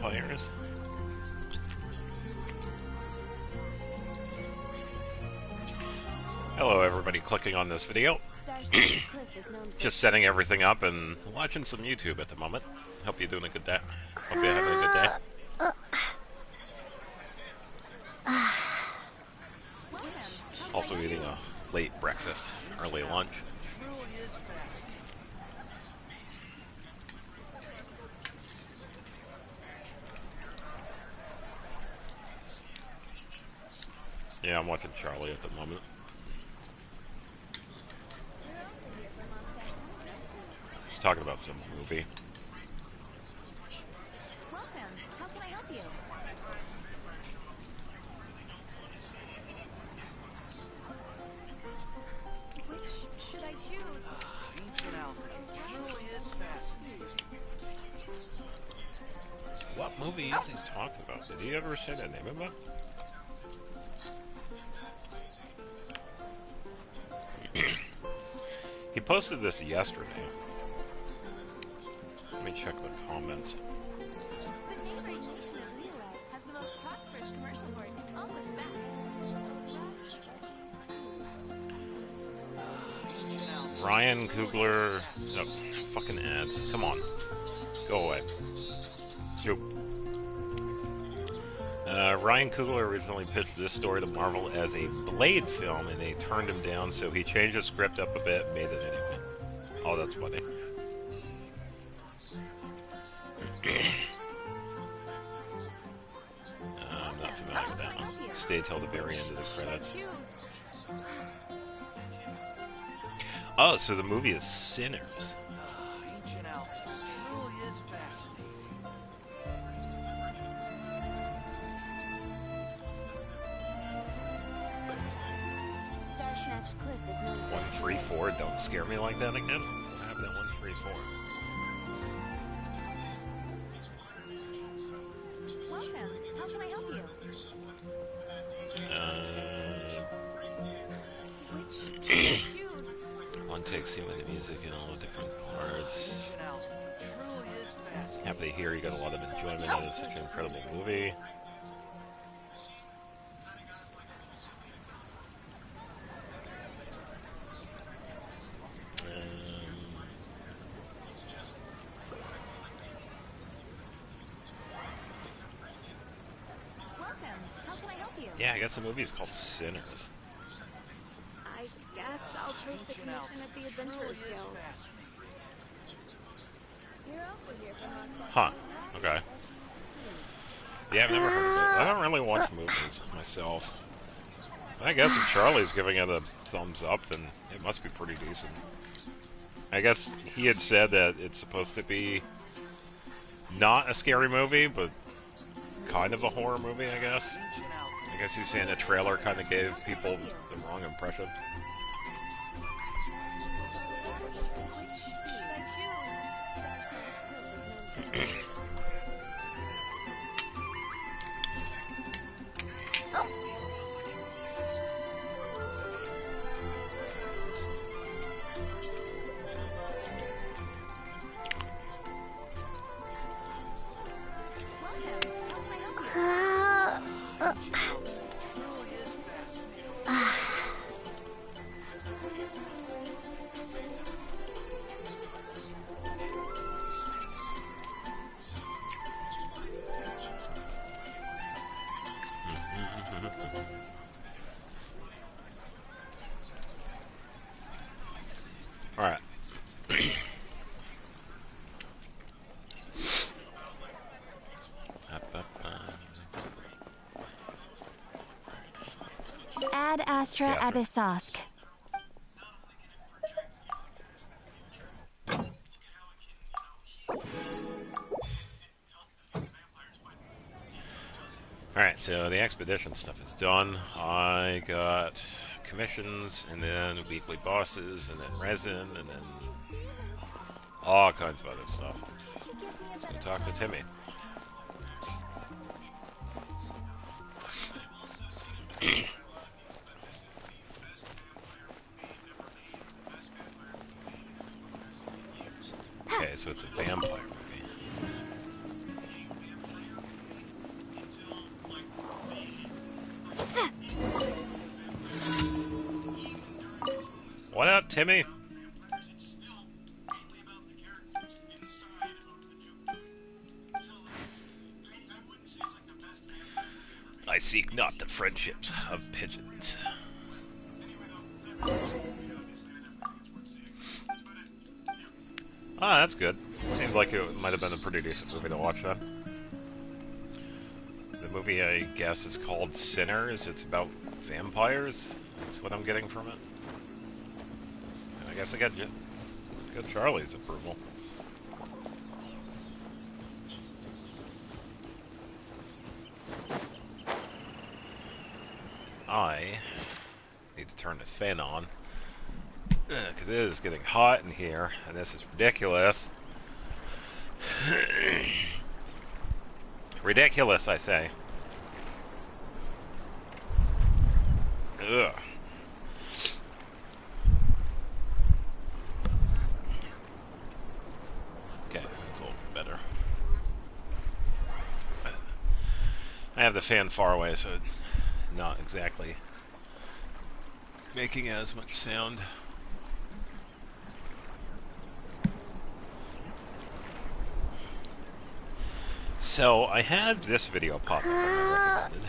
vampires. Hello everybody clicking on this video. Just setting everything up and watching some YouTube at the moment. Hope you're doing a good day. Hope you're having a good day. Also eating a late breakfast, early lunch. Yeah, I'm watching Charlie at the moment. He's talking about some movie. Welcome. How can I help you? Which should I choose? What movie is he talking about? Did he ever say the name of it? He posted this yesterday. Let me check the comments. The neighboring nation of Leeway has the most prosperous commercial board in all of Tibet. Ryan Coogler. No, fucking ads. Come on. Go away. Shoot. Ryan Coogler originally pitched this story to Marvel as a Blade film, and they turned him down, so he changed the script up a bit and made it anyway. Oh, that's funny. I'm not familiar with that one. Stay till the very end of the credits. Oh, so the movie is Sinners. Star-Snatched Cliff is known for 134, don't scare me like that again. What happened at 134? Welcome. How can I help you? Which should I choose? One takes human music in all different parts. Happy to hear you got a lot of enjoyment out of such an incredible movie. Welcome. How can I help you? Yeah, I guess the movie is called Sinners. I guess I'll post a commission at the Adventurers Guild. You're also here for Monster. Huh. Okay. Yeah, I've never heard of it. I don't really watch movies myself. I guess if Charlie's giving it a thumbs up, then it must be pretty decent. I guess he had said that it's supposed to be not a scary movie, but kind of a horror movie, I guess. I guess he's saying the trailer kind of gave people the wrong impression. Which should I choose? Star-Snatched Cliff is known for Alright. Ad Astra Yeah, sure. Abyssosk. Alright, so the expedition stuff is done. I got commissions, and then weekly bosses, and then resin, and then all kinds of other stuff. Let's go talk to Timmy. Okay, so it's a vampire movie. Timmy? I seek not the friendships of pigeons. Ah, that's good. Seems like it might have been a pretty decent movie to watch, though. The movie, I guess, is called Sinners. It's about vampires. That's what I'm getting from it. And I guess I got Charlie's approval. I need to turn this fan on because it is getting hot in here, and this is ridiculous. Ridiculous, I say. Ugh. Okay, that's a little better. I have the fan far away, so it's not exactly making as much sound. So, I had this video pop up on my recommended.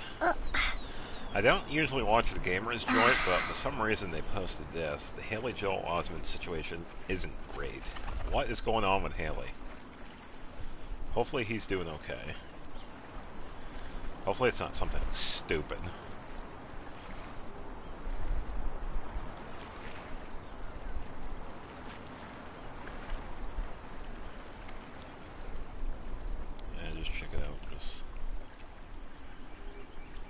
I don't usually watch the Gamers Joint, but for some reason they posted this. The Haley Joel Osment situation isn't great. What is going on with Haley? Hopefully he's doing okay. Hopefully it's not something stupid. Yeah, just check it out. Just...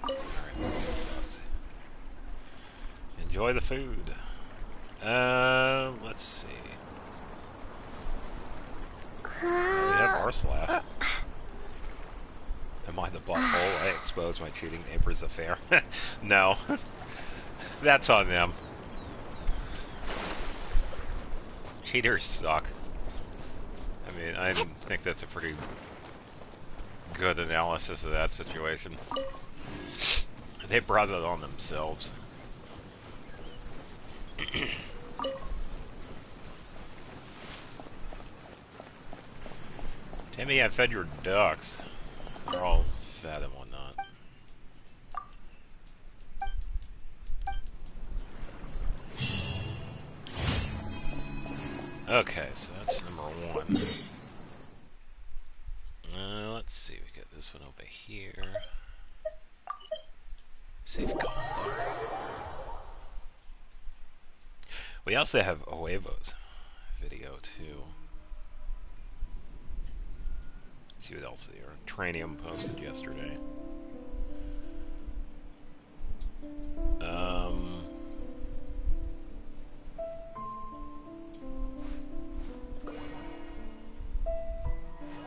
Alright, enjoy the food. Let's see. We have Arslav. Am I the butthole? I exposed my cheating neighbor's affair. No. That's on them. Cheaters suck. I mean, I think that's a pretty good analysis of that situation. They brought it on themselves. Timmy, I fed your ducks. They're all fat and whatnot. Okay, so that's number one. Let's see, we got this one over here. Safe conduct. We also have Oevo's video too. Let's see what else there. Tranium posted yesterday.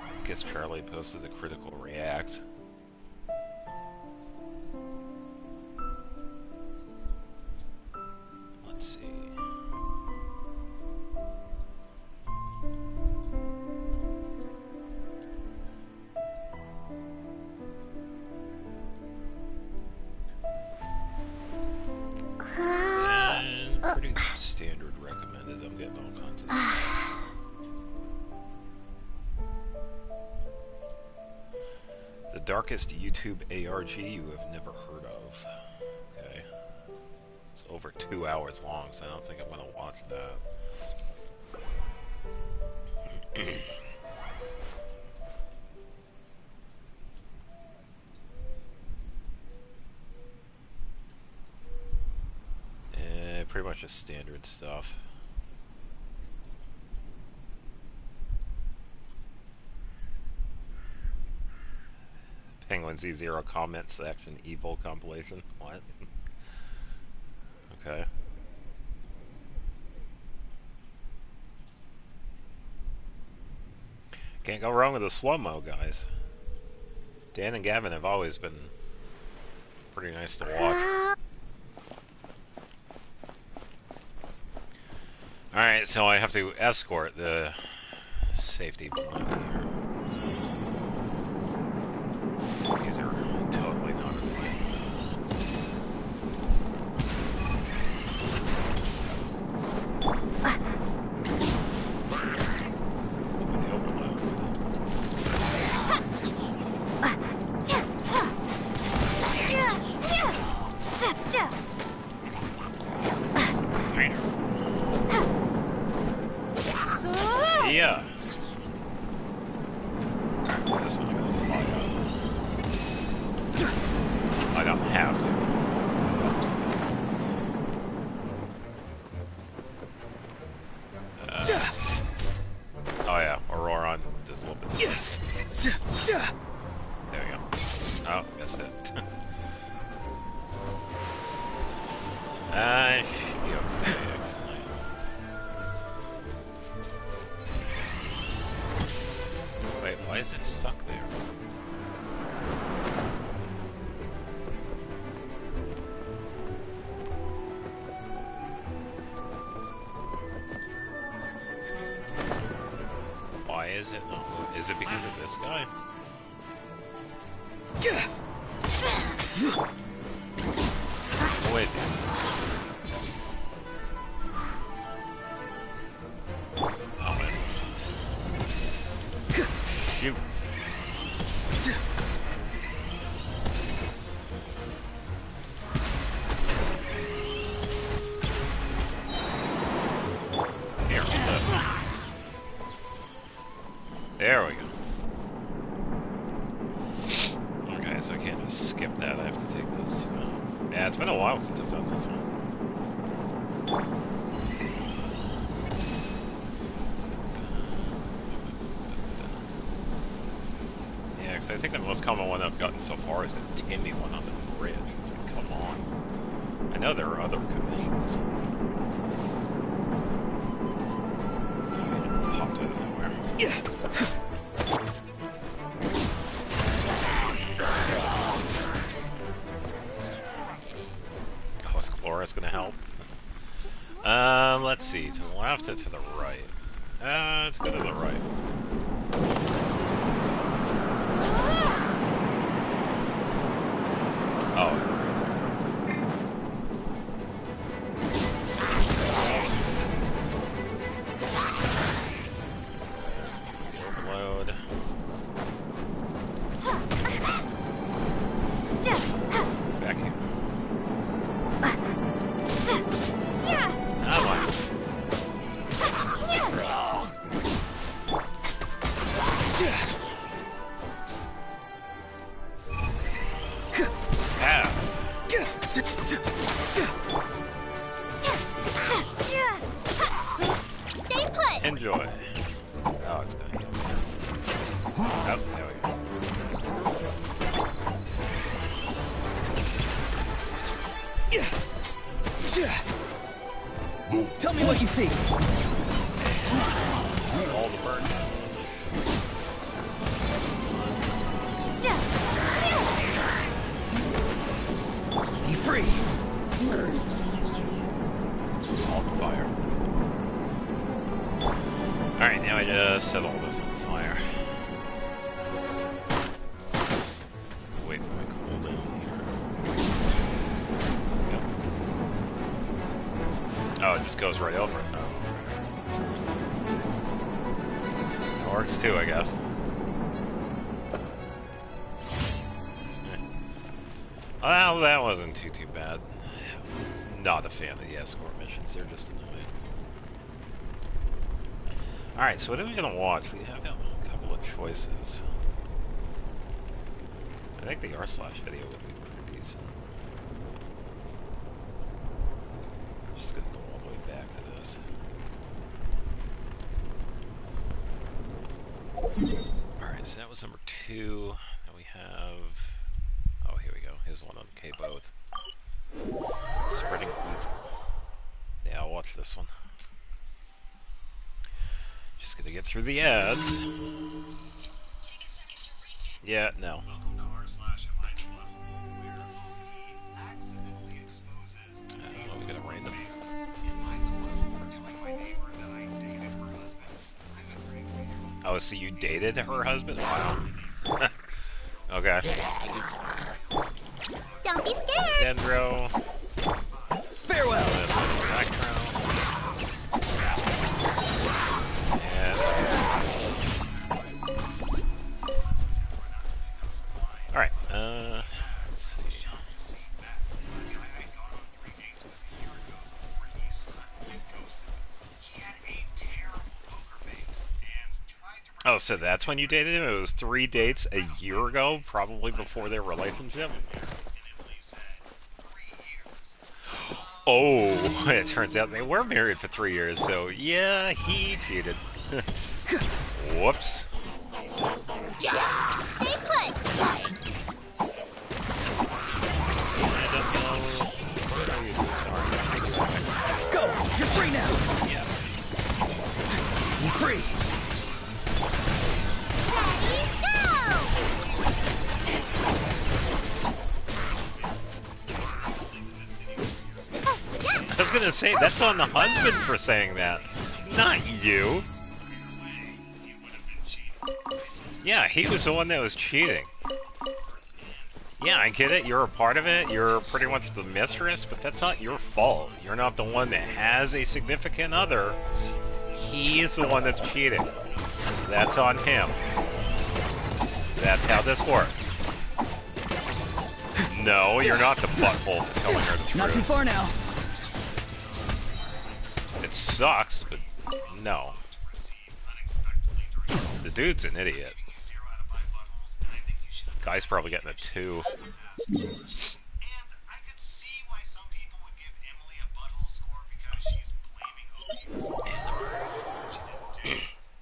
I guess Charlie posted the Critical Reacts. Let's see. And pretty standard recommended. I'm getting all kinds of stuff. The darkest YouTube ARG you have never heard of. Okay. It's over 2 hours long, so I don't think I'm going to watch that. Pretty much just standard stuff. Penguin Z0 comment section evil compilation. What? Okay. Can't go wrong with the slow-mo, guys. Dan and Gavin have always been pretty nice to watch. Alright, so I have to escort the safety balloon here. These are totally not related. Why is it? Oh, is it because of this guy? Oh, wait. Oh, man. Shoot. Here, this. There we go. Okay, so I can't just skip that. I have to take those two out. Yeah, it's been a while since I've done this one. Yeah, because I think the most common one I've gotten so far is the Timmy one on the bridge. It's like, come on. I know there are other commissions. Popped out of nowhere. Oh, is Chloris gonna help? Let's see. To the left or to the right? Let's go to the right. Oh, overload. Back here. Ah, enjoy. Oh, it's gonna heal. Oh, there we go. Tell me what you see. All the burn. Be free. All the fire. Alright, now I just set all this on fire. Wait for my cooldown here. Yep. Oh, it just goes right over it. Oh. That works too, I guess. Well, that wasn't too bad. Not a fan of the escort missions, they're just annoying. Alright, so what are we gonna watch? We have a couple of choices. I think the r/ video would be pretty decent. Just gonna go all the way back to this. Alright, so that was number 2. Now we have... Oh, here we go. Here's one on K-Both. Spreading evil. Yeah, I'll watch this one. Just gonna get through the ads. Yeah, no. We gotta random. Oh, so you dated her husband? Wow. Okay. Don't be scared. Dendro. Farewell. Electro. Alright, let's see. Oh, so that's when you dated him? It was 3 dates a year ago, probably before their relationship? Oh, it turns out they were married for 3 years, so yeah, he cheated. Whoops. Stay put. Go! You're free now! Yeah. Be free! Ready, go! I was gonna say, that's on the husband for saying that. Not you. Yeah, he was the one that was cheating. Yeah, I get it, you're a part of it, you're pretty much the mistress, but that's not your fault. You're not the one that has a significant other. He is the one that's cheating. That's on him. That's how this works. No, you're not the butthole for telling her the truth. Not too far now. It sucks, but no. The dude's an idiot. Guy's probably getting a 2. And I could see why some people would give Emily a butthole score because she's blaming OP.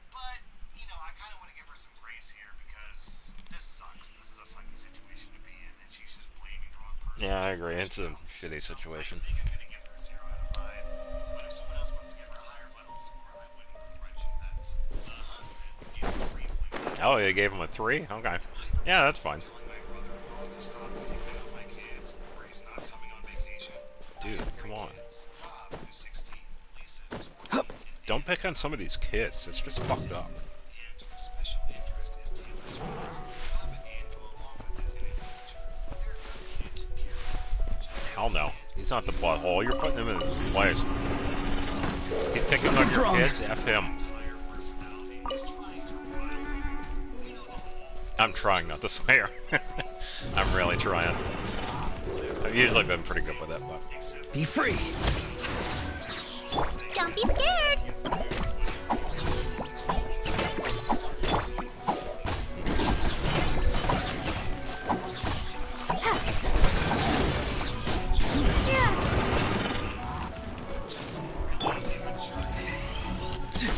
But, you know, I kind of want to give her some grace here because this sucks. This is a sucky situation to be in, and she's just blaming the wrong person. Yeah, I agree. It's a shitty situation. I think I'm going to give her a 0 out of 5. But if someone else wants to give her a higher butthole score, I wouldn't begrudge that. The husband gets a 3.5. Oh, you gave him a 3? Okay. Yeah, that's fine. To stop picking up my kids, or he's not coming on vacation. Dude, come on. Rob, who's 16, Lisa, who's 14, Don't pick on some of these kids. It's just fucked up. and of special interest is Taylor Swift. Rob and Ann go along with it in a future. They're kids who care. Hell no. He's not the butthole. You're putting him in his place. He's picking on Something's your wrong. kids. F him. Entire personality is trying to run. You know the whole. I'm trying not to swear. I'm really trying. I've usually been pretty good with it, but... Be free. Don't be scared.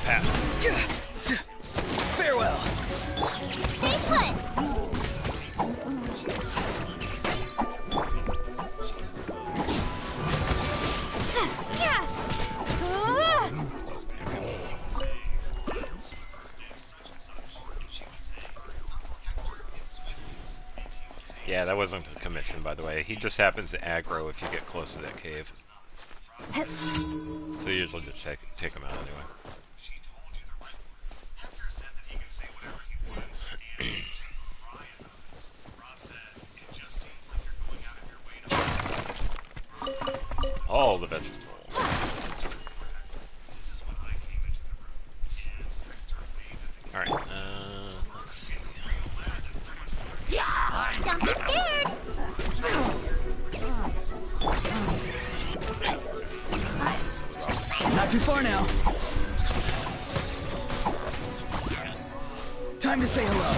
Pat. Farewell. Stay put. Yeah. Yeah, that wasn't a commission, by the way. He just happens to aggro if you get close to that cave. So you usually just take him out anyway. She told you the right. Hector said that he can say whatever he wants and cry about it. Rob said it just seems like you're going out of your way to All the vegetables. This is when I came into the room, and Hector waved at the Alright, let's see. Don't be scared. Not too far now. Time to say hello.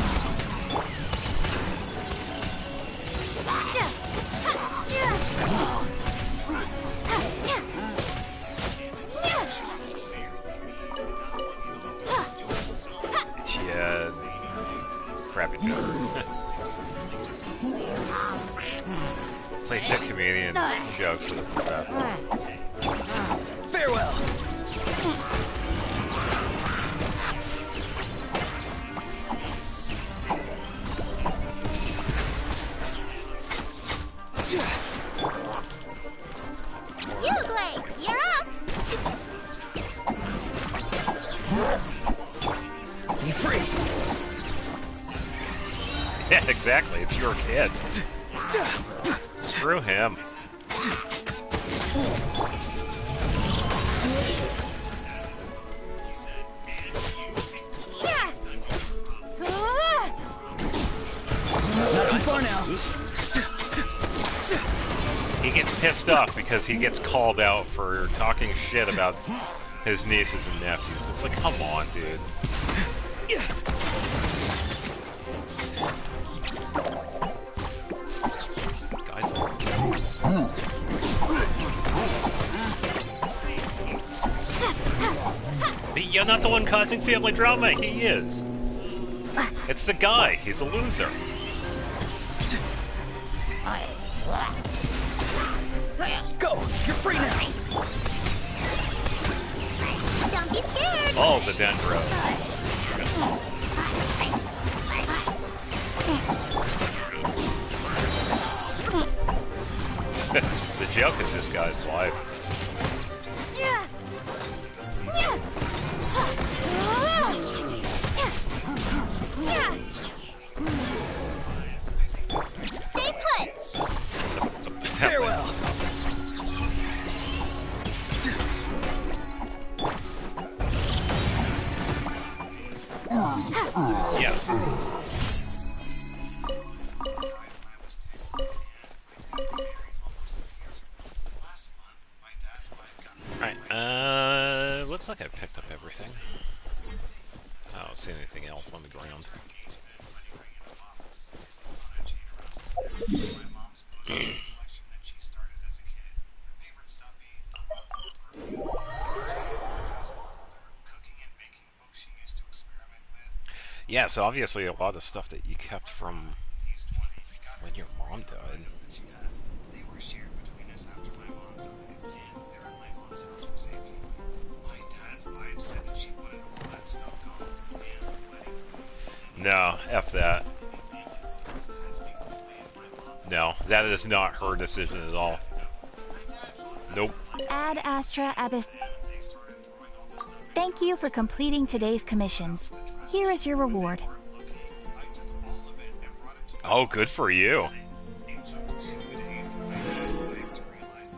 Yeah, crappy joke. It's like the comedian jokes of the professionals. Farewell. You, Blake, you're up. Be free. Yeah, exactly. It's your kid. Screw him. Yeah. Not too far now. He gets pissed off because he gets called out for talking shit about his nieces and nephews. It's like, come on, dude. Guys, you're not the one causing family drama. He is. It's the guy. He's a loser. Go. You're free now. Don't be scared. Oh, the dendro. The joke is this guy's life. Yeah. Yeah. Yeah. Yeah. died when I was 10, and my dad remarried almost 3 years ago. Last month, my dad's wife got Alright, looks like I picked up everything. I don't see anything else on the ground. engagement wedding ring in a box. It's on a chain around his neck. My mom's posted a collection that she started as a kid. Her favorite stuffy, perfume, cooking and baking books she used to experiment with. Yeah, so obviously a lot of stuff that you kept from He's 20. Got when your mom died. that she had. They were shared between us after my mom died, and they're at my aunt's house for safekeeping. My dad's wife said that she wanted all that stuff gone, and the wedding No, F that. had to be completed. My mom No, that is not her decision at all. Nope. Ad Astra Abyss. they started throwing all this stuff in. Thank you for completing today's commissions. Here is your reward. Looking, I took all of it and brought it to Oh, good for you. It took 2 days for my dad's wife to realize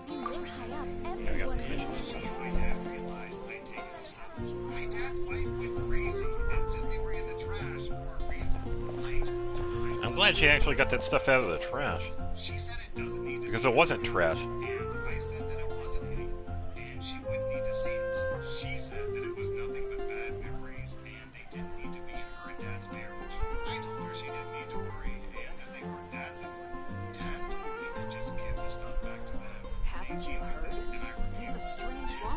Yeah, I got commissions. my dad realized I'd taken the stuff. My dad's wife went crazy and said they were in the trash for a reason. I told her I'm glad she actually got that stuff out of the trash. She said it doesn't need to Because be it wasn't in the trash. house, and I said that it wasn't any, and she wouldn't need to see it. She said that it was nothing but bad memories, and they didn't need to be in her and Dad's marriage. I told her she didn't need to worry, and that they weren't Dad's anymore. Dad told me to just give the stuff back to them. They deal with it, and I refused. His wife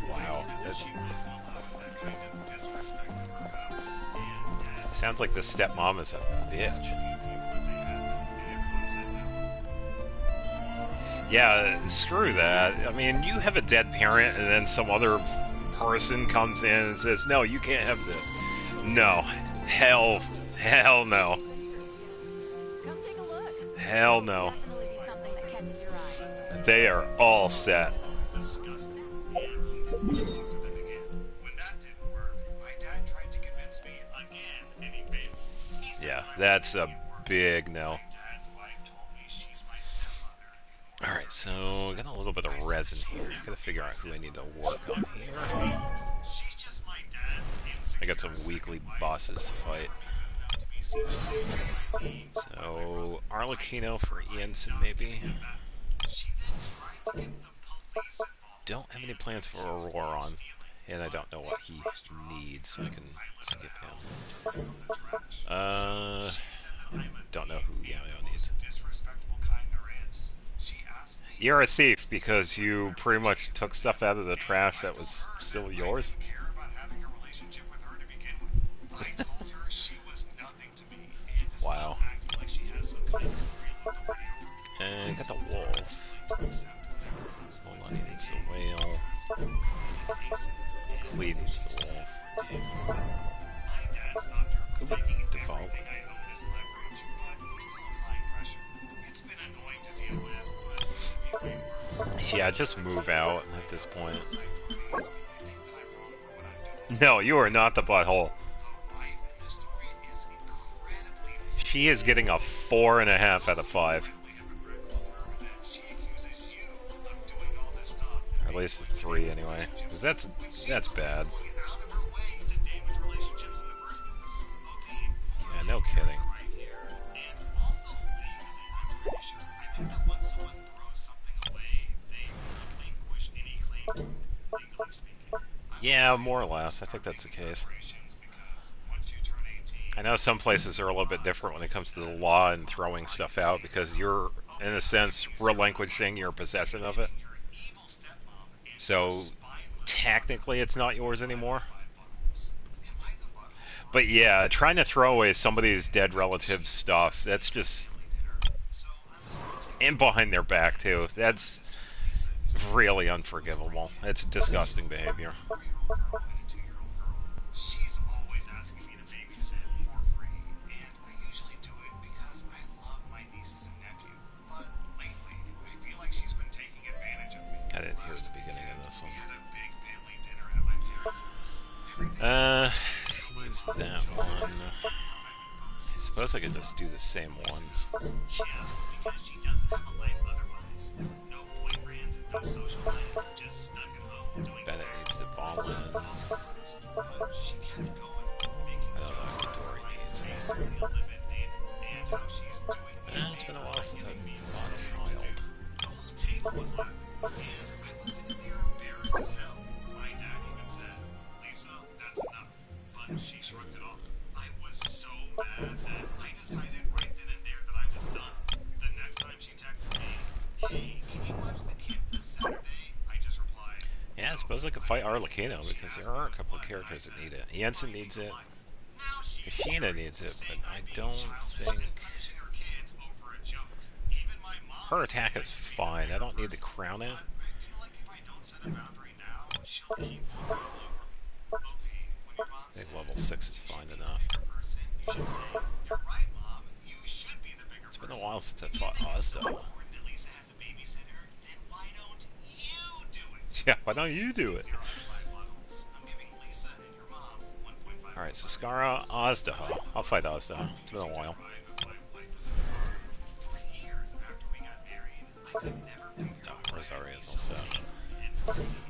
Wow, said that that's- she wasn't allowed that kind of disrespect in her house, and Dad said Sounds like the stepmom is a bitch. to few people that they had them, and everyone said no. Yeah, screw that. I mean, you have a dead parent and then some other person comes in and says, no, you can't have this. No. Hell no. Come take a look. Hell no. Definitely be something that catches your eye. They are all set. Disgusting, and he didn't want to talk to them again. When that didn't work, my dad tried to convince me again, and he failed. He said Yeah, that I that's wasn't a any worse. big no. My dad's wife told me she's my stepmother. and Alright, so I got a little bit of resin here. Gotta figure out who I need to work on here. she's just my dad's insecure I got some weekly bosses to fight. enough to be seen as my name. So, Arlecchino for Ianson, maybe? She then tried to get the police involved. Don't have any plans for Auroron, and I don't know what he needs, so I can skip him. Don't know who Yamio needs. Disrespectful kind there is. She asked me You're a thief because you pretty much took stuff out of the trash that was still yours. I didn't care about having a relationship with her to begin with. I told her she was nothing to me and to Wow. stop acting like she has some kind of real authority over me. And got the wolf. To accept whatever consequences Hold on, he needs the they whale. gave. Cleve needs the wolf. My dad stopped her from Could we taking default? everything I owned as leverage, but he's still applying pressure. It's been annoying to deal with, but it could be way worse. Yeah, just move out at this point. I think that I'm wrong for what I'm doing. No, you are not the butthole. The wife in this story is incredibly She is getting a 4.5 out of 5. hypocritical of her that she accuses you of doing all this stuff. Or at least a 3 anyway. Because that's bad. Going out of her way to damage relationships in the first place. Okay, Yeah, no kidding. right here. And also legally, I'm pretty sure. I think that once someone throws something away, they relinquish any claim, legally speaking. Yeah, more or less. I think that's the case. Because once you turn 18, I know some places are a little bit different when it comes to the law and throwing stuff out because you're, in a sense, relinquishing your possession of it. your evil stepmom is So, spineless. technically it's not yours anymore. Am I the butthole? But yeah, trying to throw away somebody's dead relative's stuff, that's just... So I'm 17. And behind their back, too. That's really unforgivable. It's disgusting behavior. 4-year-old girl and a 2-year-old girl. She's always asking me to babysit for free, and I usually do it because I love my nieces and nephew. But lately, I feel like she's been taking advantage of me. I didn't hear the beginning of this We one. had a big family dinner at my parents' house. Everything was Use that one. I suppose I could just do the same ones. Yeah, because she doesn't have a life otherwise. No boyfriend, no social life, just stuck at home doing Bennett needs to fall in. But she kept going, making I don't know what Dory needs. basically eliminated, and how she's doing It's been a while since I've me bought a child. the whole table was left, and I was sitting there embarrassed as hell. My dad even said, Lisa, that's enough. But she shrugged it off. I was so mad that I decided right then and there that I was done. The next time she texted me, hey, can you watch the kid this Saturday? I just replied, Yeah, I suppose I could fight Arlecchino because there are a couple of characters that need it. Jensen needs it. now she's Kashina needs it, but saying I I'm being don't childish think... and punishing her kids over a joke. Even my mom Her is saying attack I is can be the fine. I bigger don't need to person, crown it. but I feel like if I don't set a boundary now, she'll keep walking all over me. OP, when your mom Big says level 6 is you should fine be the enough. bigger person, you should say, you're right, Mom, you should be the bigger It's person. been a while since I If you fought think it's so Ozda. important that Lisa has a babysitter, then why don't you do it? Yeah, why don't you do it? 0 out of 5 buttholes. I'm giving Lisa and your mom 1.5. Alright, so Skara, Ozdaha. I'll fight Ozdaha. It's been a while. For years after we got married, I could never figure No, out why Rosario I'd be is so all set.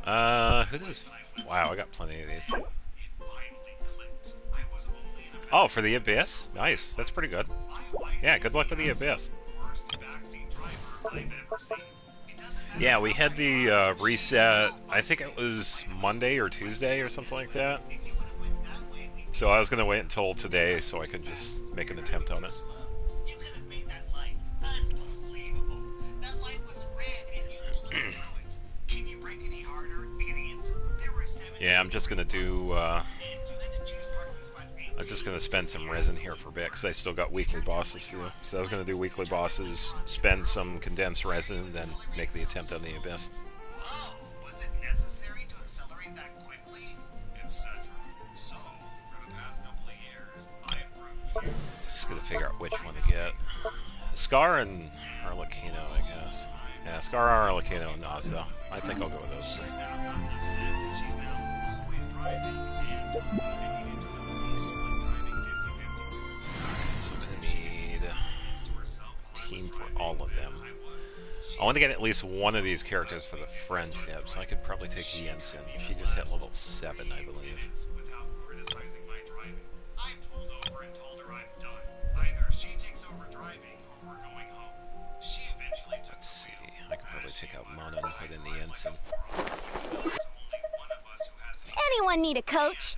and Who does... Wow, I got plenty of these. it finally clicked. I was only in a Oh, for the Abyss? Nice. That's pretty good. Yeah, good luck with the Abyss. worst backseat driver I've ever seen. It doesn't matter Yeah, we how had the reset, I think it was Monday or Tuesday or something like that. if you would have went that way, we So I was going to wait until today so I could just make an attempt on it. You could have made that light unbelievable. That light was red and you blew through it. Can you break any harder, idiots? There were 17 Yeah, I'm just going to do... and you had to choose parking spot 18. I'm just going to spend some resin here for a bit because I still got weekly bosses to do. So I was going to do weekly bosses, spend some condensed resin, and then make the attempt on the Abyss. Whoa, was it necessary to accelerate that quickly? Etc. So, for the past couple of years, I've refused. Just going to figure out which one to get. Scar and Arlecchino, I guess. Yeah, Scar, Arlecchino, and Ozda. I think I'll go with those three. She's now gotten upset that she's now always driving and told me I needed to the police when driving 50-50. So I'm going to need To herself while I was team for driving, all of and them. I would. I want to get at least one of these characters for the friendship, so I could probably take Jensen. She just hit level 7, I believe. Without criticizing my driving. I pulled over and told her I'm done. Either she takes over driving or we're going home. She eventually took Let's the see. wheel. I could probably take out Mona and put in the Jensen. There's only one of us who has an Anyone need a coach?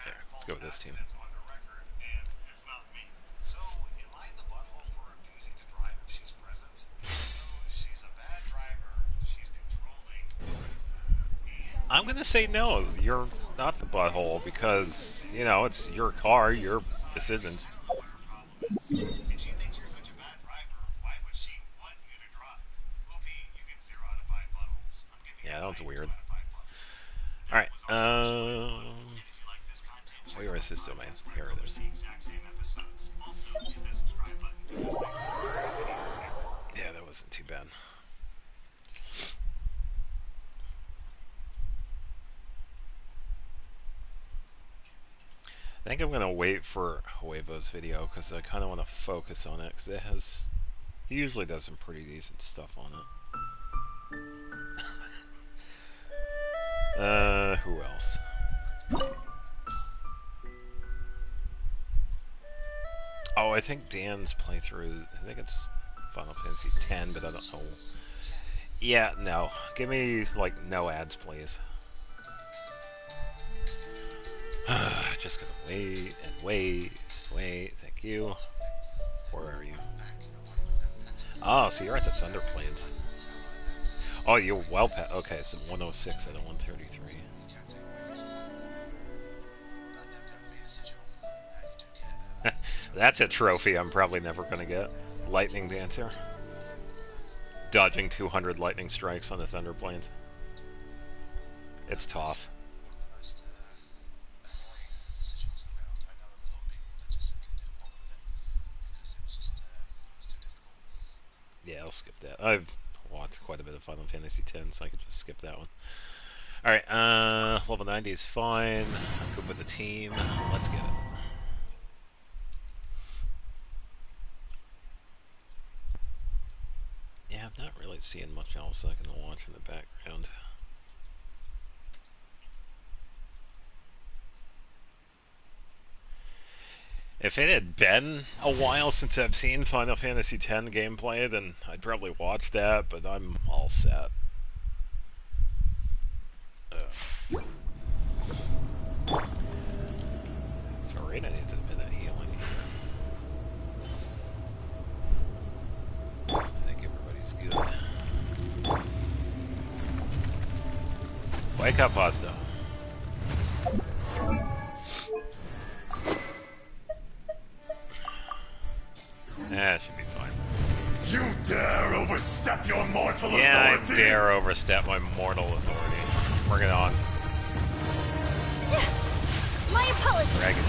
There, let's go with this team. accident on the record, and it's not me. So, am I the butthole for refusing to drive if she's present? So, she's a bad driver. She's controlling. I'm going to say no, you're not the butthole because, you know, it's your car, your decisions. I don't know what her problem is. If she thinks you're such a bad driver, why would she want you to drive? OP, you get 0 out of 5 buttholes. I'm giving Yeah, you that's 9 weird. out of 5 buttholes. Alright, If you like this content, check where out is the this domain? podcast where I Here it publish is. the exact same episodes. Also, hit that subscribe button because I make videos every Yeah, that wasn't too bad. I think I'm going to wait for Huevo's video because I kind of want to focus on it because it has... He usually does some pretty decent stuff on it. Who else? Oh, I think Dan's playthrough, I think it's Final Fantasy X, but I don't know. Yeah, no. Give me, like, no ads, please. Just gonna wait and wait, wait, thank you. Where are you? Oh, so you're at the Thunder Plains. Oh, you're well past, okay, so 106 out of 133. That's a trophy I'm probably never gonna get. Lightning Dancer. Dodging 200 lightning strikes on the Thunder Plains. It's tough. Yeah, I'll skip that. I've watched quite a bit of Final Fantasy X, so I could just skip that one. Alright, level 90 is fine. I'm good with the team. Let's get it. Yeah, I'm not really seeing much else I can watch in the background. If it had been a while since I've seen Final Fantasy X gameplay, then I'd probably watch that, but I'm all set. Farina needs a bit of healing here. I think everybody's good. Wake up, Pasta. Should be fine. You dare overstep your mortal Yeah, authority? I dare overstep my mortal authority. Bring it on. My apologies. Dragon.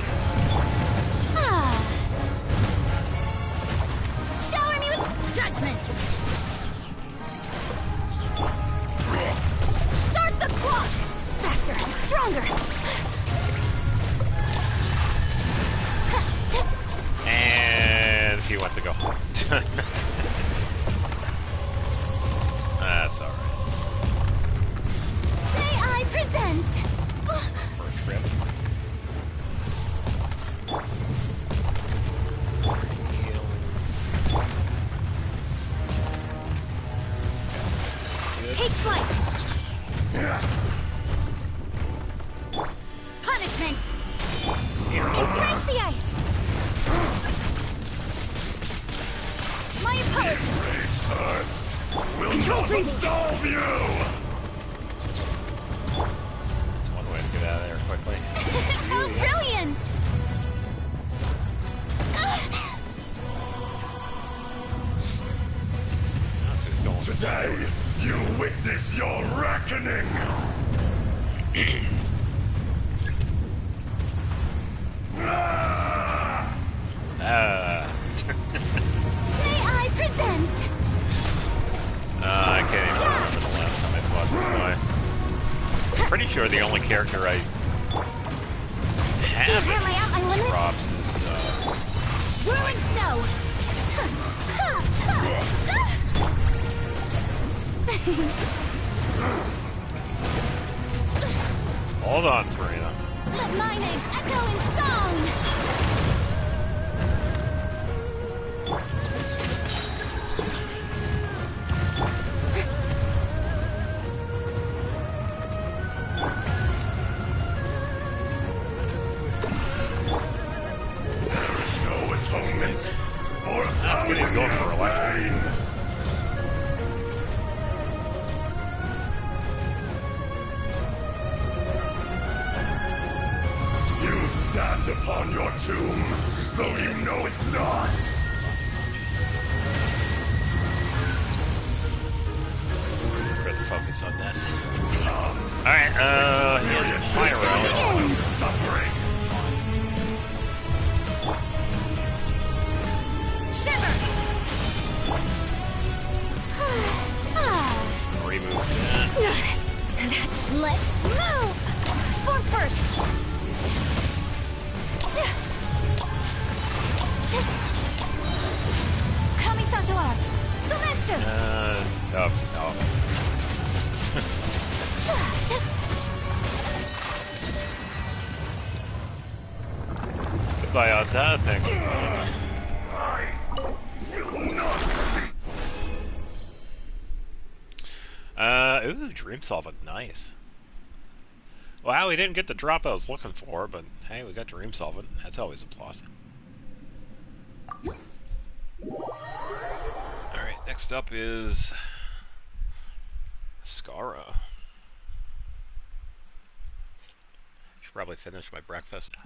Ah. Shower me with judgment. Start the clock. Faster and stronger. And he went to go home. That's alright. May I present? For a trip. Take flight. Punishment. Embrace the ice. My apologies. Will Control not breathing. absolve you! That's one way to get out of there quickly. How brilliant! That's who's going. Today, you witness your reckoning! May I present? I can't even remember the last time I fought this guy. Pretty sure the only character I have Am I at my limit? drops is Ruin snow. Hold on, Farina. Let my name echo in song. No atonement for That's good, he's going for electric. pain. You stand upon your tomb, though you know it not. Better focus on this. Alright, here's Pyro. Begins. Suffering. Shiver. Remove that. Let's move. Form first. Kamisato art. Sumetsu. Oh. Goodbye, Asta. Thanks for coming. I will not be. Ooh, Dream Solvent, nice. Wow, we didn't get the drop I was looking for, but hey, we got Dream Solvent. That's always a plus. Alright, next up is Skara. Should probably finish my breakfast.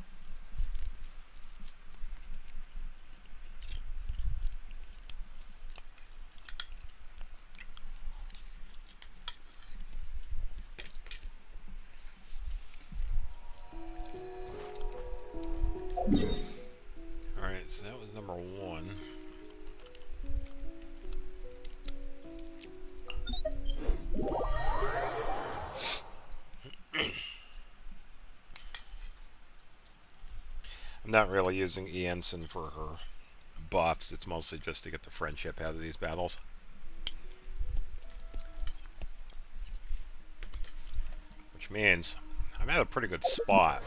Alright, so that was number 1. I'm not really using Ensign for her buffs, it's mostly just to get the friendship out of these battles. Which means I'm at a pretty good spot.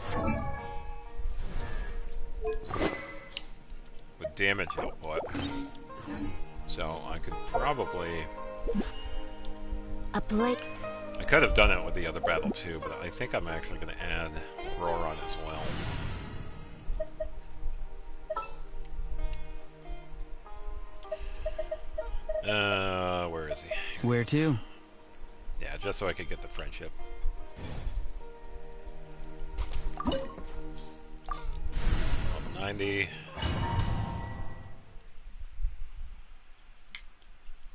damage output. So I could probably... A blade. I could have done it with the other battle too, but I think I'm actually going to add Roron as well. Where is he? Where to? Yeah, just so I could get the friendship. 90.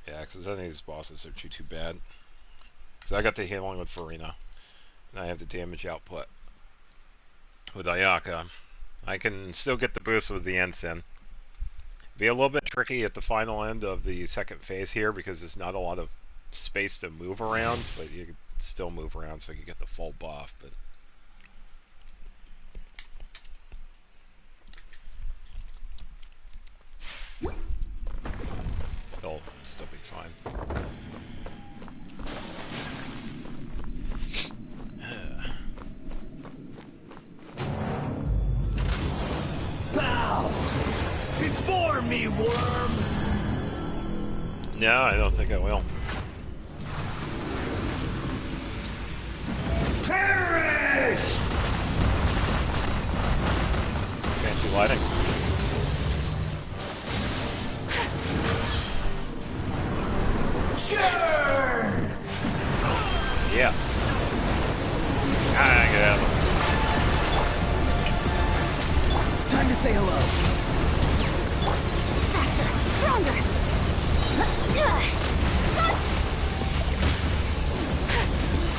Yeah, because none of these bosses are too bad. So I got the healing with Farina, and I have the damage output with Ayaka. I can still get the boost with the Ensign. Be a little bit tricky at the final end of the second phase here because there's not a lot of space to move around, but you can still move around so you can get the full buff. But it'll still be fine. Bow before me, worm. No, I don't think I will. Perish! Fancy lighting. Churn! Yeah. Ah, get out of Time to say hello. Faster, stronger.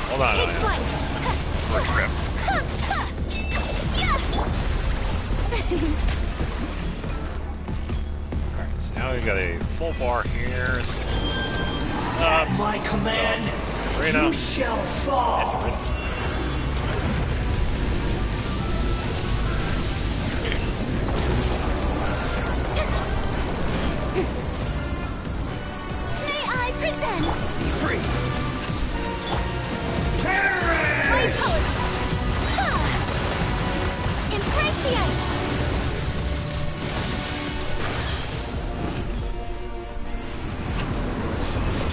Hold on. Take flight. Alright, so now we've got a full bar here. Stop. My command, Reno. you shall fall. Yes, Reno. May I present Be free. my Perish! apologies. Ha! Embrace the ice.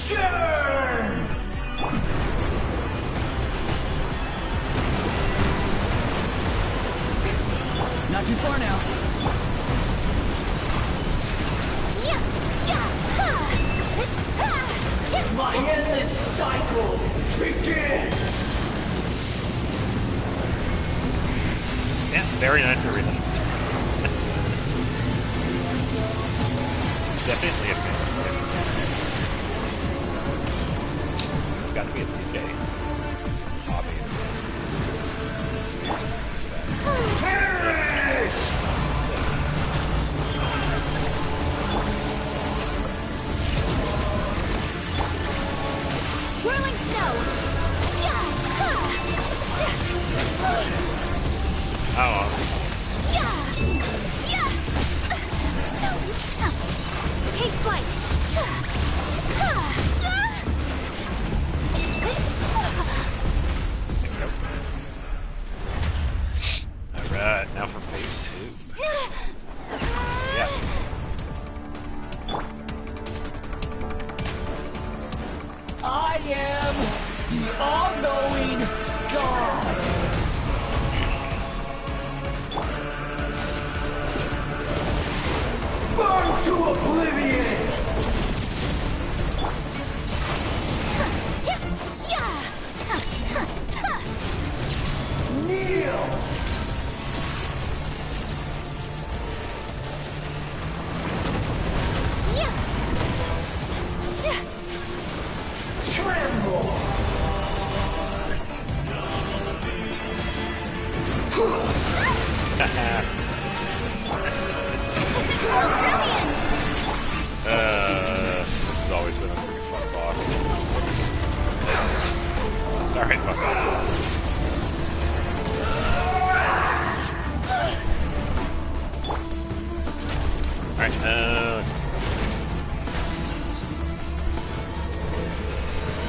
Churn! Not too far now. Yeah, yeah, ha! Ha! My endless cycle begins. Yeah, very nice arena. Definitely a fan. It's got to be a DJ. Hobby. Perish! Whirling snow. Yeah, ha! Oh, Yeah, yeah. So tough. Take flight. Ha! alright, now for phase 2. Yeah. I am the all-knowing God. Burn to oblivion. Yeah. Kneel. Yeah. Tremble. Brilliant. This has always been a pretty fun boss. Sorry about that. Alright, let's see.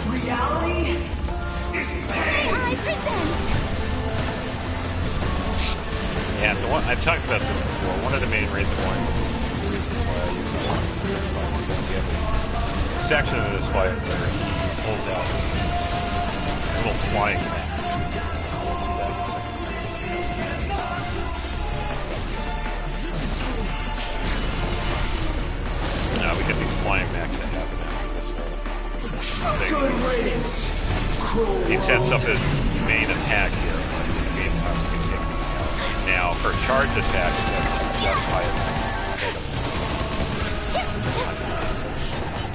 Reality is May I present Yeah, so I've talked about this before. One of the main reasons why I'm section of this fight where he pulls out these little flying mags. We'll see that in a second. We get these flying mags that happen after this Good riddance. He sets up his main attack here, but in the meantime we can take these out. Now, for charge attack, it's actually just high enough.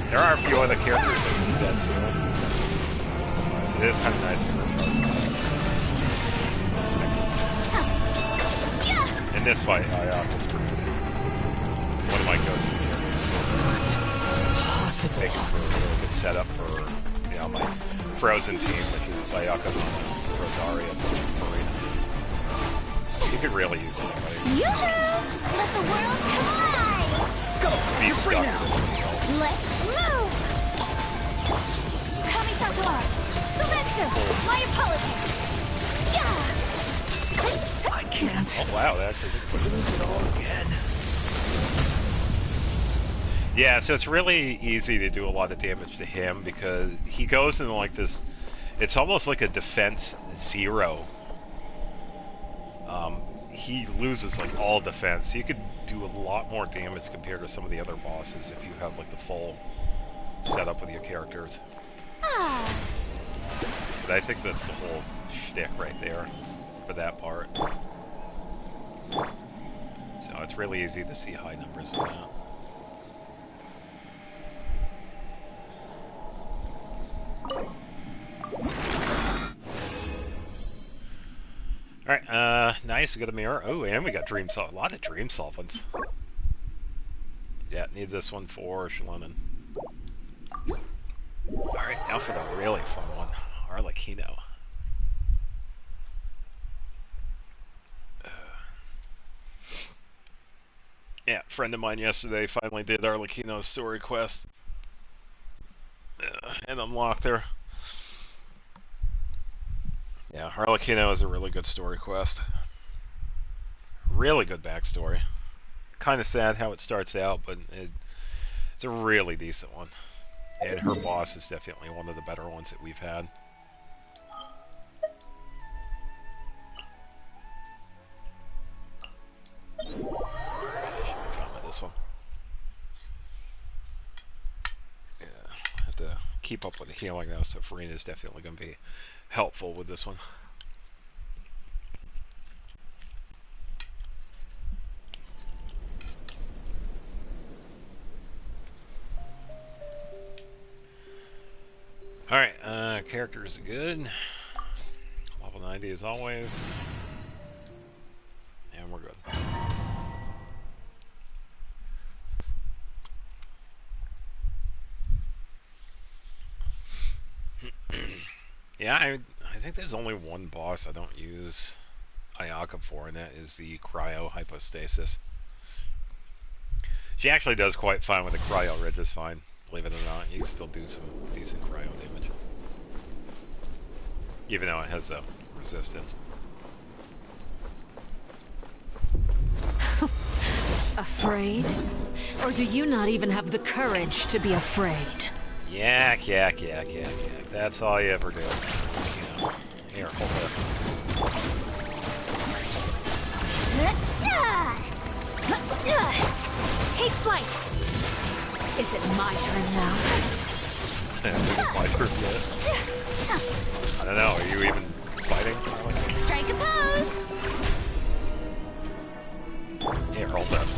There are a few other characters that do that too. It is kind of nice to recharge. In this fight, Ayaka's one of my go-to characters. Makes for a really good setup for, you know, my Frozen team, which is Ayaka, Rosaria, and Marina. You could really use anybody. Yoo-hoo! Let the world collide! Go. Be You're stuck free with now. anything else. Let's move! Kamisato art! Sumetsu! My apologies! Yeah! I can't Oh wow, that actually did put lose it all again. Yeah, so it's really easy to do a lot of damage to him because he goes into like this, it's almost like a defense 0. He loses like all defense. You could do a lot more damage compared to some of the other bosses if you have like the full setup with your characters. But I think that's the whole shtick right there for that part. So it's really easy to see high numbers with that. Alright, nice, we got a mirror. Oh, and we got Dream Solve. A lot of Dream Solvents. Yeah, need this one for Shalonen. Alright, now for the really fun one. Arlecchino. Yeah, a friend of mine yesterday finally did Arlecchino's story quest. And unlocked her. Yeah, Arlecchino is a really good story quest. Really good backstory. Kind of sad how it starts out, but it's a really decent one. And her boss is definitely one of the better ones that we've had. This one. Yeah, I have to keep up with the healing though, so Farina is definitely going to be helpful with this one. Alright, characters are good. Level 90 as always. And we're good. Yeah, I think there's only one boss I don't use Ayaka for, and that is the Cryo Hypostasis. She actually does quite fine with the Cryo Red, just fine. Believe it or not, you can still do some decent Cryo damage. Even though it has a resistance. Afraid? Or do you not even have the courage to be afraid? Yak, yak, yak, yak, yak. That's all you ever do. You know. Here, hold this. Take flight! Is it my turn now? Is it my turn yet? I don't know, are you even fighting? Strike a pose! Here, hold this.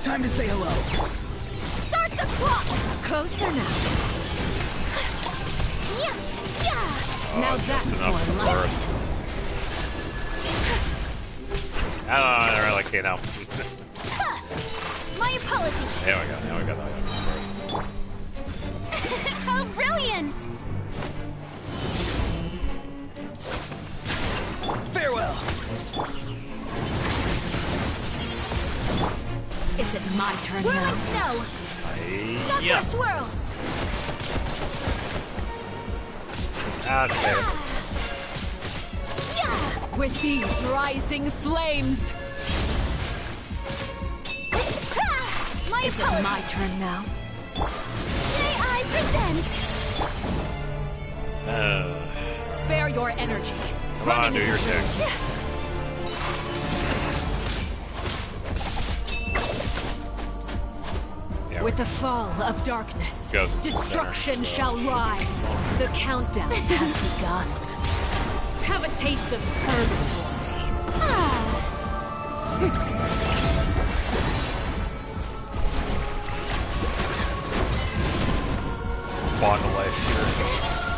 Time to say hello. Start the clock! Closer now. Yeah, yeah. Now Just that's enough more for the like forest. I really can't now. My apologies. There we go, now we got the forest. How brilliant! Farewell. Is it my turn Whirling now? snow! Sakura Yeah. swirl! Okay. Yeah! With these rising flames, My is Is it my turn now? May I present? Spare your energy. Come on, do is your a thing. Yes. Yeah, With the fall of darkness, Goes to the destruction center, so- shall rise. The countdown has begun. Have a taste of purgatory. Bond of life here.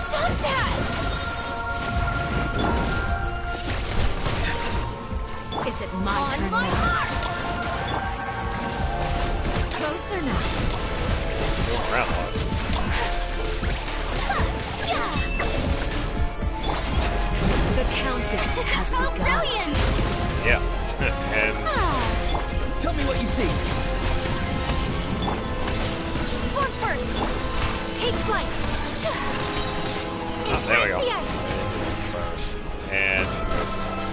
Stop that! Is it my On turn my now? mark! Closer now. Going around a lot. Yeah! The countdown has How begun. brilliant! Yeah. And Tell me what you see. Form first! Take flight! oh, there we go. The ice! First. And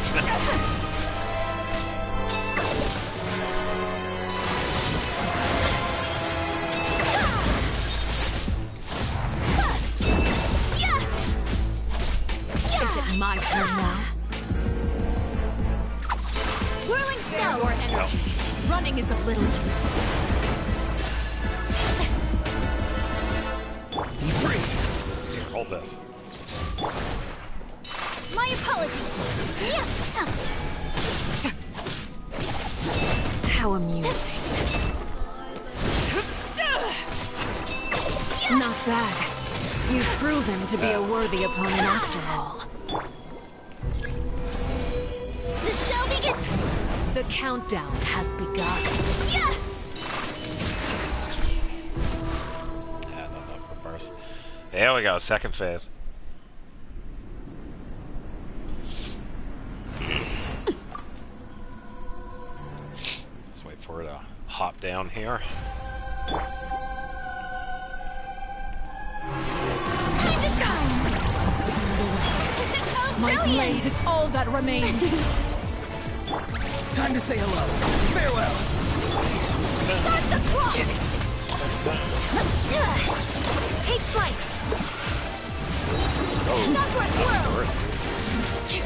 she goes. Is it my turn now? Whirling Spare spell! your energy. Running is of little use. Be free. Here, hold this. My apologies! Yeah. How amusing. Not bad. You've proven to be a worthy opponent after all. The show begins! The countdown has begun. Yeah! Yeah, not enough for first. There we go, second phase. Let's wait for it to hop down here. Time to shine! This has been sealed away. How My brilliant! blade is all that remains. Time to say hello. Farewell. Start the clock! Take flight! Oh, Sakura swirl! first.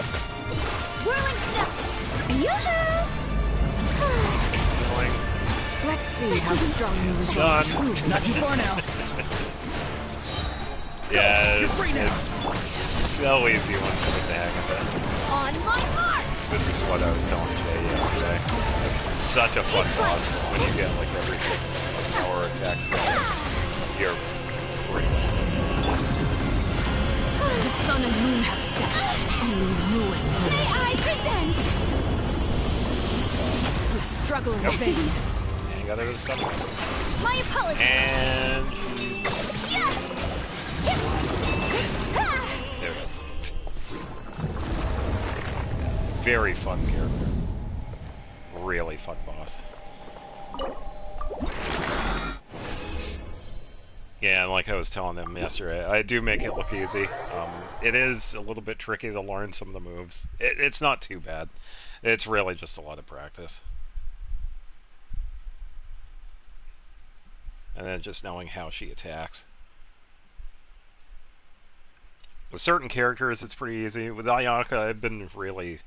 Whirling spell! Yoo-hoo! Going. Let's see how strong you Done. resolve true. Not too far now. Yeah, You're free now. it's so easy once you get the hang of it. On my mark! This is what I was telling Jay yesterday. Such a fun boss when you get like everything like power attacks going. You're brilliant. The sun and moon have set. Only ruin May remains. I present? You struggle in vain. And got her to the stomach. My apologies! And she's Yeah! there. Very fun character. Really fun boss. Yeah, and like I was telling them yesterday, I do make it look easy. It is a little bit tricky to learn some of the moves. It's not too bad. It's really just a lot of practice. And then just knowing how she attacks. With certain characters, it's pretty easy. With Ayaka, I've been really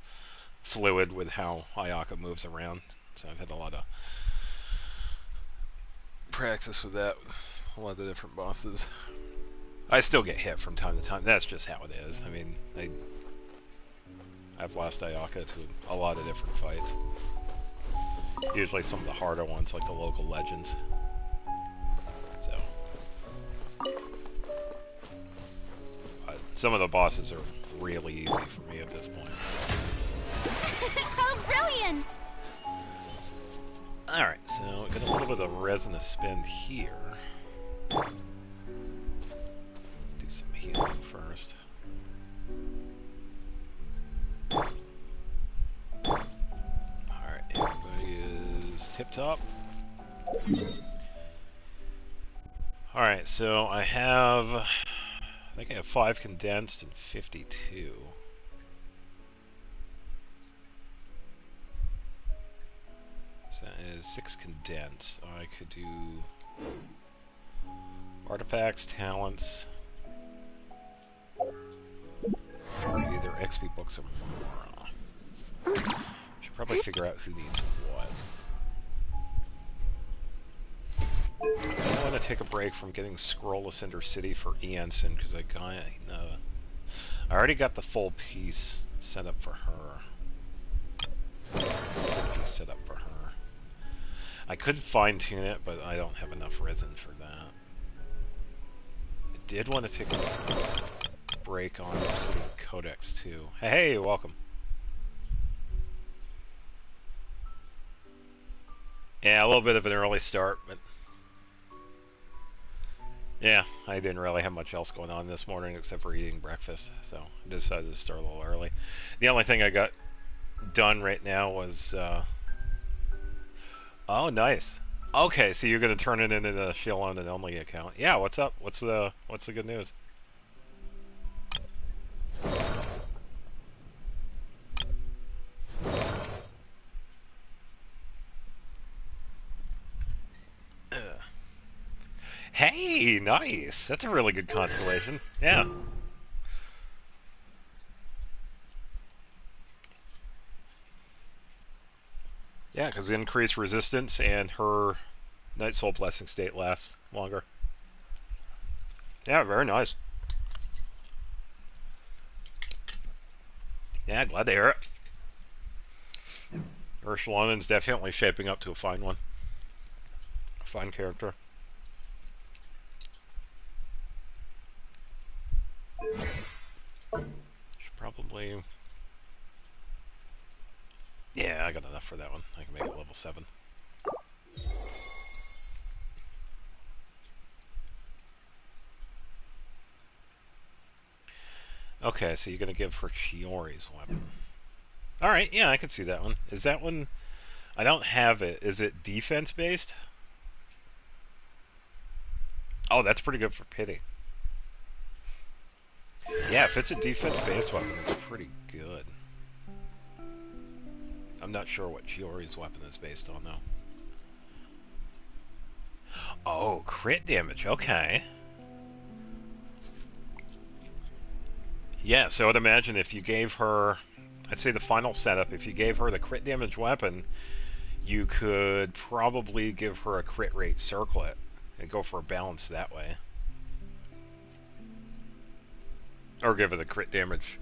fluid with how Ayaka moves around. So I've had a lot of practice with that, with a lot of the different bosses. I still get hit from time to time. That's just how it is. I mean, I've lost Ayaka to a lot of different fights. Usually some of the harder ones, like the local legends. So, but some of the bosses are really easy for me at this point. How brilliant! Alright, so get a little bit of resin to spend here. Do some healing first. Alright, everybody is tip-top. Alright, so I think I have 5 condensed and 52. So that is 6 condensed. I could do artifacts, talents, either XP books or more. Should probably figure out who needs what. I want to take a break from getting Scrollless Cinder City for Ensign because I already got the full piece set up for her. Set up for her. I could fine tune it, but I don't have enough resin for that. I did want to take a break on Obsidian Codex too. Hey, welcome. Yeah, a little bit of an early start, but yeah, I didn't really have much else going on this morning except for eating breakfast, so I decided to start a little early. The only thing I got done right now was oh, nice. Okay, so you're gonna turn it into the Shield on and Only account. Yeah, what's up? What's the good news? Hey, nice. That's a really good constellation. Yeah. Yeah, because increased resistance and her Night Soul Blessing state lasts longer. Yeah, very nice. Yeah, glad to hear it. Ursula's definitely shaping up to a fine one. A fine character. Should probably... Yeah, I got enough for that one. I can make it level 7. Okay, so you're gonna give her Chiori's weapon. Alright, yeah, I can see that one. Is that one... I don't have it. Is it defense based? Oh, that's pretty good for pity. Yeah, if it's a defense based weapon, it's pretty good. I'm not sure what Chiori's weapon is based on, though. Oh, crit damage, okay. Yeah, so I'd imagine if you gave her, I'd say the final setup, if you gave her the crit damage weapon, you could probably give her a crit rate circlet and go for a balance that way. Or give her the crit damage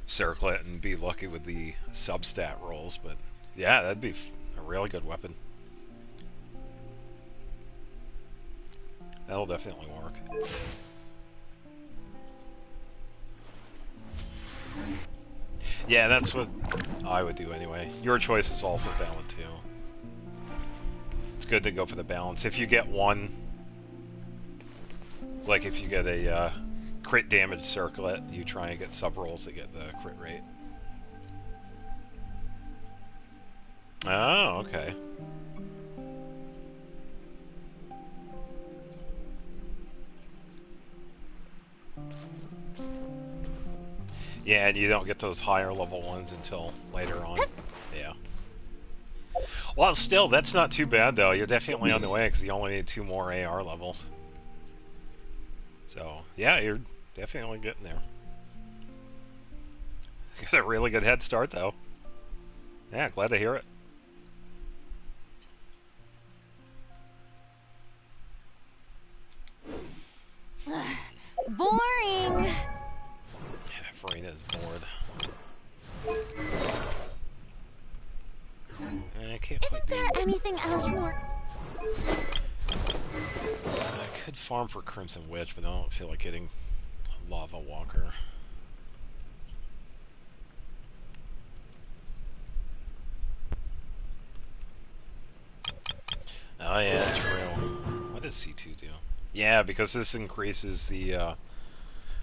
circlet and be lucky with the substat rolls, but yeah, that'd be a really good weapon. That'll definitely work. Yeah, that's what I would do anyway. Your choice is also valid too. It's good to go for the balance. If you get one, it's like if you get a crit damage circlet, you try and get sub rolls that get the crit rate. Oh, okay. Yeah, and you don't get those higher level ones until later on. Yeah. Well, still, that's not too bad, though. You're definitely on the way, because you only need 2 more AR levels. So, yeah, you're definitely getting there. You got a really good head start, though. Yeah, glad to hear it. Boring! Yeah, Farina's bored. I can't Isn't there anything else more? I could farm for Crimson Witch, but I don't feel like getting Lava Walker. Oh yeah, that's real. What does C2 do? Yeah, because this increases the,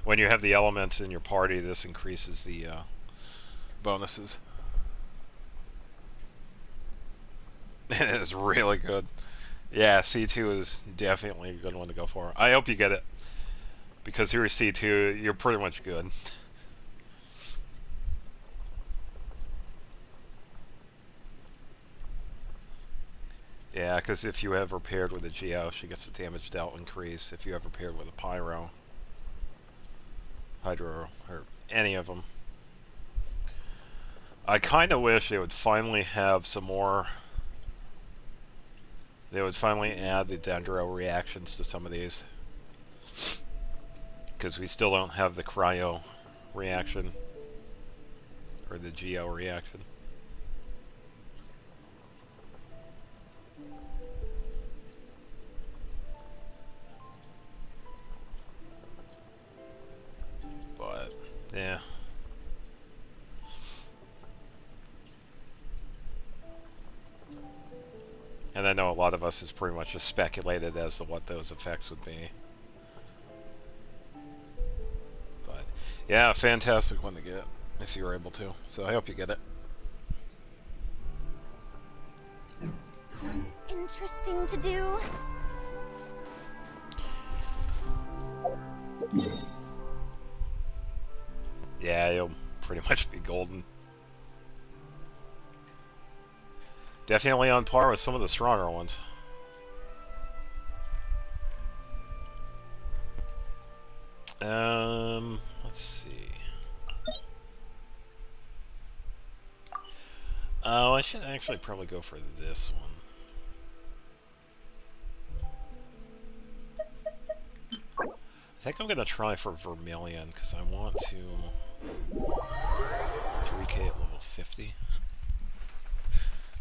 when you have the elements in your party, this increases the, bonuses. It is really good. Yeah, C2 is definitely a good one to go for. I hope you get it. Because you're C2, you're pretty much good. Yeah, because if you ever paired with a Geo, she gets the damage dealt increase. If you ever paired with a Pyro, Hydro, or any of them. I kind of wish they would finally have some more. They would finally add the Dendro reactions to some of these. Because we still don't have the Cryo reaction. Or the Geo reaction. But, yeah. And I know a lot of us has pretty much just speculated as to what those effects would be. But, yeah, fantastic one to get, if you were able to. So I hope you get it. Interesting to do. Yeah, you'll pretty much be golden. Definitely on par with some of the stronger ones. Let's see. Oh, I should actually probably go for this one. I think I'm gonna try for Vermilion because I want to 3K at level 50.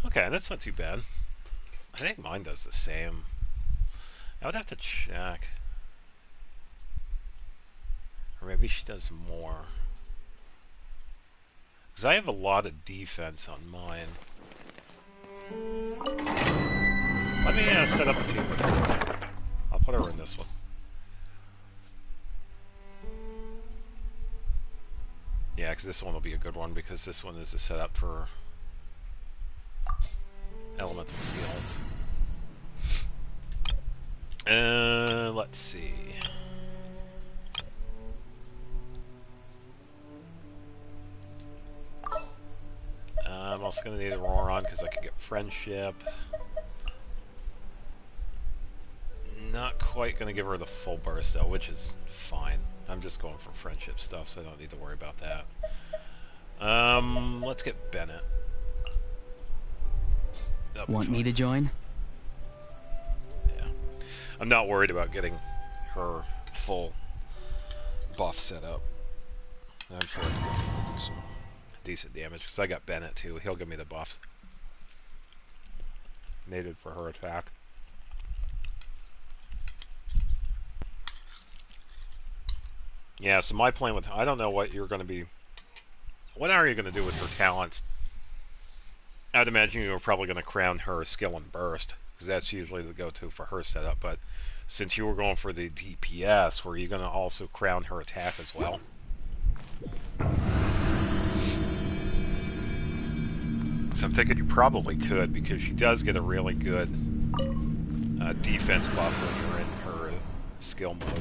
Okay, that's not too bad. I think mine does the same. I would have to check. Or maybe she does more. Because I have a lot of defense on mine. Let me set up a team with her. I'll put her in this one. Yeah, because this one will be a good one because this one is a setup for elemental skills. Let's see. I'm also going to need a Roron because I could get friendship. Not quite going to give her the full burst though, which is fine. I'm just going for friendship stuff, so I don't need to worry about that. Let's get Bennett. Want me to join? Yeah. I'm not worried about getting her full buff set up. I'm sure I can do some decent damage, because I got Bennett too. He'll give me the buffs needed for her attack. Yeah, so my plan with... I don't know what you're going to be... What are you going to do with her talents? I'd imagine you're probably going to crown her skill and burst, because that's usually the go-to for her setup, but since you were going for the DPS, were you going to also crown her attack as well? So I'm thinking you probably could, because she does get a really good defense buff when you're in her skill mode.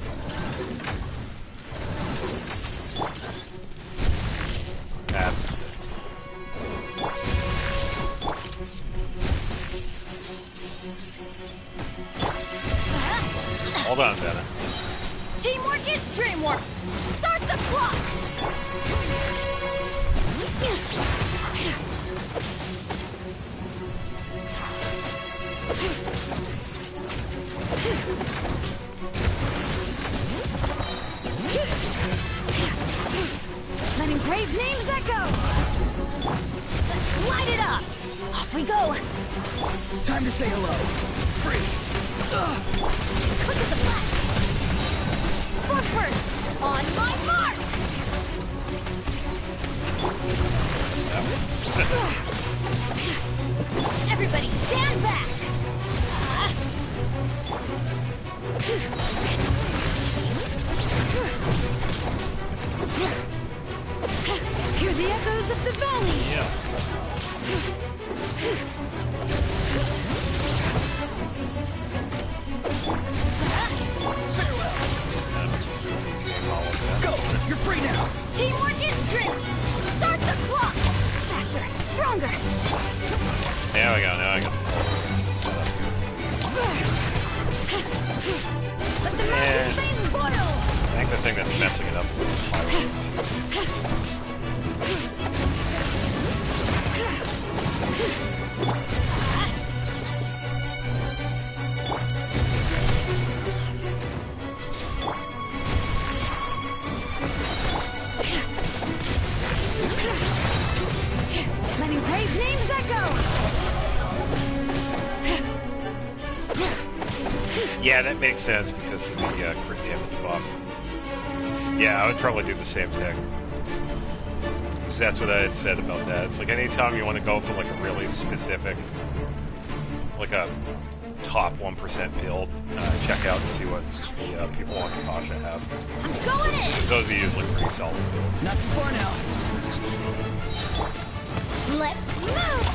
That's it. Hold on, Bennett. Teamwork is dreamwork. Start the clock. Let engraved names echo. Let's light it up. Off we go. Time to say hello. Free. Quick as a flash. Front first. On my mark. Everybody stand back. Hear the echoes of the valley. Yeah. Go! You're free now! Teamwork is drill. Start the clock. Faster, stronger. There we go. Now I got the full set up here. Let the Yeah. magic things boil! I think the thing that's messing it up is the fire. Letting brave names echo! Yeah, that makes sense because of the crit damage buff. Yeah, I would probably do the same thing. Because that's what I had said about that. It's like anytime you want to go for like a really specific, like a top 1% build, check out and see what the people on Natasha have. I'm going in! Because those are usually pretty solid builds. Not too far now. Let's move!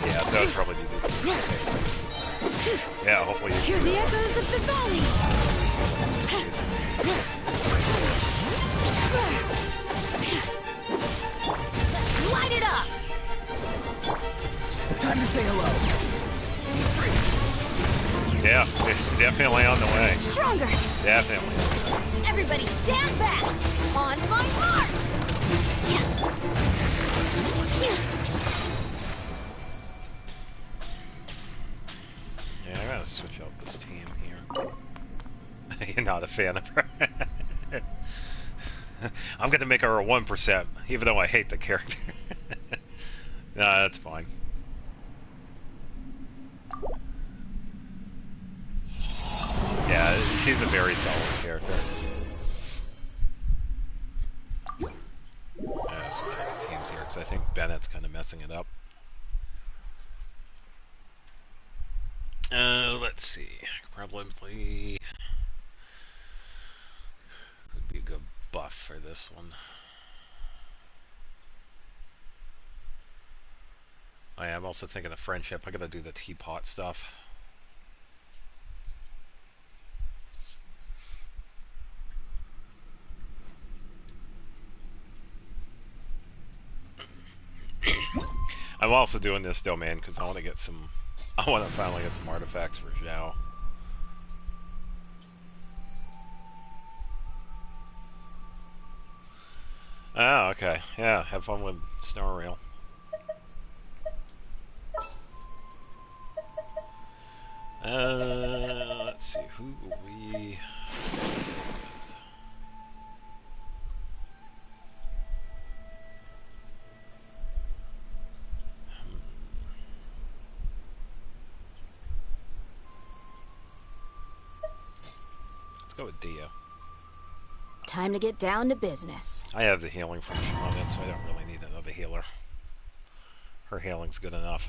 Yeah, so I would probably do the same thing. Yeah, hopefully you Hear the echoes of the valley! Light it up! Time to say hello. Yeah, it's definitely on the way. Stronger! Definitely. Everybody stand back! On my mark! Yeah, I gotta switch out this team here. You're not a fan of her. I'm gonna make her a 1%, even though I hate the character. Nah, that's fine. Yeah, she's a very solid character. Yeah, so we have teams here, because I think Bennett's kind of messing it up. Let's see. Probably would be a good buff for this one. Oh, yeah, I'm also thinking of friendship. I gotta do the teapot stuff. I'm also doing this domain because I want to get some. I want to finally get some artifacts for Zhao. Oh, okay. Yeah, have fun with Snow Rail. Let's see, who will we... Let's go with Dia. Time to get down to business. I have the healing from Shaman, so I don't really need another healer. Her healing's good enough.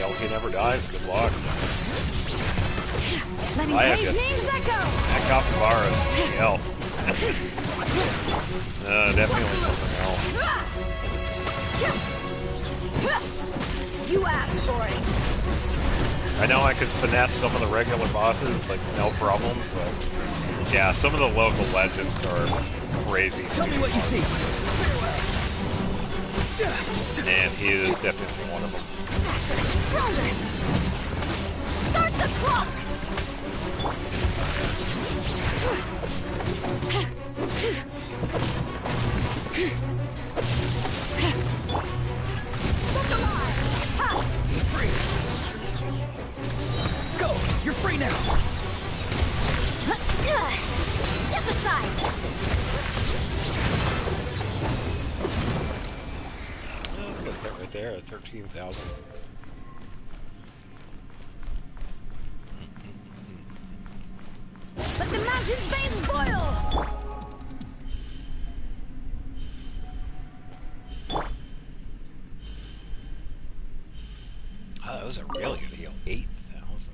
Elkie never dies. Good luck. Letting I have brave you. names echo! That Capybara is something else. Definitely something else. You asked for it. I know I could finesse some of the regular bosses, like no problem, but yeah, some of the local legends are crazy. Tell me what you see. And he is definitely one of them. Stronger! Start the clock! Look alive! Ha! Free. Go. You're free now. Step aside! Look at that right there, at 13,000. Let the mountain's veins boil! Oh, that was a really good heal. 8,000.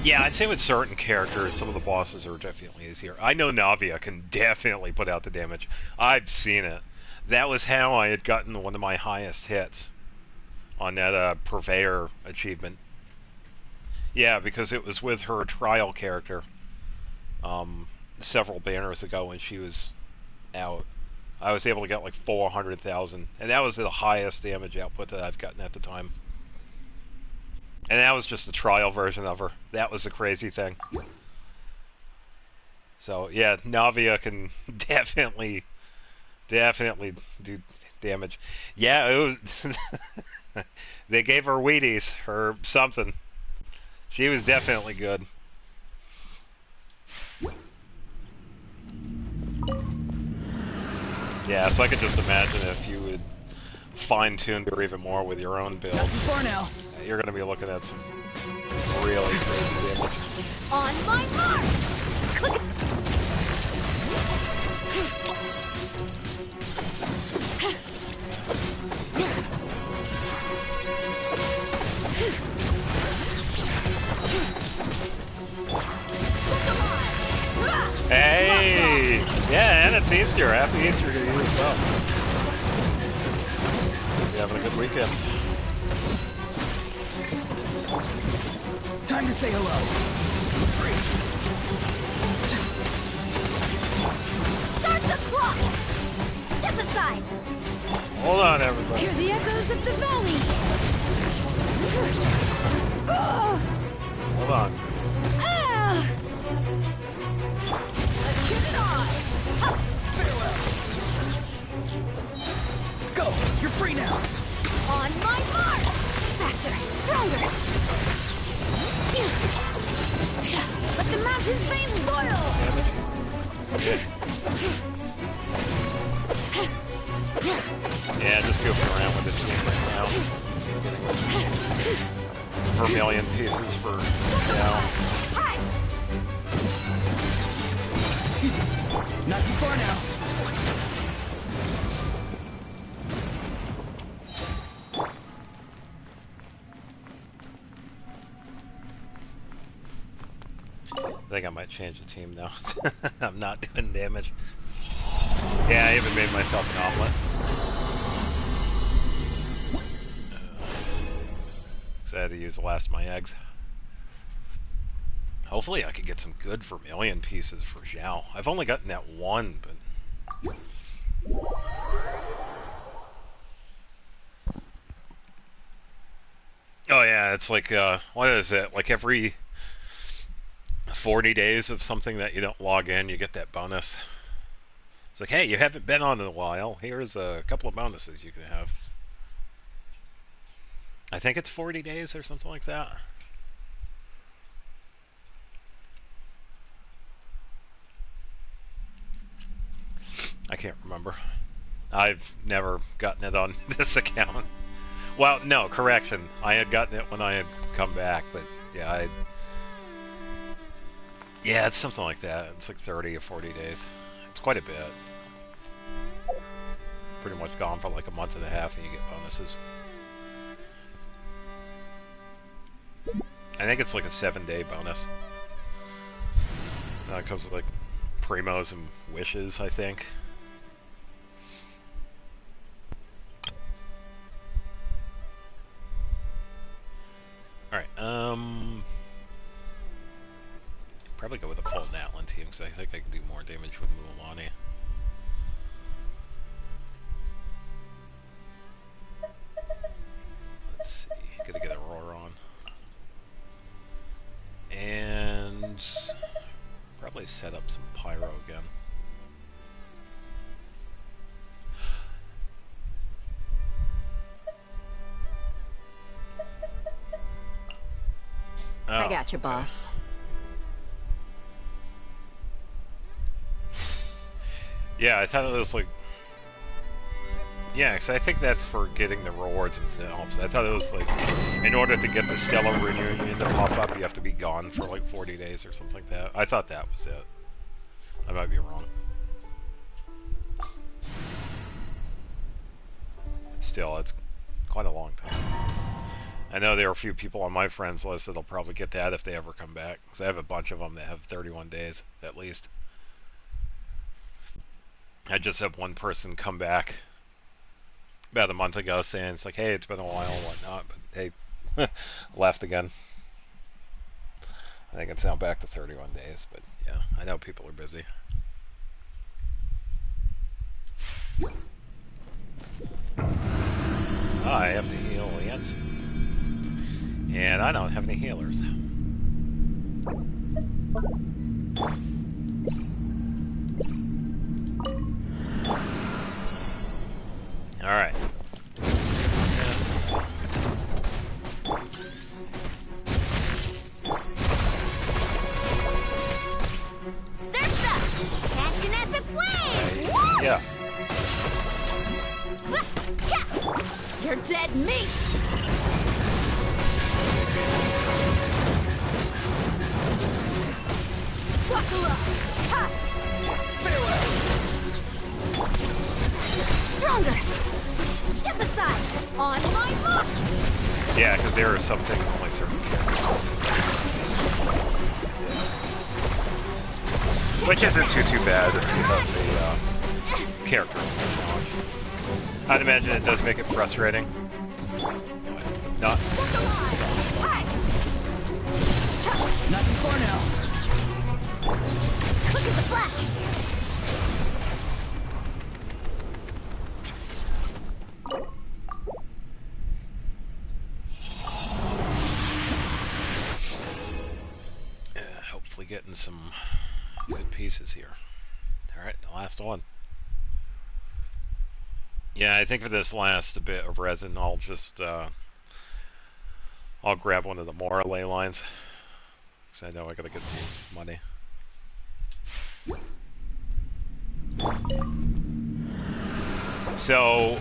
Yeah, I'd say with certain characters, some of the bosses are definitely easier. I know Navia can definitely put out the damage. I've seen it. That was how I had gotten one of my highest hits on that Purveyor achievement. Yeah, because it was with her trial character several banners ago when she was out. I was able to get like 400,000, and that was the highest damage output that I've gotten at the time. And that was just the trial version of her. That was the crazy thing. So yeah, Navia can definitely do damage. Yeah, it was. They gave her Wheaties or something. She was definitely good. Yeah, so I could just imagine if you would fine-tune her even more with your own build. Not too far now. You're going to be looking at some really crazy damage. On my mark! Hey! Yeah, and it's Easter. Happy Easter to you as well. Hope you're having a good weekend. Time to say hello. Free. Start the clock! Step aside! Hold on, everybody. Hear the echoes of the valley! Hold on. Let's get it on! Farewell. Go. You're free now. On my mark! Faster! Stronger! Let the mountain's veins boil! Yeah, just goofing around with this game right now. Getting some vermilion pieces for now. Not too far now. I think I might change the team now. I'm not doing damage. Yeah, I even made myself an omelet. So I had to use the last of my eggs. Hopefully I could get some good vermilion pieces for Zhao. I've only gotten that one, but... Oh yeah, it's like, what is it? Like every 40 days of something that you don't log in, you get that bonus. It's like, hey, you haven't been on in a while. Here's a couple of bonuses you can have. I think it's 40 days or something like that. I can't remember. I've never gotten it on this account. Well, no, correction. I had gotten it when I had come back, but yeah, yeah, it's something like that. It's like 30 or 40 days. It's quite a bit. Pretty much gone for like a month and a half and you get bonuses. I think it's like a 7-day bonus. It comes with like primos and wishes, I think. Alright, probably go with a full Natlan team because I think I can do more damage with Mualani. Let's see, gotta get a roar on. And probably set up some pyro again. Oh, I got you, boss. Yeah, I thought it was like Yeah, because I think that's for getting the rewards themselves. I thought it was like, in order to get the Stellar Reunion to pop up, you have to be gone for like 40 days or something like that. I thought that was it. I might be wrong. Still, it's quite a long time. I know there are a few people on my friends list that'll probably get that if they ever come back. Because I have a bunch of them that have 31 days, at least. I just have one person come back about a month ago saying, it's like, hey, it's been a while and whatnot, but they left again. I think it's now back to 31 days, but yeah, I know people are busy. I have to heal Lance. And I don't have any healers. Alright. Surf's up! Catch an epic wave! Yeah. You're dead meat! Buckle up! Ha! Farewell! Stronger! Step aside! On my mark! Yeah, because there are some things only certain characters. Which isn't too bad if you have the character challenge. I'd imagine it does make it frustrating. Not. Not too far now. Look at the flash! Hopefully getting some good pieces here. Alright, the last one. Yeah, I think for this last bit of resin, I'll just, I'll grab one of the Morale lines. Because I know I gotta get some money. So,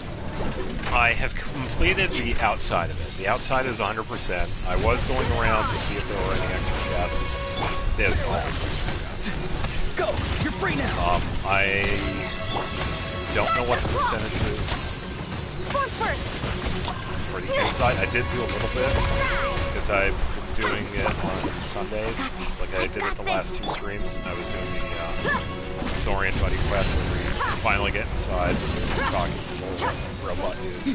I have completed the outside of it. The outside is 100%. I was going around to see if there were any extra gases. There's always extra gases. Go! You're free now! I don't know what the percentage is Form first! for the inside. I did do a little bit, because I've been doing it on Sundays, like I did it the last 2 streams. I was doing the Saurian Buddy Quest, where we finally get inside, talking to the robot dudes,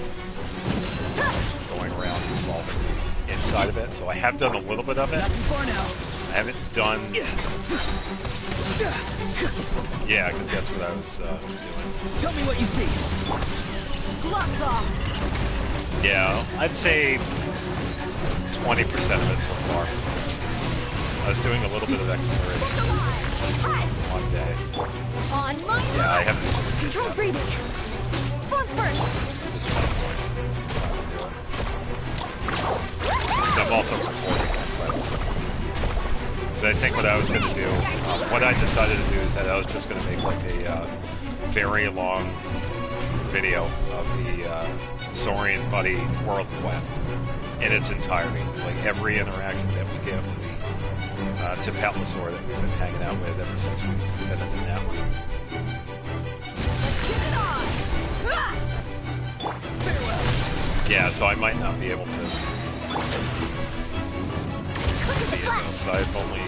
going around and solving the inside of it. So I have done a little bit of it. Not too far now. I haven't done... Yeah, because that's what I was doing. Tell me what you see. Gloves off! Yeah, I'd say 20% of it so far. I was doing a little bit of exploration one day. On my Yeah, I haven't Control breathing! Form first! just one points. So I'm also recording the quest. So I think what I was going to do, what I decided to do is that I was just going to make like a very long video of the Saurian Buddy World Quest in its entirety. Like every interaction that we get with the Tip Atlasaur that we've been hanging out with ever since we've been in the network. Let's get it on! Farewell! Yeah, so I might not be able to Look at the see it. flash! So I've only...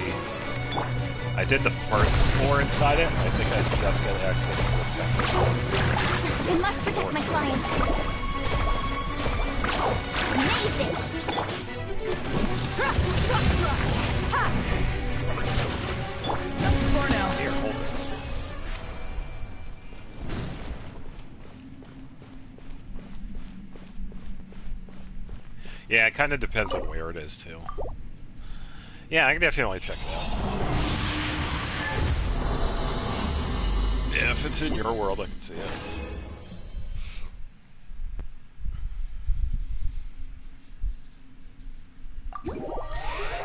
I did the first 4 inside it. I think I just got access to the second. I must protect my clients. Amazing! Not too far now. Here, hold this. Yeah, it kind of depends on where it is, too. Yeah, I can definitely check it out. Yeah, if it's in your world, I can see it.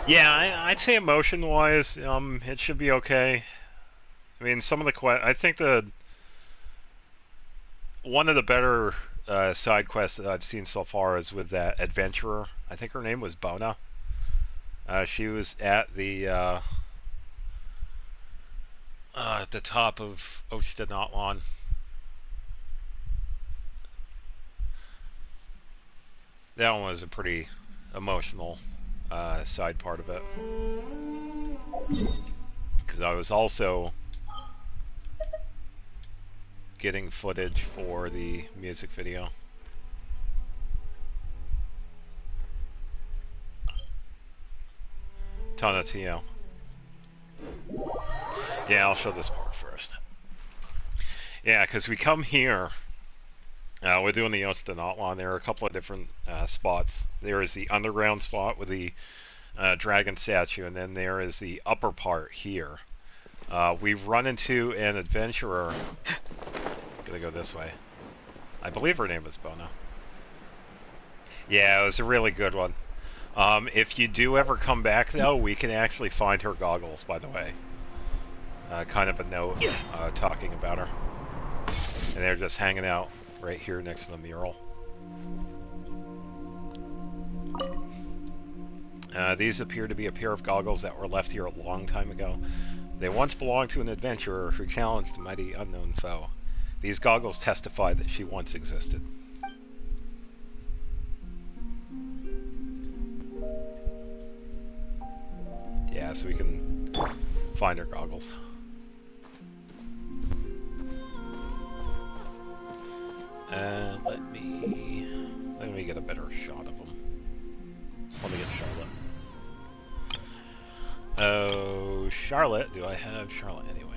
Yeah, I'd say emotion-wise, it should be okay. I mean, some of the I think one of the better side quest that I've seen so far is with that adventurer. I think her name was Bona. She was at the top of Ochtanatlon. That one was a pretty emotional side part of it. Because I was also getting footage for the music video. Tonatiuh. Yeah, I'll show this part first. Yeah, because we come here. We're doing the Ochtanatlon. There are a couple of different spots. There is the underground spot with the dragon statue, and then there is the upper part here. We've run into an adventurer. Gonna go this way. I believe her name is Bona. Yeah, it was a really good one. If you do ever come back, though, we can actually find her goggles, by the way. Kind of a note talking about her. And they're just hanging out right here next to the mural. These appear to be a pair of goggles that were left here a long time ago. They once belonged to an adventurer who challenged a mighty unknown foe. These goggles testify that she once existed. Yeah, so we can find her goggles. Let me get a better shot of them. Let me get Charlotte. Oh, Charlotte. Do I have Charlotte anywhere?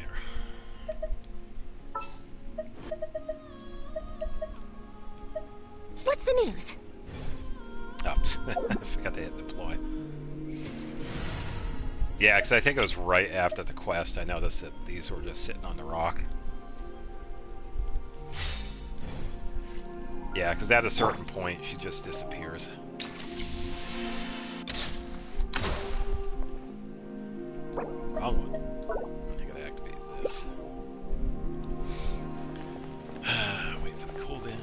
What's the news? Oops. I forgot to hit deploy. Yeah, because I think it was right after the quest I noticed that these were just sitting on the rock. Yeah, because at a certain point she just disappears. Wrong one. I gotta activate this. Wait for the cooldown.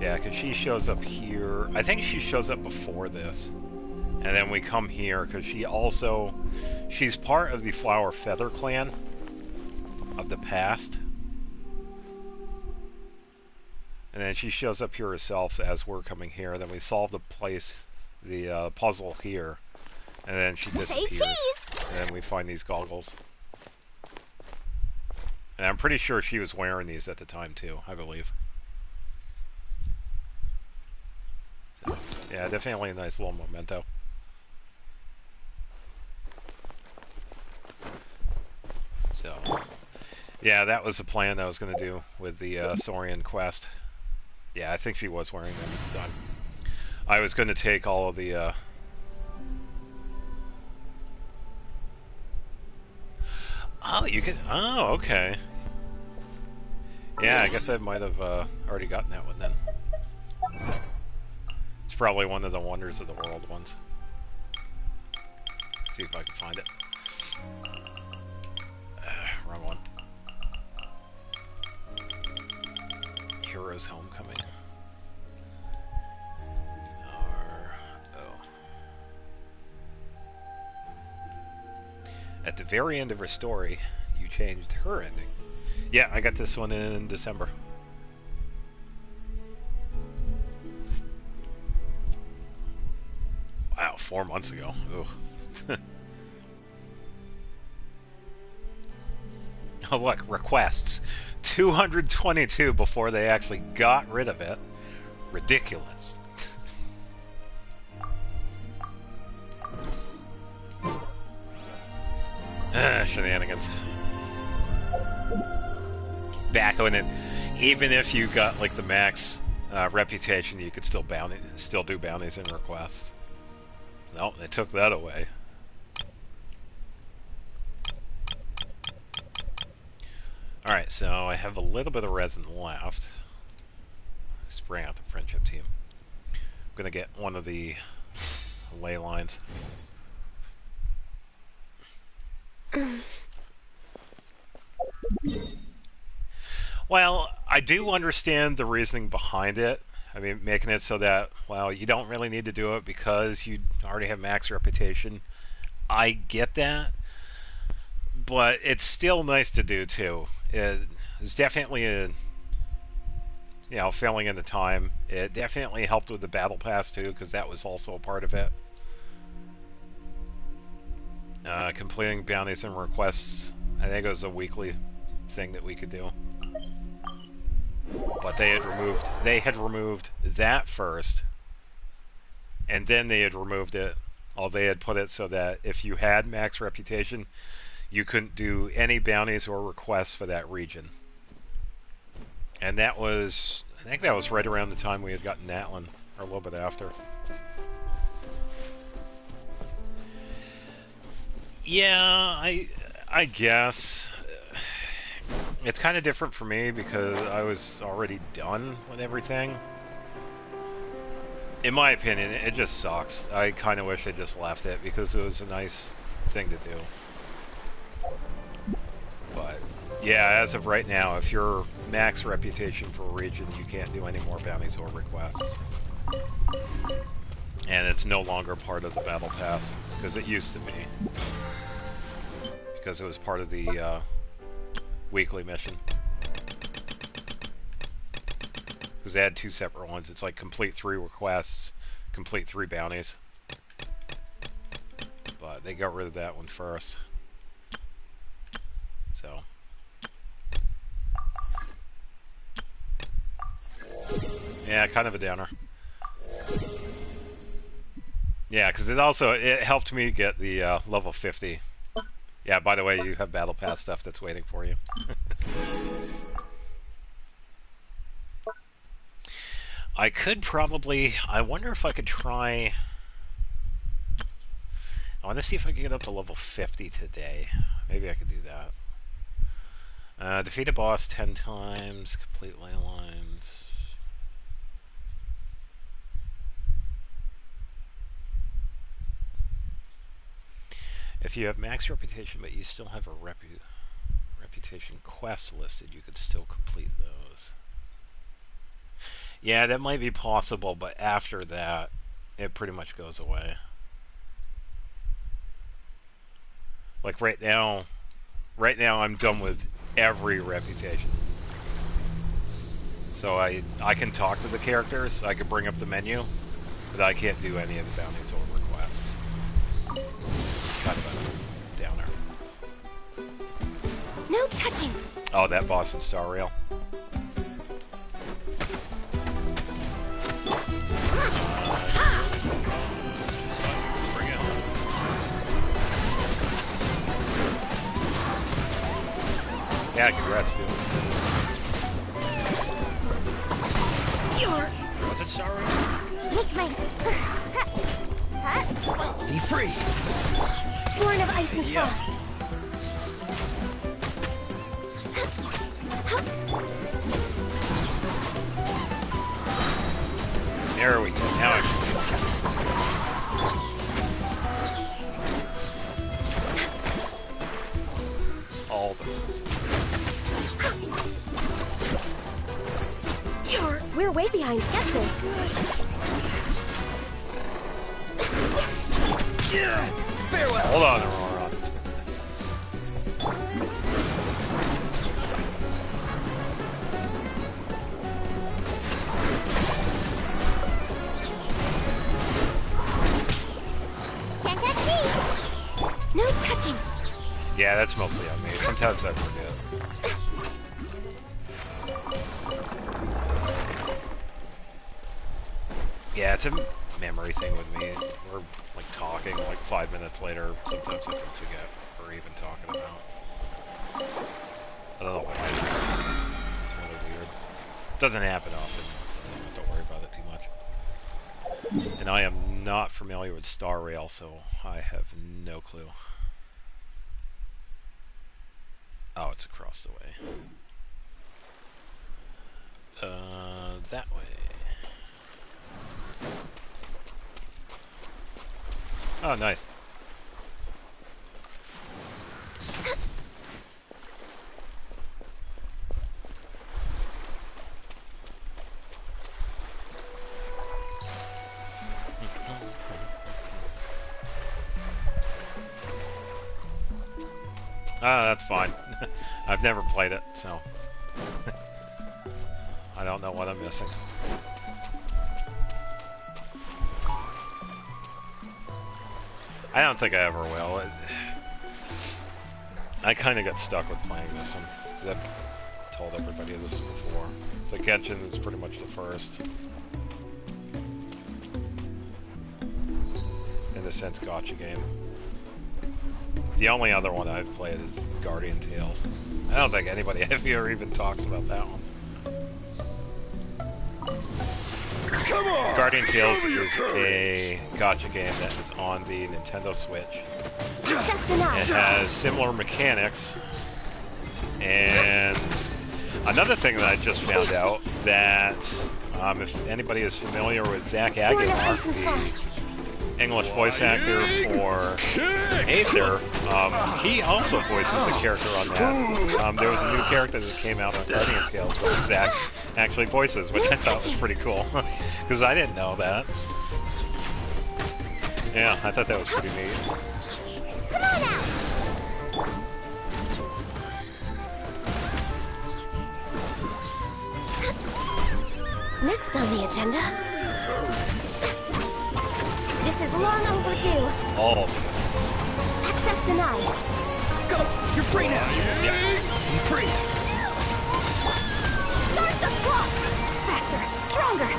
Yeah, because she shows up here. I think she shows up before this. And then we come here because she's part of the Flower Feather clan of the past. And then she shows up here herself as we're coming here. Then we solve the puzzle here. And then she disappears. And then we find these goggles. And I'm pretty sure she was wearing these at the time too, I believe. So, yeah, definitely a nice little memento. So, yeah, that was the plan I was going to do with the Saurian quest. Yeah, I think she was wearing them at the time. I was going to take all of the... Oh, you could... Oh, okay. Yeah, I guess I might have already gotten that one then. It's probably one of the Wonders of the World ones. Let's see if I can find it. Wrong one. Heroes Homecoming. At the very end of her story, you changed her ending. Yeah, I got this one in December. Wow, 4 months ago. Ugh. Oh look, requests. 222 before they actually got rid of it. Ridiculous. Shenanigans. Back when it, even if you got like the max reputation, you could still do bounties and requests. Nope, they took that away. Alright, so I have a little bit of resin left. Let's bring out the friendship team. I'm gonna get one of the ley lines. Well, I do understand the reasoning behind it. I mean, making it so that, well, you don't really need to do it because you already have max reputation. I get that, but it's still nice to do too. It's definitely a, filling in the time. It definitely helped with the battle pass too, because that was also a part of it. Completing bounties and requests, I think it was a weekly thing that we could do. But they had removed that first, and then they had removed it. Or they had put it so that if you had max reputation, you couldn't do any bounties or requests for that region. And that was, I think that was right around the time we had gotten Natlan, or a little bit after. Yeah, I guess. It's kind of different for me because I was already done with everything. In my opinion, it just sucks. I kind of wish I just left it because it was a nice thing to do. But yeah, as of right now, if you're max reputation for a region, you can't do any more bounties or requests. And it's no longer part of the battle pass because it used to be. Because it was part of the weekly mission. Because they had two separate ones. It's like complete 3 requests, complete 3 bounties. But they got rid of that one first. So. Yeah, kind of a downer. Yeah, because it helped me get the level 50. Yeah, by the way, you have battle pass stuff that's waiting for you. I could probably, I wonder if I could try, I want to see if I can get up to level 50 today. Maybe I could do that. Defeat a boss 10 times, complete ley lines. If you have max reputation but you still have a reputation quest listed, you could still complete those. Yeah, that might be possible, but after that, it pretty much goes away. Like right now I'm done with every reputation. So I can talk to the characters, I can bring up the menu, but I can't do any of the bounties or requests. It's kind of a downer. No touching. Oh, that boss in Star Rail. Yeah, congrats, dude. Was it Star Rail? Make legs. Be free. Born of ice and frost. There we go. Now I can do all those. We're way behind schedule. Farewell. Hold on, Aurora. Can't catch me. No touching. Yeah, that's mostly on me. Sometimes I forget. Yeah, it's a memory thing with me. We're like talking like 5 minutes later. Sometimes I can forget what we're even talking about. I don't know why. It's really weird. It doesn't happen often, so I don't have to worry about it too much. And I am not familiar with Star Rail, so I have no clue. Oh, it's across the way. That way. Oh, nice. That's fine. I've never played it, so I don't know what I'm missing. I don't think I ever will. I kind of got stuck with playing this one, because I've told everybody this before. So Genshin is pretty much the first, in a sense, gacha game. The only other one I've played is Guardian Tales. I don't think anybody here even talks about that one. Come on! Guardian Tales is a gacha game that is on the Nintendo Switch. Access denied. It has similar mechanics, and another thing that I just found out, that if anybody is familiar with Zach Born of ice and Aguilar, frost. the English voice actor for Aether, he also voices a character on that. There was a new character that came out on Guardian Tales where Zach actually voices, which I thought was pretty cool, because I didn't know that. Yeah, I thought that was pretty neat. Come on out. Next on the agenda. This is long overdue. All of this. Access denied. Go! You're free now! Yeah. Be free! Start the clock. Faster, stronger.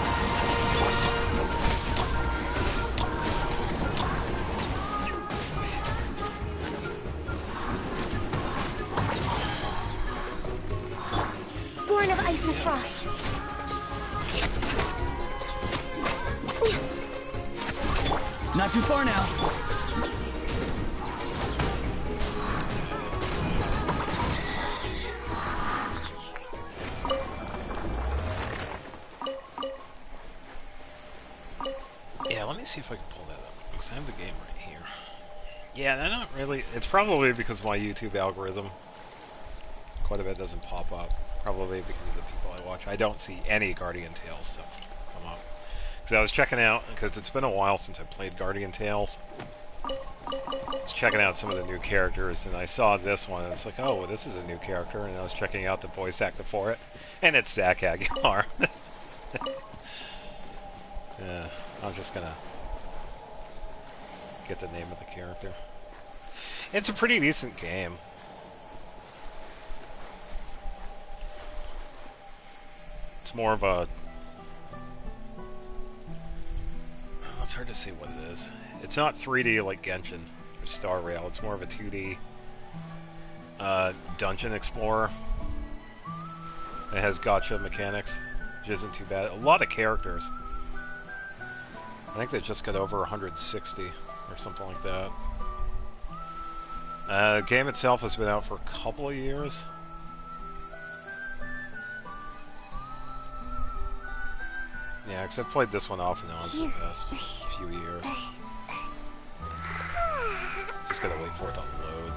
Born of ice and frost. Not too far now. Yeah, let me see if I can pull that up, because I have the game right here. Yeah, they're not really... It's probably because my YouTube algorithm quite a bit doesn't pop up. Probably because of the people I watch. I don't see any Guardian Tales stuff come up. Because I was checking out, because it's been a while since I played Guardian Tales. I was checking out some of the new characters, and I saw this one, and it's like, oh, well, this is a new character, and I was checking out the voice actor for it, and it's Zach Aguilar. Yeah, I'm just gonna get the name of the character. It's a pretty decent game. It's more of a... Oh, it's hard to see what it is. It's not 3D like Genshin or Star Rail. It's more of a 2D dungeon explorer. It has gacha mechanics, which isn't too bad. A lot of characters. I think they just got over 160 or something like that. The game itself has been out for a couple of years. Yeah, because I've played this one off and on for the past few years. Just gotta wait for it to load.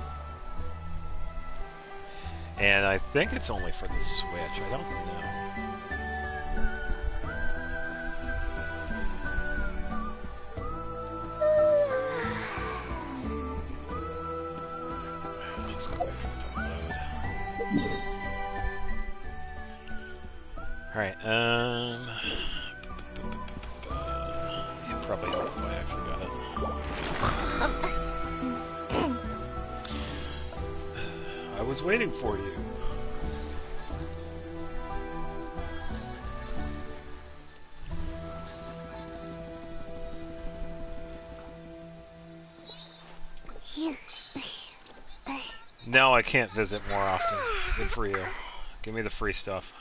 And I think it's only for the Switch, I don't know. Just gotta wait for it to load. Alright, you probably help if I actually got it. I was waiting for you. No, I can't visit more often. Good for you. Give me the free stuff.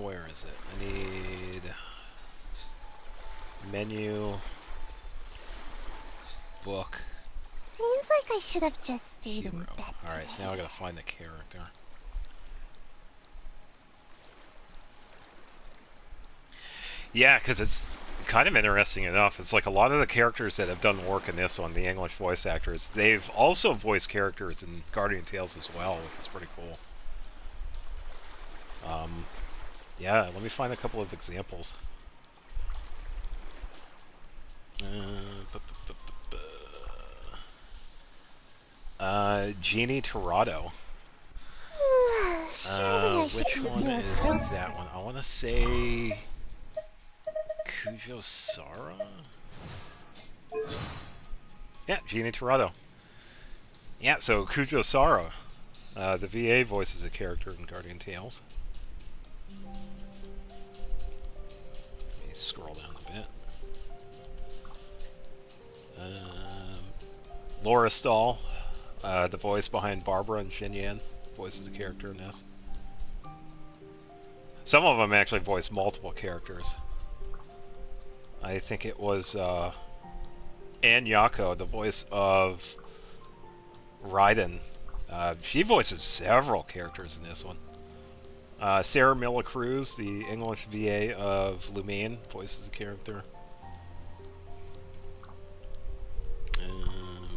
Where is it? I need menu, book. Seems like I should have just stayed in hero. bed. Alright, so now I gotta find the character. Yeah, because it's kind of interesting enough. It's like a lot of the characters that have done work in this one, the English voice actors, they've also voiced characters in Guardian Tales as well, which is pretty cool. Yeah, let me find a couple of examples. Jeannie Tirado. Which one is that one? I want to say Cujo Sara? Yeah, Jeannie Tirado. Yeah, so Cujo Sara, the VA voices a character in Guardian Tales. Let me scroll down a bit. Laura Stahl, the voice behind Barbara and Xinyan, voices a character in this. Some of them actually voice multiple characters. I think it was Ann Yako, the voice of Raiden. She voices several characters in this one. Sarah Miller Cruz, the English VA of Lumine, voices a character.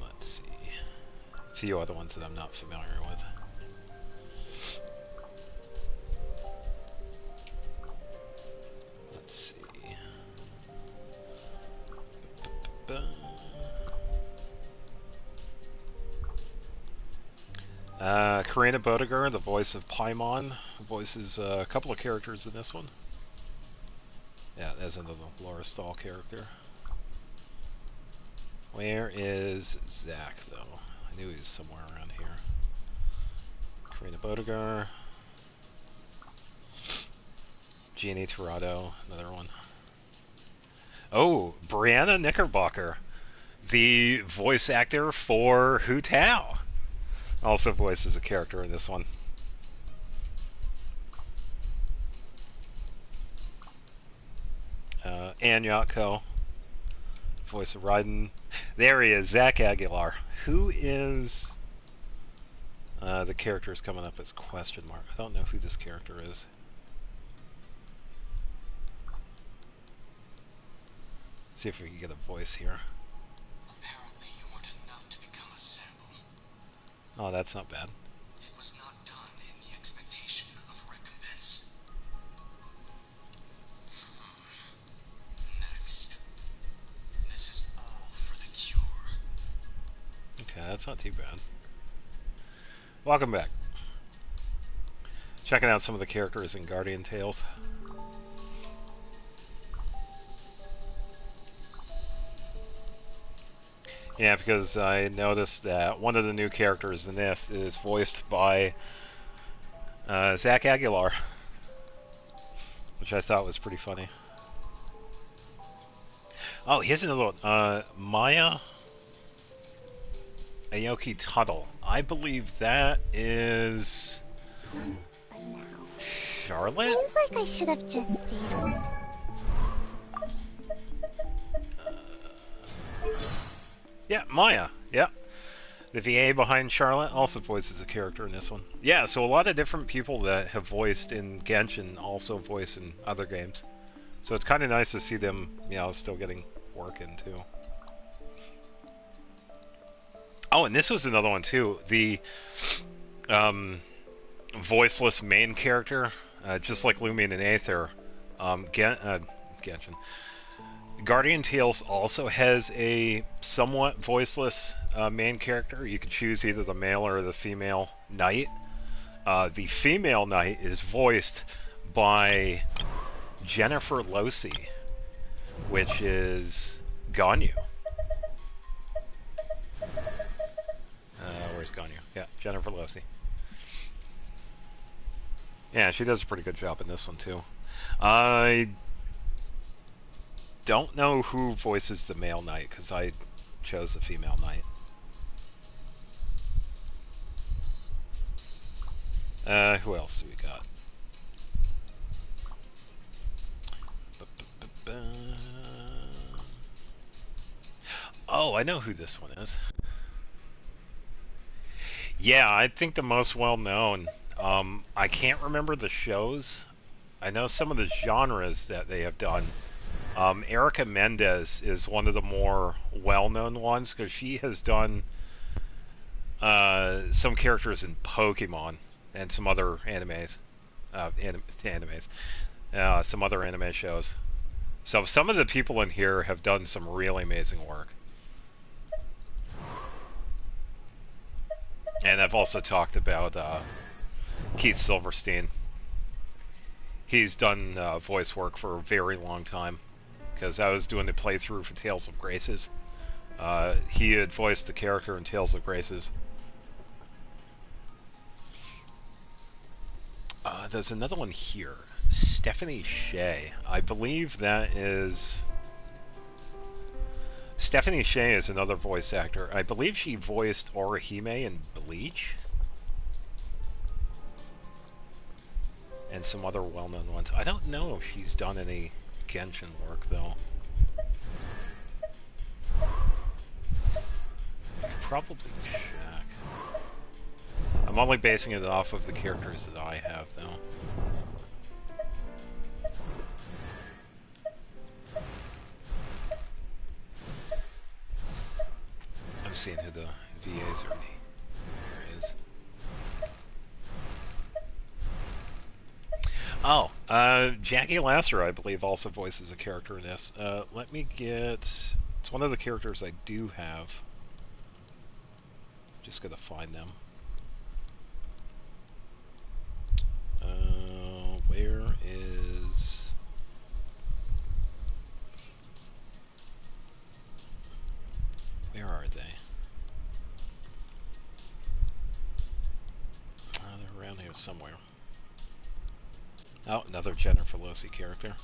Let's see. A few other ones that I'm not familiar with. Let's see. Karina Bodiger, the voice of Paimon, voices a couple of characters in this one. Yeah, as in the Laura Stahl character. Where is Zach, though? I knew he was somewhere around here. Karina Bodiger. Jeannie Tirado, another one. Oh, Brianna Knickerbocker, the voice actor for Hu Tao. Also voices a character in this one. Ann Yatko, voice of Raiden. There he is, Zach Aguilar. Who is... the character is coming up as question mark. I don't know who this character is. See if we can get a voice here. Apparently you weren't enough to become a sample. Oh, that's not bad. It was not done in the expectation of recompense. Next. This is all for the cure. Okay, that's not too bad. Welcome back. Checking out some of the characters in Guardian Tales. Yeah, because I noticed that one of the new characters in this is voiced by Zach Aguilar, which I thought was pretty funny. Oh, here's another one. Maya Aoki Tuttle. I believe that is Charlotte? Seems like I should have just stayed home. Yeah, Maya. Yeah. The VA behind Charlotte also voices a character in this one. Yeah, so a lot of different people that have voiced in Genshin also voice in other games. So it's kind of nice to see them, you know, still getting work in too. Oh, and this was another one too. The voiceless main character, just like Lumion and Aether, Genshin. Guardian Tales also has a somewhat voiceless main character. You can choose either the male or the female knight. The female knight is voiced by Jennifer Losey, which is Ganyu. Where's Ganyu? Yeah, Jennifer Losey. Yeah, she does a pretty good job in this one too. I don't know who voices the male knight because I chose the female knight. Who else do we got? Oh, I know who this one is. Yeah, I think the most well-known. I can't remember the shows. I know some of the genres that they have done. Erica Mendez is one of the more well-known ones because she has done some characters in Pokemon and some other animes, some other anime shows. So some of the people in here have done some really amazing work. And I've also talked about Keith Silverstein. He's done voice work for a very long time, because I was doing the playthrough for Tales of Graces. He had voiced the character in Tales of Graces. There's another one here. Stephanie Shea. I believe that is... Stephanie Shea is another voice actor. I believe she voiced Orihime in Bleach. And some other well-known ones. I don't know if she's done any Genshin work, though. I could probably check. I'm only basing it off of the characters that I have, though. I'm seeing who the VAs are. There is. Oh, Jackie Lasser, I believe, also voices a character in this. Let me get... It's one of the characters I do have. Just gotta find them. Where is... Where are they? They're around here somewhere. Oh, another Jennifer Losey character.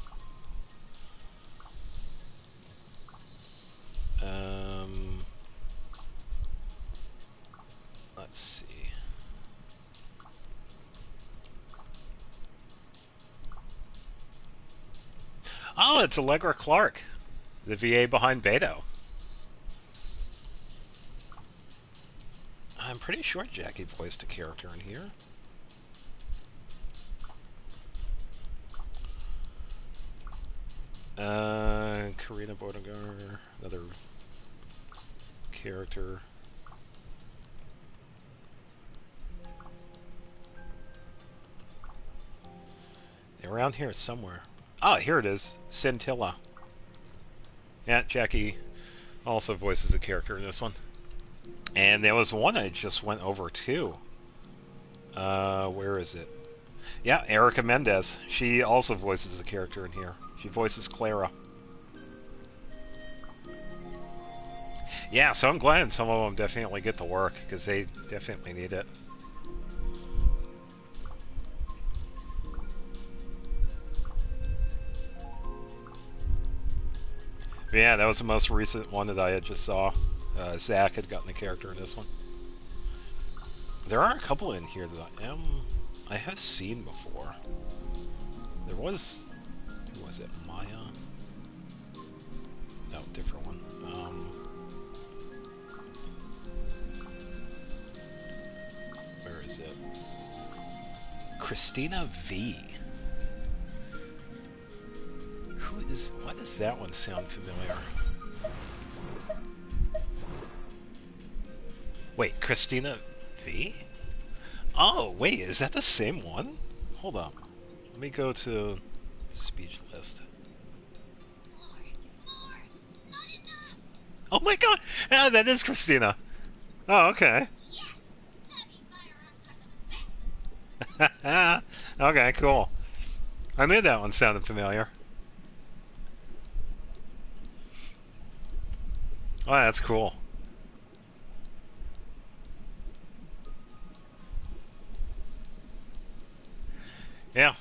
Let's see. Oh, it's Allegra Clark, the VA behind Beto. I'm pretty sure Jackie voiced a character in here. Karina Bordigar, another character. They're around here somewhere. Oh, here it is. Scintilla. Yeah, Jackie also voices a character in this one. And there was one I just went over too. Where is it? Yeah, Erica Mendez. She also voices a character in here. She voices Clara. Yeah, so I'm glad some of them definitely get to work, because they definitely need it. But yeah, that was the most recent one that I had just saw. Zach had gotten a character in this one. There are a couple in here that I have seen before. There was, who was it, Maya? No, different one. Where is it? Christina V. Why does that one sound familiar? Wait, Christina V? Oh, wait, is that the same one? Hold up. Let me go to speech list. Oh my god! Ah, that is Christina! Oh, okay. Okay, cool. I knew that one sounded familiar. Oh, that's cool. Yeah.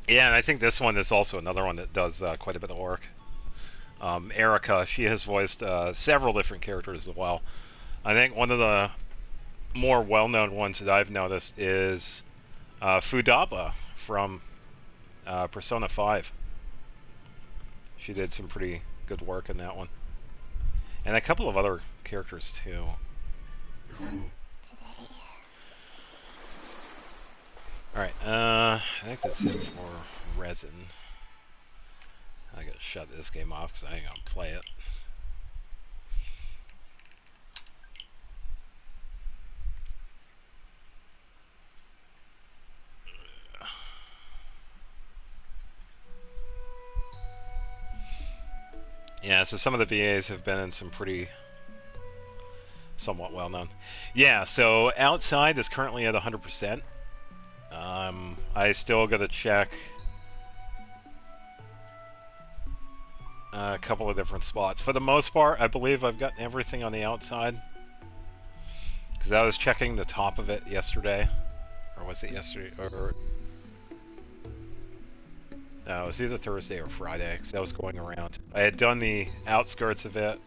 Yeah, and I think this one is also another one that does quite a bit of work. Erica, she has voiced several different characters as well. I think one of the more well-known ones that I've noticed is Futaba from Persona 5. She did some pretty good work in that one. And a couple of other characters too. Alright, I think that's it for Resin. I gotta shut this game off because I ain't gonna play it. Yeah, so some of the VAs have been in some pretty somewhat well known. Yeah, so outside is currently at 100%. I still got to check a couple of different spots. For the most part, I believe I've gotten everything on the outside. Because I was checking the top of it yesterday. Or was it yesterday? Or no, it was either Thursday or Friday, because I was going around. I had done the outskirts of it.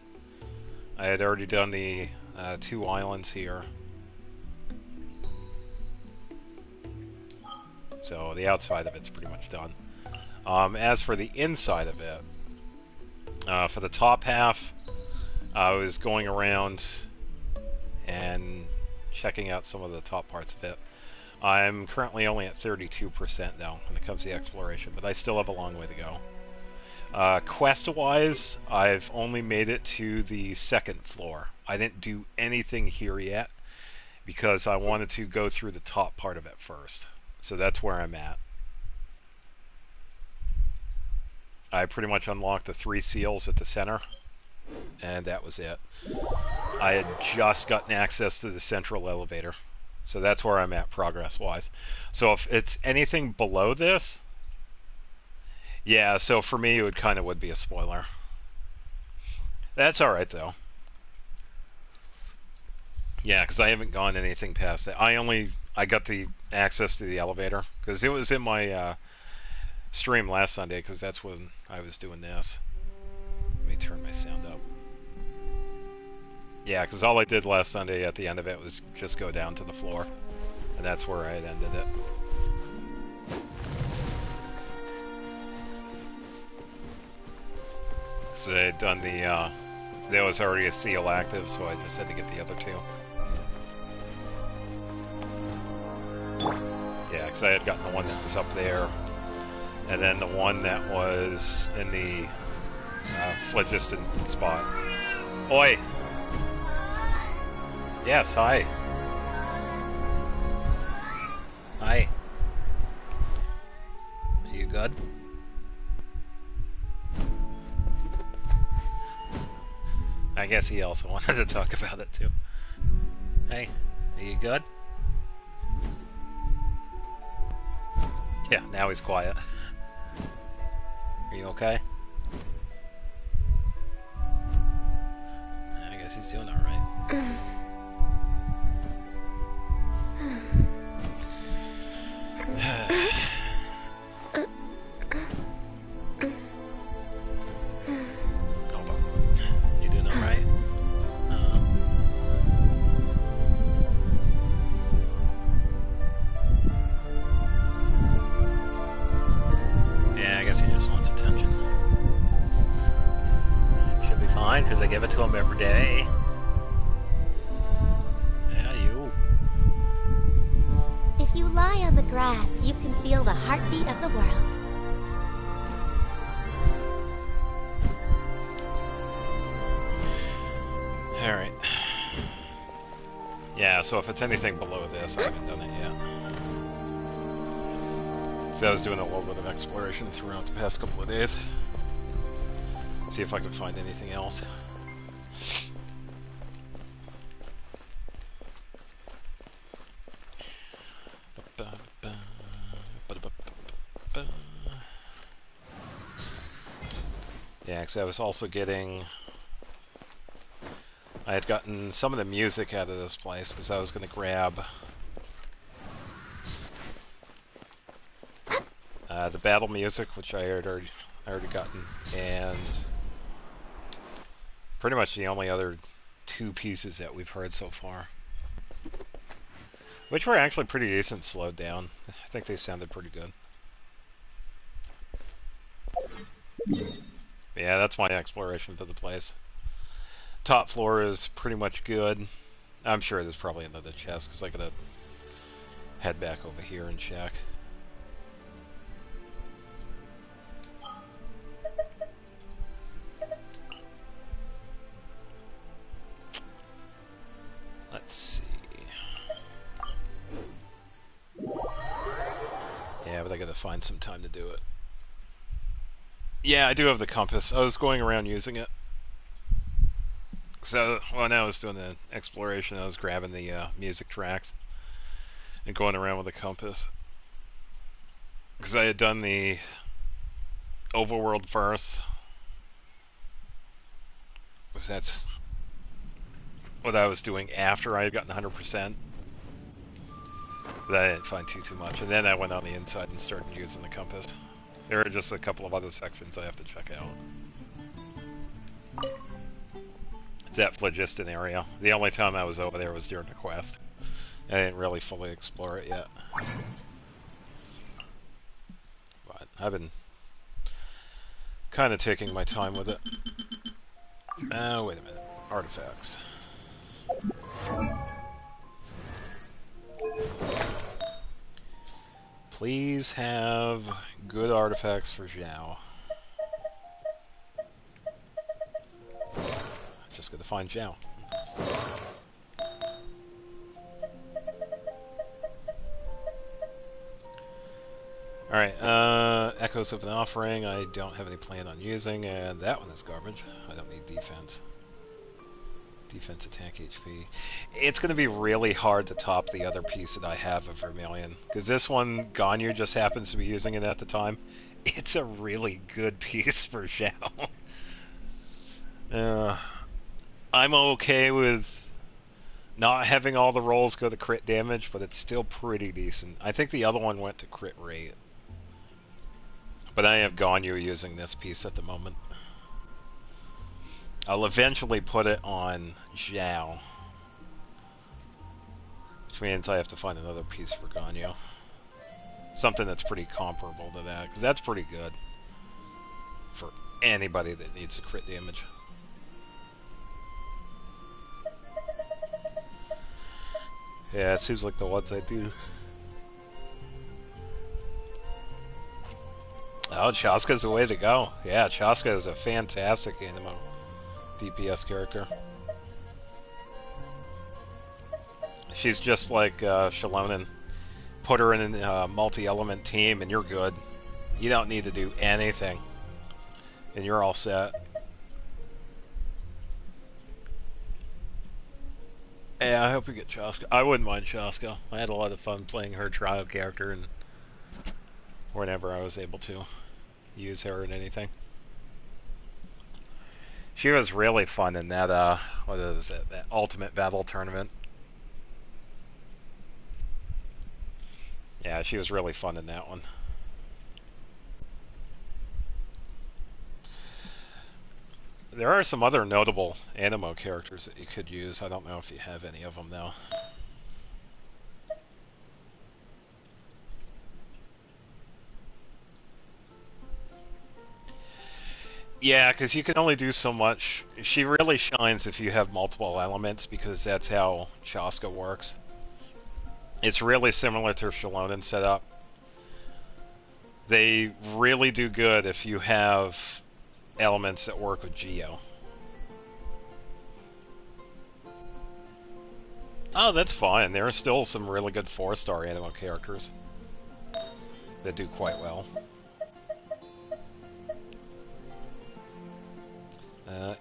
I had already done the 2 islands here. So the outside of it's pretty much done. As for the inside of it, for the top half, I was going around and checking out some of the top parts of it. I'm currently only at 32% now when it comes to the exploration, but I still have a long way to go. Quest-wise, I've only made it to the 2nd floor. I didn't do anything here yet because I wanted to go through the top part of it first. So that's where I'm at. I pretty much unlocked the 3 seals at the center, and that was it. I had just gotten access to the central elevator. So that's where I'm at progress-wise. So if it's anything below this, yeah, so for me it would be a spoiler. That's alright though. Yeah, because I haven't gone anything past that. I got the access to the elevator, because it was in my stream last Sunday, because that's when I was doing this. Let me turn my sound up. Yeah, because all I did last Sunday at the end of it was just go down to the floor. And that's where I had ended it. So I had done the, there was already a seal active, so I just had to get the other 2. Yeah, because I had gotten the one that was up there. And then the one that was in the phlogiston spot. Oi! Yes, hi. Hi. Are you good? I guess he also wanted to talk about it too. Hey, are you good? Yeah, now he's quiet. Are you okay? I guess he's doing alright. Hold on. You doing alright? Yeah, I guess he just wants attention. Should be fine, because I give it to him every day. If you lie on the grass, you can feel the heartbeat of the world. Alright. Yeah, so if it's anything below this, I haven't done it yet. So I was doing a little bit of exploration throughout the past couple of days. See if I can find anything else. Yeah, because I was also getting... I had gotten some of the music out of this place, because I was going to grab... the battle music, which I had already gotten, and... pretty much the only other 2 pieces that we've heard so far. Which were actually pretty decent slowed down. I think they sounded pretty good. Yeah, that's my exploration for the place. Top floor is pretty much good. I'm sure there's probably another chest, because I gotta head back over here and check. Let's see. Yeah, but I gotta find some time to do it. Yeah, I do have the compass. I was going around using it. So when I was doing the exploration, I was grabbing the music tracks and going around with a compass. Because I had done the overworld first. Because that's what I was doing after I had gotten 100%. But I didn't find too much. And then I went on the inside and started using the compass. There are just a couple of other sections I have to check out. It's that phlogiston area. The only time I was over there was during the quest. I didn't really fully explore it yet. But I've been kind of taking my time with it. Oh, wait a minute. Artifacts. Please have good artifacts for Zhao. Just gotta find Zhao. Alright, Echoes of an Offering, I don't have any plan on using, and that one is garbage. I don't need defense. Defense, attack, HP. It's going to be really hard to top the other piece that I have of Vermilion. Because this one, Ganyu just happens to be using it at the time. It's a really good piece for Zhao. I'm okay with not having all the rolls go to crit damage, but it's still pretty decent. I think the other one went to crit rate. But I have Ganyu using this piece at the moment. I'll eventually put it on Zhao. Which means I have to find another piece for Ganyu. Something that's pretty comparable to that, because that's pretty good for anybody that needs a crit damage. Yeah, it seems like the ones I do. Oh, Chaska's the way to go. Yeah, Chaska is a fantastic Anemo DPS character. She's just like Shalonen. Put her in a multi-element team and you're good. You don't need to do anything. And you're all set. Yeah, I hope you get Chaska. I wouldn't mind Chaska. I had a lot of fun playing her trial character and whenever I was able to use her in anything. She was really fun in that, what is it, that Ultimate Battle Tournament. Yeah, she was really fun in that one. There are some other notable Anemo characters that you could use. I don't know if you have any of them, though. Yeah, because you can only do so much. She really shines if you have multiple elements, because that's how Chaska works. It's really similar to Shalonen setup. They really do good if you have elements that work with Geo. Oh, that's fine. There are still some really good 4-star Anemo characters that do quite well.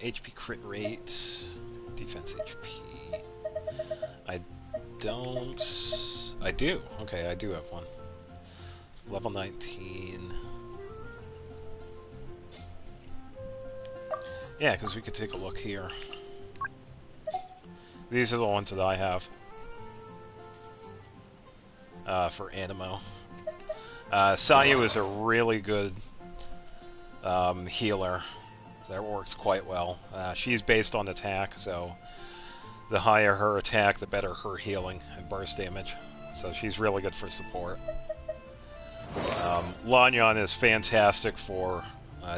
HP crit rate, defense HP. I do. Okay, I do have one. Level 19. Yeah, because we could take a look here. These are the ones that I have for Anemo. Sayu is a really good healer. So that works quite well. She's based on attack, so the higher her attack, the better her healing and burst damage. So she's really good for support. Lanyan is fantastic for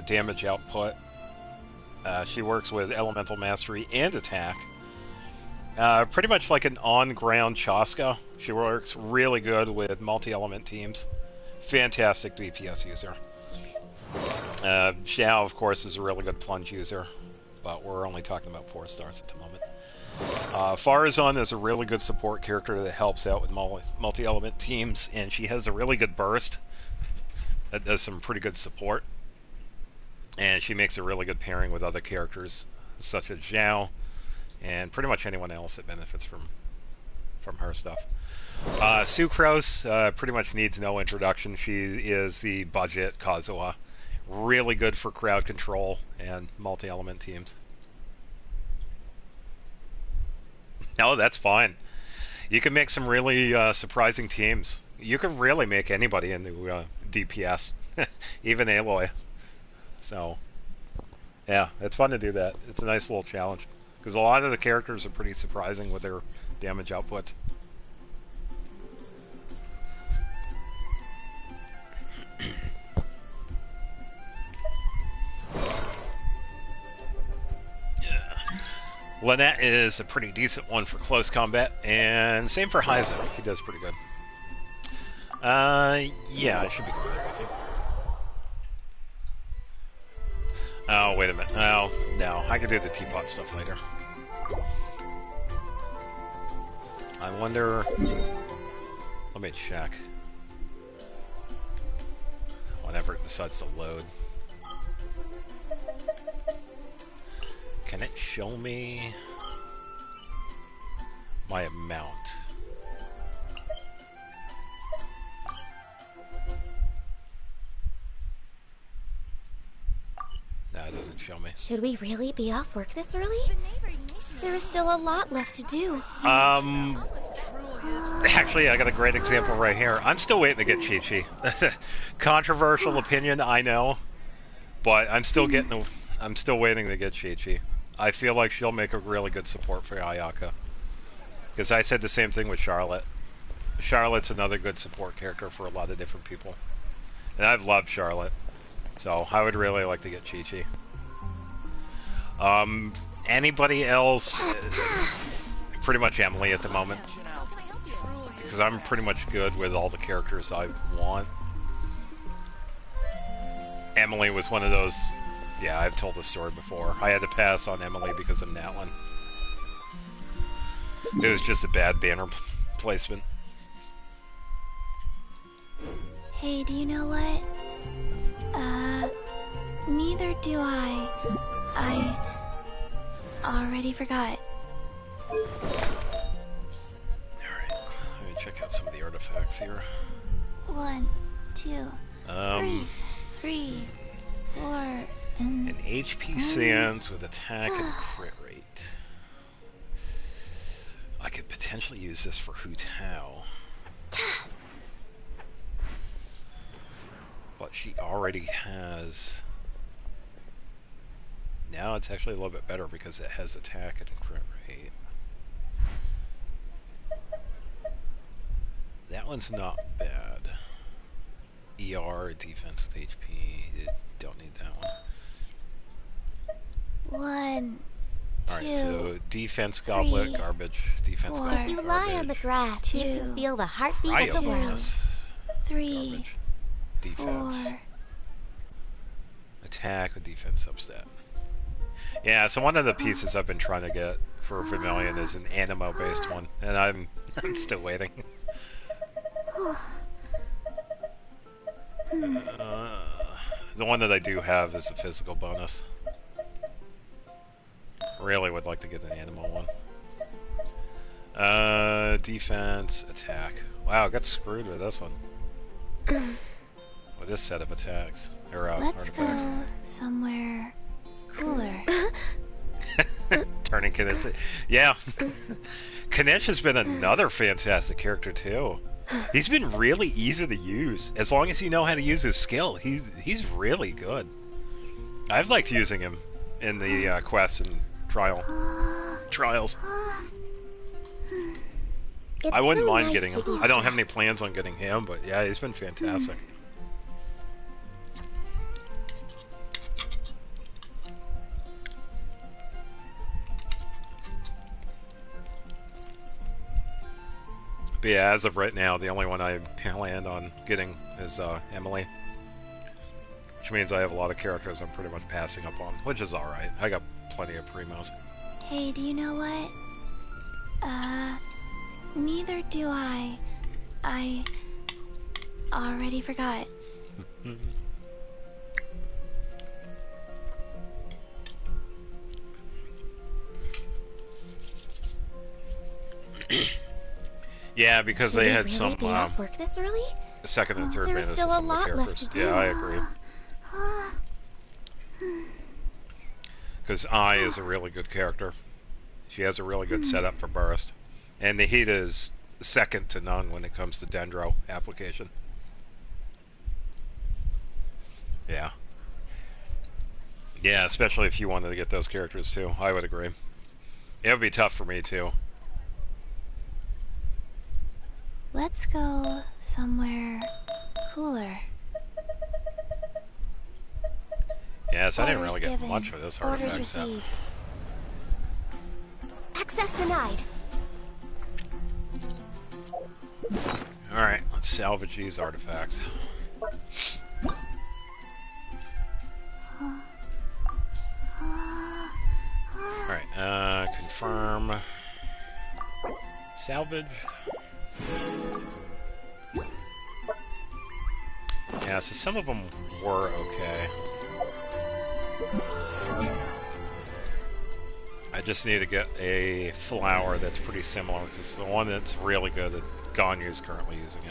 damage output. She works with Elemental Mastery and attack. Pretty much like an on-ground Chaska. She works really good with multi-element teams. Fantastic DPS user. Xiao, of course, is a really good plunge user, but we're only talking about 4 stars at the moment. Farazan is a really good support character that helps out with multi-element teams, and she has a really good burst that does some pretty good support. And she makes a really good pairing with other characters, such as Zhao, and pretty much anyone else that benefits from her stuff. Sucrose pretty much needs no introduction. She is the budget Kazuha. Really good for crowd control and multi-element teams. No, that's fine. You can make some really surprising teams. You can really make anybody into DPS, even Aloy. So, yeah, it's fun to do that. It's a nice little challenge. Because a lot of the characters are pretty surprising with their damage output. Lynette is a pretty decent one for close combat, and same for Hyza. He does pretty good. Yeah, I should be good with you. Oh, wait a minute. Oh, no. I can do the teapot stuff later. I wonder... Let me check. Whenever it decides to load. Can it show me my amount? No, it doesn't show me. Should we really be off work this early? There is still a lot left to do. Actually, I got a great example right here. I'm still waiting to get Chi-Chi. Controversial opinion, I know, but I'm still waiting to get Chi-Chi. I feel like she'll make a really good support for Ayaka. Because I said the same thing with Charlotte. Charlotte's another good support character for a lot of different people. And I've loved Charlotte. So I would really like to get Chi-Chi. Anybody else? Pretty much Emily at the moment. Because I'm pretty much good with all the characters I want. Emily was one of those... Yeah, I've told the story before. I had to pass on Emily because of that one. It was just a bad banner placement. Hey, do you know what? Neither do I. I already forgot. Alright, let me check out some of the artifacts here. 1, 2, 3, 4, and... An HP Sands with attack and crit rate. I could potentially use this for Hu Tao. But she already has... Now it's actually a little bit better because it has attack and crit rate. That one's not bad. ER, defense with HP, you don't need that one. 1, 2, Alright, so defense goblet, 3, garbage, defense 4. goblet, If you lie on the grass, you can feel the heartbeat of the world. Cryogonus, 3, garbage, defense, 4. attack with defense substat. Yeah, so one of the pieces I've been trying to get for Vermilion is an Anemo-based one, and I'm still waiting. The one that I do have is a physical bonus. Really would like to get an animal one. Defense, attack. Wow, I got screwed with this one. With this set of attacks. Or, Let's artifacts. go somewhere cooler. Turning Kanish. Yeah. Kanish has been another fantastic character too. He's been really easy to use. As long as you know how to use his skill, he's really good. I've liked using him in the quests and trials. I wouldn't so mind nice getting to him. I don't have any de-stress. plans on getting him, but yeah, he's been fantastic. But yeah, as of right now, the only one I plan on getting is Emily. Which means I have a lot of characters I'm pretty much passing up on, which is alright. I got plenty of primos. Hey, do you know what? Neither do I. I already forgot. Yeah, because Should they we had really some be off work this early? second and third There's managers still a of the lot left characters. to do. Yeah, I agree. Because Ai is a really good character. She has a really good setup for burst. And Nahida is second to none when it comes to Dendro application. Yeah. Yeah, especially if you wanted to get those characters too. I would agree. It would be tough for me too. Let's go somewhere cooler. Yes, I didn't really Orders get given. much of this Orders artifact set. received. Access denied. Alright, let's salvage these artifacts. Alright, confirm. Salvage. Yeah, so some of them were okay. I just need to get a flower that's pretty similar, because the one that's really good, that Ganyu's currently using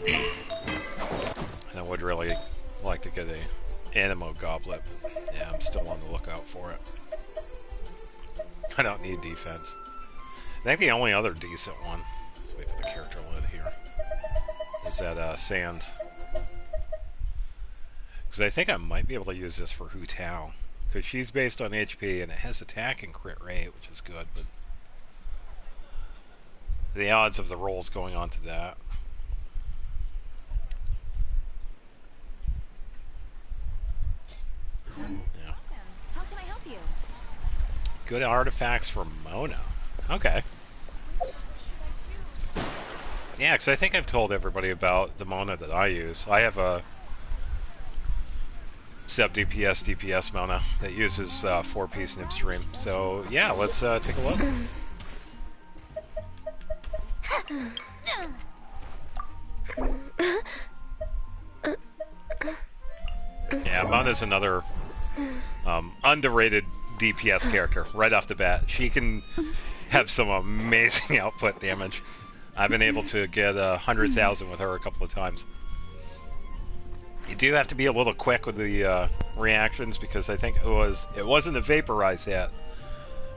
it. And I would really like to get a Anemo Goblet, but yeah, I'm still on the lookout for it. I don't need defense. I think the only other decent one, let's wait for the character lid here, is that Sands. Because I think I might be able to use this for Hu Tao. Because she's based on HP and it has attack and crit rate, which is good, but the odds of the rolls going on to that. Yeah. How can I help you? Good artifacts for Mona. Okay. Yeah, because I think I've told everybody about the Mona that I use. I have a sub DPS Mona that uses 4-piece nib stream. So yeah, let's take a look. Yeah, Mona's another underrated DPS character right off the bat. She can have some amazing output damage. I've been able to get 100,000 with her a couple of times. You do have to be a little quick with the reactions, because I think it wasn't a vaporize yet,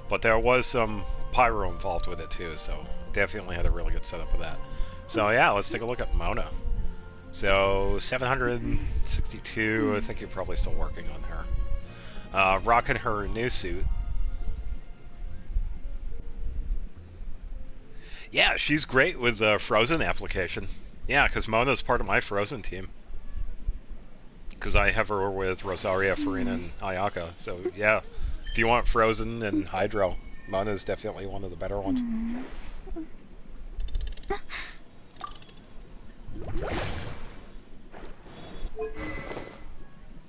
but there was some pyro involved with it too, so definitely had a really good setup with that. So yeah, let's take a look at Mona. So 762, I think you're probably still working on her. Rocking her new suit. Yeah, she's great with the Frozen application. Yeah, because Mona's part of my Frozen team. Because I have her with Rosaria, Farina, and Ayaka. So yeah, if you want Frozen and Hydro, Mona's definitely one of the better ones.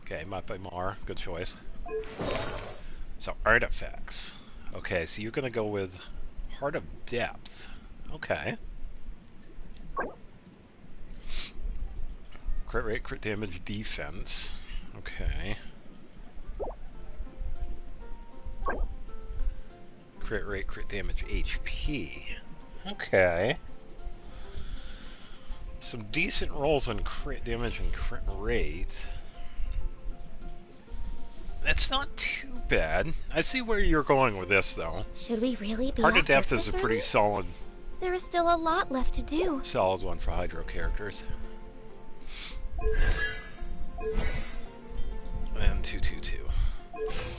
Okay, Mappa Mar, good choice. So artifacts. Okay, so you're gonna go with Heart of Depth. Okay. Crit rate, crit damage, defense. Okay. Crit rate, crit damage, HP. Okay. Some decent rolls on crit damage and crit rate. That's not too bad. I see where you're going with this, though. Should we really be Heart of off Depth work is a this pretty early? solid There is still a lot left to do. one for Hydro characters. And 222.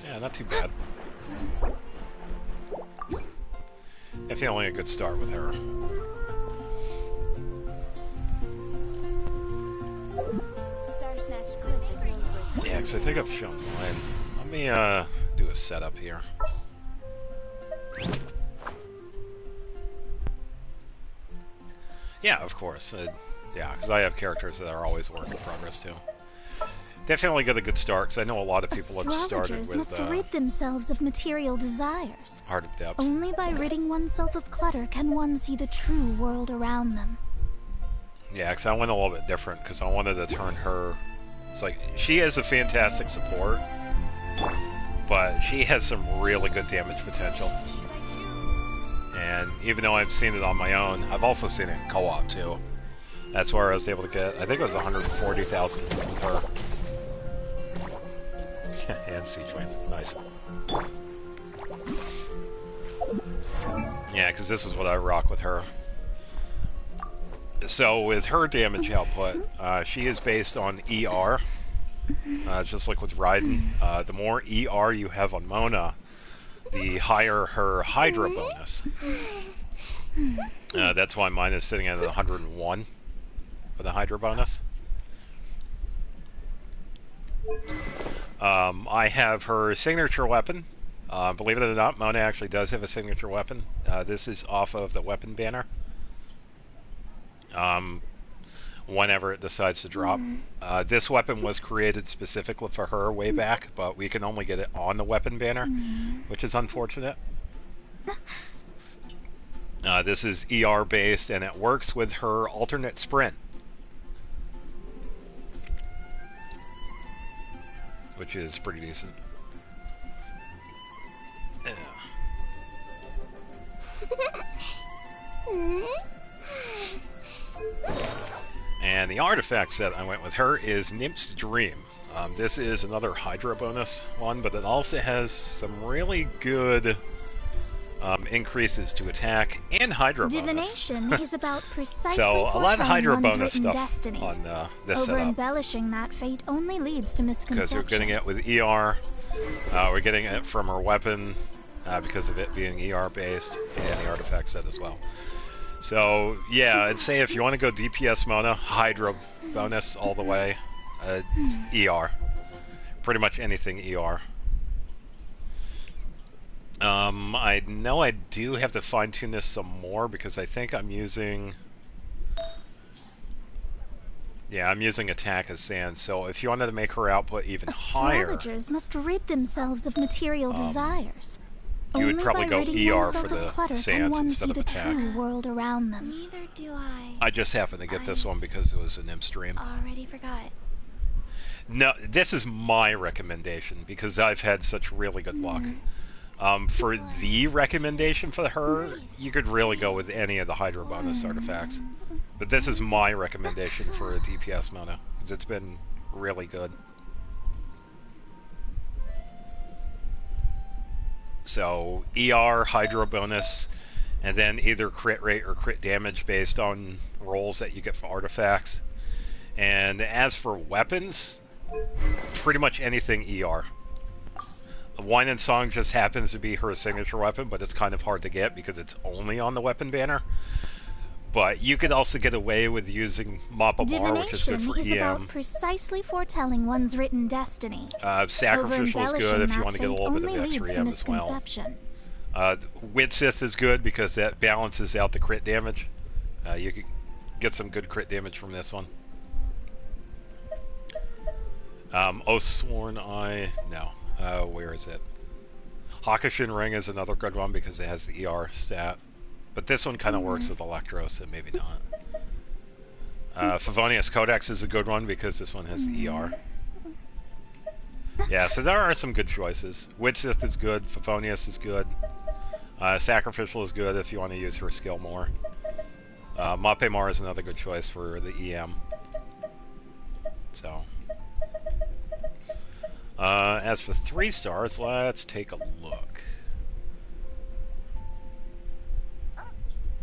Yeah, not too bad. Definitely a good start with her. Star Snatch Group is known for its Yeah, because I think I've shown mine. Let me do a setup here. Yeah, of course. Yeah, because I have characters that are always work in progress too. Definitely get a good start, because I know a lot of people have started Astrologers with must rid themselves of material desires. Heart of Depth. Only by ridding oneself of clutter can one see the true world around them. Yeah, because I went a little bit different, because I wanted to turn her... It's like, she has a fantastic support, but she has some really good damage potential. And even though I've seen it on my own, I've also seen it in co-op too. That's where I was able to get, I think it was 140,000 with her. And Siege Wing, nice. Yeah, because this is what I rock with her. So with her damage output, she is based on ER, just like with Raiden. The more ER you have on Mona, the higher her Hydra bonus. That's why mine is sitting at 101 for the Hydra bonus. I have her signature weapon. Believe it or not, Mona actually does have a signature weapon. This is off of the weapon banner. Whenever it decides to drop. This weapon was created specifically for her way back, but we can only get it on the weapon banner, which is unfortunate. This is ER based, and it works with her alternate sprint, which is pretty decent. And the artifact set I went with her is Nymph's Dream. This is another Hydra bonus one, but it also has some really good increases to attack and Hydra Divination bonus. is about precisely So a lot of Hydra foretelling bonus one's stuff written destiny. on this Over setup. embellishing that fate only leads to Because misconception. we're getting it with ER. We're getting it from her weapon because of it being ER based, and the artifact set as well. So yeah, I'd say if you want to go DPS Mona, Hydra bonus all the way, ER. Pretty much anything ER. I know I do have to fine tune this some more because I think I'm using... Yeah, I'm using attack as sand, so if you wanted to make her output even higher, Astrologers must rid themselves of material desires. you would Only probably by go ridding ER oneself for the of clutter can sands one instead see of the attack. true world around them. Neither do I. I just happened to get this one because it was a Nymph's Dream. Already forgot. No, this is my recommendation because I've had such really good luck. For the recommendation for her, you could really go with any of the Hydra bonus artifacts. But this is my recommendation for a DPS Mona, because it's been really good. So, ER, Hydra bonus, and then either crit rate or crit damage based on rolls that you get for artifacts. And as for weapons, pretty much anything ER. Wine and Song just happens to be her signature weapon, but it's kind of hard to get because it's only on the weapon banner. But you could also get away with using Mappa Mar, which is good Divination for is about EM. precisely foretelling one's written destiny. Sacrificial is good if you want to get a little bit of only extra leads to EM as well. misconception. Widsith is good because that balances out the crit damage. You could get some good crit damage from this one. Oathsworn Eye, no. Where is it? Hakushin Ring is another good one because it has the ER stat. But this one kind of works with Electro, so maybe not. Favonius Codex is a good one because this one has the ER. Yeah, so there are some good choices. Widsith is good, Favonius is good. Sacrificial is good if you want to use her skill more. Mappa Mar is another good choice for the EM. So... as for 3 stars, let's take a look.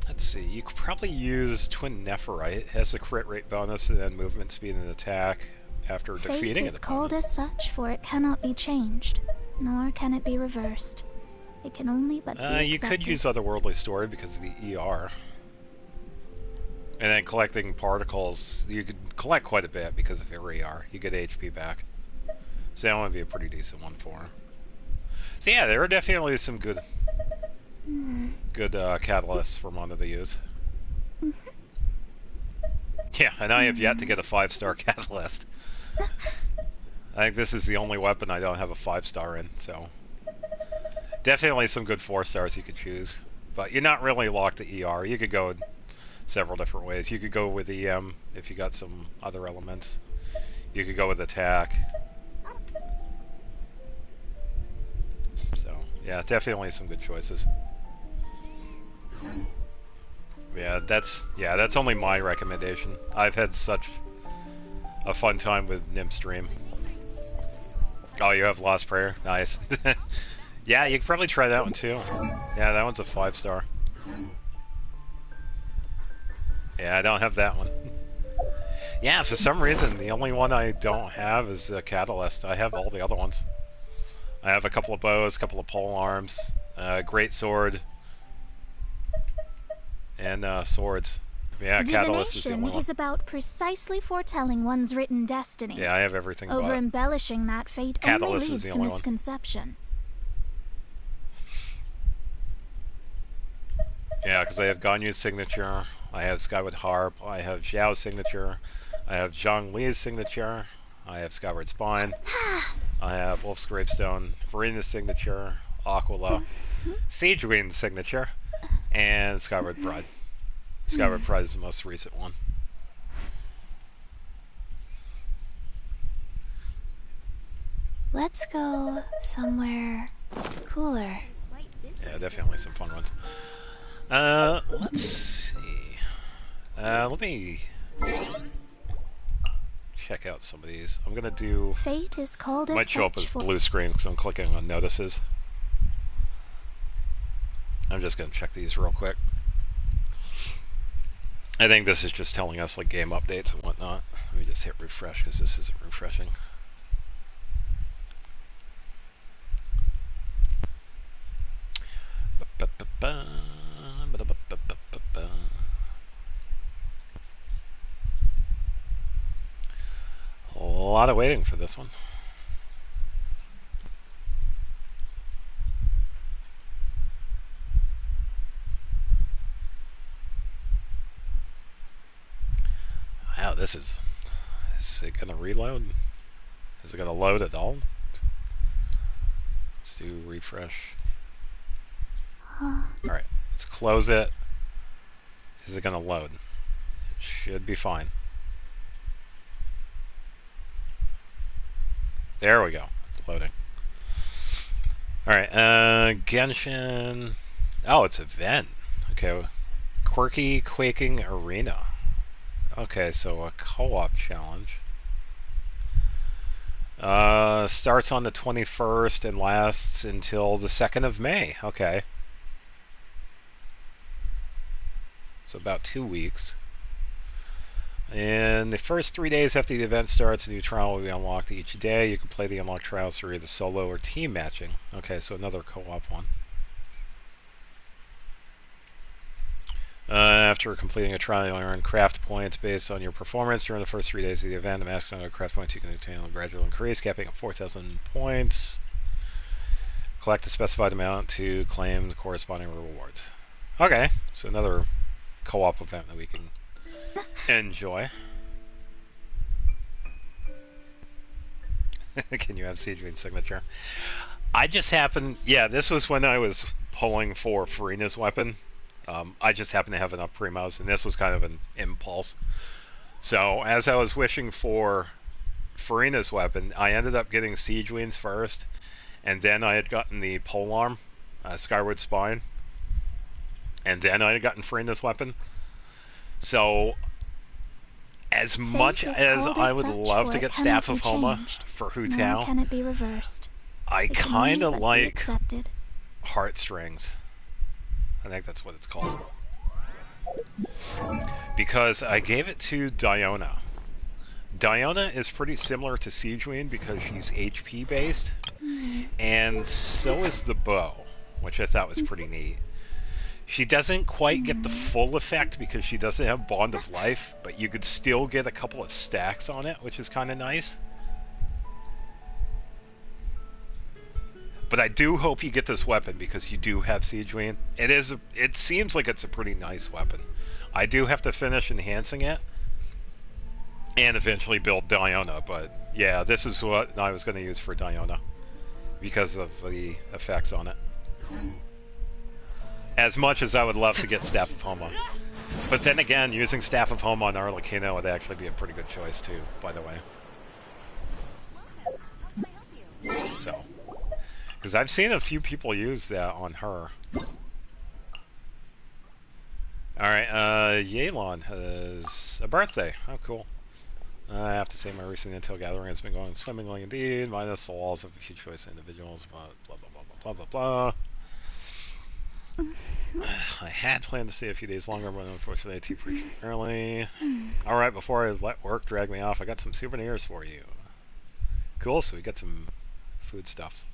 Let's see, you could probably use Twin Nephirite. It has a crit rate bonus and then movement speed and attack after Fate defeating is an called opponent. as such, for it cannot be changed, nor can it be reversed. It can only but be You accepted. could use Otherworldly Story because of the ER. And then collecting particles, you could collect quite a bit because of your ER. You get HP back. So that would be a pretty decent one for her. So yeah, there are definitely some good catalysts for Mona to use. Yeah, and I have yet to get a 5-star catalyst. I think this is the only weapon I don't have a 5-star in, so... Definitely some good 4-stars you could choose. But you're not really locked to ER. You could go several different ways. You could go with EM if you got some other elements. You could go with attack. So, yeah, definitely some good choices. Yeah, that's only my recommendation. I've had such a fun time with Nymph Stream. Oh, you have Lost Prayer? Nice. Yeah, you could probably try that one too. Yeah, that one's a 5-star. Yeah, I don't have that one. Yeah, for some reason, the only one I don't have is the Catalyst. I have all the other ones. I have a couple of bows, a couple of pole arms, great sword, and swords. Yeah, Catalyst is the only Divination one. is about precisely foretelling one's written destiny. Yeah, I have everything but Over-embellishing that fate Catalyst only is leads the to only one. misconception. Yeah, because I have Ganyu's signature, I have Skyward Harp, I have Xiao's signature, I have Zhang Li's signature, I have Skyward Spine, I have Wolf's Gravestone, Farina's signature, Aquila, Siege Queen's signature, and Skyward Pride. Skyward Pride is the most recent one. Let's go somewhere cooler. Yeah, definitely some fun ones. Let's see. Let me check out some of these. I'm gonna do. Fate is called a Might show up search as for... blue screen because I'm clicking on notices. I'm just gonna check these real quick. I think this is just telling us like game updates and whatnot. Let me just hit refresh because this isn't refreshing. A lot of waiting for this one. Wow, is it gonna reload? Is it gonna load at all? Let's do refresh. Alright, let's close it. Is it gonna load? It should be fine. There we go. It's loading. Alright, Genshin. Oh, it's event. Okay. Quirky Quaking Arena. Okay, so a co-op challenge. Starts on the 21st and lasts until the 2nd of May. Okay. So about 2 weeks. And the first 3 days after the event starts, a new trial will be unlocked each day. You can play the unlocked trials through either solo or team matching. Okay, so another co-op one. After completing a trial, you earn craft points based on your performance during the first 3 days of the event. The max amount of craft points you can obtain will gradually increase, capping at 4,000 points. Collect the specified amount to claim the corresponding rewards. Okay, so another co-op event that we can enjoy. Can you have Siege Queen's signature? I just happened... Yeah, this was when I was pulling for Farina's weapon. I just happened to have enough primos, and this was kind of an impulse. So, as I was wishing for Farina's weapon, I ended up getting Siege Queen's first, and then I had gotten the polearm, Skyward Spine, and then I had gotten Farina's weapon. So, as much as I would love to get Staff of Homa for Hu Tao, can it be reversed? I It can kind of only but be like accepted. Heartstrings. I think that's what it's called. Because I gave it to Diona. Diona is pretty similar to Siege Queen because she's HP based, and so is the bow, which I thought was pretty neat. She doesn't quite get the full effect because she doesn't have Bond of Life, but you could still get a couple of stacks on it, which is kind of nice. But I do hope you get this weapon because you do have Siege Queen. It seems like it's a pretty nice weapon. I do have to finish enhancing it and eventually build Diona, but yeah, this is what I was going to use for Diona because of the effects on it. As much as I would love to get Staff of Homa. But then again, using Staff of Homa on Arlecchino would actually be a pretty good choice too, by the way. So, because I've seen a few people use that on her. Alright, Yelan has a birthday. Oh, cool. I have to say my recent Intel gathering has been going swimmingly indeed, minus the laws of a few choice individuals, but blah, blah, blah, blah, blah, blah. I had planned to stay a few days longer, but unfortunately I too pretty early. Alright, before I let work drag me off, I got some souvenirs for you. Cool, so we got some food stuffs.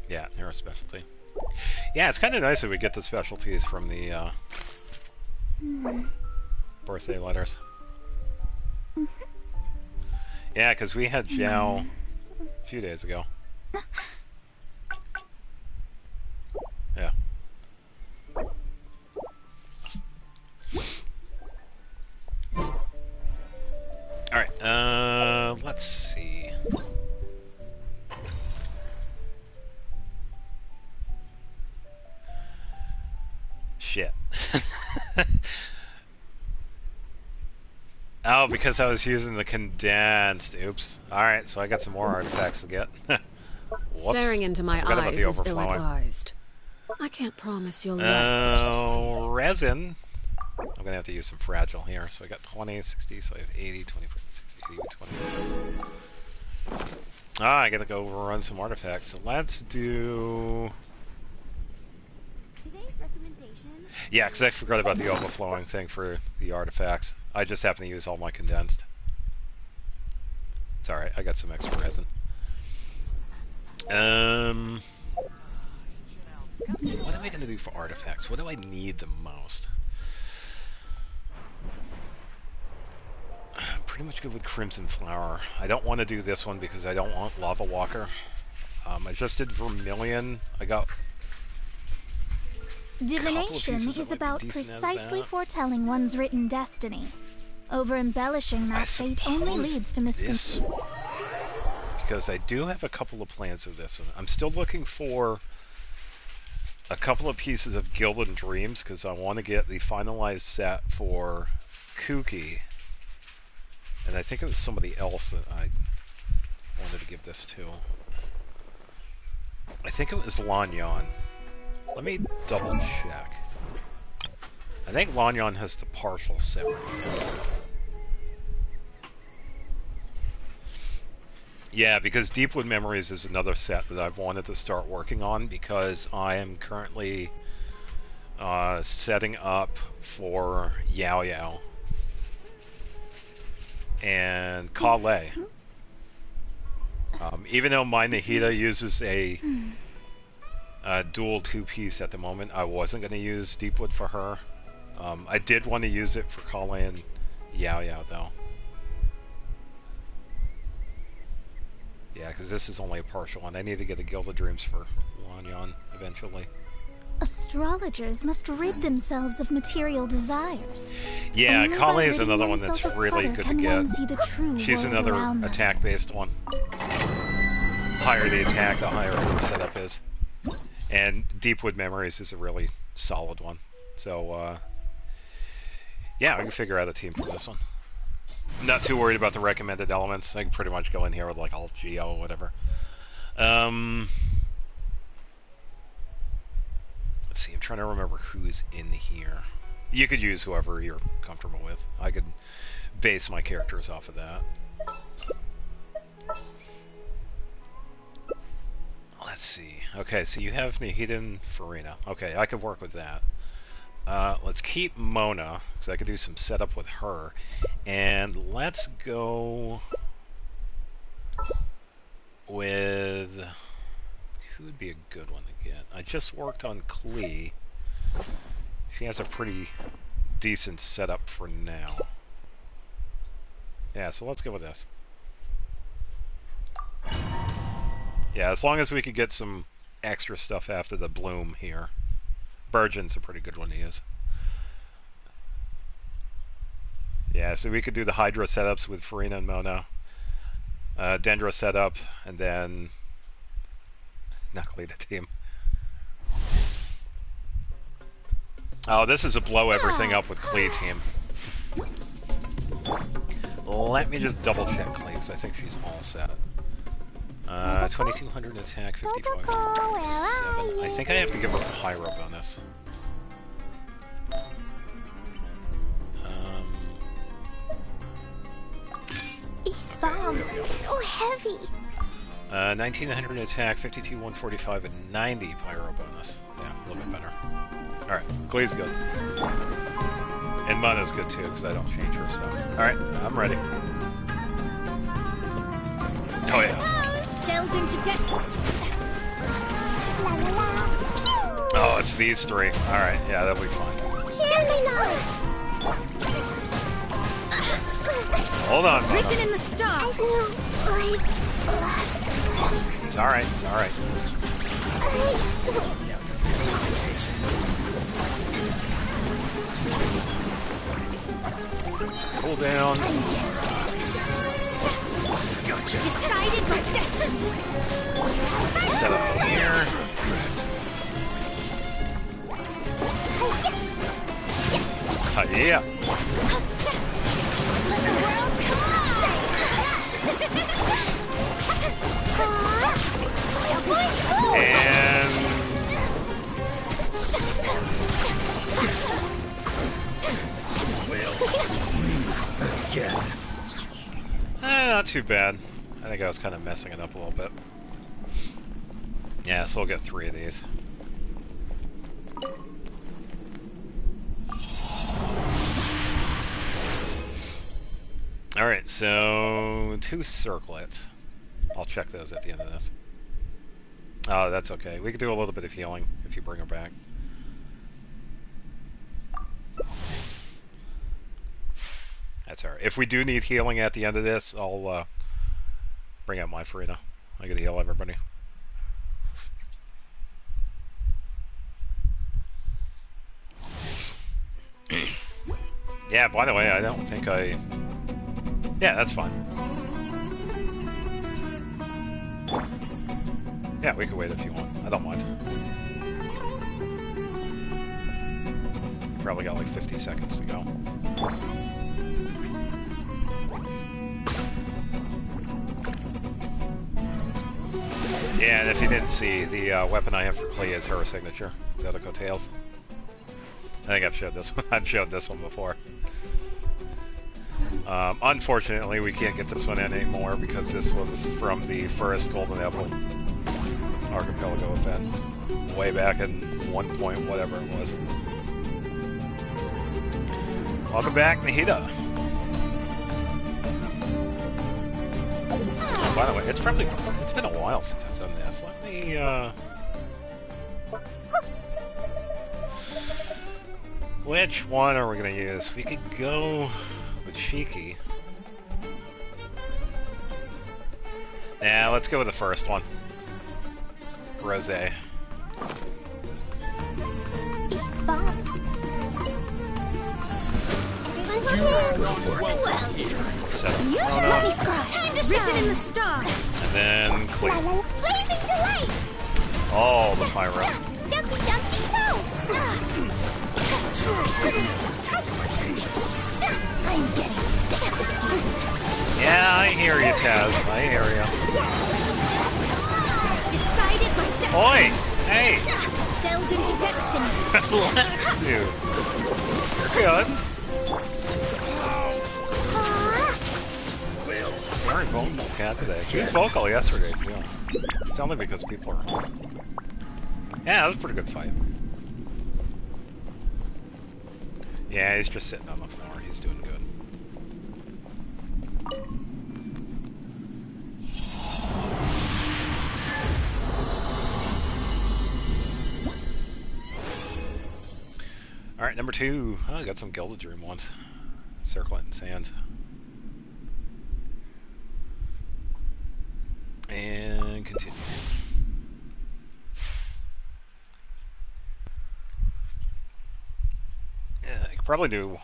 Yeah, they're a specialty. Yeah, it's kind of nice that we get the specialties from the birthday letters. Yeah, because we had Zhao a few days ago. Yeah. Alright, let's see. Shit. Oh, because I was using the condensed. Oops. Alright, so I got some more artifacts to get. Staring into my Forgot about eyes the is overflowing. ill-advised. I can't promise you'll love what you see. Resin. I'm gonna have to use some fragile here. So I got 20, 60, so I have 80, 20, 60, 80, 20. Ah, I gotta go overrun some artifacts. So let's do... Today's recommendation. Yeah, because I forgot about the overflowing thing for the artifacts. I just happen to use all my condensed. It's alright, I got some extra resin. What am I gonna do for artifacts? What do I need the most? I'm pretty much good with Crimson Flower. I don't want to do this one because I don't want Lava Walker. I just did Vermilion. I got... Divination is about precisely foretelling one's written destiny. Over-embellishing that fate only leads to misconception. Because I do have a couple of plans of this. I'm still looking for a couple of pieces of Gilded Dreams because I want to get the finalized set for Kuki. And I think it was somebody else that I wanted to give this to. I think it was Lanyan. Let me double check. I think Lanyan has the partial set. Yeah, because Deepwood Memories is another set that I've wanted to start working on because I am currently setting up for Yao Yao and Kale. Even though my Nahida uses a dual two-piece at the moment, I wasn't going to use Deepwood for her. I did want to use it for Kale and Yao Yao though. Yeah, because this is only a partial one. I need to get a Gilded Dreams for Lanyan eventually. Astrologers must rid themselves of material desires. Yeah, Only Kale by is ridding another one that's oneself of really clutter good to can one get. see the true She's world another around them. attack-based one. Higher the attack, the higher her setup is. And Deepwood Memories is a really solid one. So, yeah, I can figure out a team for this one. I'm not too worried about the recommended elements. I can pretty much go in here with like Alt Geo or whatever. Let's see, I'm trying to remember who's in here. You could use whoever you're comfortable with. I could base my characters off of that. Let's see. Okay, so you have Nahida and Farina. Okay, I could work with that. Let's keep Mona, because I could do some setup with her. And let's go with... Who would be a good one to get? I just worked on Klee. She has a pretty decent setup for now. Yeah, so let's go with this. Yeah, as long as we could get some extra stuff after the bloom here. Burgeon's a pretty good one to use. Yeah, so we could do the Hydra setups with Farina and Mona. Dendra setup, and then Knuckly the team. Oh, this is a blow everything up with Klee team. Let me just double check Klee, because I think she's all set. 2200 attack, 55. 7. I think I have to give her a pyro bonus. These bombs are so heavy. 1900 attack, 52, 145, and 90 pyro bonus. Yeah, a little bit better. Alright, Glee's good. And Mana's good too, because I don't change her stuff. Alright, I'm ready. Oh yeah. Delve into destiny. La la la. Pew! Oh, it's these three. Alright, yeah, that'll be fine. Hold on, Mana. Written in the stars. It's alright, it's alright. Cool down. Decided by destiny. Set up here. Yeah. Let the world collide. And not too bad. I think I was kind of messing it up a little bit. Yeah, so we'll get 3 of these. Alright, so 2 circlets. I'll check those at the end of this. Oh, that's okay. We could do a little bit of healing if you bring her back. That's alright. If we do need healing at the end of this, I'll bring out my Farina. I gotta heal everybody. Yeah, by the way, I don't think I... Yeah, that's fine. Yeah, we can wait if you want. I don't mind. Probably got like 50 seconds to go. Yeah, and if you didn't see, the weapon I have for Klee is her signature, Zodico Tails. I think I've showed this one. I've showed this one before. Unfortunately, we can't get this one in anymore because this was from the first Golden Apple Archipelago event, way back in 1 point whatever it was. Welcome back, Nahida. Oh, by the way, it's been a while since I've done this. Let me which one are we gonna use? We could go with Shiki. Yeah, let's go with the first one. Rosé. It's Bob. Set up You should let me scroll. Time to shine. Written in the stars. and then Clee. Blazing delight. Oh, the pyro. Jumpy, jumpy, go. I'm getting sick. Yeah, I hear you, Taz. I hear you. Decided by destiny. Oi! Hey! Delve into destiny. Relax, dude. You're good. Very vocal cat today. She was vocal yesterday, too. It's only because people are... Yeah, that was a pretty good fight. Yeah, he's just sitting on the floor. He's doing good. Alright, number 2. Oh, I got some Gilded Dream ones. Circlet and Sand. And continue. Yeah, I could probably do...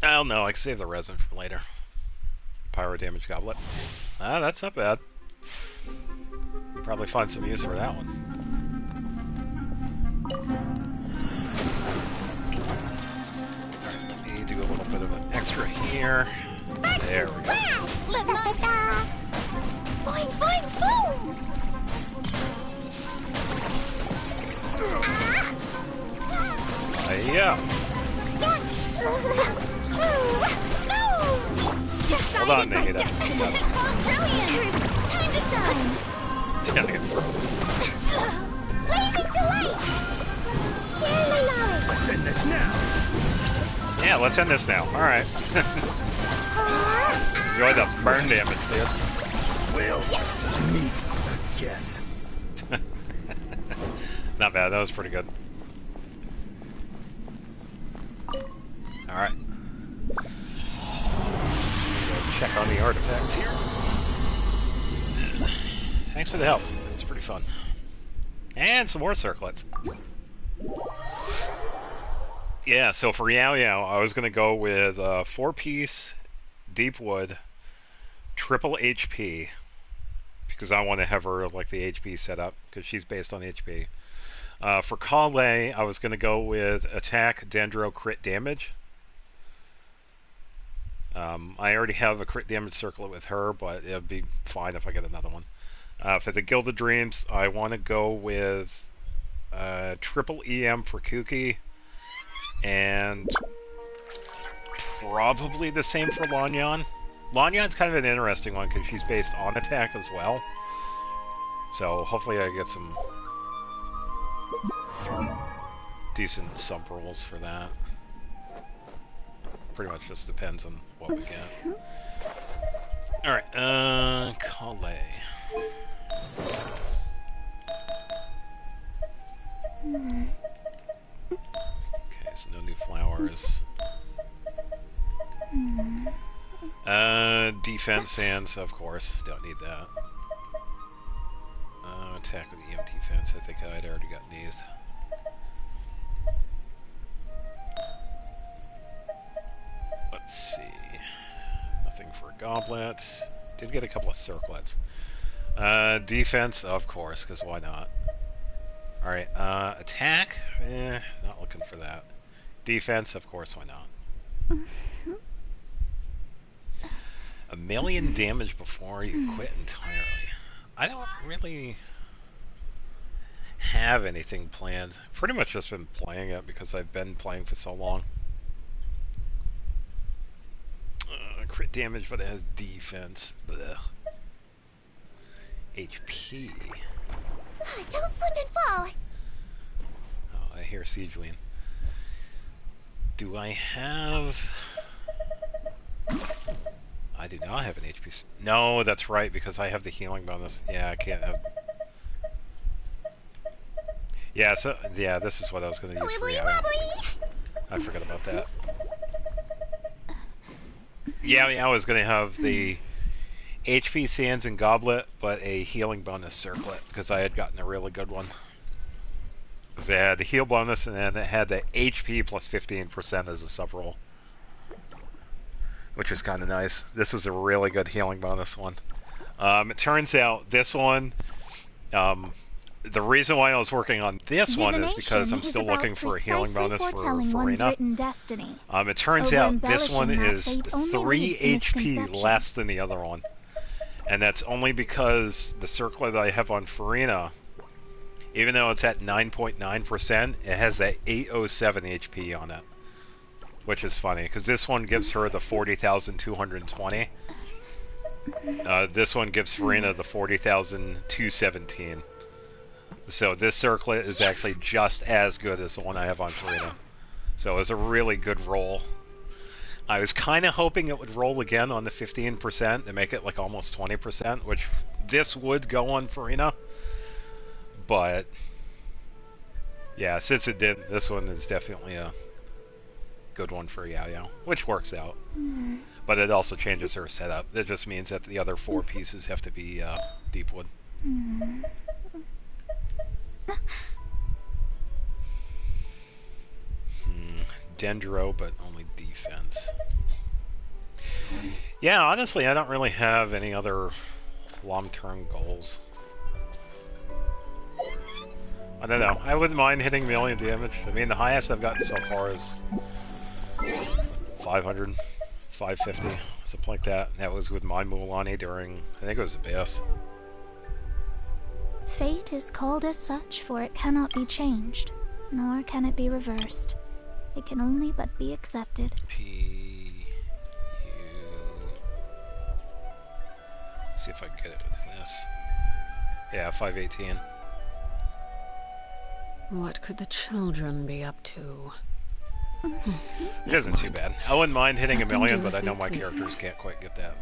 I don't know, I can save the resin for later. Pyro Damage Goblet. Ah, that's not bad. You'll probably find some use for that one. Alright, let me do a little bit of an extra here. There we go. Fine, fine, boom! Yeah. Hold on, Nahida. Brilliant! Time to shine! It's gonna get frozen. Blazing delight! Here's my knowledge! Let's end this now. Yeah, let's end this now. Alright. Enjoy the burn damage, dude. We'll meet again. Not bad, that was pretty good. Alright. Check on the artifacts here. Thanks for the help. It's pretty fun. And some more circlets. Yeah, so for Yao Yao, I was going to go with 4-piece deep wood, triple HP, because I want to have her like the HP set up, because she's based on HP. For Kale, I was going to go with attack, dendro, crit damage. I already have a crit damage circlet with her, but it'll be fine if I get another one. For the Gilded Dreams, I want to go with triple EM for Kuki, and probably the same for Lanyan. Lanyan's kind of an interesting one because she's based on attack as well. So hopefully I get some decent sub rolls for that. Pretty much just depends on what we get. Alright, Kale. Okay, so no new flowers. Defense sands, of course. Don't need that. Attack with EM defense. I think I'd already gotten these. Let's see. Nothing for a goblet. Did get a couple of circlets. Defense, of course, because why not? Alright, attack? Not looking for that. Defense, of course, why not? 1,000,000 damage before you quit entirely. I don't really have anything planned. Pretty much just been playing it because I've been playing for so long. Crit damage, but it has defense. Blech. HP. Don't slip and fall! Oh, I hear Siegeween. Do I have... I do not have an HP... No, that's right, because I have the healing bonus. Yeah, I can't have... Yeah, so... Yeah, this is what I was going to use for Yao. I forgot about that. Yao is going to have the HP Sands and Goblet, but a healing bonus circlet, because I had gotten a really good one. Because it had the heal bonus, and then it had the HP plus 15% as a sub-roll. Which was kind of nice. This was a really good healing bonus one. It turns out this one, the reason why I was working on this one is because I'm still looking for a healing bonus for Farina. It turns out this one is 3 HP less than the other one. And that's only because the circlet that I have on Farina, even though it's at 9.9%, it has that 807 HP on it. Which is funny, because this one gives her the 40,220. This one gives Farina the 40,217. So this circlet is actually just as good as the one I have on Farina. So it was a really good roll. I was kind of hoping it would roll again on the 15% and make it like almost 20%, which this would go on Farina. But yeah, since it did, this one is definitely a good one for Yao Yao, which works out. But it also changes her setup. That just means that the other 4 pieces have to be deep wood. Dendro, but only defense. Yeah, honestly, I don't really have any other long-term goals. I don't know. I wouldn't mind hitting 1,000,000 damage. I mean, the highest I've gotten so far is 500, 550, something like that. That was with my Mualani during, I think it was Abyss. Fate is called as such, for it cannot be changed, nor can it be reversed. It can only but be accepted. P U. See if I can get it with this. Yeah, 518. What could the children be up to? It isn't too bad. I wouldn't mind hitting a Let them million, do but as I know they my please. characters can't quite get that.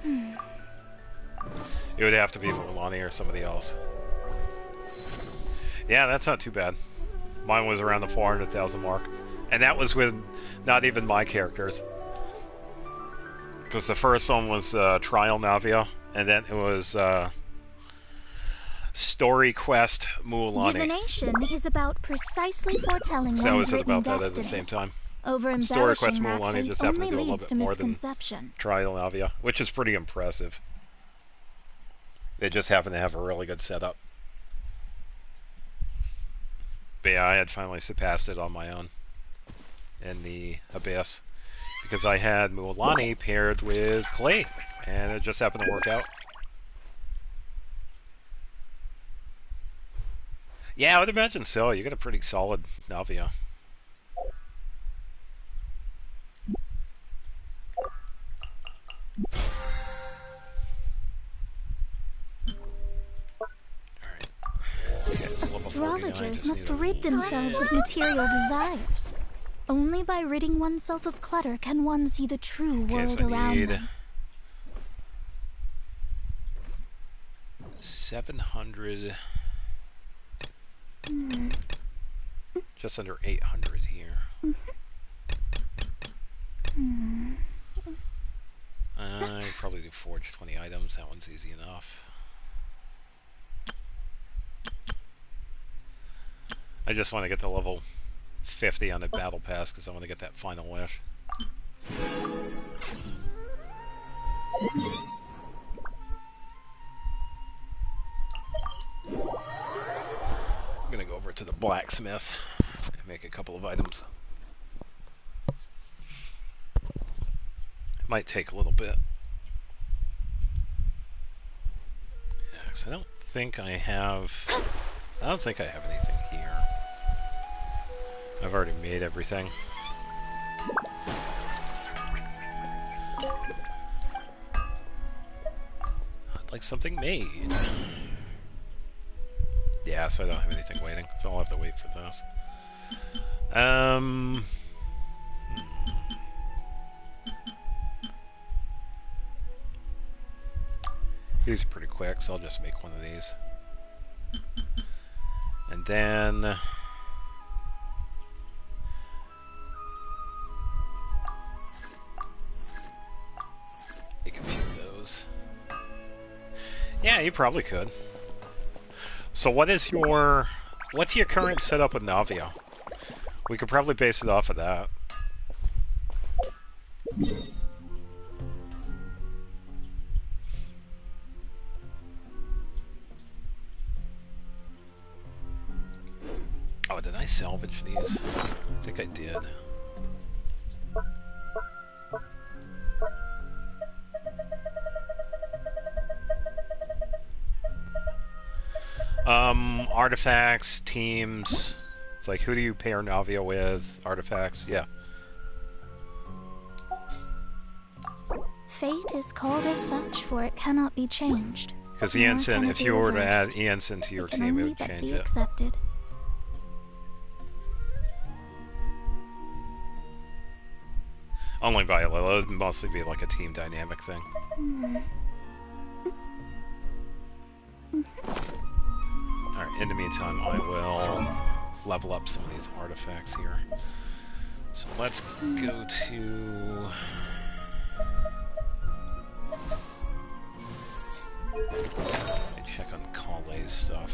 It would have to be Mualani or somebody else. Yeah, that's not too bad. Mine was around the 400,000 mark. And that was with not even my characters. Because the first one was Trial Navia, and then it was Story Quest Mualani. Divination is about precisely foretelling So that one's was at written about that destiny. at the same time. Over Story Quest embellishing that Mualani fate just happened only to do a little leads bit to more than misconception. Trial Navia, which is pretty impressive. They just happen to have a really good setup. But yeah, I had finally surpassed it on my own in the Abyss. Because I had Mualani paired with Clay, and it just happened to work out. Yeah, I would imagine so. You got a pretty solid Navia. Alright. Okay, so level 49, Astrologers just must need a rid themselves of material desires. Only by ridding oneself of clutter can one see the true Okay, world so I around need them. 700, just under 800 here. I probably do forge 20 items. That one's easy enough. I just want to get to level 50 on the battle pass because I want to get that final wish. I'm gonna go over to the blacksmith and make a couple of items. It might take a little bit. Yeah, 'cause I don't think I have anything here. I've already made everything. I'd like something made. Yeah, so I don't have anything waiting, so I'll have to wait for this. These are pretty quick, so I'll just make one of these. And then you can few those. Yeah, you probably could. So what's your current setup with Navia? We could probably base it off of that. Oh, did I salvage these? I think I did. Artifacts, teams. It's like, who do you pair Navia with? Artifacts, yeah. Fate is called as such, for it cannot be changed. Because Nor Ensign, can it if be you were to add reversed. Ensign to your It can team, it only would but change be it. accepted. Only by a little. It would mostly be like a team dynamic thing. Alright, in the meantime, I will level up some of these artifacts here. So let's go to... check on Kale's stuff.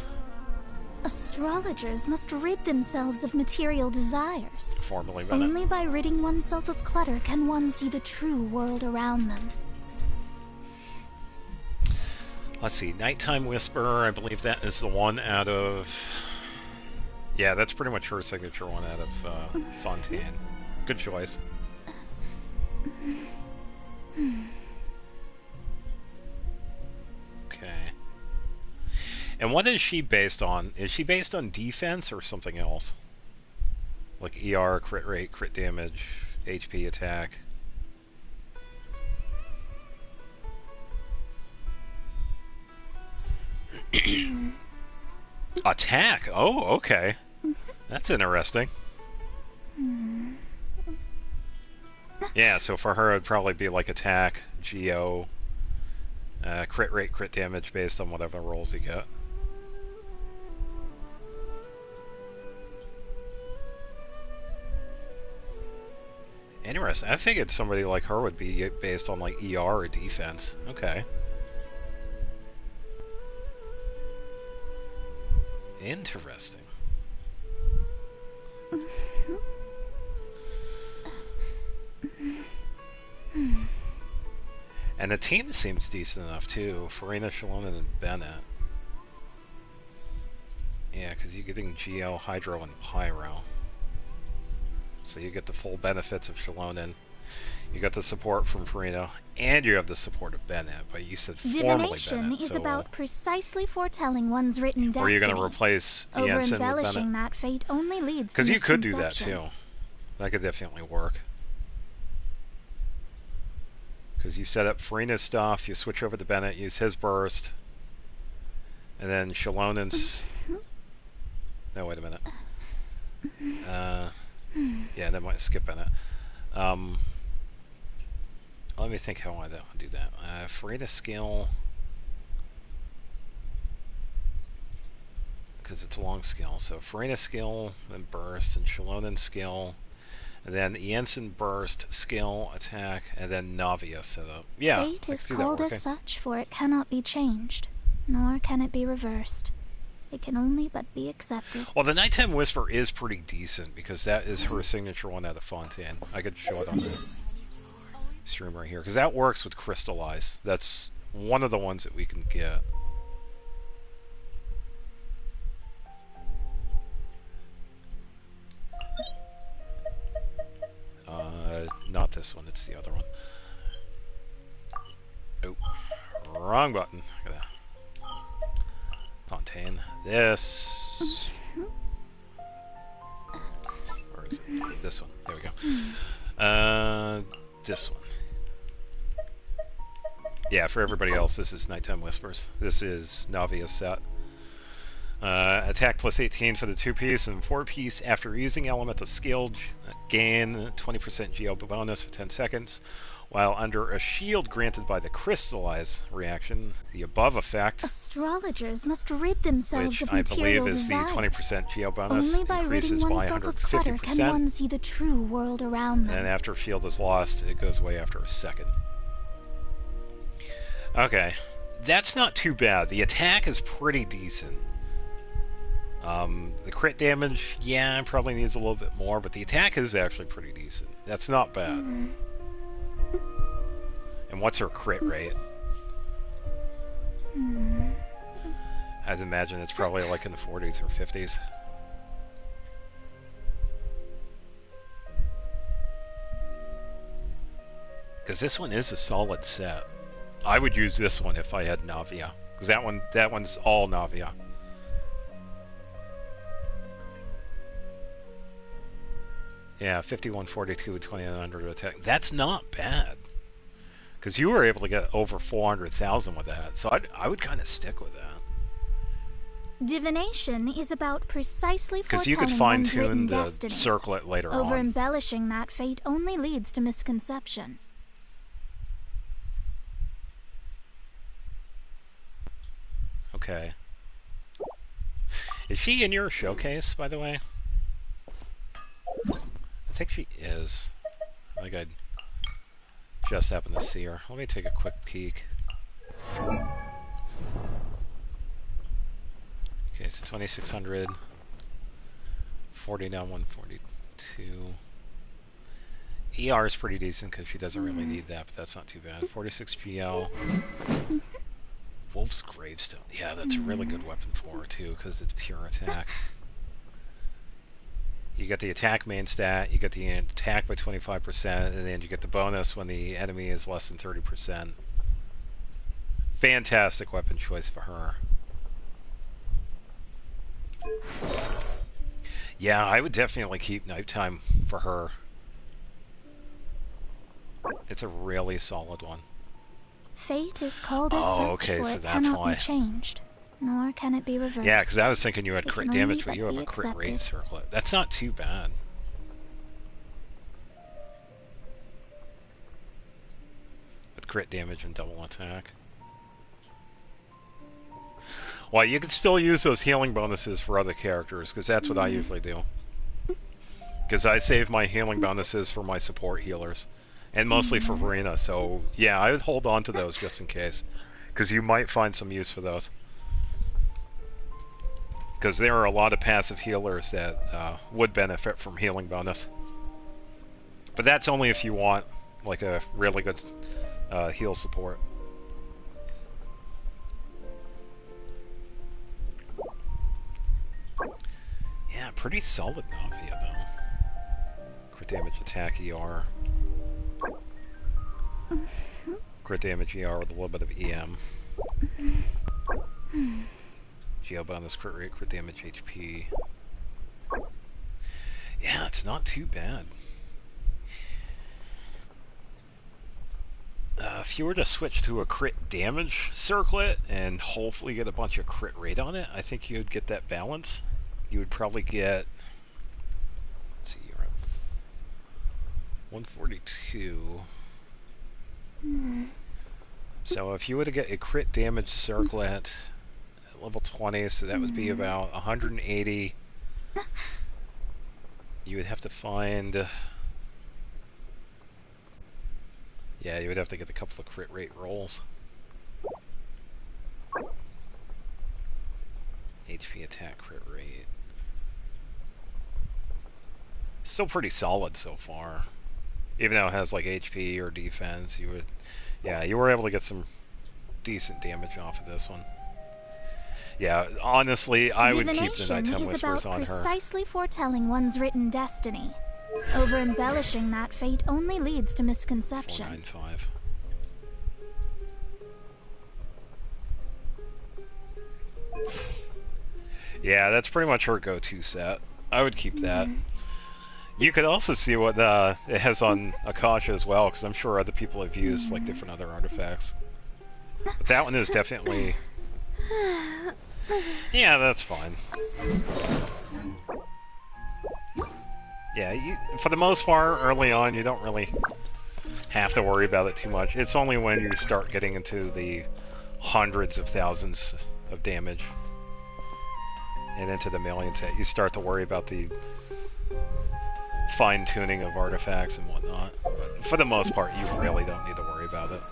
Astrologers must rid themselves of material desires. Formally run it. Only by ridding oneself of clutter can one see the true world around them. Let's see, Nighttime Whisper, I believe that is the one out of... Yeah, that's pretty much her signature one out of Fontaine. Good choice. And what is she based on? Is she based on defense or something else? Like ER, crit rate, crit damage, HP, attack. Attack? Oh, okay. That's interesting. Yeah, so for her it'd probably be like attack, GO, crit rate, crit damage based on whatever rolls you get. Interesting. I figured somebody like her would be based on like ER or defense. Okay. Interesting. And the team seems decent enough too. Furina, Shallonen, and Bennett. Yeah, because you're getting Geo, Hydro, and Pyro. So you get the full benefits of Shallonen. You got the support from Furina, and you have the support of Bennett. But you said formally Divination Bennett, is so about precisely foretelling one's written destiny. or you're going to replace Jensen with Over-embellishing Bennett? that fate only leads to Because you could do that misconception. too. That could definitely work. Because you set up Furina's stuff, you switch over to Bennett, use his burst, and then Shallonen's... No, wait a minute. Yeah, that might skip Bennett. Let me think how I do that. Furina skill... Because it's a long skill. So Furina skill, then burst, and Shallonen skill, and then Jensen burst, skill, attack, and then Navia setup. Yeah, Fate I is see that called working. as such, for it cannot be changed, nor can it be reversed. It can only but be accepted. Well, the Nighttime Whisper is pretty decent because that is her signature one out of Fontaine. I could show it on the stream right here because that works with Crystallize. That's one of the ones that we can get. Not this one, it's the other one. Oh, wrong button. Gotta Fontaine. This. Where is it? This one. There we go. This one. Yeah, for everybody else, this is Nighttime Whispers. This is Navia's set. Attack plus 18 for the 2-piece and 4-piece after using elemental skill, gain 20% GL bonus for 10 seconds. While under a shield granted by the Crystallize reaction, the above effect, Astrologers must rid themselves which of I material believe is the desires. 20% GL bonus, Only by increases ridding by oneself of clutter can 150%. one see the true world around them. And after shield is lost, it goes away after a second. Okay, that's not too bad. The attack is pretty decent. The crit damage, yeah, probably needs a little bit more, but the attack is actually pretty decent. That's not bad. And what's her crit rate? I'd imagine it's probably like in the 40s or 50s. Because this one is a solid set. I would use this one if I had Navia. Because that one's all Navia. Yeah, 51, 42, 2900 attack. That's not bad. Because you were able to get over 400,000 with that. So I would kind of stick with that. Divination is about precisely Because you could foretelling one's fine-tune written the destiny. circlet later on. Over-embellishing that fate only leads to misconception. Okay. Is she in your showcase, by the way? I think she is. I think I just happened to see her. Let me take a quick peek. Okay, so 2600. 40 now, 142. ER is pretty decent because she doesn't really need that, but that's not too bad. 46 GL. Wolf's Gravestone. Yeah, that's a really good weapon for her too because it's pure attack. You get the attack main stat, you get the attack by 25%, and then you get the bonus when the enemy is less than 30%. Fantastic weapon choice for her. Yeah, I would definitely keep Nighttime for her. It's a really solid one. Fate is called as Oh, such, okay, for so it that's cannot why. be changed, nor can it be reversed. Yeah, because I was thinking you had It crit can only damage, but you but have be a crit rate accepted. circlet. That's not too bad. With crit damage and double attack. Well, you can still use those healing bonuses for other characters, because that's what I usually do. Because I save my healing bonuses for my support healers. And mostly for Verena, so yeah, I would hold on to those just in case. Because you might find some use for those. Because there are a lot of passive healers that would benefit from healing bonus. But that's only if you want like a really good heal support. Yeah, pretty solid Navia though. Crit damage attack ER. Crit damage ER with a little bit of EM. Geo bonus, crit rate, crit damage HP. Yeah, it's not too bad. If you were to switch to a crit damage circlet and hopefully get a bunch of crit rate on it, I think you'd get that balance. You would probably get, let's see, you're at 142. So if you were to get a crit damage circlet at level 20, so that would be about 180. You would have to find, yeah, you would have to get a couple of crit rate rolls. HP attack crit rate. Still pretty solid so far. Even though it has like HP or defense, you would, yeah, you were able to get some decent damage off of this one. Yeah, honestly, I would keep the Nighttime Divination is Whispers about on her. precisely foretelling one's written destiny. Over-embellishing that fate only leads to misconception. 495. Yeah, that's pretty much her go-to set. I would keep that. You could also see what it has on Akasha as well, because I'm sure other people have used like different other artifacts. But that one is definitely... Yeah, that's fine. Yeah, for the most part, early on, you don't really have to worry about it too much. It's only when you start getting into the hundreds of thousands of damage and into the millions that you start to worry about the fine-tuning of artifacts and whatnot. But for the most part, you really don't need to worry about it.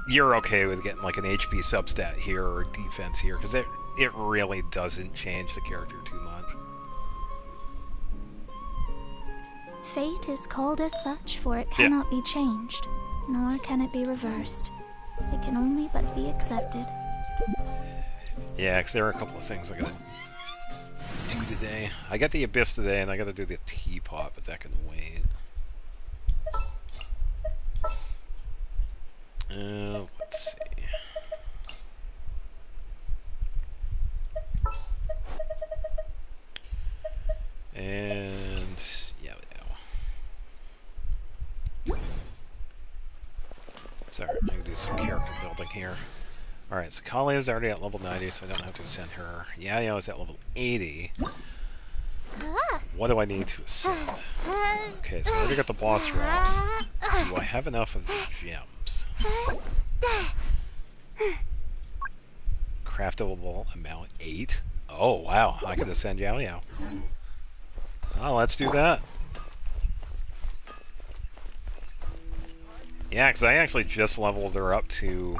You're okay with getting like an HP substat here or defense here, because it really doesn't change the character too much. Fate is called as such, for it cannot be changed, nor can it be reversed. It can only but be accepted. Yeah, because there are a couple of things I gotta do today. I got the Abyss today, and I gotta do the Teapot, but that can wait. Let's see. And yeah. Sorry, I'm gonna do some character building here. Alright, so Kali is already at level 90, so I don't have to ascend her. Yayo is at level 80. What do I need to ascend? Okay, so I already got the boss drops. Do I have enough of the gems? Craftable amount 8? Oh wow, I can ascend Yao Yao. Well, let's do that. Yeah, because I actually just leveled her up to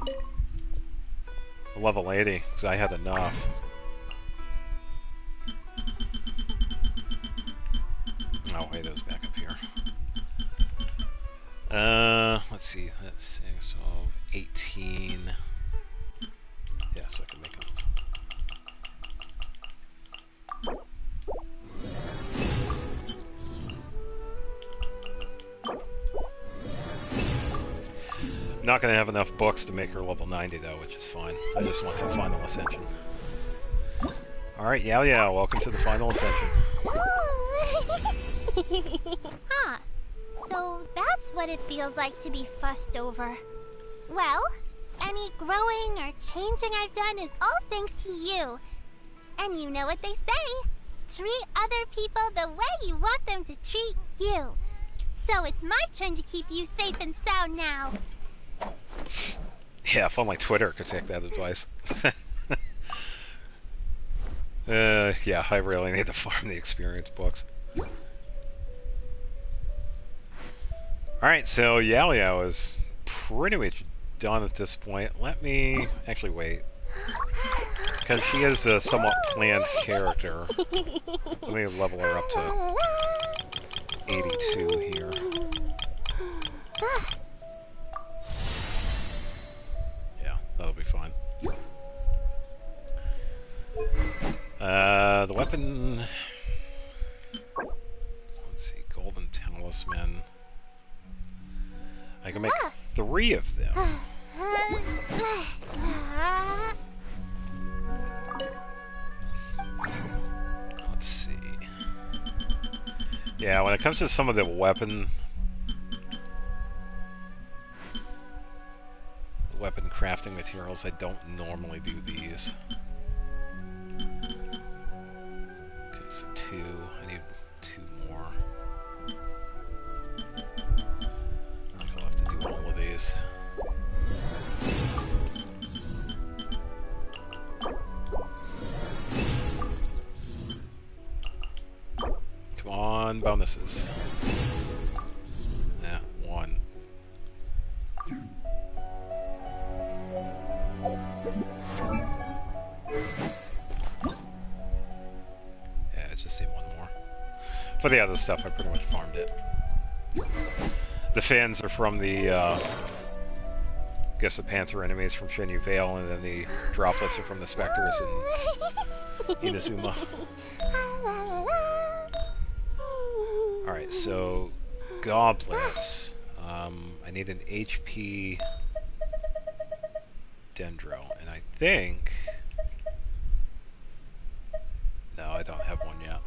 level 80, because I had enough. Oh, wait, it was back up here. Let's see, that's 6, 12, 18. Yes, I can make them. I'm not going to have enough books to make her level 90 though, which is fine. I just want that final ascension. Alright, yeah, welcome to the final ascension. Huh. So that's what it feels like to be fussed over. Well, any growing or changing I've done is all thanks to you. And you know what they say. Treat other people the way you want them to treat you. So it's my turn to keep you safe and sound now. Yeah, if only Twitter could take that advice. Yeah, I really need to farm the experience books. Alright, so Yao Yao is pretty much done at this point. Let me actually wait. Because she is a somewhat planned character. Let me level her up to 82 here. Yeah, that'll be fine. The weapon... Let's see, Golden Talisman. I can make 3 of them. Let's see. Yeah, when it comes to some of the weapon crafting materials, I don't normally do these. Okay, so 2. I need 2 more. I'll have to do all of these. Come on, bonuses. Yeah, 1. Yeah, I just need 1 more. For the other stuff, I pretty much farmed it. The fins are from the, I guess the Panther enemies from Shenyu Vale, and then the droplets are from the Spectres in Inazuma. Alright, so goblets. I need an HP Dendro, and I think... No, I don't have one yet.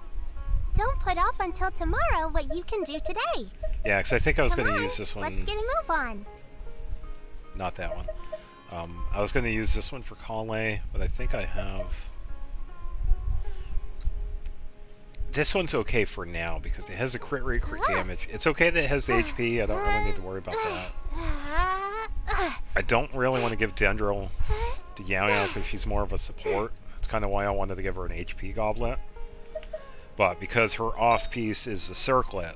Don't put off until tomorrow what you can do today. Yeah, because I think I was going to use this one... Let's get a move on. Not that one. I was going to use this one for Kale, but I think I have... This one's okay for now, because it has a crit rate, crit damage. It's okay that it has the HP, I don't really need to worry about that. I don't really want to give Dendro to Yao Yao because she's more of a support. That's kind of why I wanted to give her an HP goblet. But because her off-piece is the circlet,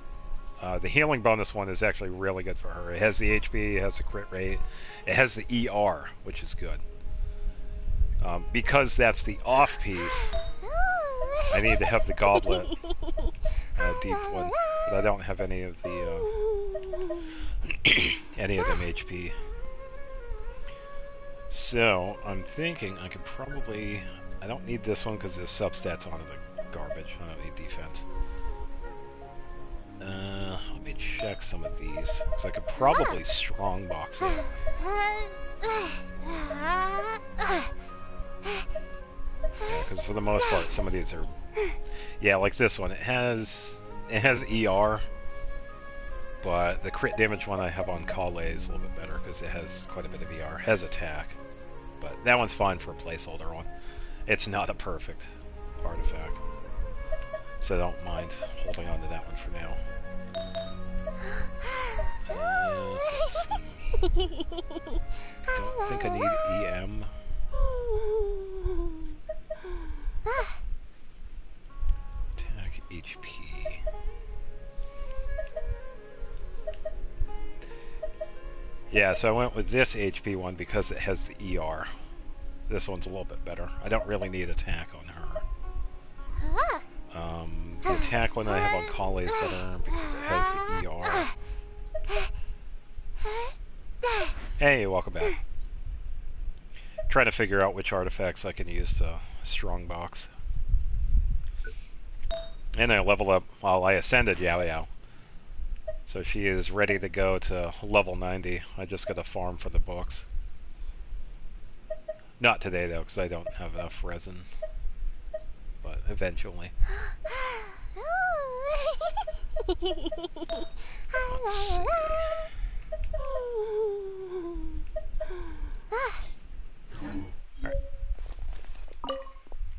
the healing bonus one is actually really good for her. It has the HP, it has the crit rate, it has the ER, which is good. Because that's the off-piece, I need to have the goblet deep one, but I don't have any of the any of them HP. So I'm thinking I could probably... I don't need this one because the substats on the garbage. I don't need defense. Let me check some of these, because I could probably strongbox it. Yeah, because for the most part, some of these are... Yeah, like this one. It has ER, but the crit damage one I have on Kale is a little bit better, because it has quite a bit of ER. It has attack, but that one's fine for a placeholder one. It's not a perfect artifact, so I don't mind holding on to that one for now. Don't think I need EM. Attack HP. Yeah, so I went with this HP one because it has the ER. This one's a little bit better. I don't really need attack on her. The attack one I have on Kale is better because it has the ER. Hey, welcome back. Trying to figure out which artifacts I can use to strongbox. And I leveled up while I ascended Yao Yao. So she is ready to go to level 90. I just got to farm for the books. Not today though, because I don't have enough resin. but eventually. Let's see. Alright.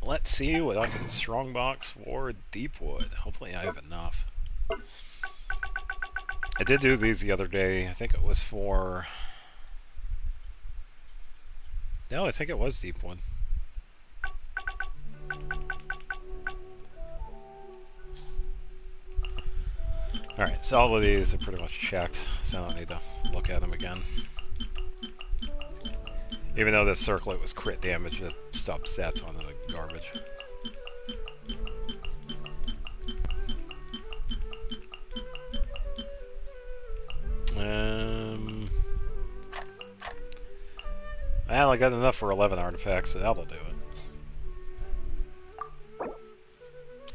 Let's see what I can strongbox for Deepwood. Hopefully I have enough. I did do these the other day. I think it was for... No, I think it was Deepwood. Alright, so all of these are pretty much checked, so I don't need to look at them again. Even though this circlet was crit damage, it stopped stats on the garbage. Well, I got enough for 11 artifacts, so that'll do it.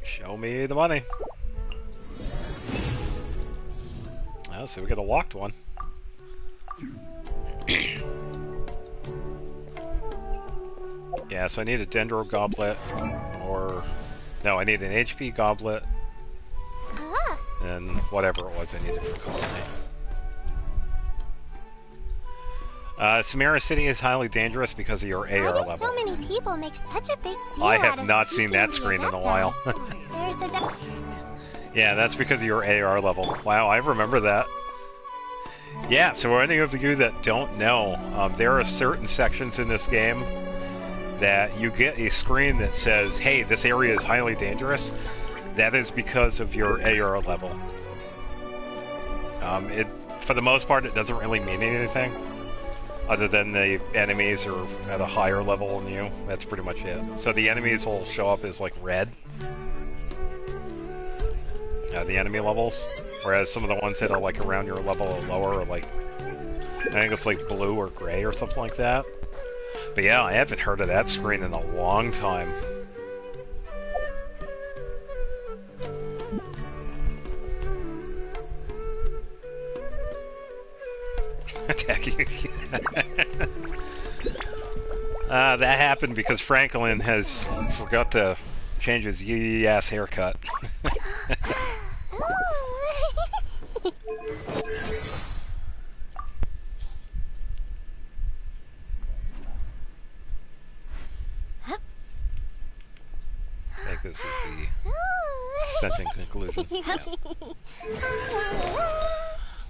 Show me the money. Oh, so we got a locked one. Yeah, so I need a Dendro Goblet, or... No, I need an HP Goblet, and whatever it was I needed for Colony. Samara City is highly dangerous because of your AR level. So many people make such a big deal I out have of not seen seeking that the screen in a Adepti. while. There's a Yeah, that's because of your AR level. Wow, I remember that. Yeah, so for any of you that don't know, there are certain sections in this game that you get a screen that says, hey, this area is highly dangerous. That is because of your AR level. For the most part, it doesn't really mean anything, other than the enemies are at a higher level than you. That's pretty much it. So the enemies will show up as like red. The enemy levels, whereas some of the ones that are like around your level or lower are like, I think it's like blue or gray or something like that. But yeah, I haven't heard of that screen in a long time. Attack you. That happened because Franklin has forgot to change his yee ass haircut. I think this is the sentient conclusion. Yeah.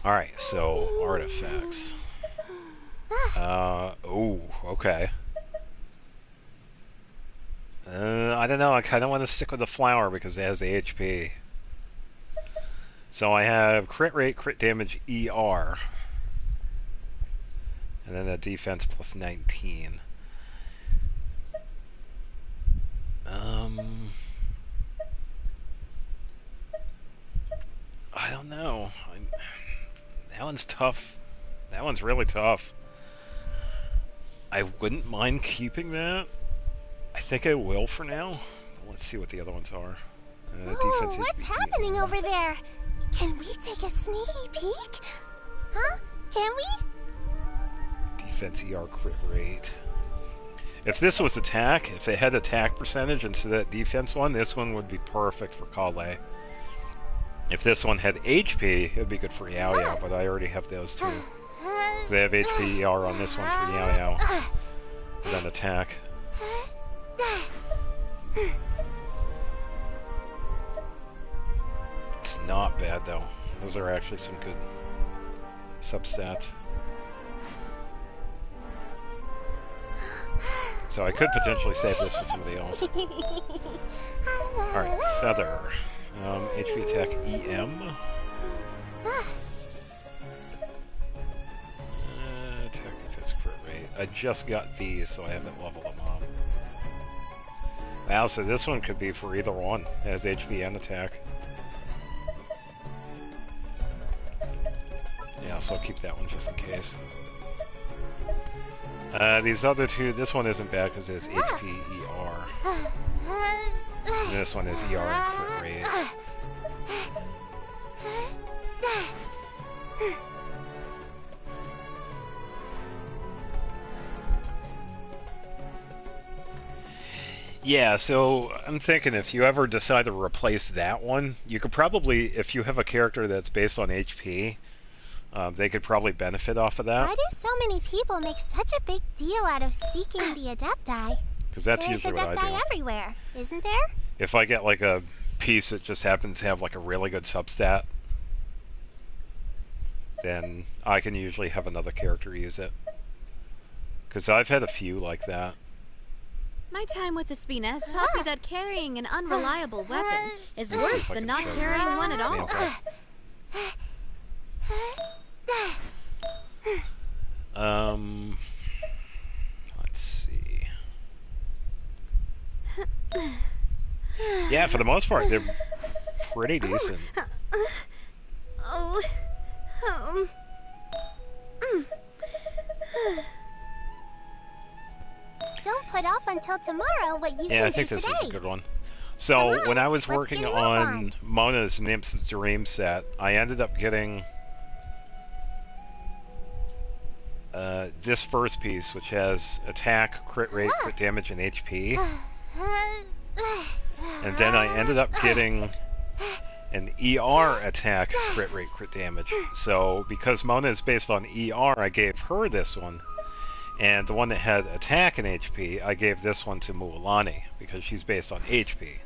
Alright, so artifacts. Oh, okay. I don't know, I kind of want to stick with the flower because it has the HP. So I have crit rate, crit damage, ER. And then a defense plus 19. I don't know. That one's tough. That one's really tough. I wouldn't mind keeping that. I think I will for now. Let's see what the other ones are. Ooh, what's happening over there? Can we take a sneaky peek? Huh? Can we? Defense ER crit rate. If this was attack, if it had attack percentage instead of that defense one, this one would be perfect for Kale. If this one had HP, it would be good for Yao Yao, but I already have those two. They have HP ER on this one for Yao Yao. And then attack. It's not bad though. Those are actually some good substats. So I could potentially save this for somebody else. Alright, Feather. HP attack EM. Attack defense crit rate. I just got these, so I haven't leveled them up. Wow, so this one could be for either one. It has HP and attack. Yeah, so I'll keep that one just in case. These other two, this one isn't bad because it has HP ER. And this one is ER and crit rate. Yeah, so I'm thinking if you ever decide to replace that one, you could probably, if you have a character that's based on HP, they could probably benefit off of that. Why do so many people make such a big deal out of seeking the Adepti? Because that's There's usually what I Adepti do. everywhere, isn't there? If I get like a piece that just happens to have like a really good substat, then I can usually have another character use it. Because I've had a few like that. My time with the Spina has taught me that carrying an unreliable weapon is Let's see worse if I than can not show you carrying one at an all. example. Let's see. Yeah, for the most part, they're pretty decent. Oh. Don't put off until tomorrow what you Yeah, can I think do this today. is a good one. So, Come on, when I was let's working get a move on on. Mona's Nymph's Dream set, I ended up getting this first piece, which has attack, crit rate, crit damage, and HP. And then I ended up getting an ER attack, crit rate, crit damage. So, because Mona is based on ER, I gave her this one. And the one that had attack and HP, I gave this one to Mualani, because she's based on HP.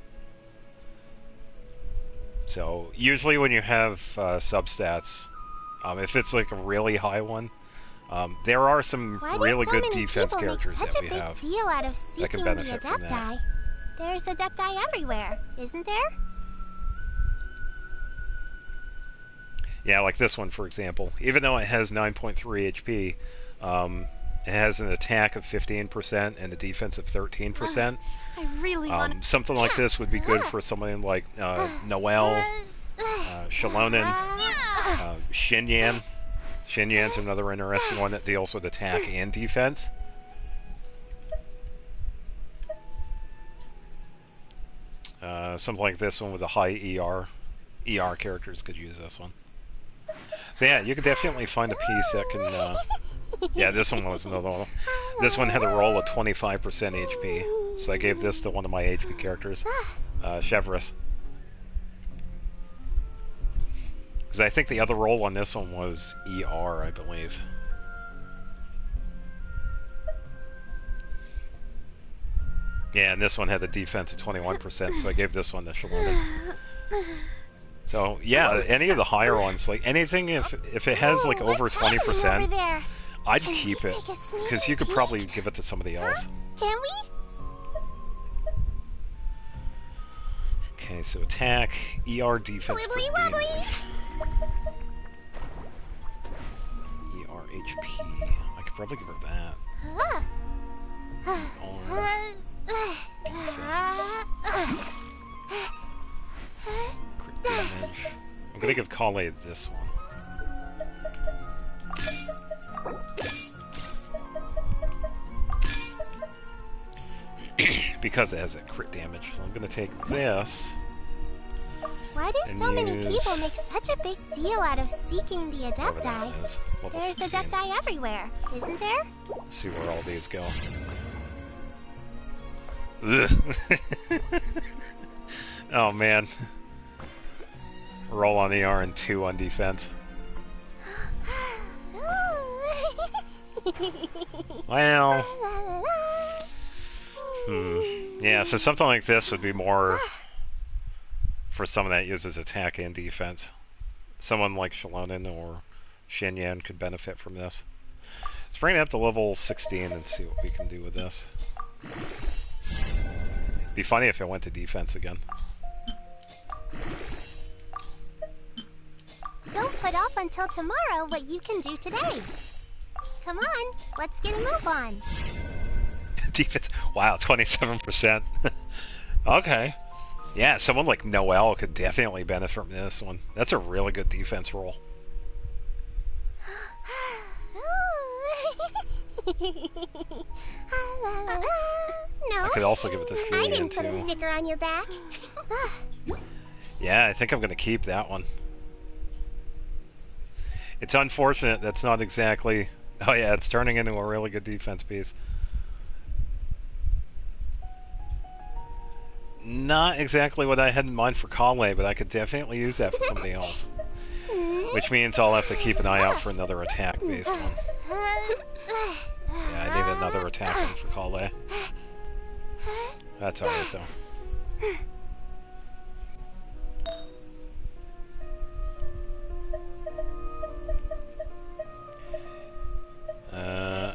So, usually when you have substats, if it's like a really high one, there are some Why do really so good many defense people make characters such that a we big have. deal out of that seeking can the benefit from that. Adepti? There's Adepti everywhere, isn't there? Yeah, like this one, for example. Even though it has 9.3 HP, it has an attack of 15% and a defense of 13%. I really want Something like this would be good for someone like Noelle, Shalonen, Xinyan. Xinyan's another interesting one that deals with attack and defense. Something like this one with a high ER. ER characters could use this one. So yeah, you could definitely find a piece that can... yeah, this one was another one. This one had a roll of 25% HP, so I gave this to one of my HP characters, Chevreuse. Because I think the other roll on this one was ER, I believe. Yeah, and this one had a defense of 21%, so I gave this one to Shalonen. So yeah, any of the higher ones, like anything if it has like over What's happening over 20%, there? I'd Can we keep it, take a sneak because you could peek? probably give it to somebody else. Can we? Okay, so attack, ER, defense, Wibbly crit wobbly. damage. ER, HP. I could probably give her that. Crit damage. I'm gonna give Kale this one. Because it has a crit damage. So I'm gonna take this. Why do so And many use- people make such a big deal out of seeking the Whatever Adepti? that is. Level There's 16. Adepti everywhere, isn't there? Let's see where all these go. Ugh. Oh man. Roll on ER and 2 on defense. Well, yeah, so something like this would be more for someone that uses attack and defense. Someone like Shalonen or Xinyan could benefit from this. Let's bring it up to level 16 and see what we can do with this. Be funny if it went to defense again. Don't put off until tomorrow what you can do today. Come on, let's get a move on. Defense. Wow, 27%. Okay. Yeah, someone like Noelle could definitely benefit from this one. That's a really good defense roll. No, I could also give it to I Julian didn't put a too. sticker on your back. Yeah, I think I'm going to keep that one. It's unfortunate that's not exactly... Oh yeah, it's turning into a really good defense piece. not exactly what I had in mind for Conway, but I could definitely use that for somebody else. Which means I'll have to keep an eye out for another attack-based one. Yeah, I need another attack one for Conway. That's alright, though.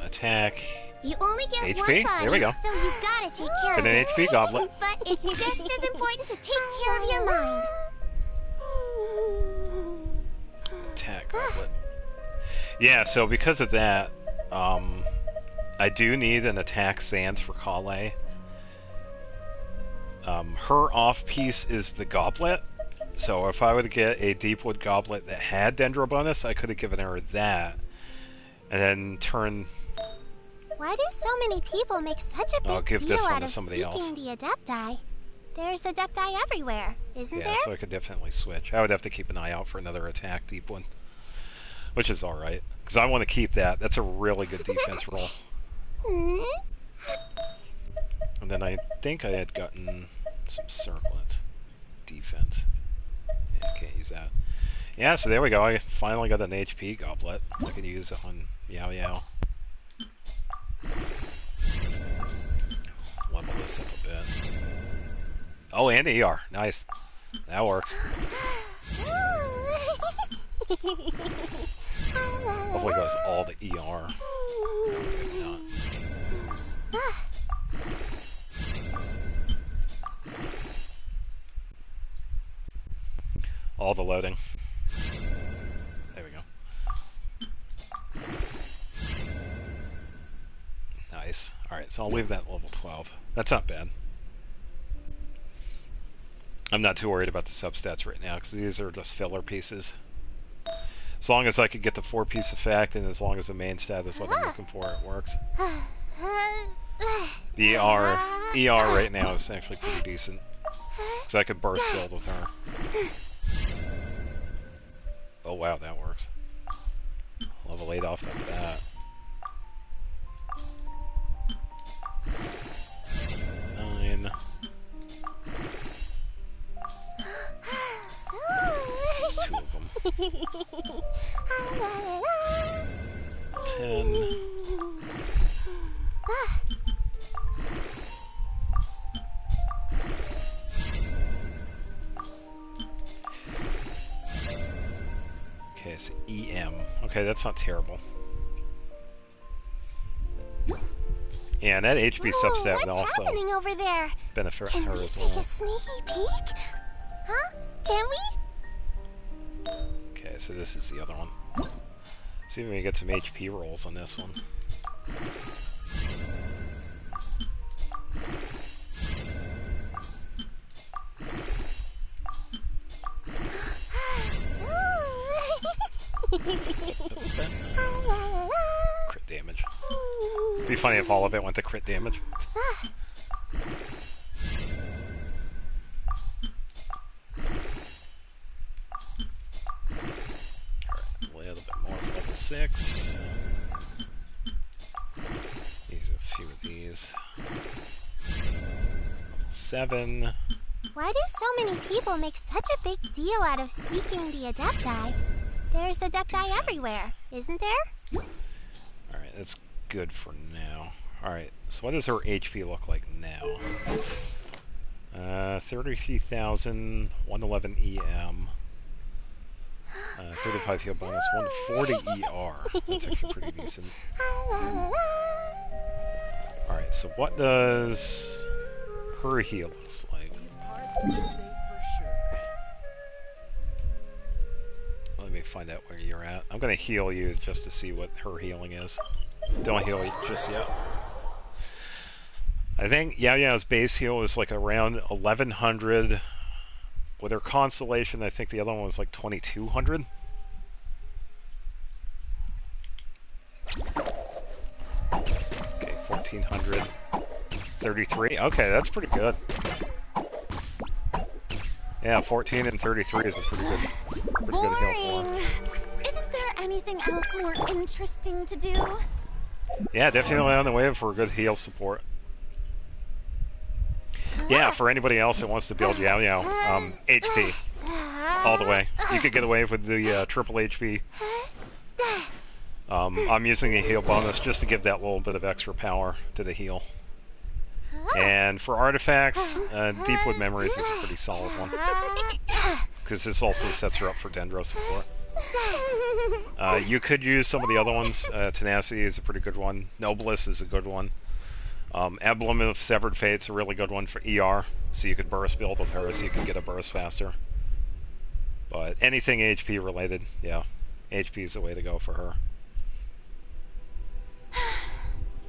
Attack. You only get HP? one body, There we go. so you gotta take care of Get an it. HP goblet. But it's just as important to take care of your mind. Attack goblet. Yeah, so because of that, I do need an attack sans for Kale. Her off piece is the goblet, so if I were to get a Deepwood goblet that had Dendro bonus, I could have given her that, and then turn. Why do so many people make such a I'll big give deal this one out to of somebody seeking else. the Adepti? There's Adepti everywhere, isn't Yeah, there? so I could definitely switch. I would have to keep an eye out for another attack Deepwood, which is alright, because I want to keep that. That's a really good defense roll. And then I think I had gotten some circlets. Defense. Yeah, can't use that. Yeah, so there we go. I finally got an HP goblet. I can use it on Yao Yao. Level this up a bit. Oh, and ER. Nice. That works. Hopefully goes all the ER. Maybe not. All the loading. There we go. Nice. Alright, so I'll leave that level 12. That's not bad. I'm not too worried about the substats right now, because these are just filler pieces. As long as I could get the 4-piece effect, and as long as the main stat is what I'm looking for, it works. The ER right now is actually pretty decent. So I could burst build with her. Oh wow, that works. Level 8 off the bat. 9. Just 2 of them. 10. Okay, so EM. Okay, that's not terrible. Yeah, and that HP substat would What's also happening over there? benefit Can her we as take well. a sneaky peek? Huh? Can we? Okay, so this is the other one. See if we can get some HP rolls on this one. Crit damage. It'd be funny if all of it went to crit damage. Alright, a little bit more for level 6. Use a few of these. Level 7. Why do so many people make such a big deal out of seeking the Adepti? There's Adepti everywhere, isn't there? Alright, that's good for now. Alright, so what does her HP look like now? 33,000, 111 EM, 35 heal bonus, 140 ER. That's actually pretty decent. Alright, so what does her heal look like? Let me find out where you're at. I'm gonna heal you just to see what her healing is. Don't heal you just yet. I think Yao Yao's base heal is like around 1100. With her constellation, I think the other one was like 2200. Okay, 1400. 33. Okay, that's pretty good. Yeah, 14 and 33 is a pretty good heal for Boring. her. Isn't there anything else more interesting to do? Yeah, definitely on the way for a good heal support. Yeah, for anybody else that wants to build Yao Yao, HP all the way. You could get away with the triple HP. I'm using a heal bonus just to give that little bit of extra power to the heal. And for artifacts, Deepwood Memories is a pretty solid one, because this also sets her up for Dendro support. You could use some of the other ones. Tenacity is a pretty good one. Noblesse is a good one. Emblem of Severed Fate's a really good one for ER, so you could burst build with her, so you can get a burst faster. But anything HP related, yeah, HP is the way to go for her.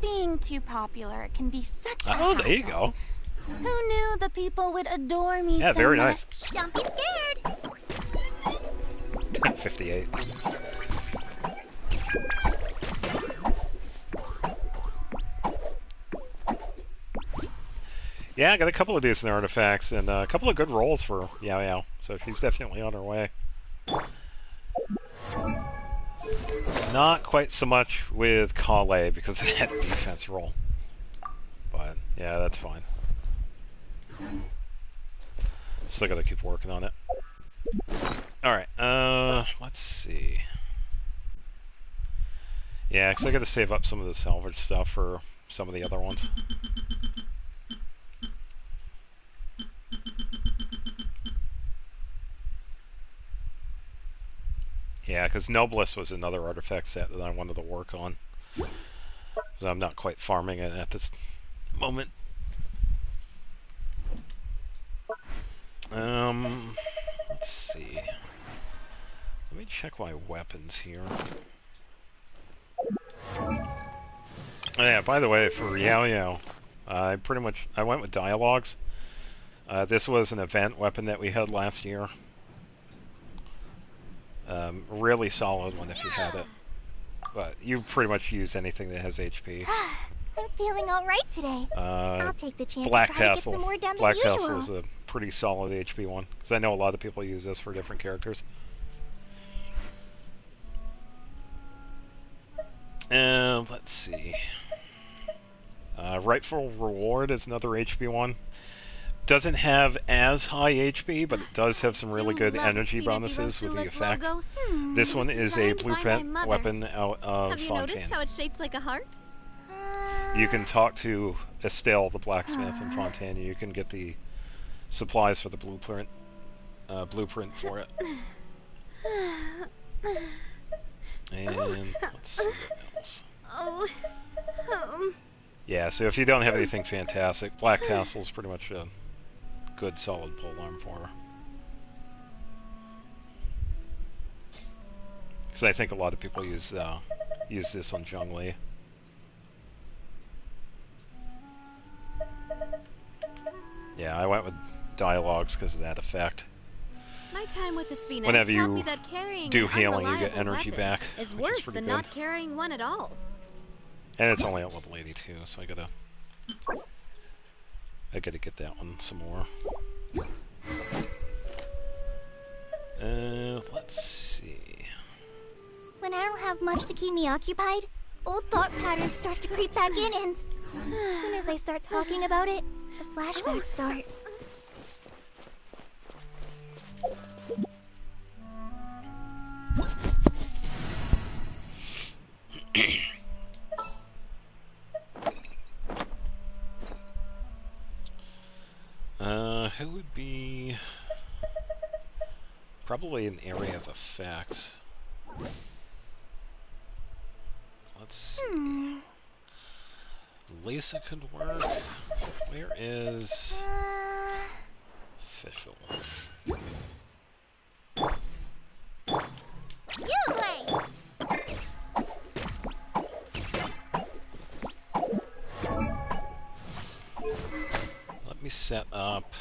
Being too popular can be such a Oh, there you go. Who knew the people would adore me Yeah, so very much? nice. Don't be scared. 58. Yeah, I got a couple of decent artifacts and a couple of good rolls for Yao Yao, so she's definitely on her way. Not quite so much with Kale because of that defense roll, but yeah, that's fine. Still gotta keep working on it. Alright, let's see. Yeah, because I gotta save up some of the salvage stuff for some of the other ones. Yeah, because Noblesse was another artifact set that I wanted to work on. So I'm not quite farming it at this moment. Let's see. Let me check my weapons here. Oh, yeah, by the way, for Yao Yao, I went with Dialogues. This was an event weapon that we had last year. Really solid one if you had it. But you pretty much use anything that has HP. I'm feeling alright today. I'll take the chance Black to try to get Tassel. some more done Black than Tassel usual. is a pretty solid HP one, because I know a lot of people use this for different characters. And let's see. Rightful Reward is another HP one. Doesn't have as high HP, but it does have some really good energy bonuses with the effect. This one is a blueprint weapon out of Have you Fontaine. noticed how it's shaped like a heart? You can talk to Estelle, the blacksmith in Fontaine. You can get the supplies for the blueprint for it. And let's see what else. Oh. Yeah, so if you don't have anything fantastic, Black Tassel is pretty much a good solid polearm for her. Because I think a lot of people use this on Zhongli. Yeah, I went with Dialogues because of that effect. My time with the Sphinx Whenever taught you me that carrying do an healing, you get unreliable energy weapon back, is which is worse pretty than good. not carrying one at all. And it's only at level 82, so I gotta get that one some more. Let's see. When I don't have much to keep me occupied, old thought patterns start to creep back in, and as soon as I start talking about it, the flashbacks start. Who would be probably an area of effect? Let's see. Lisa could work. Where is Official? You play! Let me set up.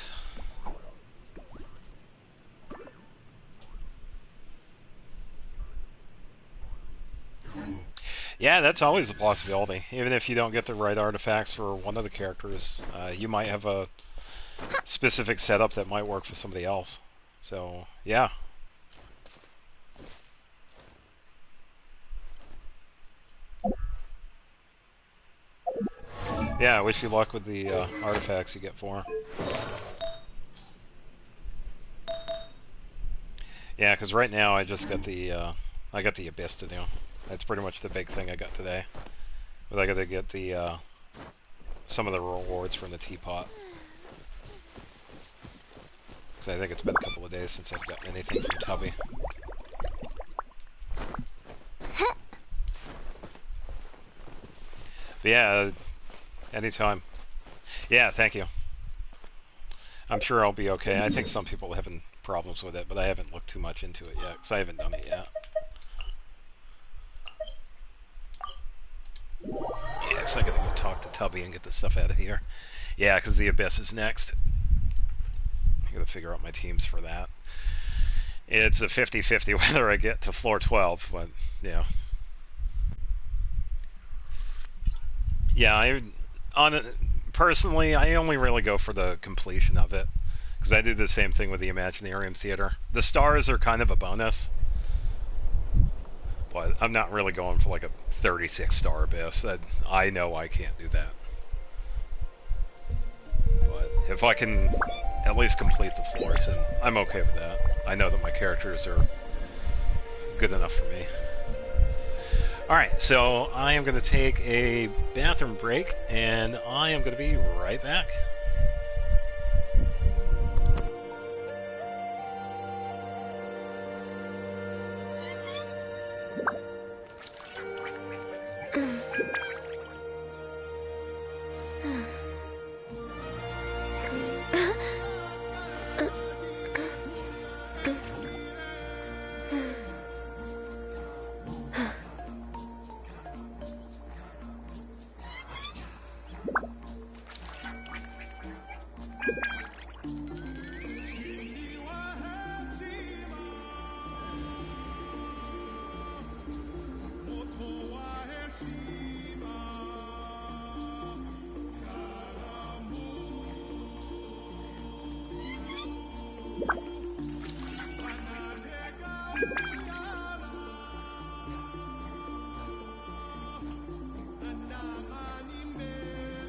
Yeah, that's always a possibility. Even if you don't get the right artifacts for one of the characters, you might have a specific setup that might work for somebody else. So, yeah. Yeah, I wish you luck with the artifacts you get for her. Yeah, because right now I just got the I got the Abyss to do. That's pretty much the big thing I got today. But I got to get the some of the rewards from the teapot. Because I think it's been a couple of days since I've gotten anything from Tubby. But yeah, anytime. Yeah, thank you. I'm sure I'll be okay. I think some people are having problems with it, but I haven't looked too much into it yet, because I haven't done it yet. Yeah, because I gotta go talk to Tubby and get this stuff out of here. Yeah, because the Abyss is next. I gotta figure out my teams for that. It's a 50-50 whether I get to floor 12, but, yeah. Yeah, personally, I only really go for the completion of it. Because I do the same thing with the Imaginarium Theater. The stars are kind of a bonus. But I'm not really going for like a 36-star Abyss. I know I can't do that. But if I can at least complete the floors, then I'm okay with that. I know that my characters are good enough for me. Alright, so I am going to take a bathroom break, and I am going to be right back.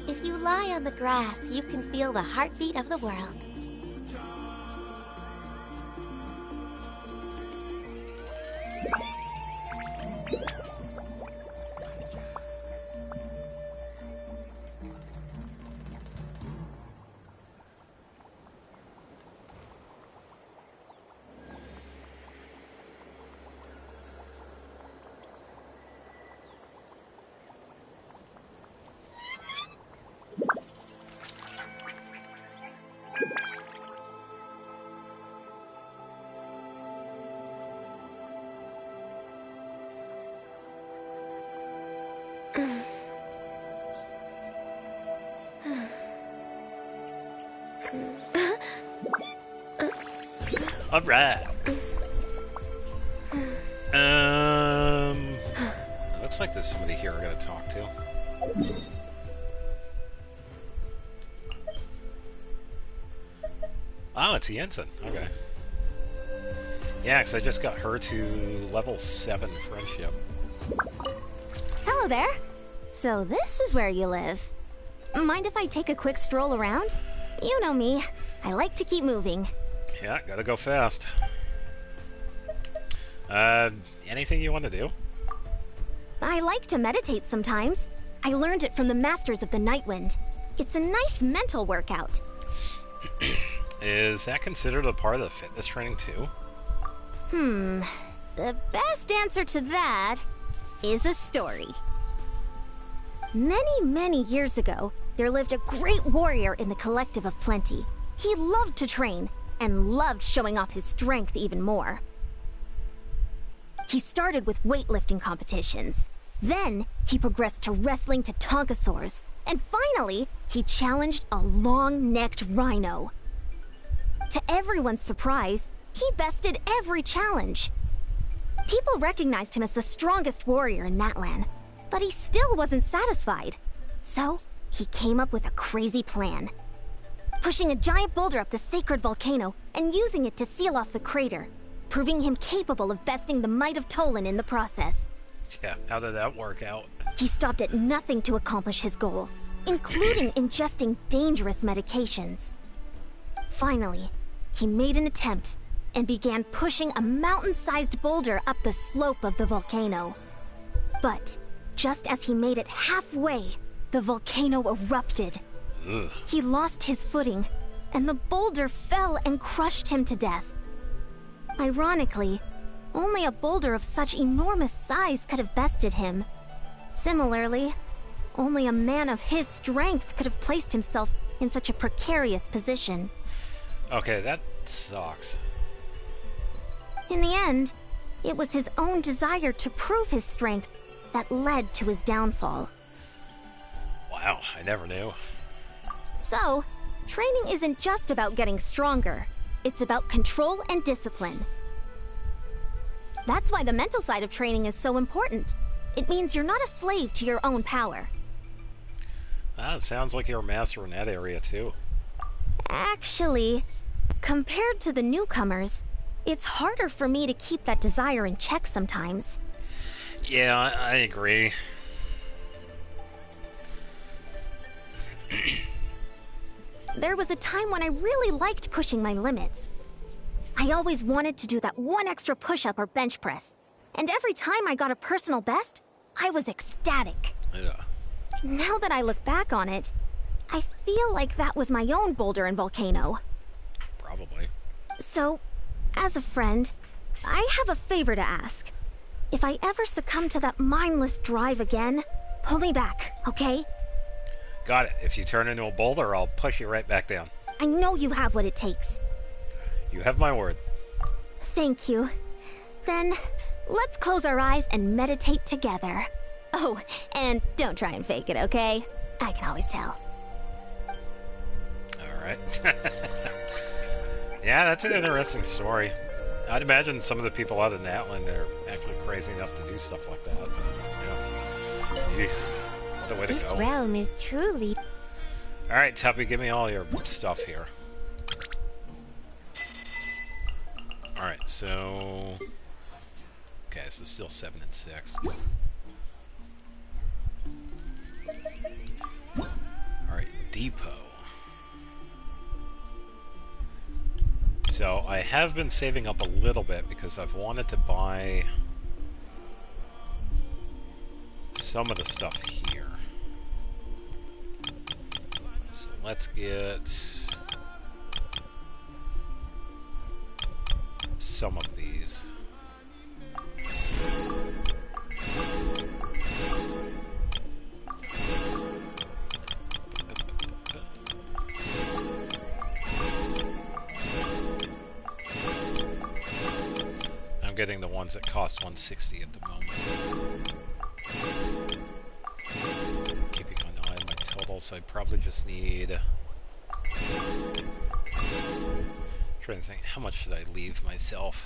If you lie on the grass, you can feel the heartbeat of the world. All right. Looks like there's somebody here I gotta talk to. Oh, it's Jensen. Okay. Yeah, because I just got her to level 7 friendship. Hello there. So this is where you live. Mind if I take a quick stroll around? You know me. I like to keep moving. Yeah, gotta go fast. Anything you want to do? I like to meditate sometimes. I learned it from the Masters of the Nightwind. It's a nice mental workout. Is that considered a part of the fitness training too? The best answer to that is a story. Many, many years ago, there lived a great warrior in the Collective of Plenty. He loved to train, and loved showing off his strength even more. He started with weightlifting competitions. Then, he progressed to wrestling to Tonkasaurs. And finally, he challenged a long-necked rhino. To everyone's surprise, he bested every challenge. People recognized him as the strongest warrior in Natlan, but he still wasn't satisfied. So, he came up with a crazy plan. Pushing a giant boulder up the sacred volcano and using it to seal off the crater, proving him capable of besting the might of Tolan in the process. Yeah, how did that work out? He stopped at nothing to accomplish his goal. including ingesting dangerous medications. Finally, he made an attempt and began pushing a mountain-sized boulder up the slope of the volcano. But just as he made it halfway, the volcano erupted. Ugh. He lost his footing, and the boulder fell and crushed him to death. Ironically, only a boulder of such enormous size could have bested him. Similarly, only a man of his strength could have placed himself in such a precarious position. Okay, that sucks. In the end, it was his own desire to prove his strength that led to his downfall. Wow, I never knew. So, training isn't just about getting stronger. It's about control and discipline. That's why the mental side of training is so important. It means you're not a slave to your own power. Ah, it sounds like you're a master in that area too. Actually, compared to the newcomers, it's harder for me to keep that desire in check sometimes. Yeah, I agree. There was a time when I really liked pushing my limits. I always wanted to do that one extra push-up or bench press. And every time I got a personal best, I was ecstatic. Yeah. Now that I look back on it, I feel like that was my own boulder and volcano. Probably. So, as a friend, I have a favor to ask. If I ever succumb to that mindless drive again, pull me back, okay? Got it. If you turn into a boulder, I'll push you right back down. I know you have what it takes. You have my word. Thank you. Then, let's close our eyes and meditate together. Oh, and don't try and fake it, okay? I can always tell. Alright. Yeah, that's an interesting story. I'd imagine some of the people out in Natlan are actually crazy enough to do stuff like that. But, yeah. What a way to This go. realm is truly... Alright, Tuppy, give me all your stuff here. Alright, so... Okay, so still 7 and 6. Alright, depot. So, I have been saving up a little bit because I've wanted to buy some of the stuff here. So let's get some of these. I'm getting the ones that cost 160 at the moment. Keeping an eye on my total, so I probably just need... Trying to think, how much should I leave myself?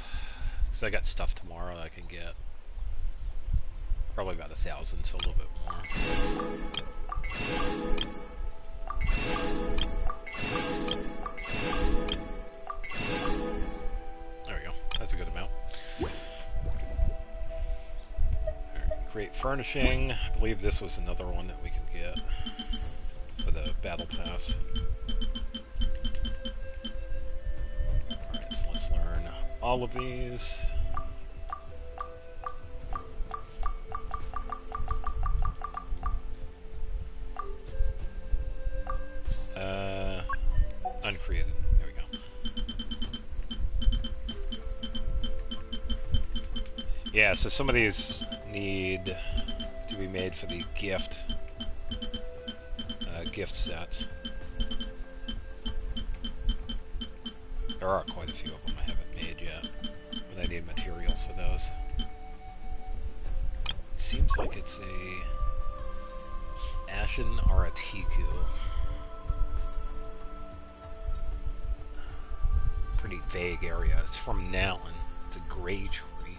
Because I got stuff tomorrow that I can get. Probably about 1,000, so a little bit more. There we go. That's a good amount. Alright, create furnishing. I believe this was another one that we can get for the battle pass. Alright, so let's learn all of these. Uncreated. There we go. Yeah, so some of these need to be made for the gift sets. There are quite a few of them I haven't made yet, but I need materials for those. It seems like it's a Ashen Aratiku. Pretty vague area. It's from Natlan. It's a gray tree.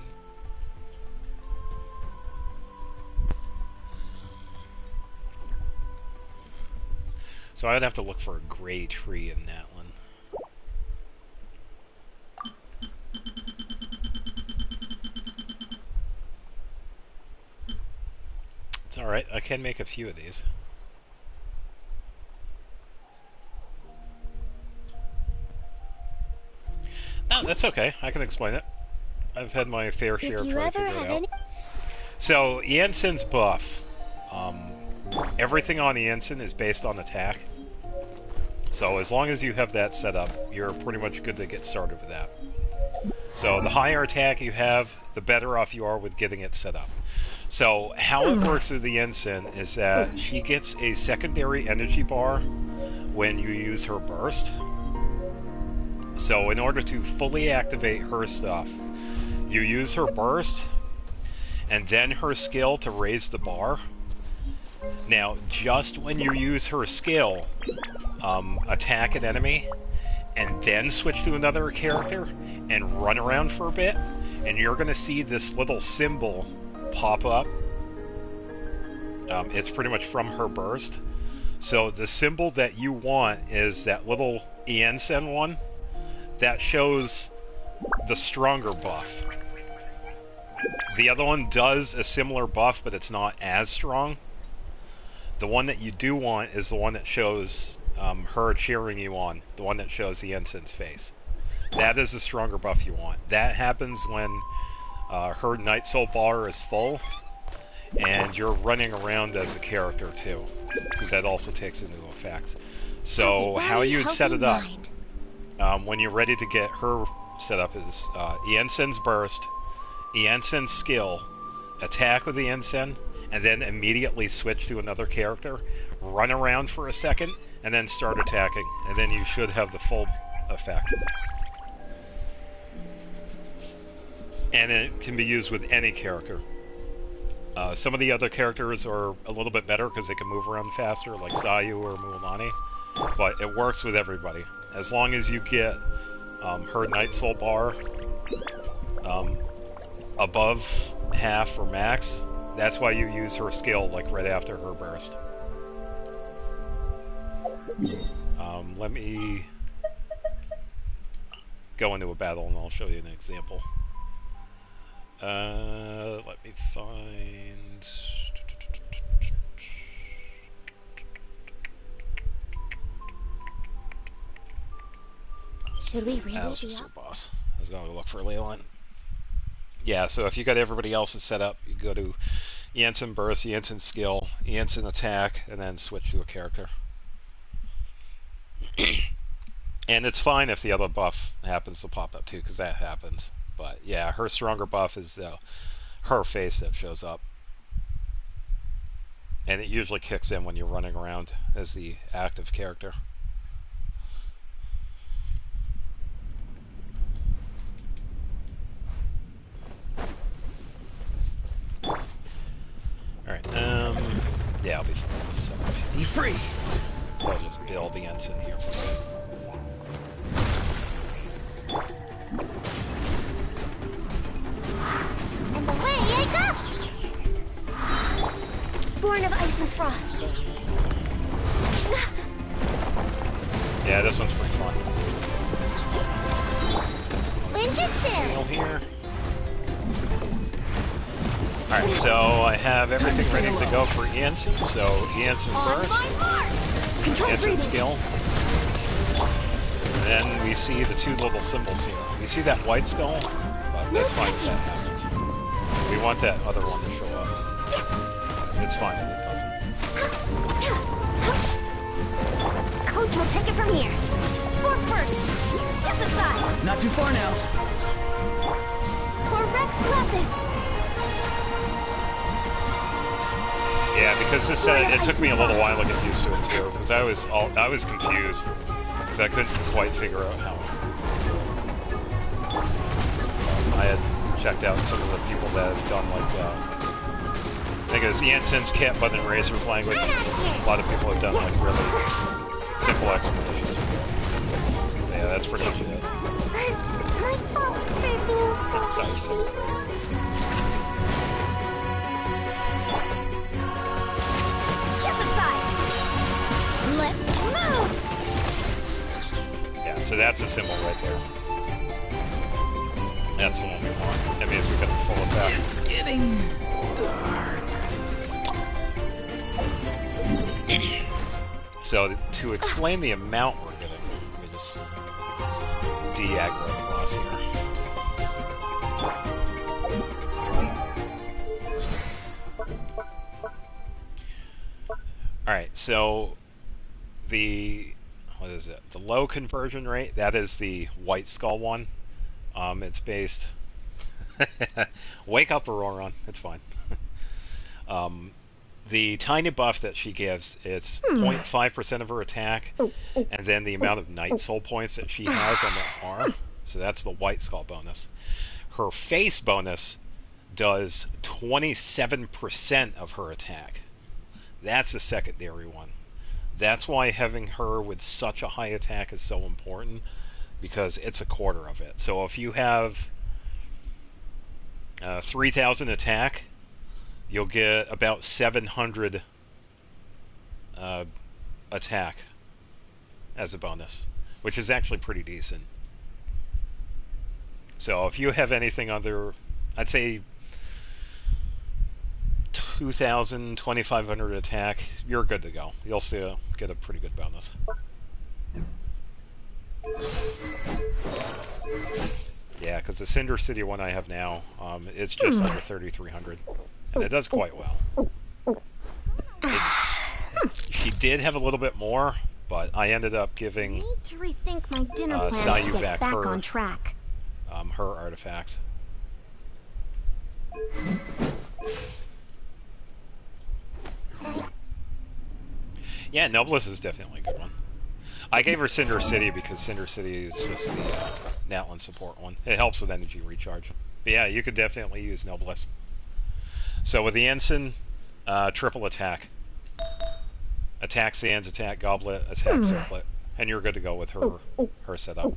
So I would have to look for a gray tree in Natlan. It's alright, I can make a few of these. No, that's okay. I can explain it. I've had my fair share If of you trying ever to figure have it out. any... So, Jensen's buff. Everything on Jensen is based on attack. So as long as you have that set up, you're pretty much good to get started with that. So the higher attack you have, the better off you are with getting it set up. So how it works with the Jensen is that she gets a secondary energy bar when you use her burst. So in order to fully activate her stuff, you use her burst and then her skill to raise the bar. Now, just when you use her skill, attack an enemy, and then switch to another character, and run around for a bit, and you're going to see this little symbol pop up. It's pretty much from her burst. So the symbol that you want is that little Jensen one that shows the stronger buff. The other one does a similar buff, but it's not as strong. The one that you do want is the one that shows her cheering you on, the one that shows the Jensen's face. That is the stronger buff you want. That happens when her Night Soul bar is full, and you're running around as a character too, because that also takes into effect. So how you'd set it up, when you're ready to get her set up, is Jensen's burst, Jensen's skill, attack with the Jensen, and then immediately switch to another character, run around for a second, and then start attacking, and then you should have the full effect. And it can be used with any character. Some of the other characters are a little bit better because they can move around faster, like Sayu or Mualani, but it works with everybody. As long as you get her Night Soul bar above half or max, that's why you use her skill like right after her burst. Let me go into a battle and I'll show you an example. Let me find... Should we really That was be just her up? boss. I was going to look for Leyland. Yeah, so if you got everybody else's set up, you go to Jensen burst, Jensen skill, Jensen attack, and then switch to a character. And it's fine if the other buff happens to pop up too, because that happens. But yeah, her stronger buff is her face that shows up. And it usually kicks in when you're running around as the active character. Alright, yeah, I'll be fine. So, Be free. so I'll just build the Jensen here for a bit. And away I go! Born of ice and frost. Yeah, this one's pretty fun. Ninjutsu! Nail here. Alright, so I have everything ready to go for Jensen. So Jensen On first, my mark! Control Jensen breathing. skill. And then we see the two little symbols here. We see that white skull, but that's fine if that happens. We want that other one to show up. It's fine if it doesn't. Coach will take it from here. For first, step aside. Not too far now. For Rex Lapis. Yeah, because this it took me a little while to get used to it too, because I was confused, because I couldn't quite figure out how. I had checked out some of the people that have done like I think it was Jensen's Cat Button and Razor's language. A lot of people have done like really simple explanations. Yeah, that's pretty much it. My fault for being so easy. Step aside. Let's move. Yeah, so that's a symbol right there. That's the one we want. That means we got the full effect. It's getting dark. So to explain the amount we're getting, let me just de-aggro the boss here. Alright, so what is it? The low conversion rate, that is the White Skull one. It's based... Wake up, Auroron. It's fine. The tiny buff that she gives, it's 0.5% of her attack, and then the amount of Night Soul points that she has on the arm. So that's the White Skull bonus. Her face bonus does 27% of her attack. That's the secondary one. That's why having her with such a high attack is so important, because it's a quarter of it. So if you have 3,000 attack, you'll get about 700 attack as a bonus, which is actually pretty decent. So if you have anything under, I'd say 2,000, 2,500 attack, you're good to go. You'll still get a pretty good bonus. Yeah, because the Cinder City one I have now, it's just under 3,300. And it does quite well. She did have a little bit more, but I ended up giving I need to rethink my dinner plans to Sayu get back her, on track. her artifacts. Yeah, Noblesse is definitely a good one. I gave her Cinder City because Cinder City is just the Natlan support one. It helps with energy recharge. But yeah, you could definitely use Noblesse. So with the Ensign, triple attack. Attack Sands, attack Goblet, attack Circlet. And you're good to go with her setup.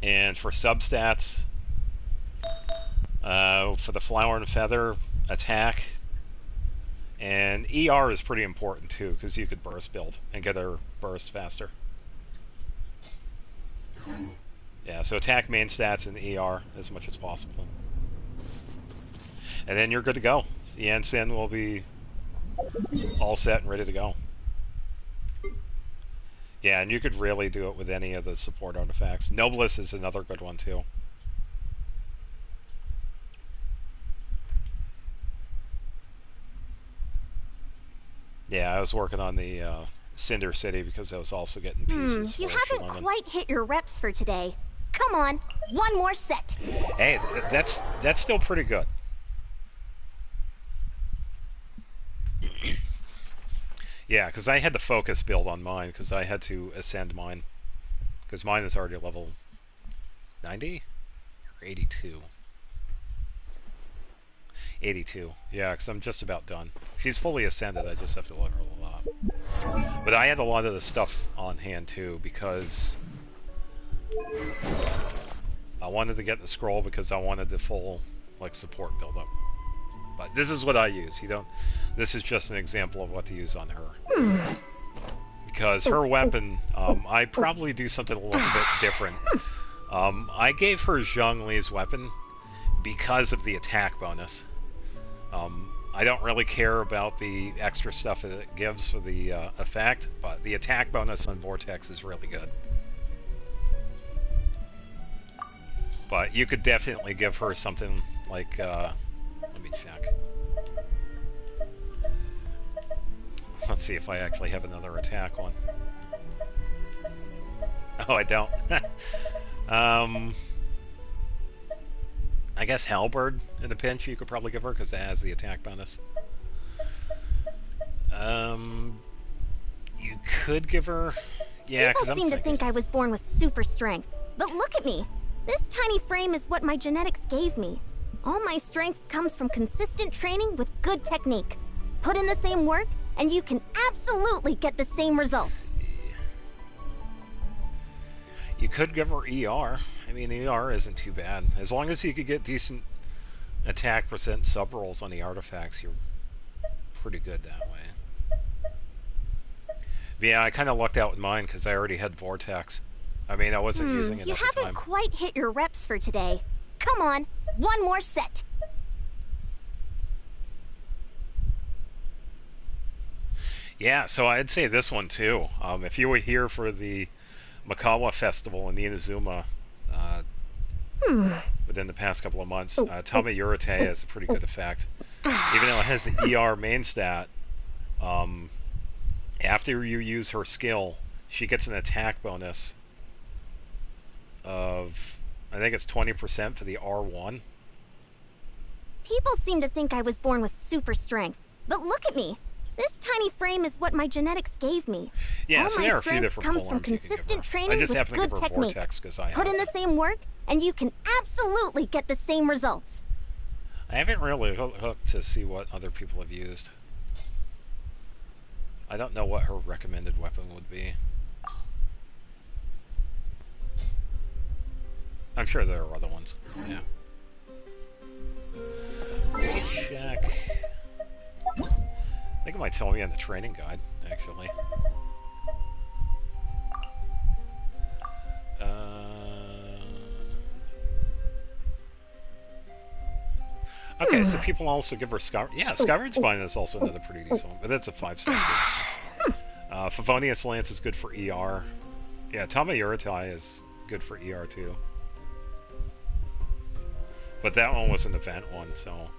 And for substats, for the Flower and Feather, attack. And ER is pretty important too, because you could burst build and get her burst faster. Yeah, so attack, main stats, and ER as much as possible. And then you're good to go. The Ensign will be all set and ready to go. Yeah, and you could really do it with any of the support artifacts. Noblesse is another good one too. Yeah, I was working on the Cinder City because I was also getting pieces. You for haven't Shalom. quite hit your reps for today. Come on, one more set. Hey, that's still pretty good. Yeah, because I had to focus build on mine because I had to ascend mine. Because mine is already level 90 or 82. 82. Yeah, because I'm just about done. She's fully ascended, I just have to level her a lot. But I had a lot of the stuff on hand too because I wanted to get the scroll because I wanted the full like support build up. But this is what I use. This is just an example of what to use on her. Because her weapon, I probably do something a little bit different. I gave her Zhongli's weapon because of the attack bonus. I don't really care about the extra stuff that it gives for the effect, but the attack bonus on Vortex is really good. But you could definitely give her something like, let me check. Let's see if I actually have another attack one. Oh, I don't. I guess Halberd in a pinch you could probably give her because it has the attack bonus. You could give her... Yeah, because People seem to think I was born with super strength, but look at me. This tiny frame is what my genetics gave me. All my strength comes from consistent training with good technique. Put in the same work, and you can absolutely get the same results. You could give her ER. I mean, ER isn't too bad. As long as you could get decent attack percent sub rolls on the artifacts, you're pretty good that way. But yeah, I kind of lucked out with mine because I already had Vortex. I mean, I wasn't using it You at the haven't time. quite hit your reps for today. Come on, one more set. Yeah, so I'd say this one too. If you were here for the Makawa Festival in Inazuma within the past couple of months. Tama Yurite has a pretty good effect. Even though it has the ER main stat, after you use her skill, she gets an attack bonus of, I think it's 20% for the R1. People seem to think I was born with super strength, but look at me. This tiny frame is what my genetics gave me. Yeah, All so my there are a few strength different comes from polearms you can give consistent her. training I just with happen to good give her technique. Vortex because I Put have in it. the same work, and you can absolutely get the same results. I haven't really hooked to see what other people have used. I don't know what her recommended weapon would be. I'm sure there are other ones. Yeah. Check. I think it might tell me on the training guide, actually. Okay, so people also give her Skyward. Yeah, Skyward Spine is also another pretty decent one, but that's a 5-star base. Favonius Lance is good for ER. Yeah, Tama Yurite is good for ER too. But that one was an event one, so...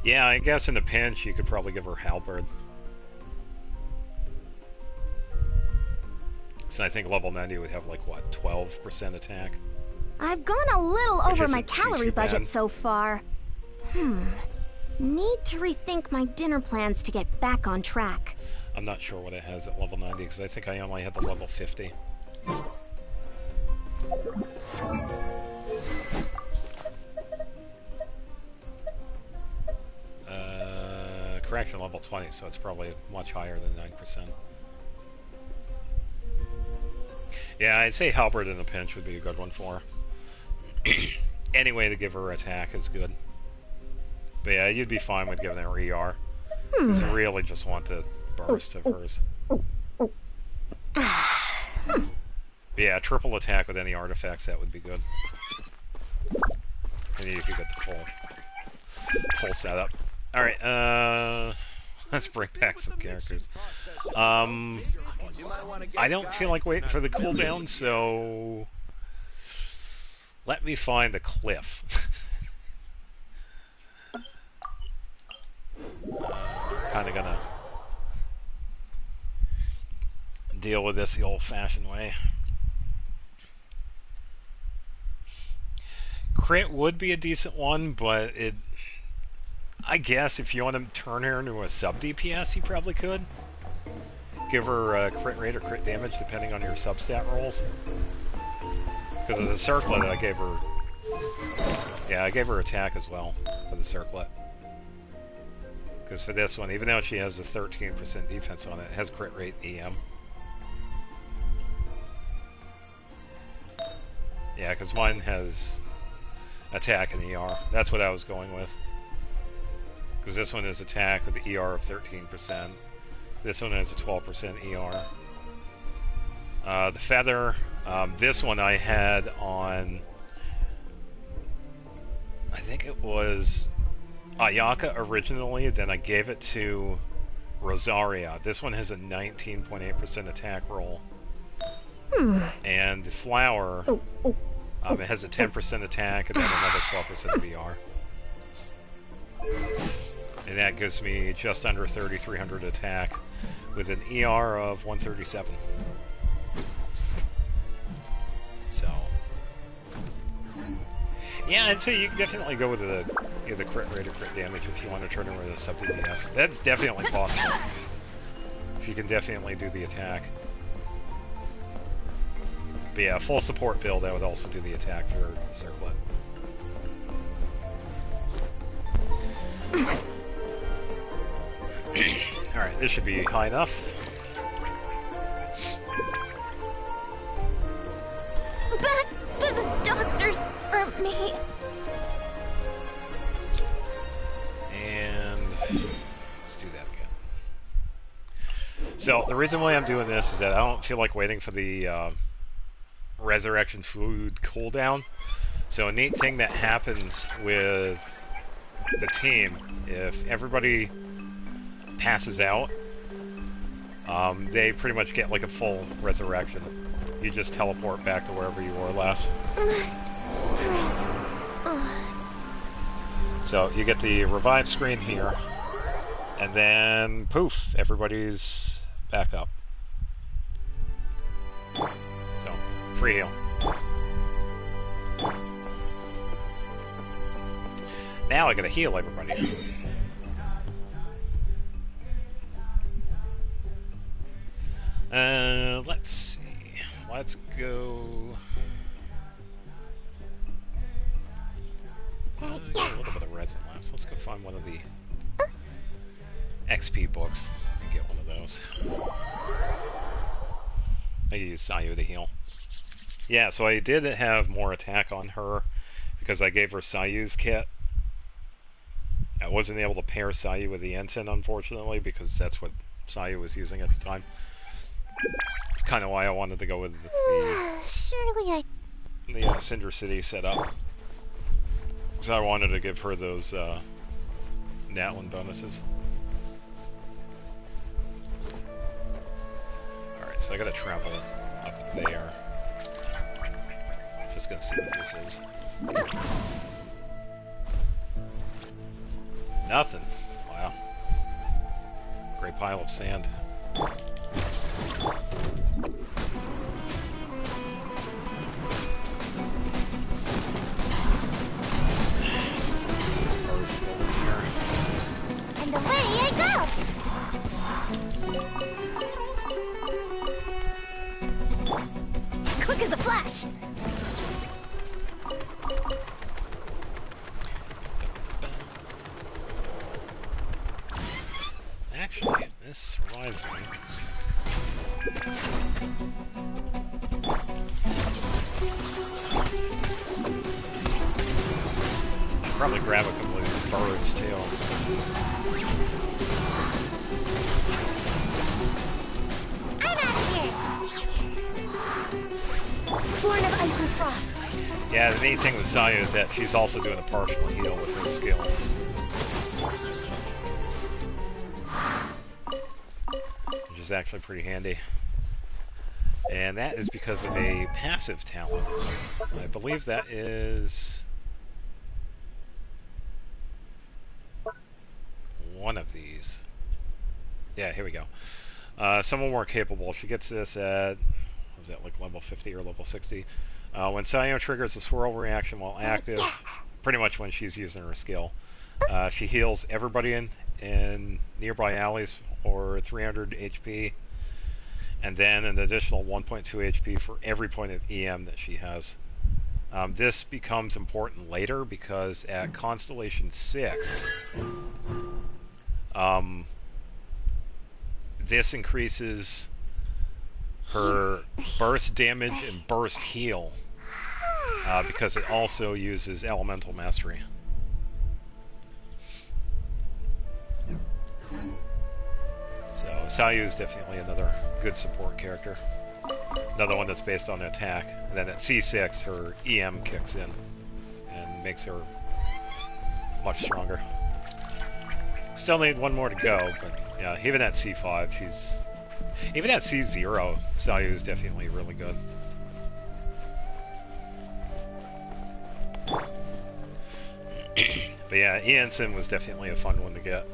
Yeah, I guess in the pinch you could probably give her Halberd. So I think level 90 would have like, what, 12% attack? I've gone a little Which over my isn't calorie too bad. budget so far. Need to rethink my dinner plans to get back on track. I'm not sure what it has at level 90 because I think I only had the level 50. Correction level 20, so it's probably much higher than 9%. Yeah, I'd say Halberd in the pinch would be a good one for her. Any way to give her attack is good. But yeah, you'd be fine with giving her ER. Because you really just want the burst of hers. But yeah, triple attack with any artifacts, that would be good. And you could get the full setup. Alright, let's bring back some characters. I don't feel like waiting for the cooldown, so... Let me find the cliff. Kinda gonna deal with this the old-fashioned way. Crit would be a decent one, but it... I guess if you want to turn her into a sub DPS, you probably could. Give her crit rate or crit damage depending on your substat rolls. Because of the circlet, I gave her... Yeah, I gave her attack as well for the circlet. Because for this one, even though she has a 13% defense on it, it has crit rate EM. Yeah, because mine has attack and ER. That's what I was going with. Because this one is attack with the ER of 13%. This one has a 12% ER. The feather, this one I had on, I think it was Ayaka originally, then I gave it to Rosaria. This one has a 19.8% attack roll. And the flower, it has a 10% attack and then another 12% of ER. And that gives me just under 3,300 attack with an ER of 137. So, yeah, I'd say you can definitely go with the crit rate or crit damage if you want to turn her into a sub DPS. That's definitely possible. If you can definitely do the attack. But yeah, full support build, I would also do the attack for Circlet. Alright, this should be high enough. Back to the doctors for me. And let's do that again. So the reason why I'm doing this is that I don't feel like waiting for the resurrection food cooldown. So a neat thing that happens with the team, if everybody passes out, they pretty much get like a full resurrection. you just teleport back to wherever you were last. Must press. So you get the revive screen here, and then poof, everybody's back up. So, free heal. Now I gotta heal everybody. Let's see. Let's go. Got a little bit of resin left. So let's go find one of the XP books and get one of those. I use Sayu to heal. Yeah, so I did have more attack on her because I gave her Sayu's kit. I wasn't able to pair Sayu with the ensign, unfortunately, because that's what Sayu was using at the time. It's kind of why I wanted to go with Surely the Cinder City setup. Because I wanted to give her those Natlin bonuses. Alright, so I gotta travel up there. Just gonna see what this is. Nothing. Wow. Great pile of sand. And away I go! Quick as a flash! Actually, this reminds me. Probably grab a couple of these birds too. I'm out of here! Born of ice and frost. Yeah, the main thing with Sayu is that she's also doing a partial heal with her skill. Which is actually pretty handy. And that is because of a passive talent. I believe that is one of these. Yeah, here we go. Someone more capable. She gets this at, was that like level 50 or level 60? When Sayu triggers a swirl reaction while active, pretty much when she's using her skill, she heals everybody in nearby alleys for 300 HP, and then an additional 1.2 HP for every point of EM that she has. This becomes important later because at Constellation 6, this increases her burst damage and burst heal because it also uses Elemental Mastery. So Sayu is definitely another good support character. Another one that's based on attack. And then at C6, her EM kicks in and makes her much stronger. Still need one more to go, but yeah, even at C5, she's... Even at C0, Sayu is definitely really good. But yeah, Ensign was definitely a fun one to get.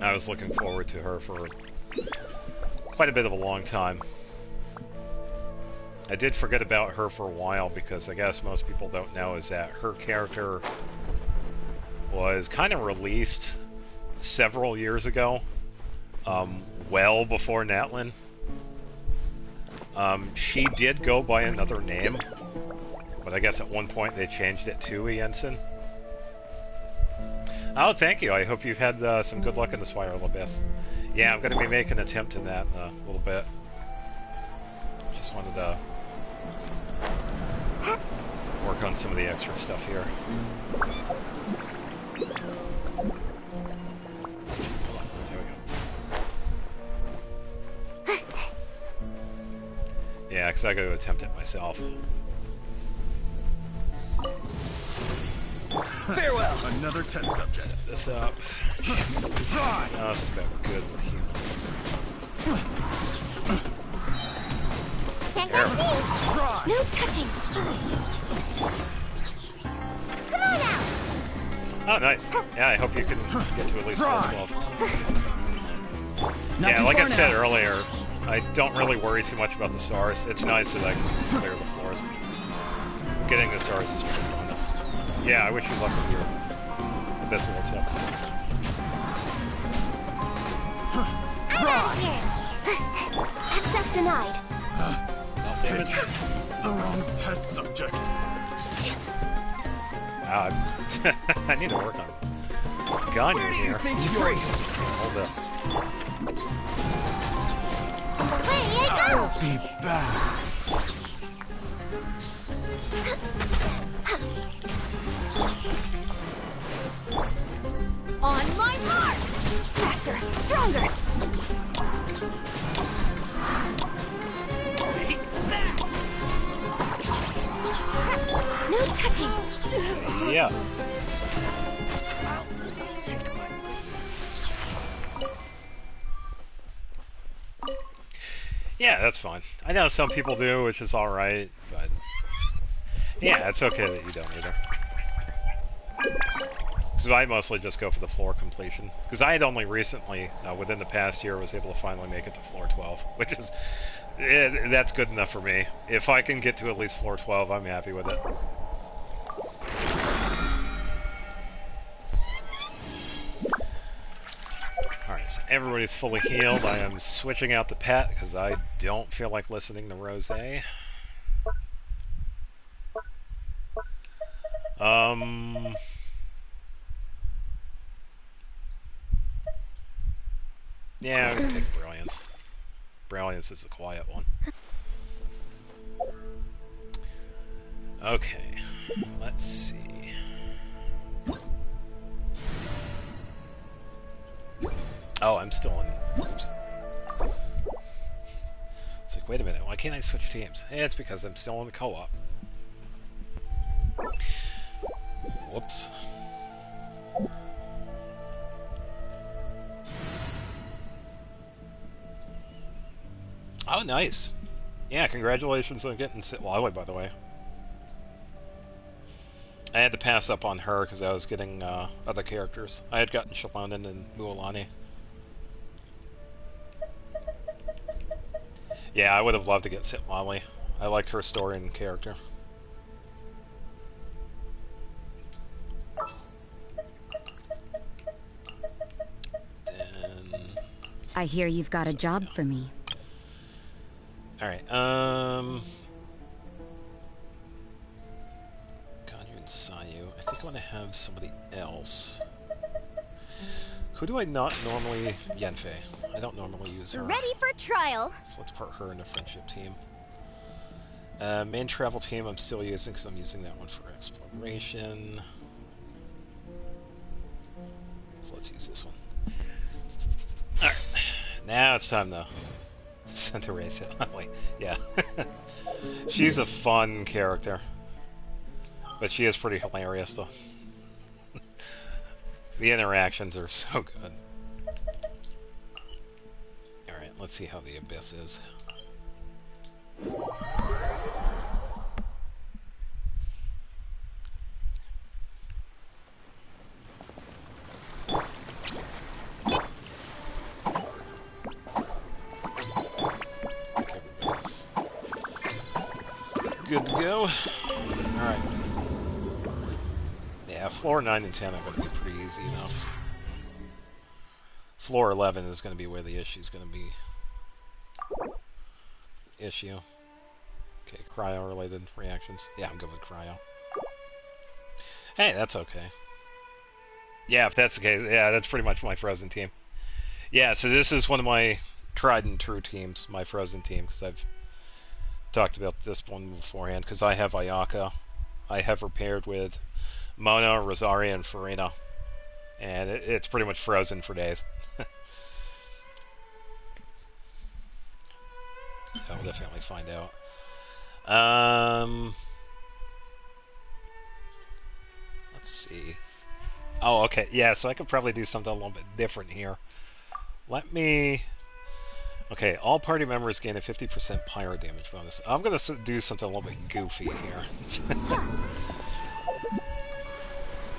I was looking forward to her for quite a bit of a long time. I did forget about her for a while because I guess most people don't know is that her character was kind of released several years ago, well before Natlin. She did go by another name, but I guess at one point they changed it to Ensign. Oh, thank you. I hope you've had some good luck in the Spiral Abyss. Yeah, I'm going to be making an attempt in that in a little bit. Just wanted to work on some of the extra stuff here. Yeah, because I got to attempt it myself. Farewell! Another test subject. Set this up. Just about good with humans. Careful. No touching. Come on now. Oh, nice. Yeah, I hope you can get to at least floor 12. Not Yeah, too like far I said now. earlier, I don't really worry too much about the stars. It's nice that I can just clear the floors. Getting the stars is just a bonus. Yeah, I wish you luck with your abyssal attempts. I'm out of here. Access denied. Health damage. The wrong test subject. I need to work on gun Where do you here. think you're? Hold this. Away I go! I'll be back. On my mark. Faster, stronger. No touching. Yeah. Yeah, that's fine. I know some people do, which is alright, but yeah, it's okay that you don't either. Because I mostly just go for the floor completion. Because I had only recently, within the past year, was able to finally make it to floor 12, which is, that's good enough for me. If I can get to at least floor 12, I'm happy with it. Alright, so everybody's fully healed. I am switching out the pet because I don't feel like listening to Rose. Yeah, I'm gonna take Brilliance. Brilliance is the quiet one. Okay, let's see. Oh, I'm still in. Oops. It's like, wait a minute, why can't I switch teams? Hey, it's because I'm still in the co-op. Whoops. Oh, nice. Yeah, congratulations on getting Lily, by the way. I had to pass up on her because I was getting other characters. I had gotten Shalonen and Mualani. Yeah, I would have loved to get Sitlali. I liked her story and character. Then... I hear you've got a job for me. Alright, Ganyu and Sayu. I think I want to have somebody else. Who do I not normally... Yenfei. I don't normally use her. Ready for trial. So let's put her in a friendship team. Main travel team I'm still using because I'm using that one for exploration. So let's use this one. Alright. Now it's time to send a race it. Yeah. She's a fun character. But she is pretty hilarious though. The interactions are so good. Alright, let's see how the Abyss is. Okay, everybody's good to go. Alright. Yeah, floor 9 and 10 are going to be pretty easy enough. Floor 11 is going to be where the issue is going to be. Issue. Okay, cryo-related reactions. Yeah, I'm good with cryo. Hey, that's okay. Yeah, if that's the case, yeah, that's pretty much my Frozen team. Yeah, so this is one of my tried and true teams, my Frozen team, because I've talked about this one beforehand, because I have Ayaka. I have her paired with Mona, Rosaria, and Farina. And it's pretty much Frozen for days. I'll definitely find out. Let's see. Oh, okay. Yeah, so I could probably do something a little bit different here. I'm Okay, all party members gain a 50% pyro damage bonus. I'm gonna do something a little bit goofy here.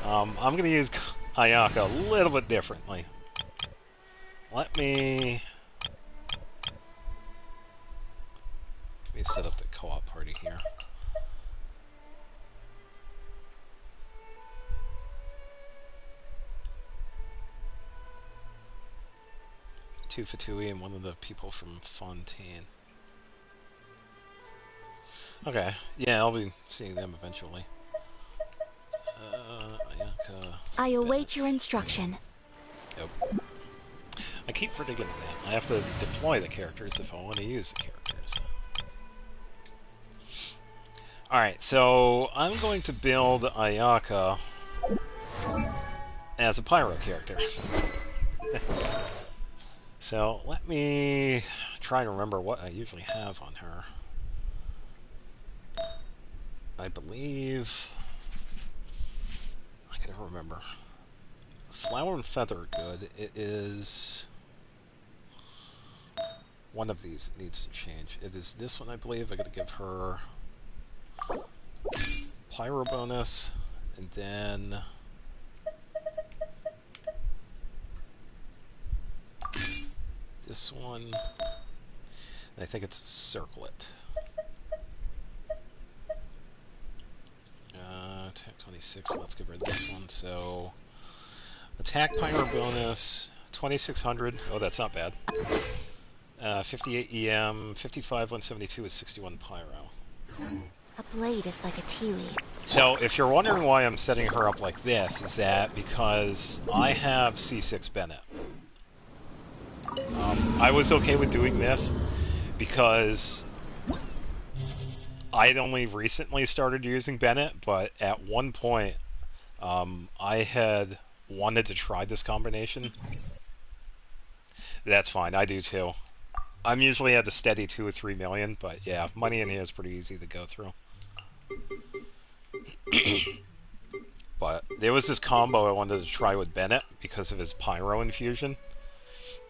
I'm gonna use Ayaka a little bit differently. Let me set up the co-op party here. Two Fatui and one of the people from Fontaine. Okay, yeah, I'll be seeing them eventually. Ayaka. I await your instruction. Yep. I keep forgetting that. I have to deploy the characters if I want to use the characters. Alright, so I'm going to build Ayaka as a pyro character. So let me try to remember what I usually have on her. I believe... I can never remember. Flower and Feather are good. It is... one of these needs to change. It is this one, I believe. I gotta give her Pyro bonus, and then... this one, and I think it's Circlet. Attack 26, let's give her this one. So, attack pyro bonus, 2600. Oh, that's not bad. 58 EM, 55 172 is 61 pyro. A blade is like a tea leaf. So, if you're wondering why I'm setting her up like this, is that because I have C6 Bennett. I was okay with doing this because I had only recently started using Bennett, but at one point I had wanted to try this combination. That's fine, I do too. I'm usually at a steady 2 or 3 million, but yeah, money in here is pretty easy to go through. But there was this combo I wanted to try with Bennett because of his pyro infusion.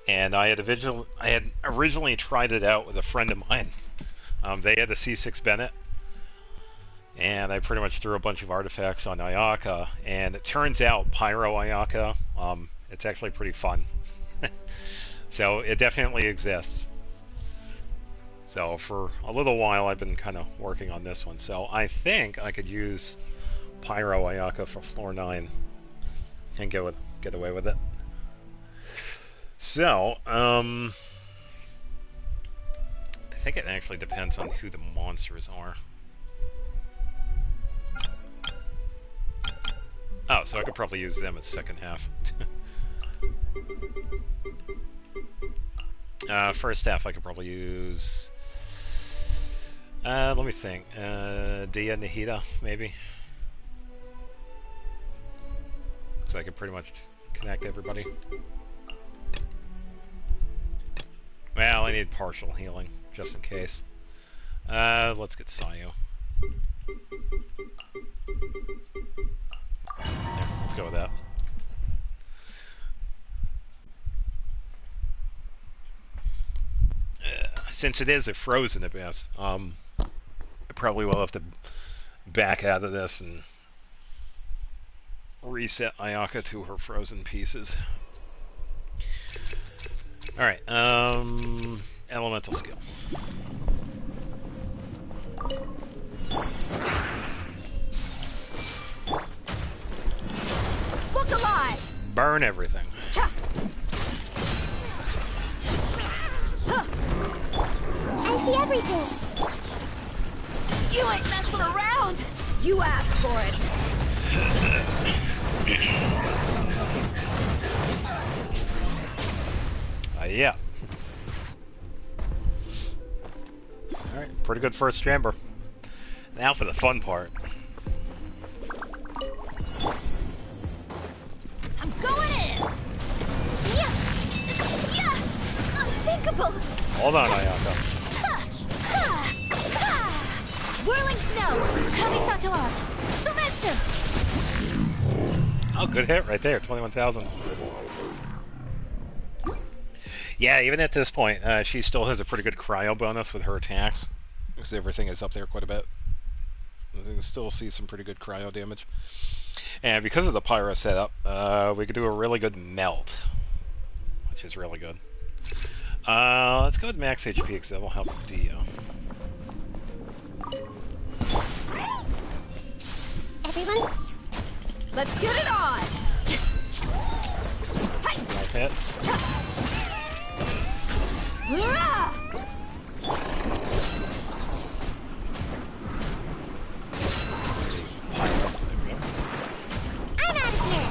And I had originally tried it out with a friend of mine. They had a C6 Bennett, and I pretty much threw a bunch of artifacts on Ayaka, and it turns out Pyro Ayaka, it's actually pretty fun. So it definitely exists. So for a little while I've been kind of working on this one. So I think I could use Pyro Ayaka for floor 9 and get away with it. So, I think it actually depends on who the monsters are. Oh, so I could probably use them as second half. First half I could probably use... let me think. Dia Nahida, maybe? So I could pretty much connect everybody. Well, I need partial healing, just in case. Let's get Sayu. Yeah, let's go with that. Since it is a frozen abyss, I probably will have to back out of this and reset Ayaka to her frozen pieces. Alright, elemental skill. Look alive! Burn everything. Cha! I see everything. You ain't messing around! You asked for it! Yeah. Alright, pretty good first chamber. Now for the fun part. I'm going in! Yeah! Yeah! Unthinkable! Hold on, Ayaka. Whirling snow! Kamisato art! Sumetsu! Oh, good hit right there, 21,000. Yeah, even at this point, she still has a pretty good cryo bonus with her attacks, because everything is up there quite a bit. You can still see some pretty good cryo damage. And because of the pyro setup, we could do a really good melt, which is really good. Let's go with max HP, because that will help Dio. Everyone, Let's get it on! Small hits. I'm out of here.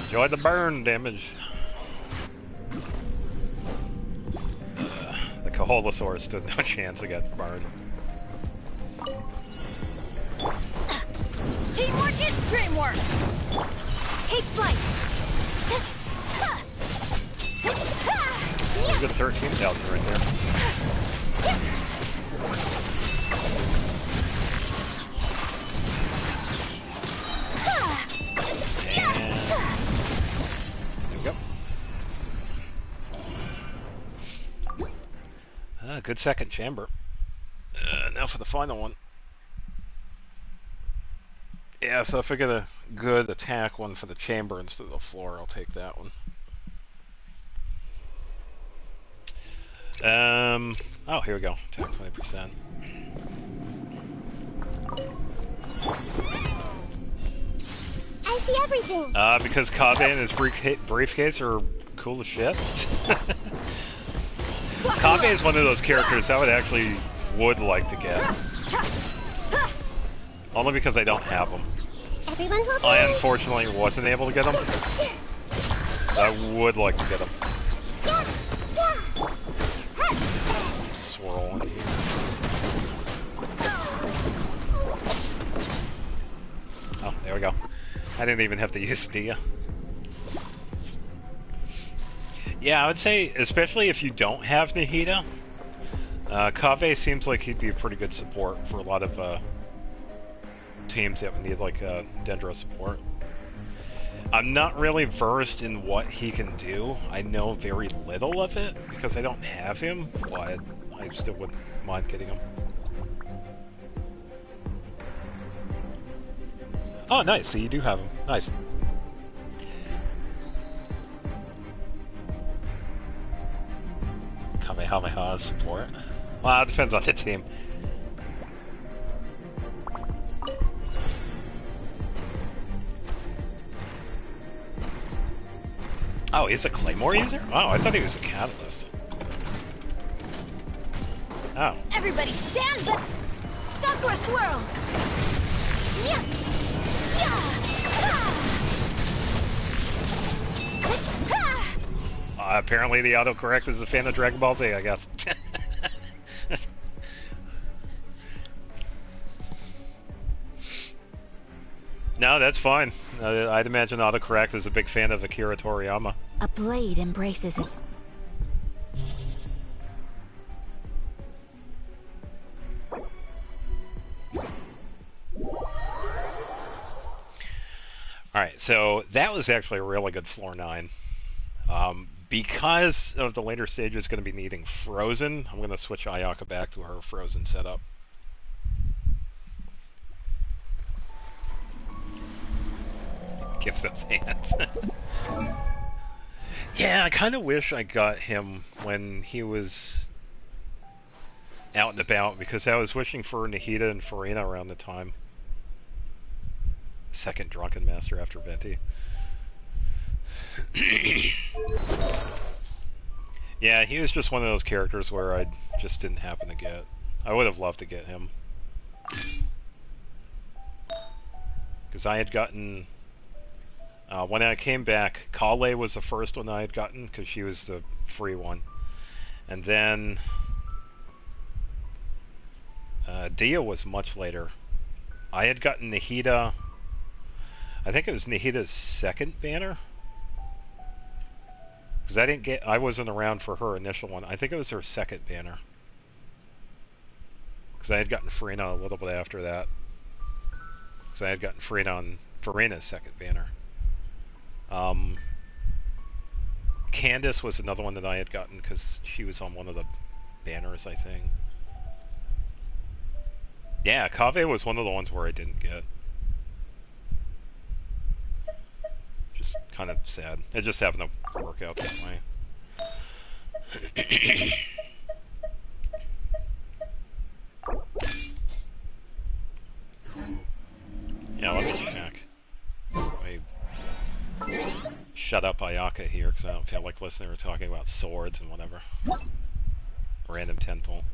Enjoy the burn damage. The Kaholosaurus stood no chance against burn. Teamwork is dreamwork! Take flight. That's a good 13,000 right there. There we go. Good second chamber. Now for the final one. Yeah, so if I get a good attack one for the chamber instead of the floor, I'll take that one. Oh, here we go. Attack 20%. I see everything. Because Kaveh and his briefcase are cool as shit. Kaveh is one of those characters I would like to get. Only because I don't have them. Everyone will be. I unfortunately wasn't able to get them. I would like to get them. Swirl in here. Oh, there we go. I didn't even have to use Dia. Yeah, I would say, especially if you don't have Nahida, Kaveh seems like he'd be a pretty good support for a lot of teams that would need like Dendro support. I'm not really versed in what he can do. I know very little of it because I don't have him, but I still wouldn't mind getting him. Oh, nice. So you do have him. Nice. Kamehameha support. Well, it depends on the team. Oh, he's a Claymore user? Oh, I thought he was a Catalyst. Oh. Everybody stand back! Sakura swirl! Yeah. Apparently the autocorrect is a fan of Dragon Ball Z, I guess. No, that's fine. I'd imagine autocorrect is a big fan of Akira Toriyama. A blade embraces its... Alright, so that was actually a really good floor 9. Because of the later stages going to be needing Frozen, I'm going to switch Ayaka back to her Frozen setup. Gives those hands. Yeah, I kind of wish I got him when he was out and about, because I was wishing for Nahida and Farina around the time. Second Drunken Master after Venti. Yeah, he was just one of those characters where I just didn't happen to get. I would have loved to get him. Because I had gotten... when I came back, Kale was the first one I had gotten, because she was the free one. And then... Dia was much later. I had gotten Nahida... I think it was Nahida's second banner? Because I wasn't around for her initial one. I think it was her second banner. Because I had gotten Farina a little bit after that. Because I had gotten Farina on Farina's second banner. Candace was another one that I had gotten because she was on one of the banners, I think. Yeah, Kaveh was one of the ones where I didn't get. Just kind of sad. It just happened to work out that way. Yeah, let me check. Shut up Ayaka here because I don't feel like listening to her talking about swords and whatever. Random temple.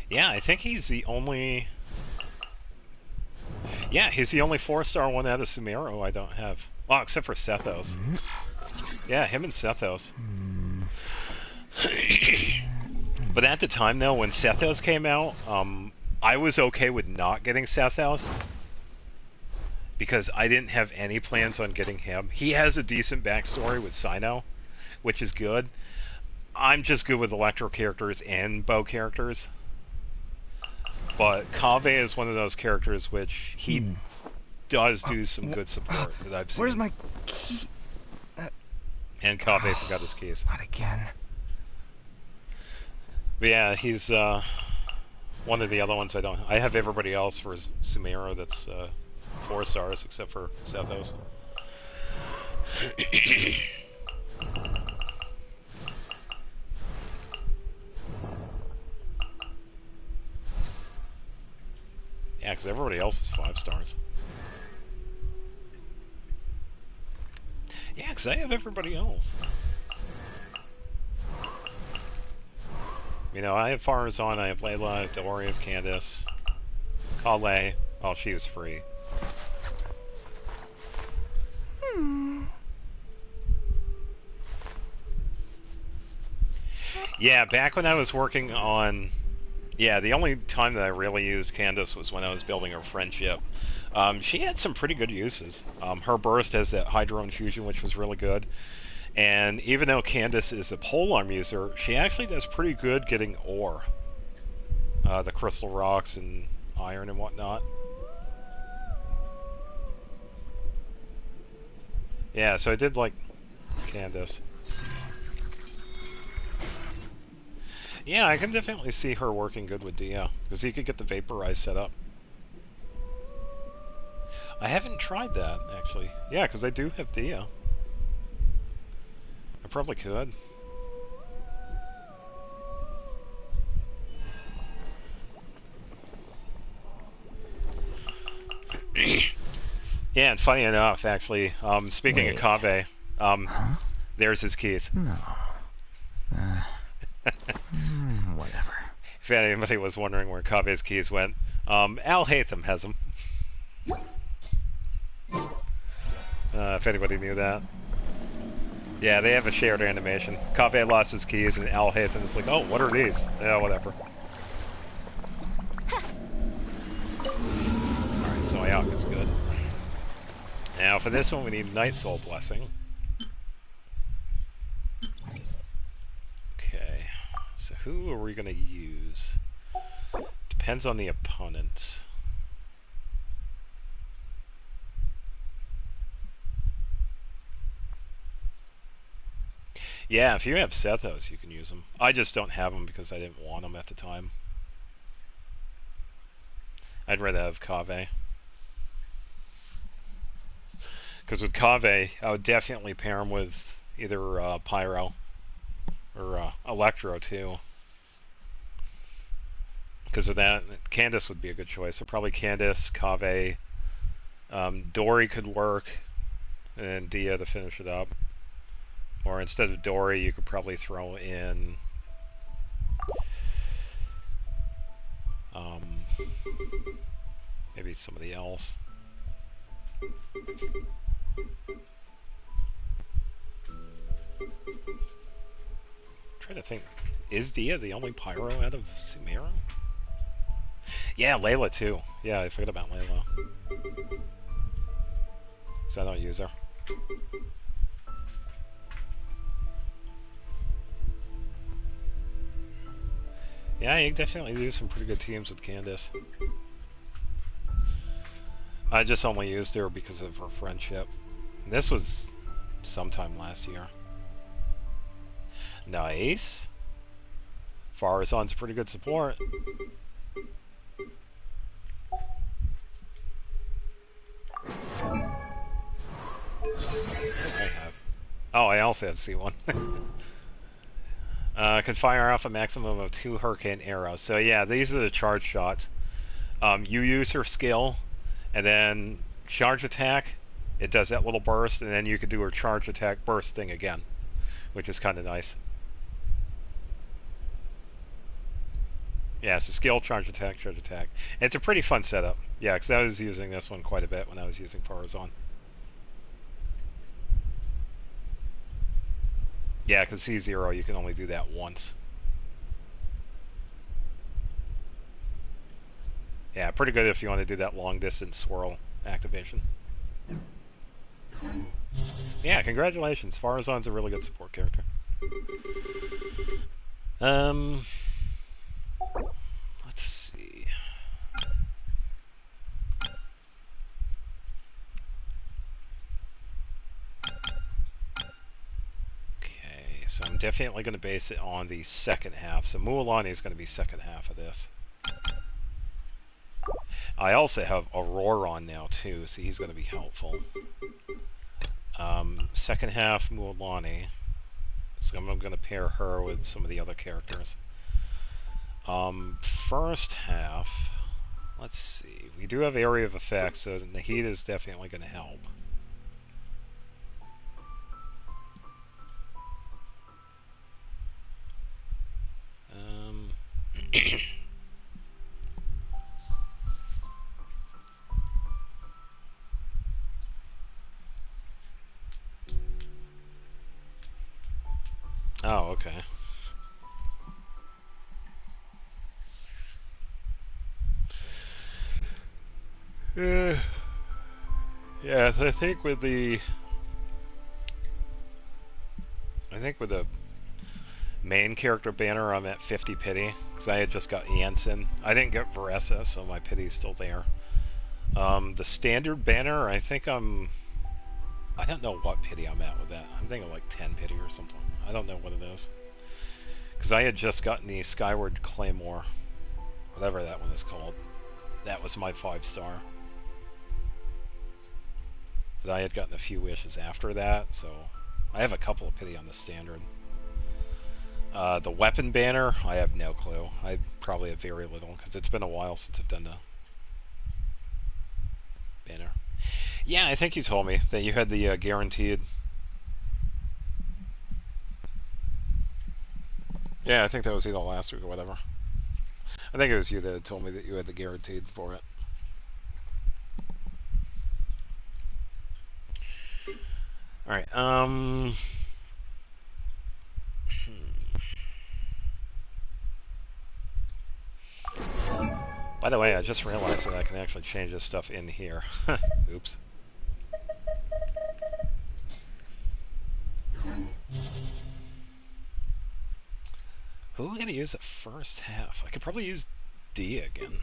Yeah, I think he's the only... Yeah, he's the only 4-star one out of Sumeru I don't have. Well, except for Sethos. Yeah, him and Sethos. But at the time, though, when Sethos came out, I was okay with not getting Sethos. Because I didn't have any plans on getting him. He has a decent backstory with Sino, which is good. I'm just good with Electro characters and Bow characters. But Kaveh is one of those characters which he does do some good support that I've seen. Where's my key? And Kaveh forgot his keys. Not again. But yeah, he's one of the other ones I don't... I have everybody else for Sumeru that's 4 stars except for Sethos. Yeah, because everybody else is 5 stars. Yeah, because I have everybody else. You know, I have Farazan, I have Layla, I have Dori, I have Candace. Kale, well, she was free. Yeah, back when I was working on... Yeah, the only time that I really used Candace was when I was building her friendship. She had some pretty good uses. Her burst has that Hydro Infusion, which was really good. And even though Candace is a polearm user, she actually does pretty good getting ore. The crystal rocks and iron and whatnot. Yeah, so I did like Candace. Yeah, I can definitely see her working good with Dia, because you could get the Vaporize set up. I haven't tried that, actually. Yeah, because I do have Dia. I probably could. Yeah, and funny enough, actually, speaking of Kaveh, there's his keys. No. Whatever. If anybody was wondering where Kaveh's keys went, Al Hatham has them. If anybody knew that. Yeah, they have a shared animation. Kaveh lost his keys and Al Hatham is like, oh, what are these? Yeah, whatever. Alright, so Ayaka's good. Now for this one we need Night Soul Blessing. Okay, so who are we going to use? Depends on the opponent. Yeah, if you have Sethos, you can use them. I just don't have them because I didn't want them at the time. I'd rather have Kaveh. Because with Kaveh, I would definitely pair him with either Pyro or Electro too. Because with that, Candace would be a good choice. So probably Candace, Kaveh, Dori could work, and Dia to finish it up. Or instead of Dori, you could probably throw in maybe somebody else. Trying to think, is Dia the only Pyro out of Sumeru? Yeah, Layla too. Yeah, I forgot about Layla. because I don't use her. Yeah, you definitely do some pretty good teams with Candace. I just only used her because of her friendship. And this was sometime last year. Nice. Farazan's a pretty good support. I have. Oh, I also have C1. Can fire off a maximum of 2 hurricane arrows. So yeah, these are the charge shots. You use her skill, and then charge attack, it does that little burst, and then you could do her charge attack burst thing again, which is kind of nice. Yeah, so skill, charge attack, charge attack. And it's a pretty fun setup. Yeah, because I was using this one quite a bit when I was using Farazan. Yeah, because C0, you can only do that once. Yeah, pretty good if you want to do that long distance swirl activation. Yeah, congratulations. Farazan's a really good support character. Let's see. Okay, so I'm definitely going to base it on the second half. So Mualani is going to be second half of this. I also have Aurora on now too, so he's going to be helpful. Second half Mualani, so I'm going to pair her with some of the other characters. First half, let's see, we do have area of effect, so Nahida is definitely going to help. Oh, okay. Yeah, I think with the main character banner, I'm at 50 pity because I had just got Jansen. I didn't get Varessa, so my pity is still there. The standard banner, I think I don't know what pity I'm at with that. I'm thinking like 10 pity or something. I don't know what it is. Because I had just gotten the Skyward Claymore, whatever that one is called. That was my 5-star. But I had gotten a few wishes after that, so I have a couple of pity on the standard. The weapon banner, I have no clue. I probably have very little, because it's been a while since I've done the banner. Yeah, I think you told me that you had the guaranteed. Yeah, I think that was either last week or whatever. I think it was you that had told me that you had the guaranteed for it. Alright, By the way, I just realized that I can actually change this stuff in here. Oops. Who am I going to use at first half? I could probably use Dia again.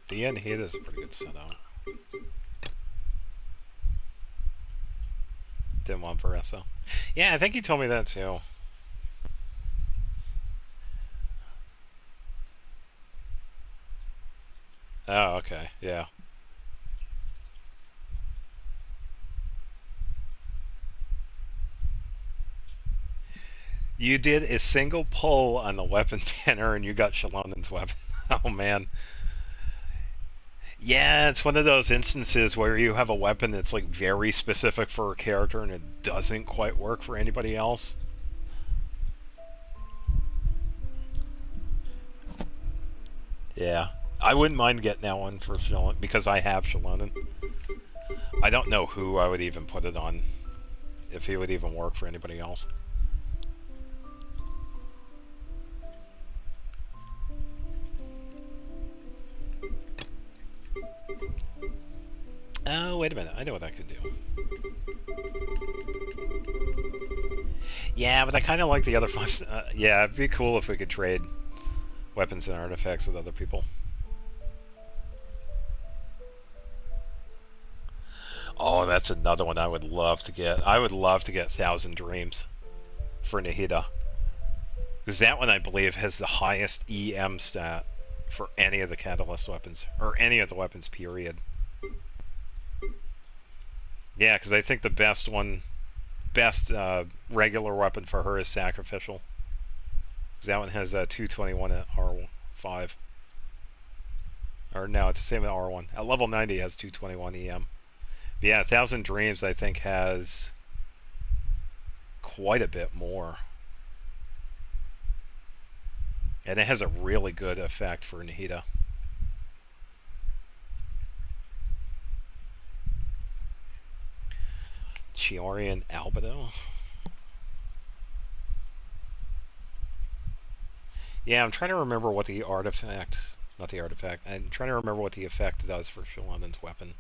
Dia and Hida is a pretty good setup. Didn't want Varessa. Yeah, I think you told me that too. Oh, okay, yeah. You did a single pull on the weapon banner and you got Shalonen's weapon. Oh man. Yeah, it's one of those instances where you have a weapon that's like very specific for a character and it doesn't quite work for anybody else. Yeah. I wouldn't mind getting that one for Shalonen because I have Shalonen. I don't know who I would even put it on, if it would even work for anybody else. Oh, wait a minute. I know what I could do. Yeah, but I kind of like the other 5. Yeah, it'd be cool if we could trade weapons and artifacts with other people. Oh, that's another one I would love to get. I would love to get 1,000 Dreams for Nahida. Because that one, I believe, has the highest EM stat for any of the Catalyst weapons. Or any of the weapons, period. Yeah, because I think the best regular weapon for her is Sacrificial. Because that one has 221 at R5. Or no, it's the same at R1. At level 90 it has 221 EM. But yeah, 1,000 Dreams I think has quite a bit more. And it has a really good effect for Nahida. Chiorian Albedo. Yeah, I'm trying to remember what the artifact, not the artifact, I'm trying to remember what the effect does for Shalonen's weapon.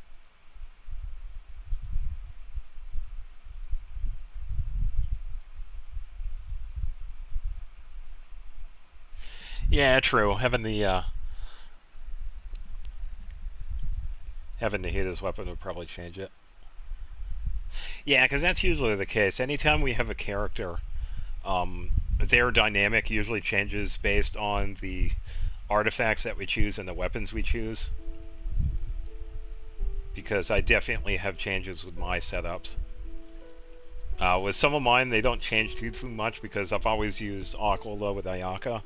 Yeah, true. Having Nahida's weapon would probably change it. Yeah, because that's usually the case. Anytime we have a character, their dynamic usually changes based on the artifacts that we choose and the weapons we choose. Because I definitely have changes with my setups. With some of mine, they don't change too much because I've always used Aquila with Ayaka.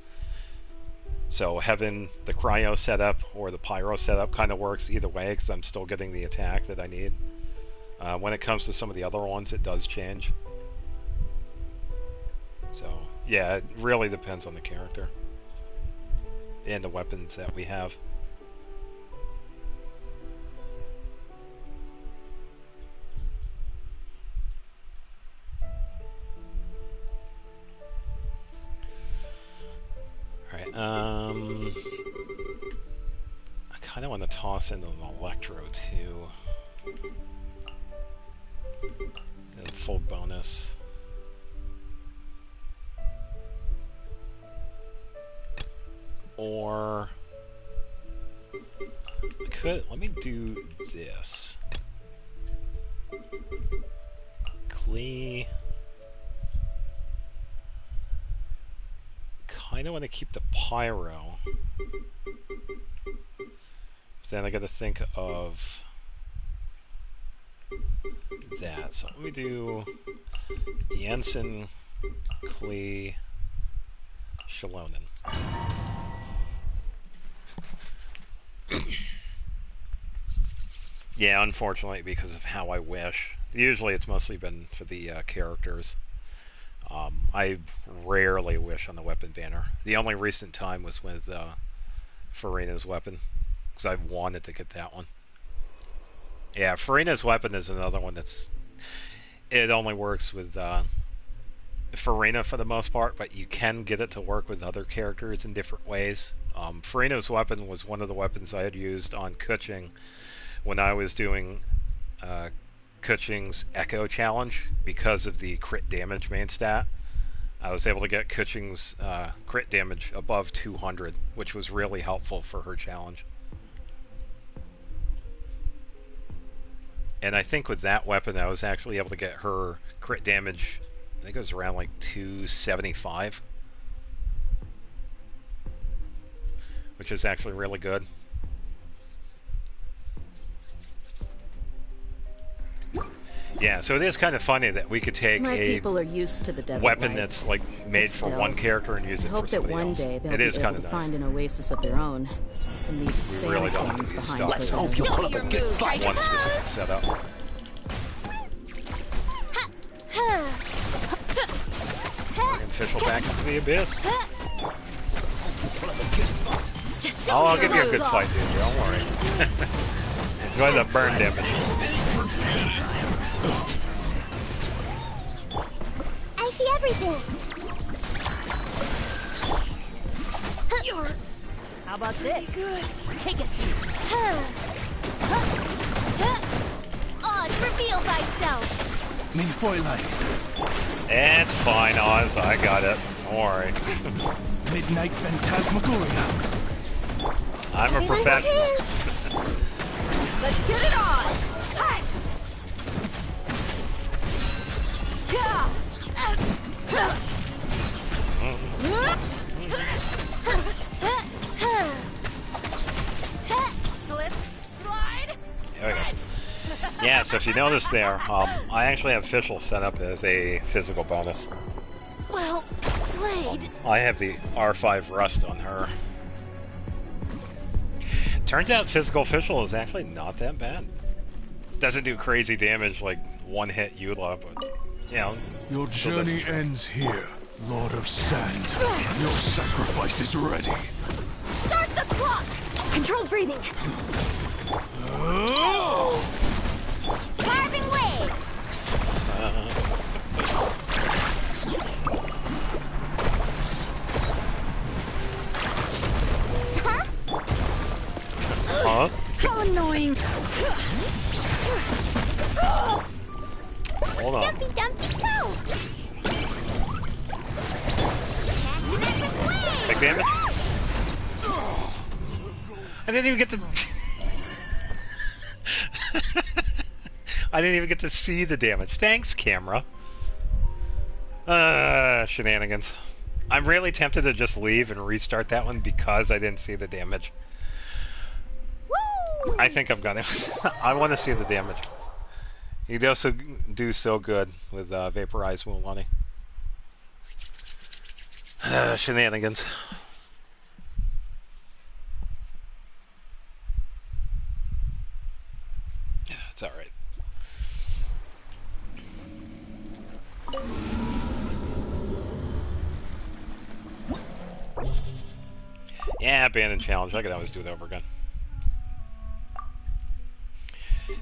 So having the Cryo setup or the Pyro setup kind of works either way because I'm still getting the attack that I need. When it comes to some of the other ones, it does change. So, yeah, it really depends on the character. And the weapons that we have. Alright, I kind of want to toss in an Electro, too. And full bonus. Or I could, let me do this. Klee. Kinda want to keep the Pyro. But then I gotta think of that. So let me do Jensen, Klee, Shalonen. Yeah, unfortunately, because of how I wish. Usually it's mostly been for the characters. I rarely wish on the weapon banner. The only recent time was with Farina's weapon, because I wanted to get that one. Yeah, Farina's weapon is another one that's... It only works with Farina for the most part, but you can get it to work with other characters in different ways. Farina's weapon was one of the weapons I had used on Kuching when I was doing Kuching's Echo Challenge because of the crit damage main stat. I was able to get Kuching's crit damage above 200, which was really helpful for her challenge. And I think with that weapon I was actually able to get her crit damage, I think it was around like 275. Which is actually really good. Yeah, so it is kind of funny that we could take My a people are used to the desert weapon life. that's like made for one character and use it I hope for somebody that one else. day they'll It be is able kind to of nice. find an oasis of their own and leave the We really don't have sandstorms to be behind. stuck Let's with hope you pull up a good fight. one specific setup. Bring Fischl back into the abyss. Oh, I'll give you a good fight, dude. Don't worry. Enjoy the burn damage. I see everything. How about this? Take a seat. feel thyself. Min Fräulein. It's fine, Oz. I got it. Don't worry. Midnight Phantasmagoria. I'm a professional. Let's get it on! Hi! Slip, slide, There we go. Yeah, so if you notice there, I actually have Fischl set up as a physical bonus. Well played. I have the R5 Rust on her. Turns out physical Fischl is actually not that bad. Doesn't do crazy damage like one-hit Eula, but, you know... Your journey ends here, Lord of Sand. Your sacrifice is ready. Start the clock! Controlled breathing. Carving waves. Huh? How annoying. Hold on. Dumpy dumpy toe. Catching it with waves. Big damage? I didn't even get to... I didn't even get to see the damage. Thanks, camera. Shenanigans. I'm really tempted to just leave and restart that one because I didn't see the damage. Woo! I think I'm gonna. I want to see the damage. You do so good with Vaporize Mulan. Shenanigans. Yeah, it's alright. Yeah, abandoned challenge. I could always do it over again.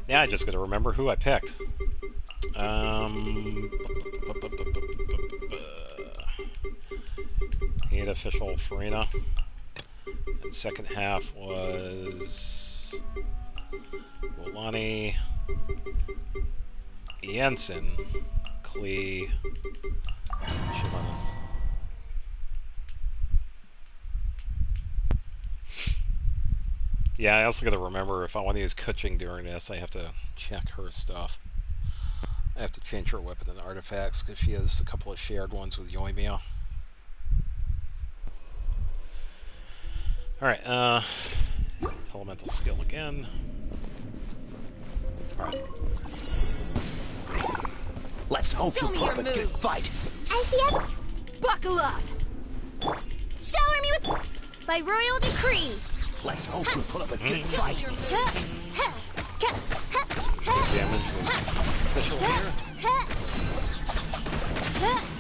Now I just gotta remember who I picked. He had official Farina. And second half was Wolani, Jensen, Klee, Shimano. Yeah, I also got to remember if I want to use Kuching during this, I have to check her stuff. I have to change her weapon and artifacts because she has a couple of shared ones with Yoimiya. Alright, elemental skill again. Alright. Let's hope Show you me put your up a good moves. fight. I see it. Buckle up. Shower me with by royal decree. Let's hope you put up a good fight. Damage was official here.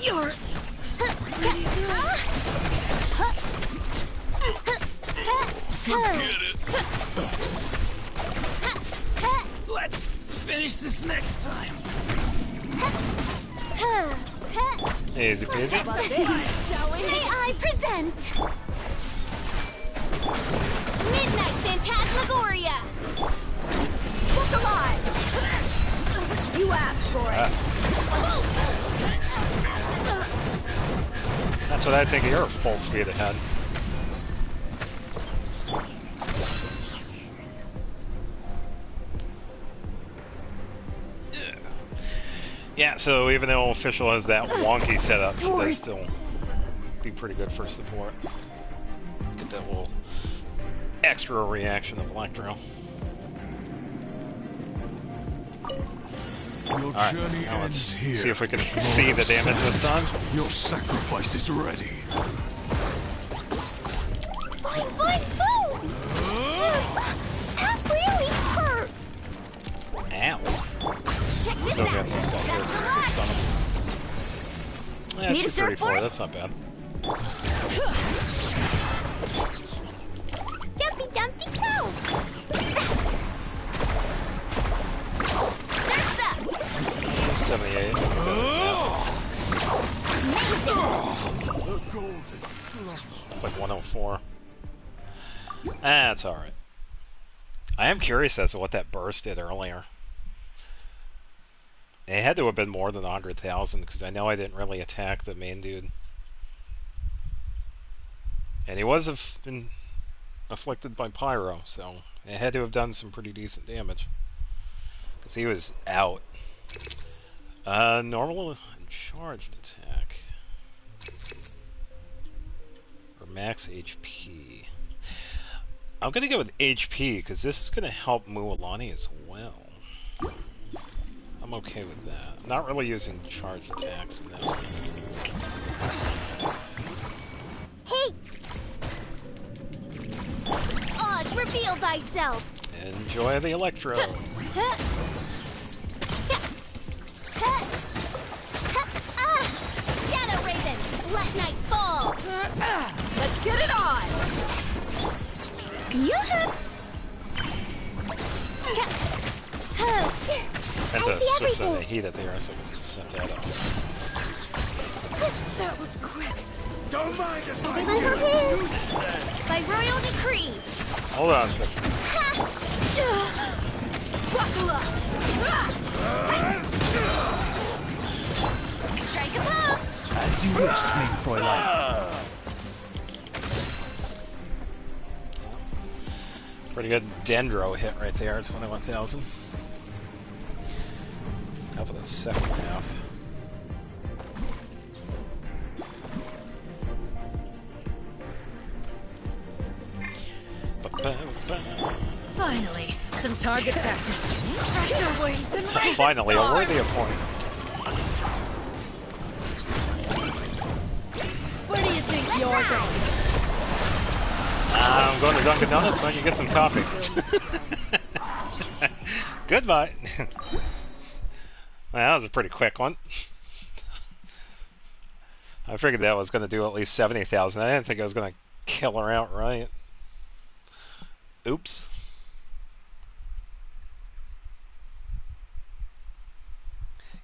You're Let's finish this next time. Easy peasy. May I present Midnight Phantasmagoria. Look alive. You asked for it. That's what I think of your full speed ahead. Yeah, so even though official has that wonky setup, they still be pretty good for support. Get that little extra reaction of Electro. Your Alright, journey now ends let's here. see if we can Lord see the of damage this time. Sand. Your sacrifice is ready. Fine, fine, food. That really hurt. Ow. Check this Still out. got some stuff here. Best of luck. Yeah, Need a it's 34, surfboard? that's not bad. Jumpy dumpty toe. Surf's up. 78. Like 104. That's alright. I am curious as to what that burst did earlier. It had to have been more than 100,000 because I know I didn't really attack the main dude. And he was been afflicted by Pyro, so it had to have done some pretty decent damage. Because he was out. Normal and charged attack. Or max HP. I'm going to go with HP because this is going to help Mualani as well. I'm okay with that. I'm not really using charge attacks in this. Hey! Oz, reveal thyself! Enjoy the Electro. Shadow Raven, let night fall! Let's get it on! And I to see switch everything. the heat at there so we can set that up. That was quick. Don't mind if I Everyone do. move in! By royal decree! Hold on, Fish. Buckle up! Strike a pose! As you wish, Snake Fräulein. Pretty good Dendro hit right there, 21,000. Now for the second half. Finally, some target practice. Pressure wings and raise Finally, a worthy opponent. Where do you think you're going? I'm going to Dunkin' Donuts so I can get some coffee. Goodbye. Well, that was a pretty quick one. I figured that was going to do at least 70,000. I didn't think I was going to kill her outright. Oops.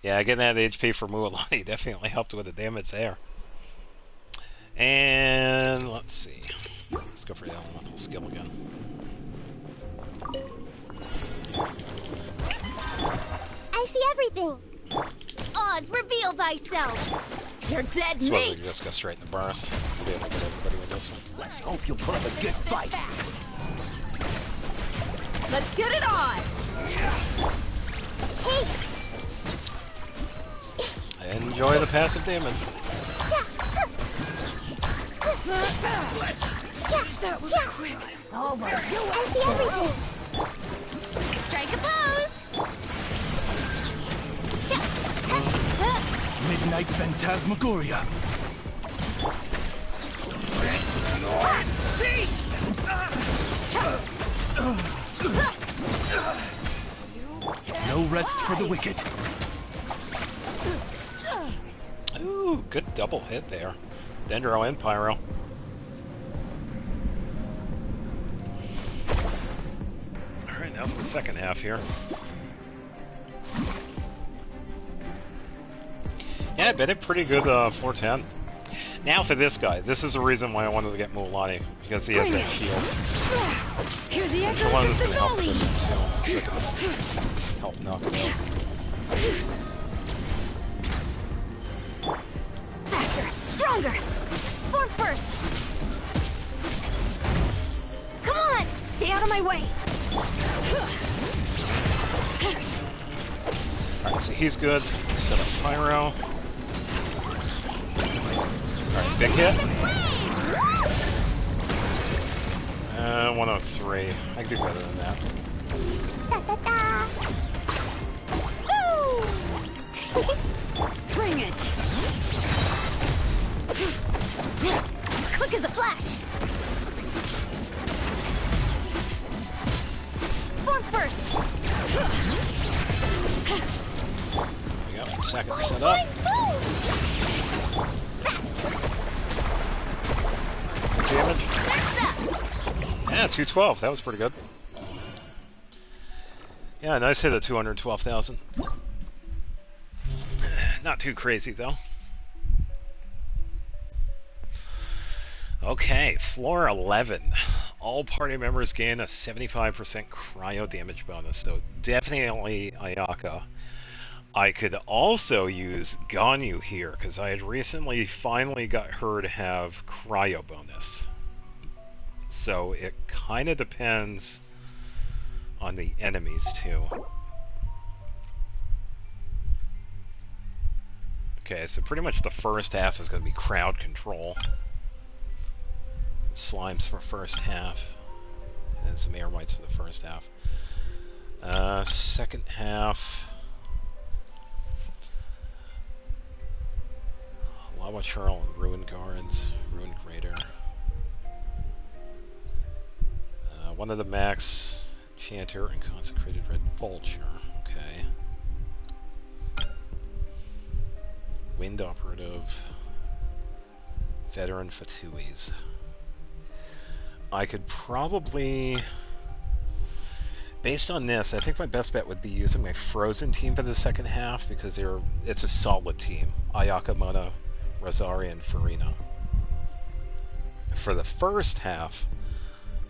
Yeah, getting that HP for Mualani definitely helped with the damage there. And let's see. Let's go for the elemental skill again. I see everything! Oz, reveal thyself! You're dead This one we meat! can just go straight in the burst. We'll be able to get everybody with this one. Let's hope you put up a good fight. Let's get it on! Hey! Enjoy the passive damage. That was quick. Oh my God. I see everything! Strike a pose! Midnight Phantasmagoria. No rest for the wicked. Ooh, good double hit there. Dendro and Pyro. Alright, now for the second half here. Yeah, I bet it pretty good floor 10. Now for this guy. This is the reason why I wanted to get Mualani, because he has that shield. Hear the The one echoes that's of going the to help this gully! one, so I can help knock it out. Faster, stronger! Form first! Come on! Stay out of my way! Alright, so he's good. Set up Pyro. Alright, big hit. 103. I can do better than that. Bring it! Quick as a flash! Form first! We got the second set up. Damage. Yeah, 212. That was pretty good. Yeah, nice hit at 212,000. Not too crazy though. Okay, floor 11. All party members gain a 75% cryo damage bonus, so definitely Ayaka. I could also use Ganyu here, because I had recently finally got her to have cryo bonus. So it kind of depends on the enemies too. Okay, so pretty much the first half is going to be crowd control. Slimes for first half, and then some air mites for the first half. Second half, Lava Charl and Ruin Guards, Ruin Crater. One of the max, Chanter and Consecrated Red Vulture. Okay. Wind Operative, Veteran Fatuis. I could probably, based on this, I think my best bet would be using my Frozen team for the second half, because it's a solid team. Ayaka, Mona, Rosaria, and Furina. For the first half,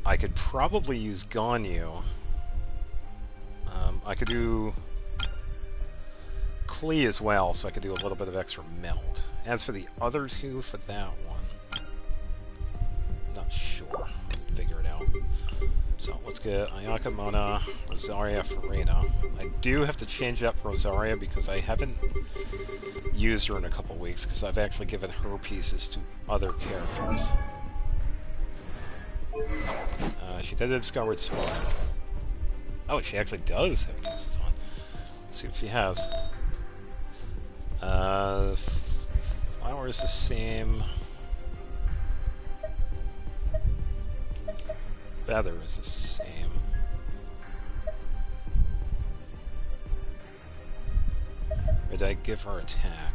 I could probably use Ganyu. I could do Klee as well, so I could do a little bit of extra melt. As for the other two for that one, I'm not sure. Figure it out. So let's get Ayaka, Mona, Rosaria, Furina. I do have to change up Rosaria because I haven't used her in a couple weeks, because I've actually given her pieces to other characters. She did have Skyward Sword. Oh, she actually does have pieces on. Let's see what she has. Flower is the same. Feather is the same. Or did I give her attack?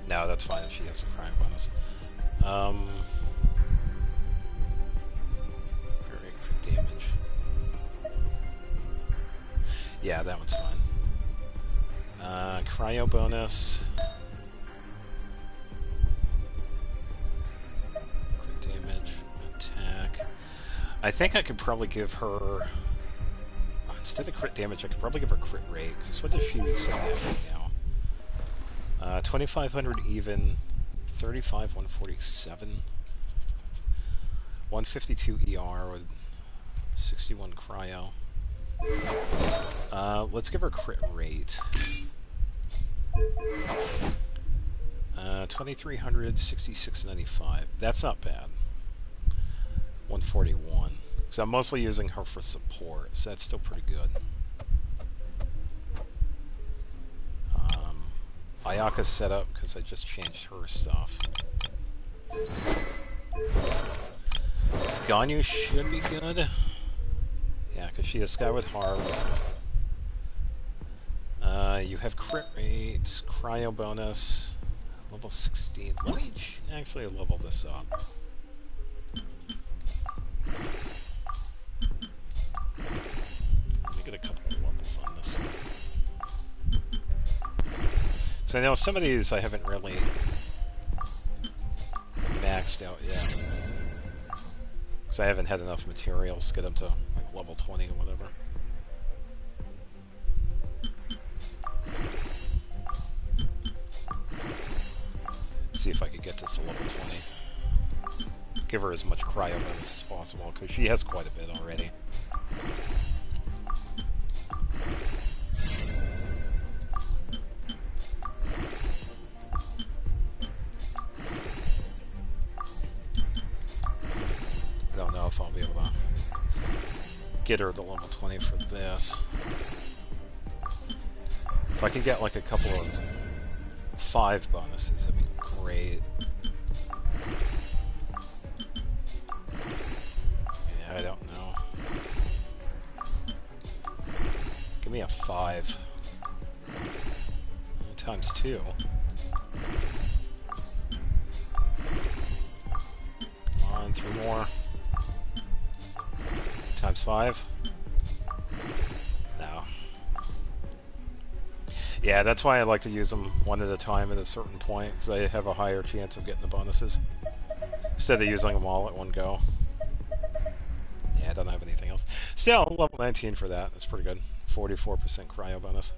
No, that's fine if she has a crime bonus. Very crit damage. Yeah, that one's fine. Cryo bonus. Crit damage. Attack. I think I could probably give her, instead of crit damage, I could probably give her crit rate, because what does she set at right now? 2500 even, 35, 147, 152 ER with 61 cryo. Let's give her crit rate. 2300, 6695. That's not bad. 141. So I'm mostly using her for support, so that's still pretty good. Ayaka's set up because I just changed her stuff. Ganyu should be good. Yeah, because she has Skyward Harp. You have crit rate, cryo bonus, level 16. Let me actually level this up. Let me get a couple of levels on this one. So I know some of these I haven't really maxed out yet. Because I haven't had enough materials to get them to like level 20 or whatever. See if I could get this to level 20. Give her as much cryo bonus as possible, because she has quite a bit already. I don't know if I'll be able to get her to level 20 for this. If I could get like a couple of 5 bonuses, that'd be great. Yeah, I don't know. Give me a 5. Times 2. Come on, 3 more. Times 5. No. Yeah, that's why I like to use them one at a time at a certain point, because I have a higher chance of getting the bonuses, instead of using them all at one go. don't have anything else. Still, level 19 for that. That's pretty good. 44% cryo bonus.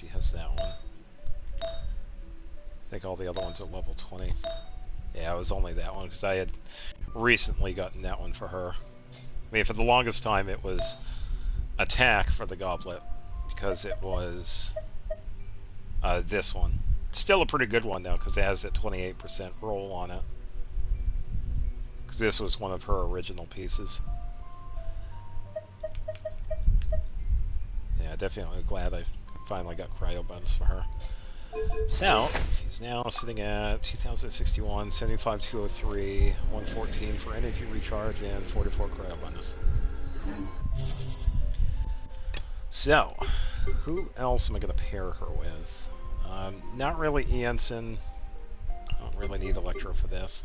she has that one. I think all the other ones are level 20. Yeah, it was only that one because I had recently gotten that one for her. I mean, for the longest time it was attack for the goblet because it was this one. Still a pretty good one though because it has that 28% roll on it. Because this was one of her original pieces. Yeah, definitely glad I finally got cryo bonus for her. So, she's now sitting at 2061, 75,203, 114 for energy recharge, and 44 cryo bonus. So, who else am I going to pair her with? Not really Ianson. I don't really need Electro for this.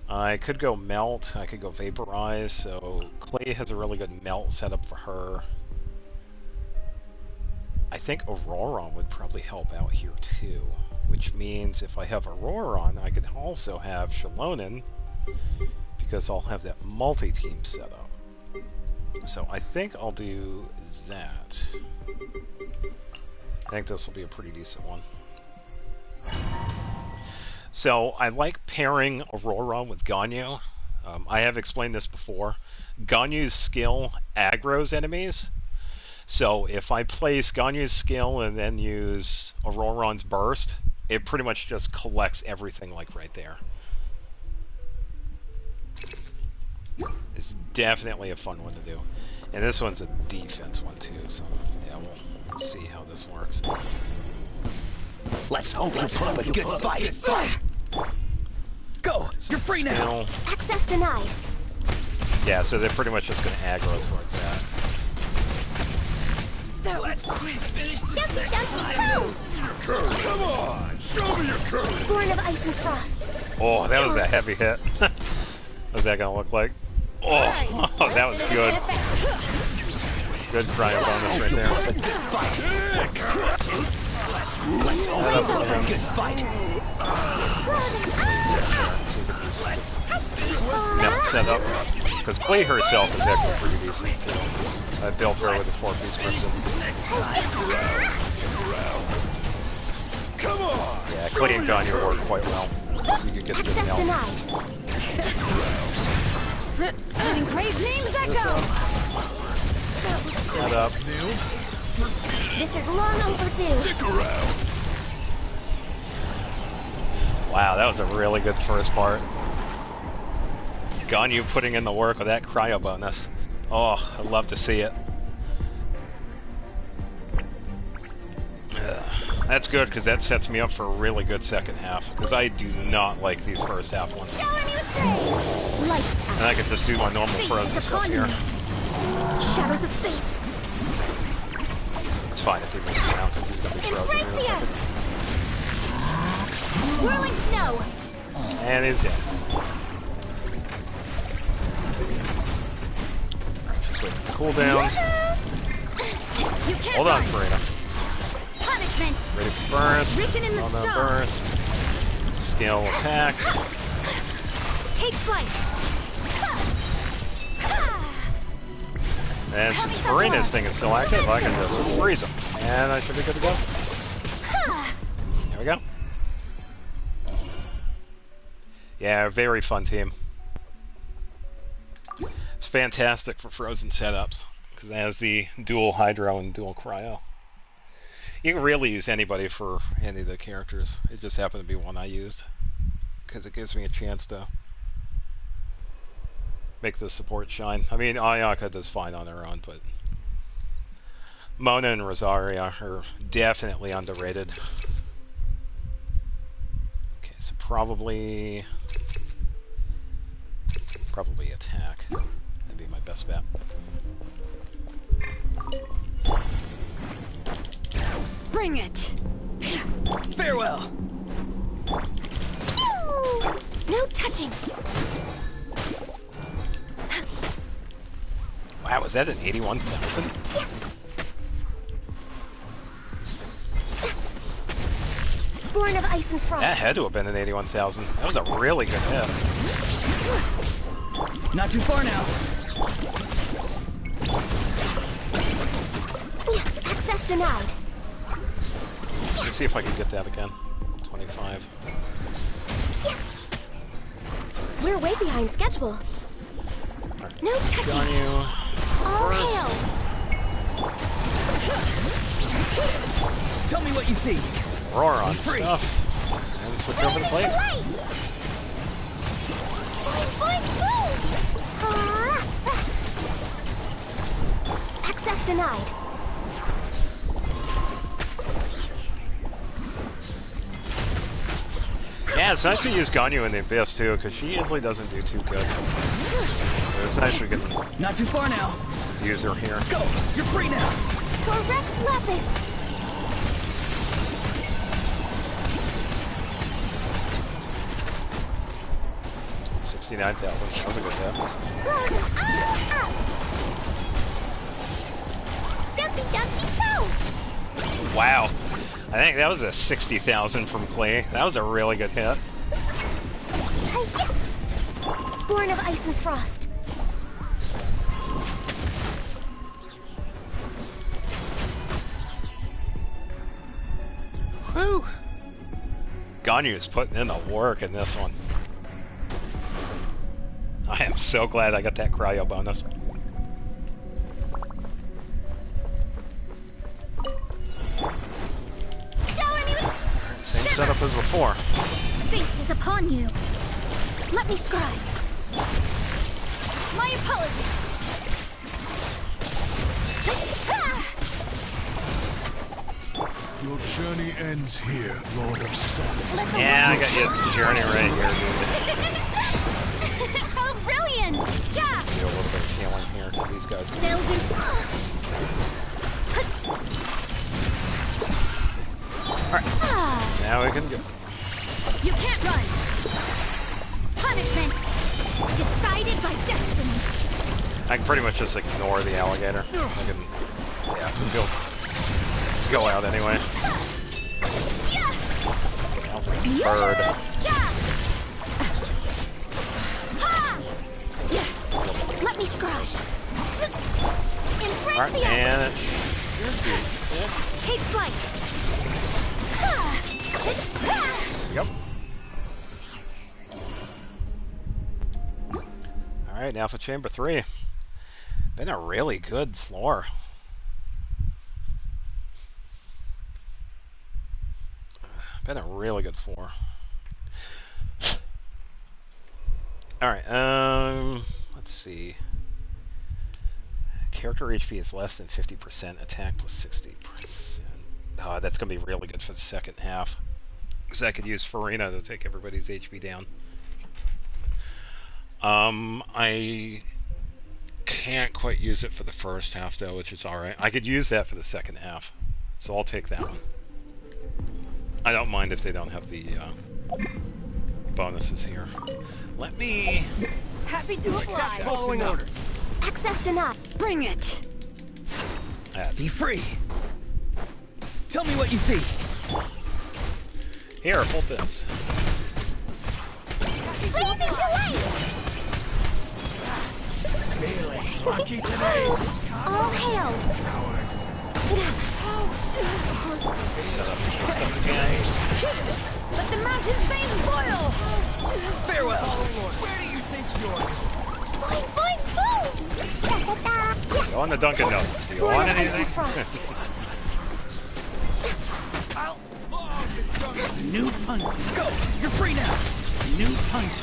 I could go Melt, I could go Vaporize, so Clay has a really good Melt setup for her. I think Auroron would probably help out here too, which means if I have Auroron, I could also have Shalonen, because I'll have that multi-team setup. So I think I'll do that. I think this will be a pretty decent one. So I like pairing Auroron with Ganyu. I have explained this before. Ganyu's skill aggroes enemies. So if I place Ganyu's skill and then use Auroron's burst, it pretty much just collects everything like right there. It's definitely a fun one to do. And this one's a defense one too, so yeah, we'll see how this works. Let's hope you put up a good fight. Go! You're free now! Access denied. Yeah, so they're pretty much just going to aggro towards that. Let's finish this next time. Come on! Show me your courage! Born of ice and frost. Oh, that was a heavy hit. What's that going to look like? Oh, that was good. Good cryo bonus right there. Let's hope for a good fight. Melt setup. Because Clay herself is actually pretty decent too. I built her with a 4-piece crimson. Come on! Yeah, Clay and Ganyu work quite well. So you can get a good melt. Letting brave names echo. That up. This is long overdue. Stick around! Wow, that was a really good first part. Ganyu putting in the work with that cryo bonus. Oh, I'd love to see it. That's good, because that sets me up for a really good second half, because I do not like these first half ones. And I can just do my normal frozen stuff here. Shadows of fate. It's fine if he moves around, because he's going to be frozen in a second. Whirling snow. And he's dead. Just wait for the cooldown. Hold on, Farina. Punishment. Ready for burst. Written in the Hold on, stone. burst. Skill attack. Take flight. And since Farina's thing is still active, I can just freeze him. And I should be good to go. There we go. Yeah, very fun team. It's fantastic for frozen setups, because it has the dual hydro and dual cryo. You can really use anybody for any of the characters. It just happened to be one I used, because it gives me a chance to make the support shine. I mean, Ayaka does fine on her own, but Mona and Rosaria are definitely underrated. Okay, so probably attack. That'd be my best bet. Bring it! Farewell! No touching. Wow, was that an 81,000? Born of ice and frost. That had to have been an 81,000. That was a really good hit. Not too far now. Access denied. Let's see if I can get that again. 25. We're way behind schedule. No touching. Got you. All hail. Tell me what you see. Roar on Free. stuff. And switch over the plate. Access denied. Yeah, it's nice to use Ganyu in the Abyss too, because she usually doesn't do too good. But it's nice we can Not too far now. use her here. Go! You're free now! For Rex Lepus. 69,000. That was a good hit. Dumpy dumpy toe. Wow. I think that was a 60,000 from Klee. That was a really good hit. Born of ice and frost. Whew. Ganyu is putting in the work in this one. I am so glad I got that cryo bonus. Same setup as before. Fate is upon you. Let me scribe. My apologies. Your journey ends here, Lord of Sun. Yeah, I got you the journey right here, dude. How brilliant! Yeah. Do a little bit of healing here because these guys can. Alright, now we can go. You can't run. Punishment decided by destiny. I can pretty much just ignore the alligator. I can, yeah, just go out anyway. Bird. Let me scribe. Embrace Alright, the and ice. Take flight. Yep. Alright, now for Chamber 3. Been a really good floor. Been a really good floor. Alright, let's see. Character HP is less than 50%, attack plus 60%. That's going to be really good for the second half. Because I could use Farina to take everybody's HP down. I can't quite use it for the first half though, which is alright. I could use that for the second half. So I'll take that one. I don't mind if they don't have the bonuses here. Let me... Happy to oblige. Following orders. Access denied. Bring it. Be free. Tell me what you see. Here, hold this. Blazing delight. Melee. Lucky today. All hail. Set up some stuff again. Let the mountain's veins boil. Farewell. Where do you think you're? Boing, boing, boom. Go on the Dunkin' Donuts. Do you want anything? New punch. Go. You're free now. New punch.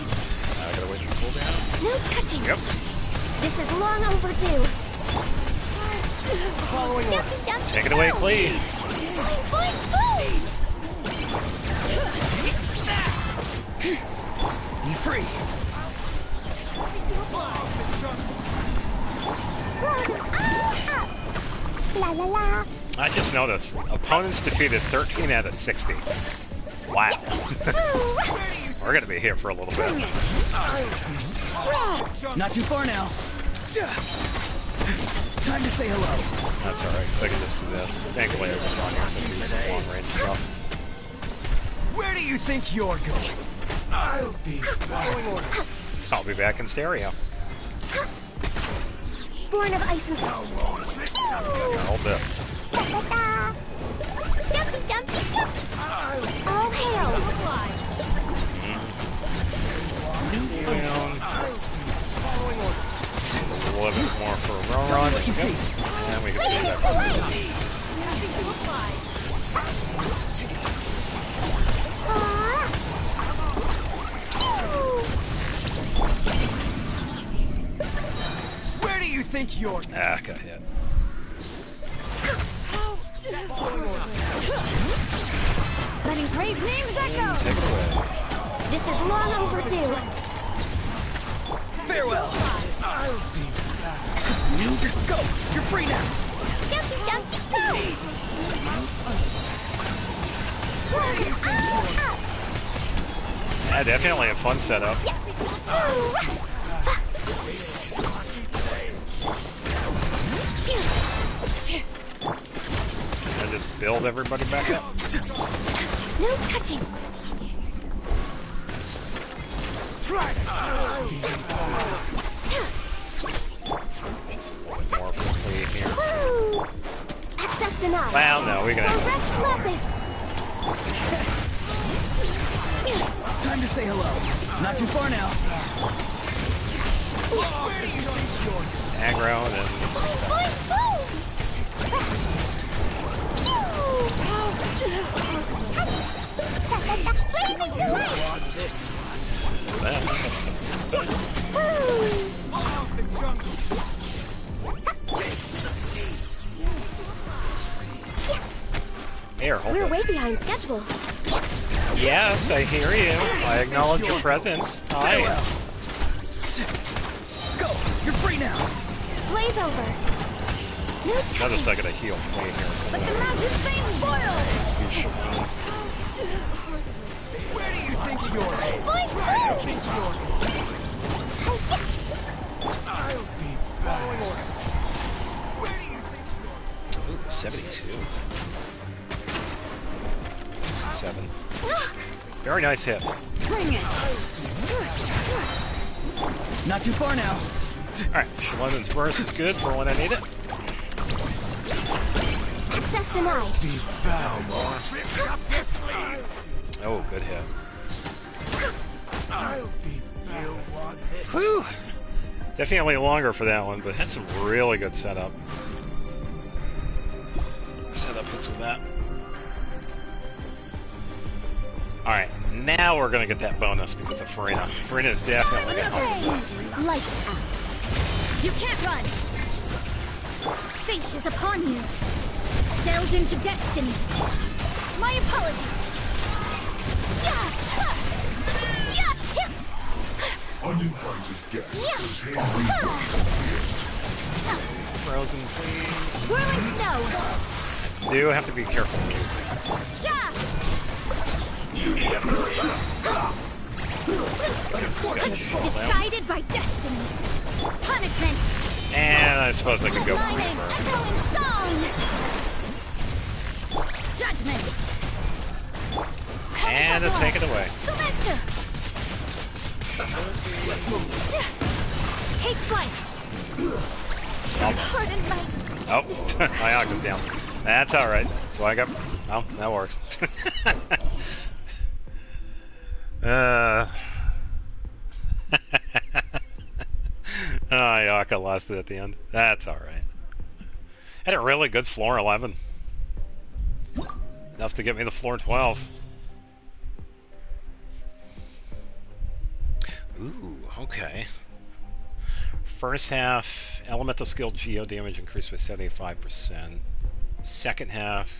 I gotta wait for cooldown. No touching. Yep. This is long overdue. Following orders. Take it away, please. Boing, boing, boom. Be free. La la la. I just noticed. Opponents defeated 13 out of 60. Wow. We're gonna be here for a little bit. Not too far now. Time to say hello. That's alright, so I can just do this. Thankfully I went on here so I can do some long range stuff. Where do you think you're going? I'll be following orders. I'll be back in stereo. Born of ice and fire. Hold this. Dumpy, dumpy, dumpy. All hail. A little bit more for a run. Yep. And we can see that. Where do you think you're? Ah, got hit. Letting brave names echo. Take it away. This is long overdue. Farewell. I'll be back. Go. You're free now. Dumpy, dumpy, go. Yeah, definitely a fun setup. And just build everybody back up. No touching. More for me here. Access denied. Well, no, we're gonna have Rex Lapis. Time to say hello. Not too far now. aggro and then Blazing delight. Here, hold We're it. way behind schedule. Yes, I hear you. I acknowledge your presence. Hi. Go! You're free now! Blaze over. No touching. Another second of heal play here. But the mountain's being spoiled. Where do you think you're headed? Boys, Where do you think you're I'll be back. Where do you think Ooh, 72. 67. Very nice hits. Bring it. Not too far now. Alright, Shalon's burst is good for when I need it. Access denied. Be bound. Oh, good hit. I'll be bound. Whew! Definitely longer for that one, but that's some really good setup. Setup hits with that. Alright, now we're gonna get that bonus because of Farina. Farina is definitely gonna help us. Lights out. You can't run. Fate is upon you. Delved into destiny. My apologies. Uninvited guests. Frozen, please. Whirling snow. Do have to be careful with these things. Decided by destiny. Punishment. And I suppose I could go for it Lightning, first. echoing song. Judgment. And to take it away. Surrender. Take flight. Pardon my... Oh, Ayaka's down. That's alright. That's why I got... Oh, that works. Ayaka lost it at the end. That's alright. Had a really good floor 11. Enough to get me the floor 12. Ooh, okay. First half, elemental skill geo damage increased by 75%. Second half,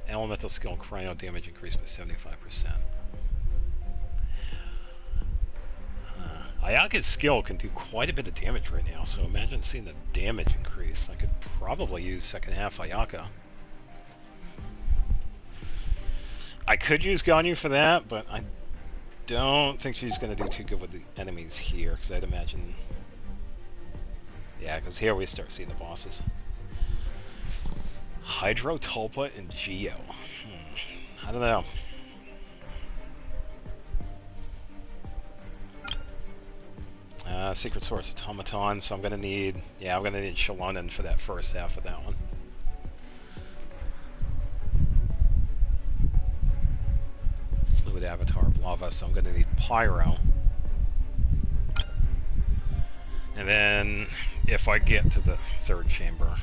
elemental skill cryo damage increased by 75%. Ayaka's skill can do quite a bit of damage right now, so imagine seeing the damage increase. I could probably use second half Ayaka. I could use Ganyu for that, but I don't think she's going to do too good with the enemies here, because I'd imagine... Yeah, because here we start seeing the bosses. Hydro, Tulpa, and Geo. I don't know. Secret Source Automaton, so I'm going to need... Yeah, I'm going to need Shalonen for that first half of that one. Avatar of Lava, so I'm going to need Pyro. And then, if I get to the third chamber,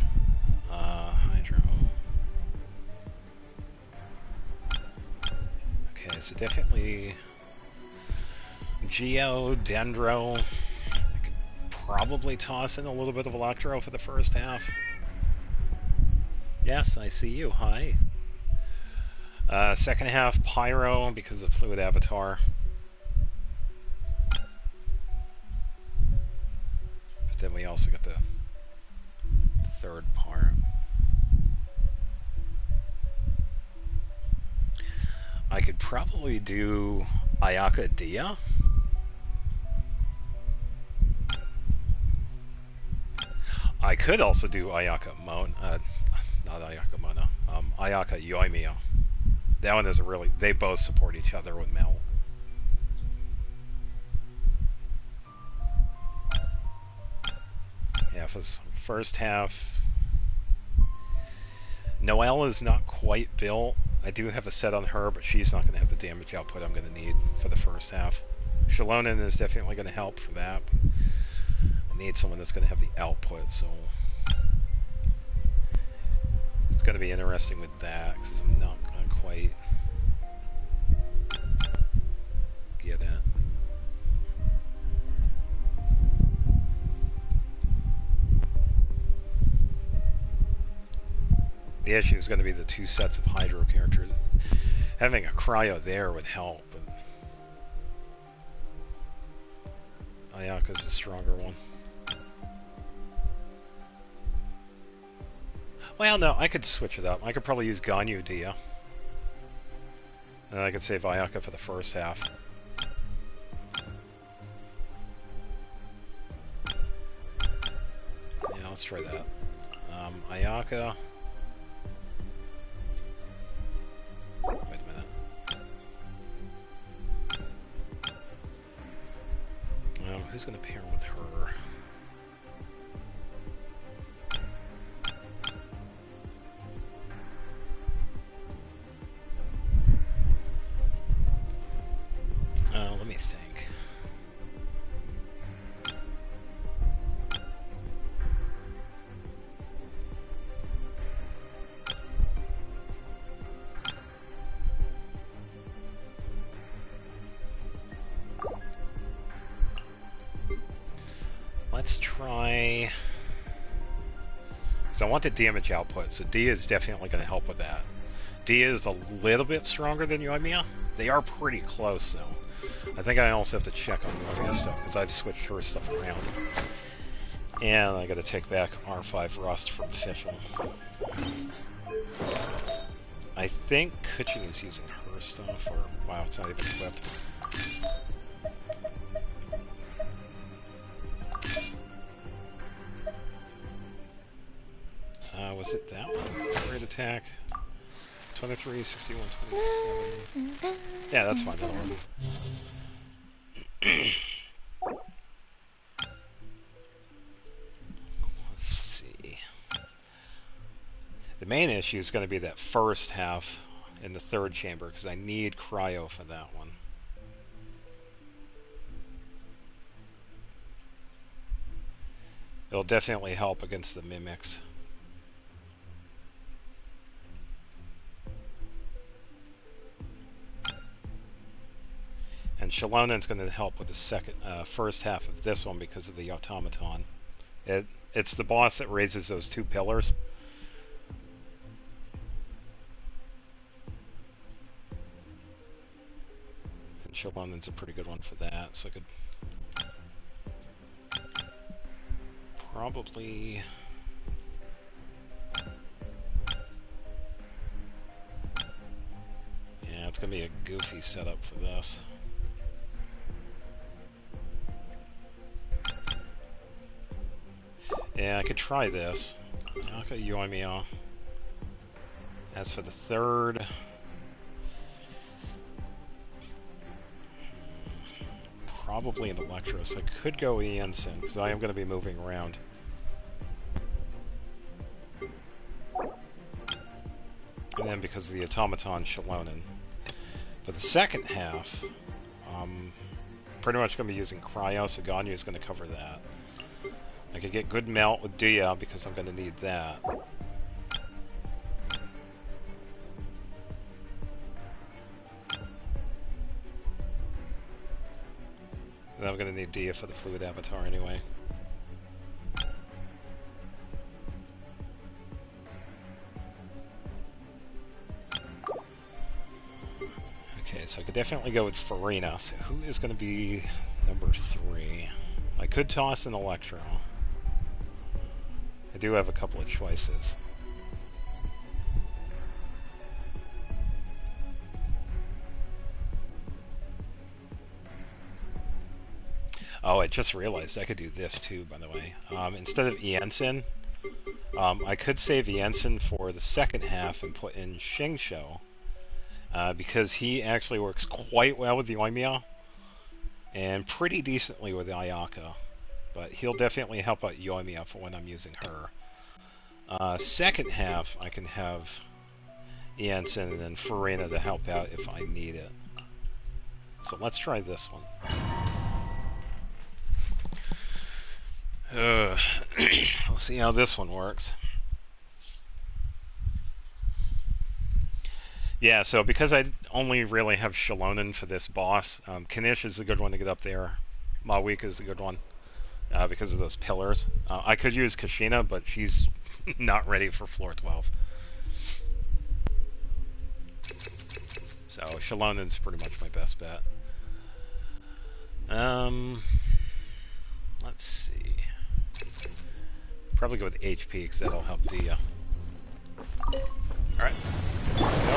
Hydro. Okay, so definitely Geo, Dendro. I could probably toss in a little bit of Electro for the first half. Yes, I see you. Hi. Second half, Pyro because of Fluid Avatar. But then we also got the third part. I could probably do Ayaka Dia. I could also do Ayaka Mona, not Ayaka Mona, Ayaka Yoimiya. That one is a really, they both support each other with Mel. Yeah, for first half, Noelle is not quite built. I do have a set on her, but she's not going to have the damage output I'm going to need for the first half. Shalonen is definitely going to help for that. I need someone that's going to have the output, so it's going to be interesting with that, because I'm not going to quite get it. The issue is going to be the two sets of Hydro characters. Having a Cryo there would help, but Ayaka's a stronger one. Well, no, I could switch it up. I could probably use Ganyu Dia. And I could save Ayaka for the first half. Yeah, let's try that. Ayaka. Wait a minute. Who's going to pair with her? Let me think. Let's try... So I want the damage output, so Dia is definitely going to help with that. Dia is a little bit stronger than Yoimiya. They are pretty close, though. I think I also have to check on Yoimiya stuff, because I've switched her stuff around. And I got to take back R5 Rust from Fischl. I think Kuching is using her stuff, or... Wow, it's not even equipped. Was it that one? Great attack. 23, 61, 27. Yeah, that's fine. That'll work. Let's see. The main issue is going to be that first half in the third chamber, because I need Cryo for that one. It'll definitely help against the Mimics. And Shalonen's going to help with the first half of this one because of the automaton. It's the boss that raises those two pillars. And Shalonen's a pretty good one for that, so I could probably... Yeah, it's going to be a goofy setup for this. Yeah, I could try this. Okay, Yoimiya. As for the third... Probably an Electro, so I could go Iensen, because I am going to be moving around. And then because of the automaton, Shalonen. For the second half, pretty much going to be using Cryo, so Ganyu is going to cover that. I could get good melt with Dia because I'm going to need that. And I'm going to need Dia for the Fluid Avatar anyway. Okay, so I could definitely go with Farina. So who is going to be number 3? I could toss an Electro. I do have a couple of choices. Oh, I just realized I could do this too, by the way. Instead of Yensen, I could save Yensen for the second half and put in Xingqiu, because he actually works quite well with the Yoimiya and pretty decently with Ayaka. But he'll definitely help out Yoimiya for when I'm using her. Second half, I can have Yensen and then Farina to help out if I need it. So let's try this one. We'll see how this one works. Yeah, so because I only really have Shilonen for this boss, Kanish is a good one to get up there. Mawika is a good one because of those pillars. I could use Kashina, but she's not ready for floor 12. So Shilonen's pretty much my best bet. Let's see. Probably go with HP because that'll help Dia. Alright, let's go.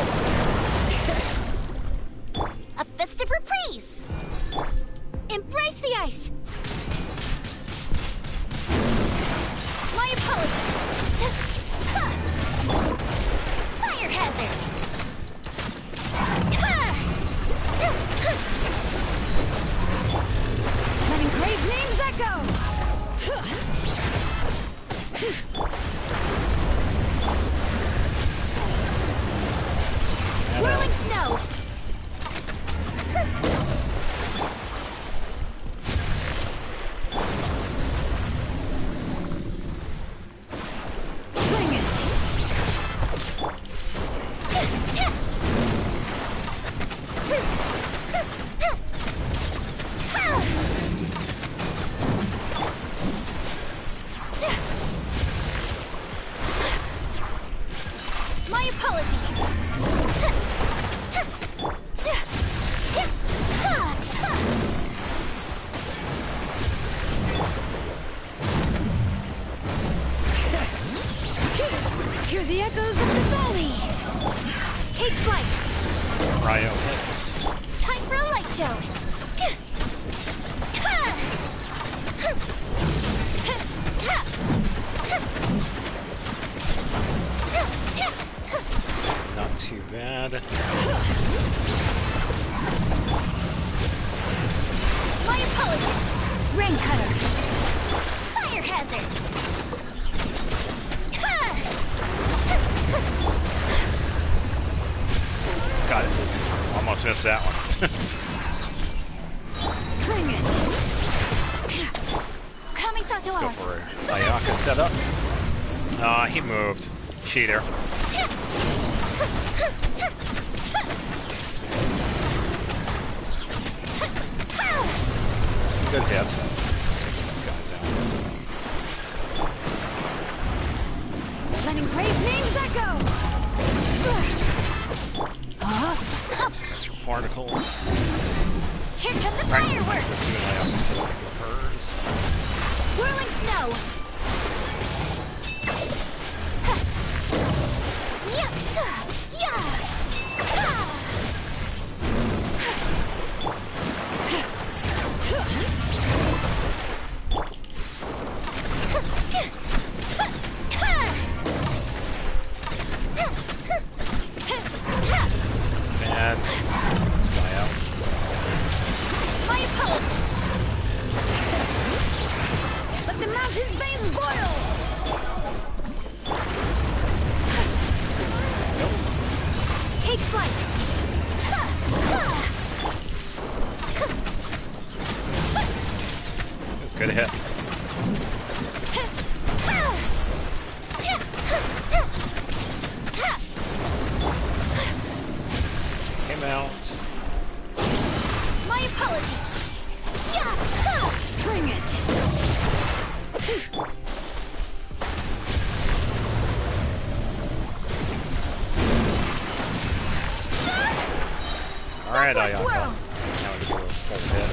A festive reprise! Embrace the ice! My apologies! Fire hazard! Letting grave names echo! Whirling snow! Bring it! My apologies! Hear the echoes of the valley! Take flight! Cryo hits. Time for a light show! Not too bad. My apologies! Rain cutter! Fire hazard! Got it. Almost missed that one. Bring it! Kamisato Let's go out! for Ayaka setup. He moved. Cheater. Some good hits. Let's take these guys out. Letting grave names echo! Some extra particles. Here come the Right. fireworks! This is I have to set up hers. Whirling snow! Bad. This guy out. My apologies! Let the mountain's veins boil! Take flight! good hit. Came out. My apologies. Bring it. All right, Ayaka. Now we do a full hit.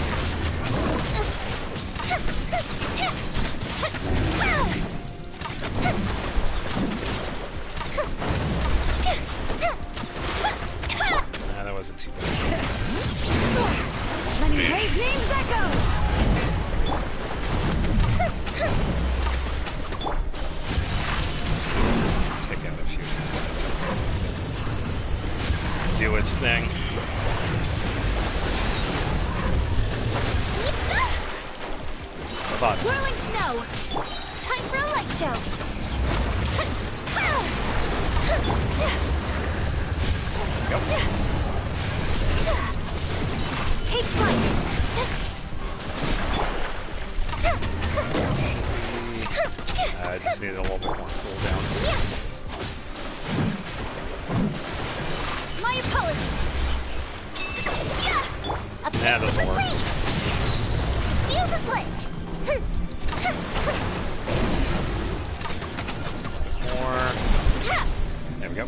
Nah, that wasn't too bad. Let me brave names echo. Take out a few of these guys. Do its thing. Hold on. Whirling snow. Time for a light show. Yep. Take flight. I just needed a little bit more cooldown. My apologies. Yeah, this'll work. Fuse is lit. More. There we go.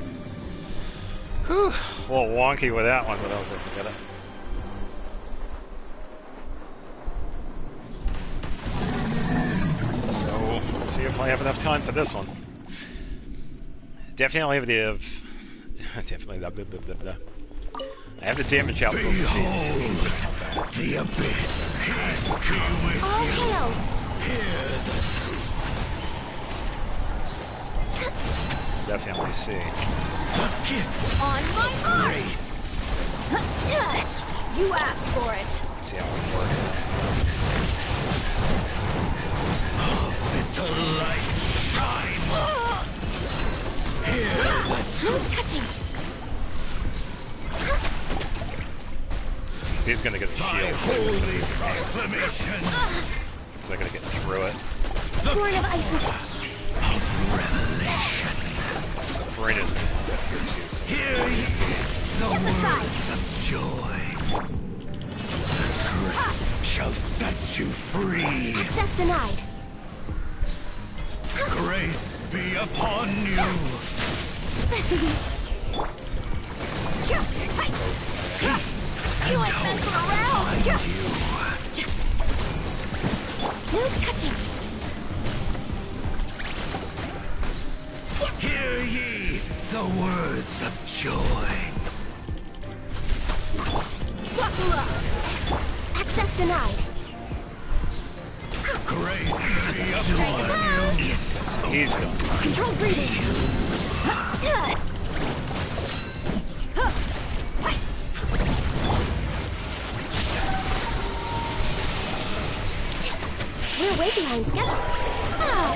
Whew. A little wonky with that one, but I was like, forget it. So, let's see if I have enough time for this one. Definitely have the... Definitely the... I have the damage output. Behold the abyss. All hail. Definitely see. On my arm. You asked for it. See how it works. The light shine. No touching. He's gonna get a shield. Holy exclamation. He's not gonna get through it. Born of ice and So Brenna's gonna end up here too. So Hear ye the words of joy. The truth shall set you free. access denied. Grace be upon you. You ain't messing around. No touching. Hear ye the words of joy. Buckle up. Access denied. Grace be upon you. he's done. Control breathing. We're way behind schedule. Oh,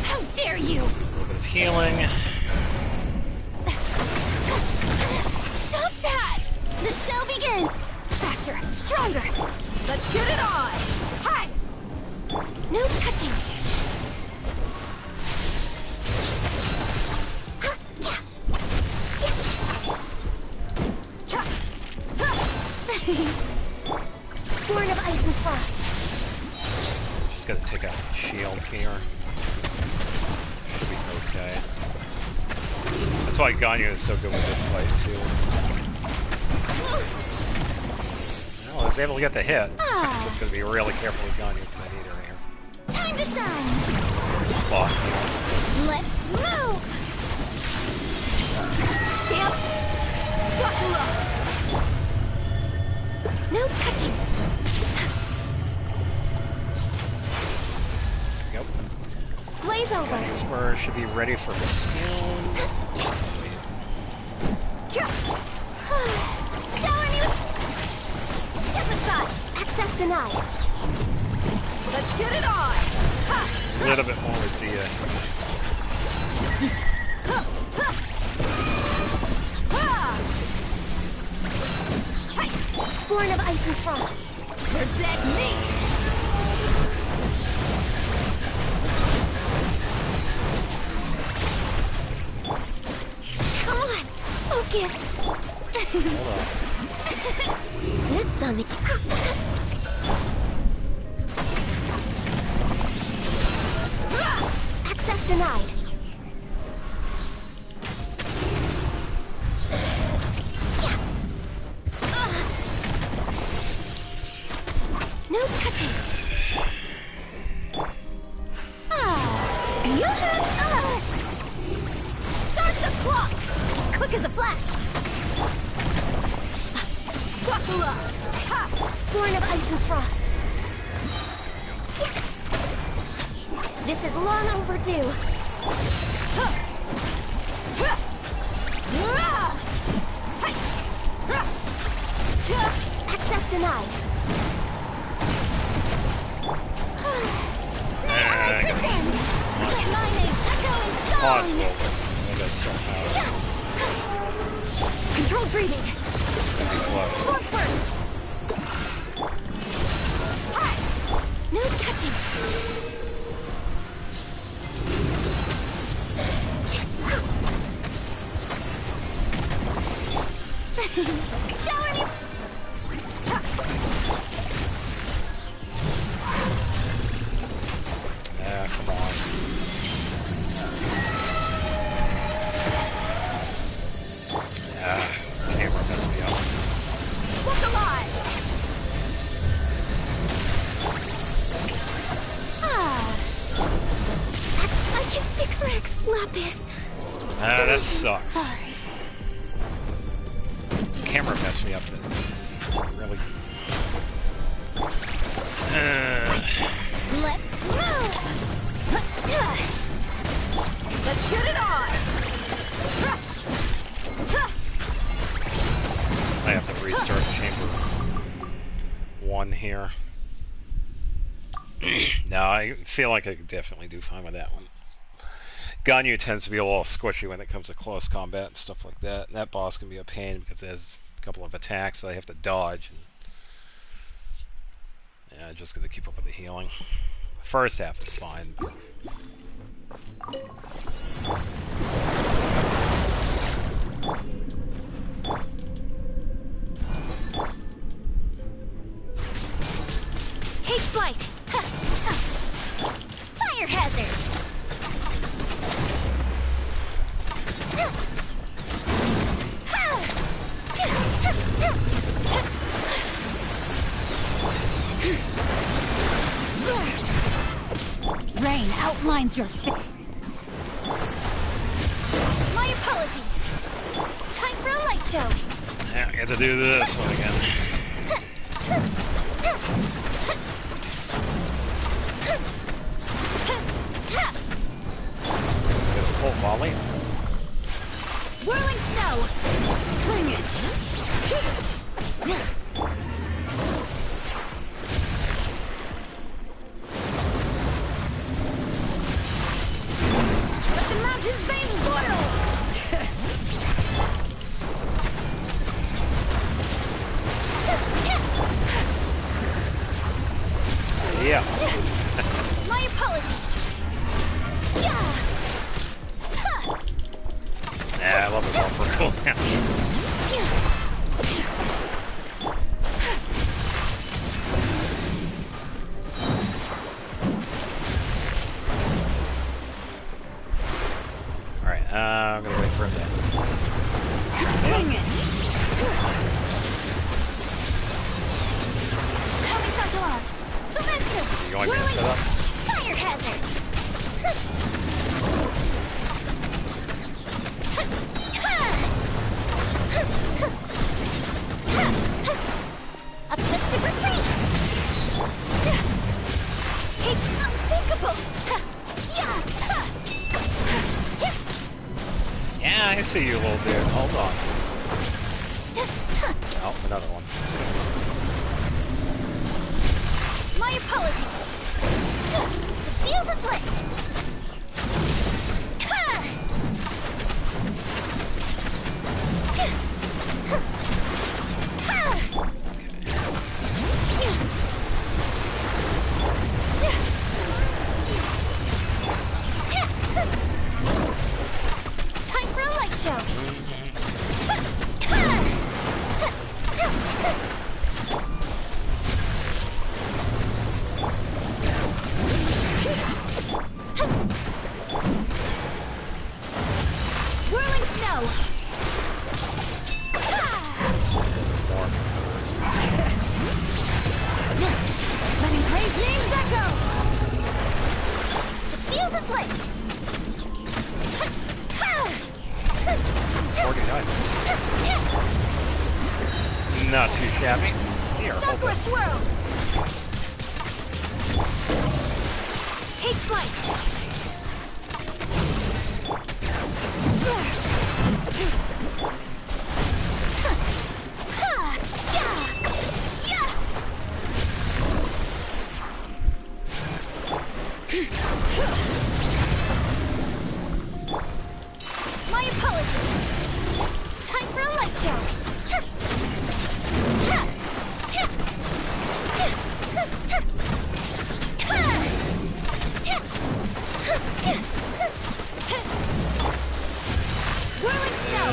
how dare you! A little bit of healing. Stop that! The show begins! Faster, stronger! Let's get it on! Hi! No touching! Born of ice and frost. Just gotta take out the shield here. Should be okay. That's why Ganyu is so good with this fight too. Well, I was able to get the hit. Just gonna be really careful with Ganyu because I need her here. Time to shine! Spot. Let's move! Stay up! Buckle up! No touching! Yep. Blaze over! Spur should be ready for the skill. Shower new! Step aside! Access denied! Let's get it on! A little bit more with Dia. Born of ice and frost! We're dead meat! Fusion! Start the clock! Quick as a flash! Wakula! Ha! Born of ice and frost. This is long overdue. Access denied. Possible. I guess somehow. Controlled breathing. Pretty close. Forward first. Hi. No touching. Shower me. Come on. Camera messed me up. Look alive! I can fix Rex Lapis. That sucks. Sorry. Camera messed me up. Really. Let's move! Let's get it on! I have to restart chamber 1 here. No, I feel like I could definitely do fine with that one. Ganyu tends to be a little squishy when it comes to close combat and stuff like that. And that boss can be a pain because it has a couple of attacks that I have to dodge. And yeah, I just got to keep up with the healing. First half is fine. Take flight! Fire hazard! Rain outlines your face. My apologies. Time for a light show. Yeah, I got to do this one again. Full volley. Whirling snow. Bring it. Let the mountain's veins boil. Yeah. My apologies. Yeah, I love it all for cooldown. Alright, I'm gonna wait for him to... Bring it! Coming Satellite! Sumetsu! You want me to set up? Fire hazard! Uplifted retreat! Take unthinkable! Yeah, I see you, little dude. Hold on. Oh, another one. My apologies. The fuse is lit. Time for a light show. split! 49. Not too shabby. Here, hold Sakura this. swirl! Take flight! My apologies. Time for a light show. Whirling snow.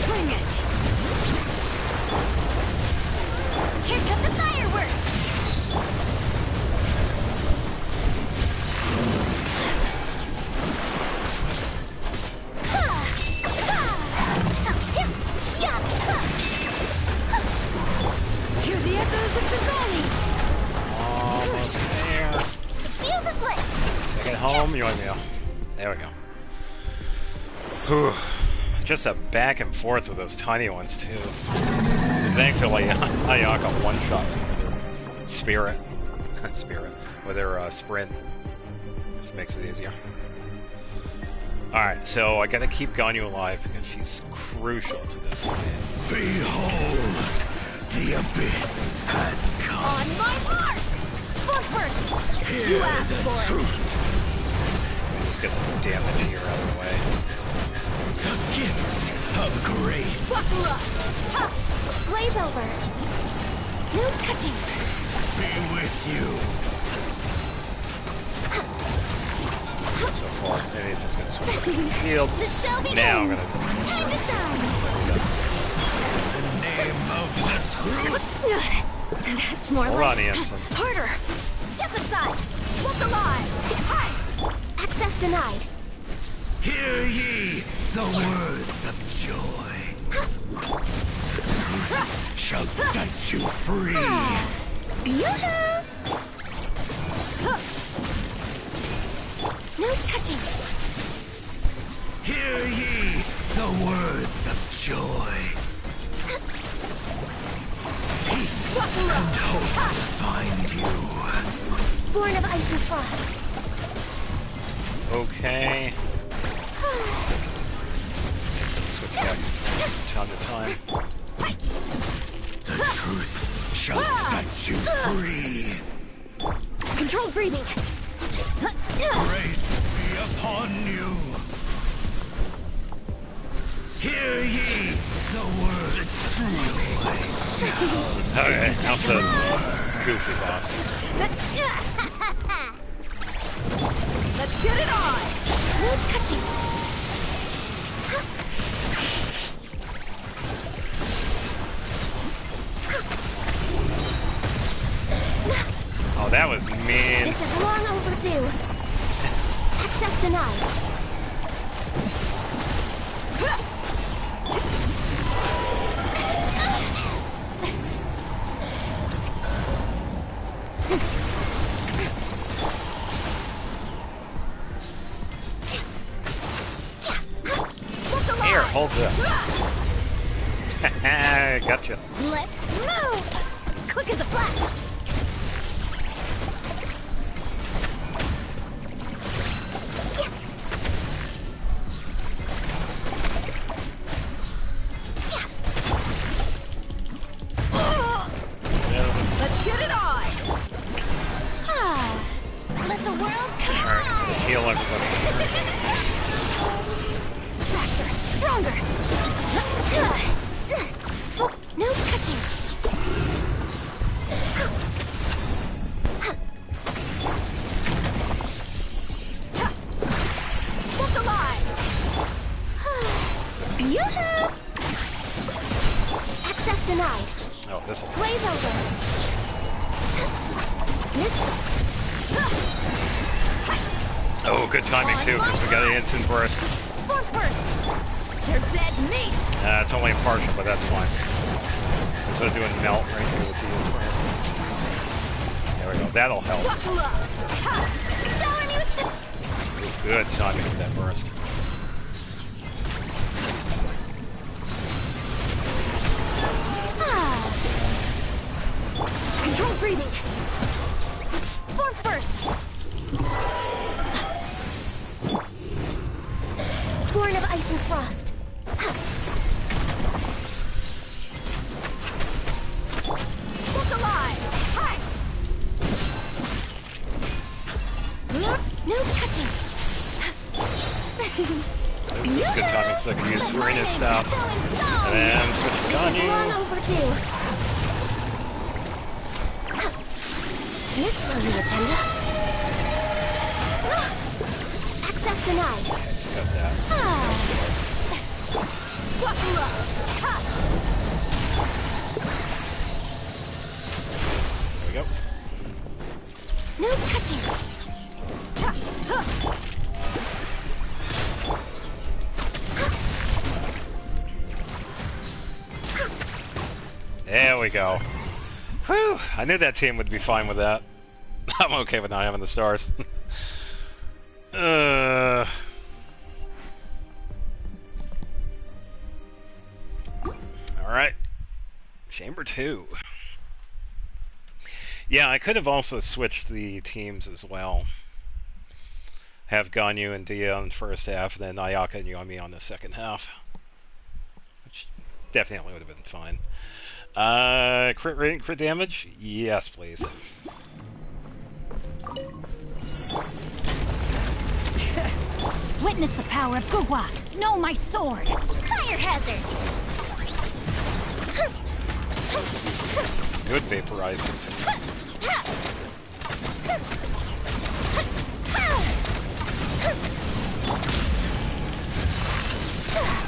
Bring it. Here come the fireworks. Hear the echoes of the valley. Almost there. The fuse is lit. Take it home, Yoimiya. There we go. Whew. Just a back and forth with those tiny ones, too. Thankfully, Ayaka one-shots them with her spirit. With her sprint. Which makes it easier. Alright, so I gotta keep Ganyu alive because she's crucial to this fight. Behold, the abyss has come. On my mark! Foot first! Hear You asked the for truth. Just get the damage here out of the way. The gift of grace. Sakura! Ha! Blaze over! No touching! Be with you. So far, maybe I'm just gonna switch up the shield. The show begins! Now I'm gonna Time to shine! The name of the truth. That's more Hold like... on, Ensign. Harder! Step aside! Look alive! Hi! Access denied! Hear ye the words of joy. Truth shall set you free. Beautiful! No touching! Hear ye the words of joy. Peace and hope find you. Born of ice and frost. Okay. Just gonna switch back time to time. The truth shall set you free. Controlled breathing. Grace be upon you. Hear ye the word of joy. Okay, now the goofy boss. Let's get it on! No touching! Oh, that was mean. This is long overdue. Access denied. Here, hold this. Gotcha. Let's move! Quick as a flash! Let's get it on! Let the world come alive! Heal everybody. Faster! Stronger! No touching! Look alive! Beautiful! Access denied. Oh, this'll. Blaze over. Oh, good timing too, because we got an instant burst. Form first. They're dead meat. It's only a partial, but that's fine. So doing melt right here with the burst. There we go. That'll help. Buckle up. Ha! Show Good timing with that burst. Control breathing. Form first. Born of ice and frost. Look alive. Hi. No touching. This is good timing, so I can use Serena's stuff. And switch on you. Long overdue. Next on the agenda. Access denied. Yes, got that. Buckle up. There we go. No touching. There we go. Whew! I knew that team would be fine with that. I'm okay with not having the stars. Alright. Chamber 2. Yeah, I could have also switched the teams as well. Have Ganyu and Dia on the first half, and then Ayaka and Yomi on the second half. Which definitely would have been fine. Crit rate and crit damage? Yes, please. Witness the power of Gugwa. Know my sword. Fire hazard. Good vaporizing.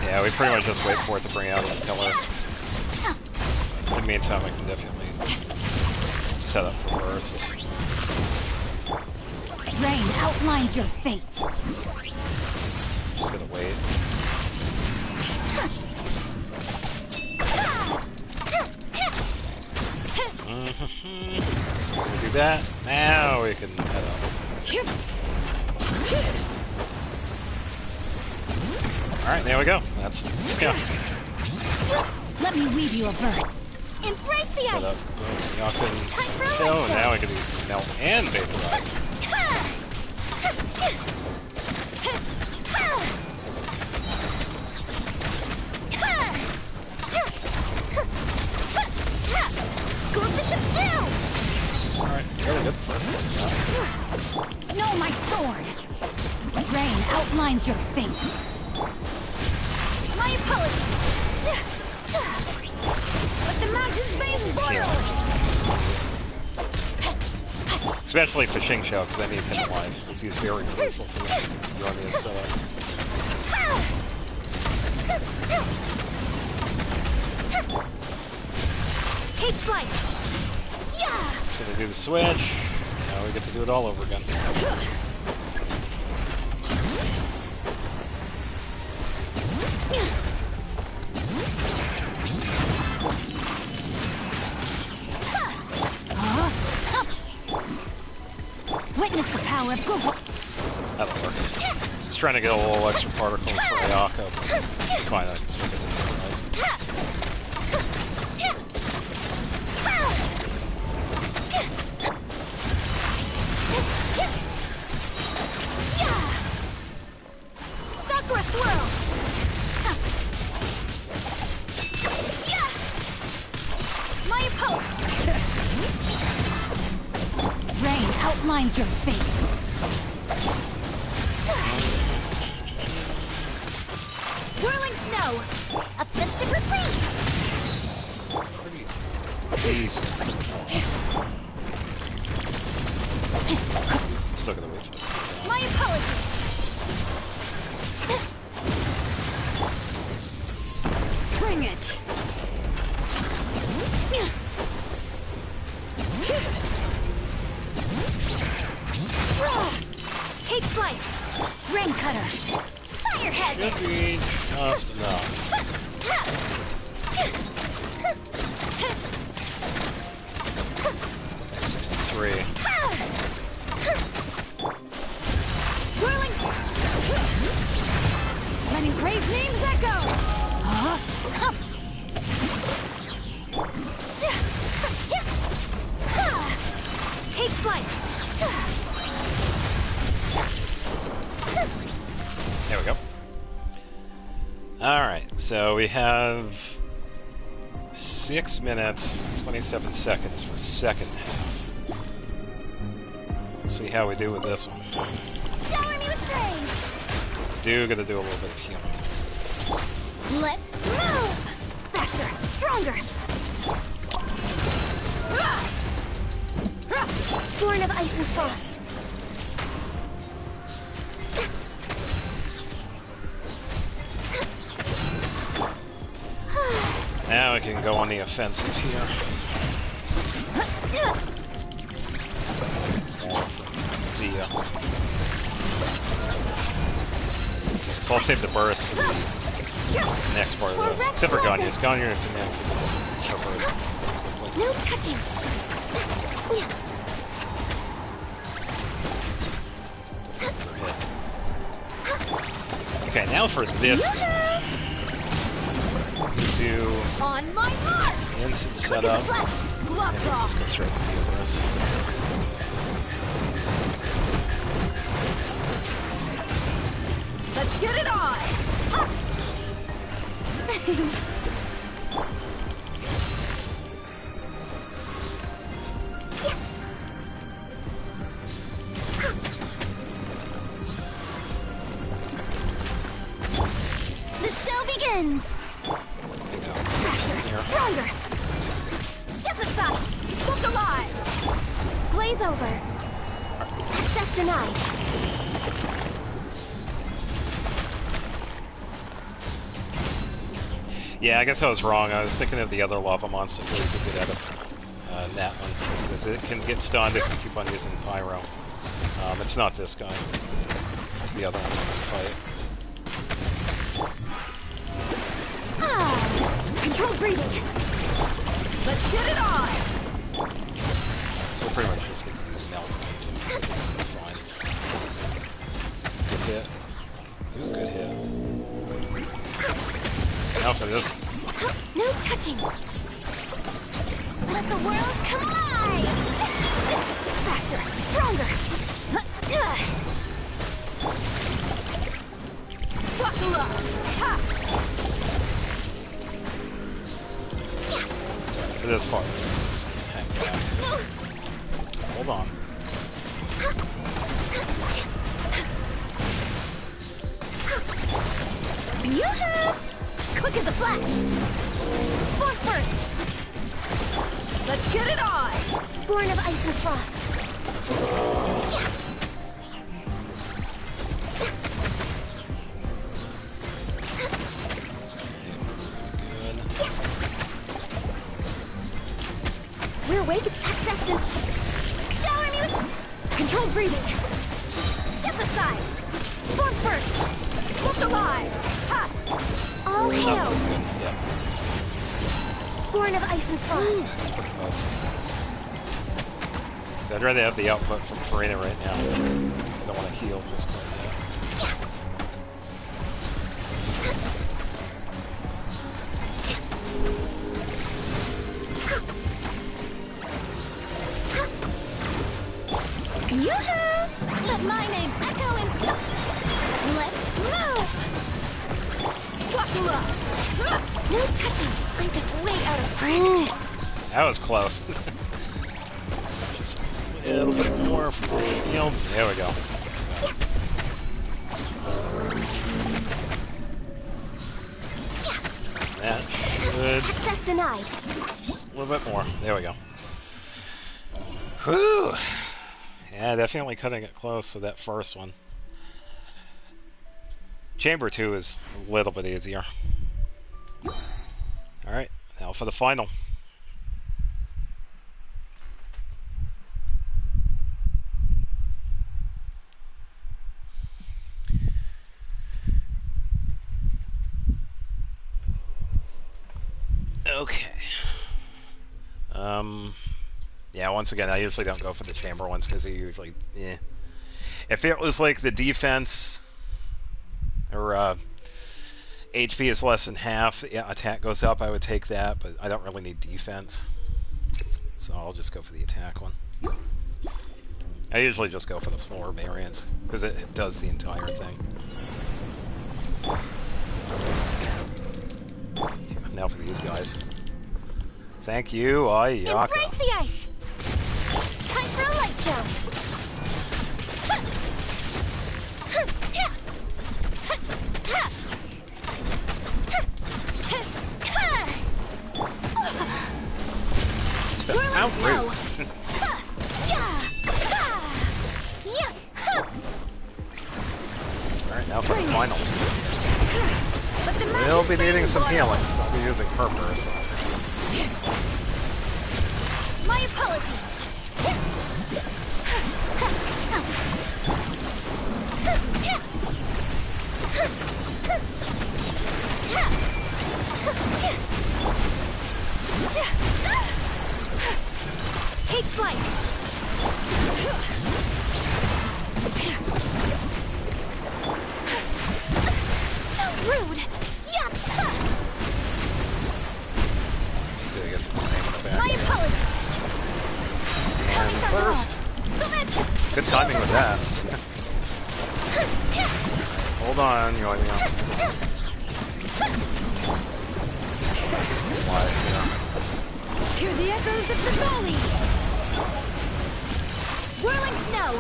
Yeah, we pretty much just wait for it to bring out its pillars. In the meantime, I can definitely set up for bursts. Rain outlines your fate. Just gonna wait. So we're gonna do that. Now we can head up. Alright, there we go. Let's go. Let me weave you a bird. Embrace the Set up ice. Yaku and Show. Now we can use melt and vaporize. Goldfish up down. Alright, really good. Know my sword. Rain outlines your fate. My apologies. Let the mountain's veins boil. Especially for Xing Xiao, because I need him alive, because he's very crucial for Yomi's Take flight. Yeah. Just gonna do the switch. Now we get to do it all over again. Witness the power of Gugwa. That'll work. Just trying to get a little extra particles for Ayaka, but it's fine, I can still get the vaporize. Sakura swirl. My opponent. Rain outlines your fate. Whirling snow. A festive reprise. Please. Still gonna wait for the My apologies. Bring it. Take flight. Rain cutter. Fire hazard. Should be just enough. 63. Whirling fight! There we go. Alright, so we have 6 minutes, 27 seconds for second half. Let's see how we do with this one. Shower me with praise! Gotta do a little bit of healing. Let's move! Faster! Stronger! Born of ice and frost. Now we can go on the offensive here. Dia. So I'll save the burst for the next part of this. Except for Ganya's. Ganya can have burst. No touching. Okay, now for this. Do on my mark. Instant setup. Gloves off. Let's go straight to the burst. Let's get it on! The show begins! Stronger! Step aside! Look alive! Glaze over. Access denied. Yeah, I guess I was wrong. I was thinking of the other lava monster where you could get out of that one. Because it can get stunned if you keep on using Pyro. It's not this guy. It's the other one you can fight. Controlled breathing. Let's get it on! So pretty much just get to use melt and it's fine. Good hit. Ooh, good hit. Now for this. No touching. Let the world come alive! Faster, stronger. Buckle up. Ha! For this part, let's hang back. Hold on. Yoo-hoo! Quick as a flash. Fork first. Let's get it on. Born of ice and frost. We're awake. Access to... Shower me with... Controlled breathing. Step aside. Fork first. Look alive. Ha! All hail. Yeah. Born of ice and frost. So I'd rather have the output from Farina right now. I don't want to heal just quite yet. Yoo-hoo! Let my name echo in Let's move! Buckle up! No touching! I'm just way out of practice. That was close. Just a little bit more for the heal. There we go. That should... Access denied. Just a little bit more. There we go. Whew! Yeah, definitely cutting it close with that first one. Chamber 2 is a little bit easier. Alright, now for the final. Okay. Yeah, once again, I usually don't go for the chamber ones because they usually, eh. If it was like the defense or HP is less than half, yeah, attack goes up, I would take that, but I don't really need defense. So I'll just go for the attack one. I usually just go for the floor variants, because it does the entire thing. Now for these guys. Thank you, Ayaka. Embrace the ice! Time for a light show! How rude. Alright, now for the finals. We'll be needing some healing, so I'll be using her first. My apologies. Take flight. So rude. Yeah. Just gonna get some stamina back. My apologies. And first. Good timing with that. Hold on, Yoimiya. Why, yeah. Hear the echoes of the valley. Whirling snow.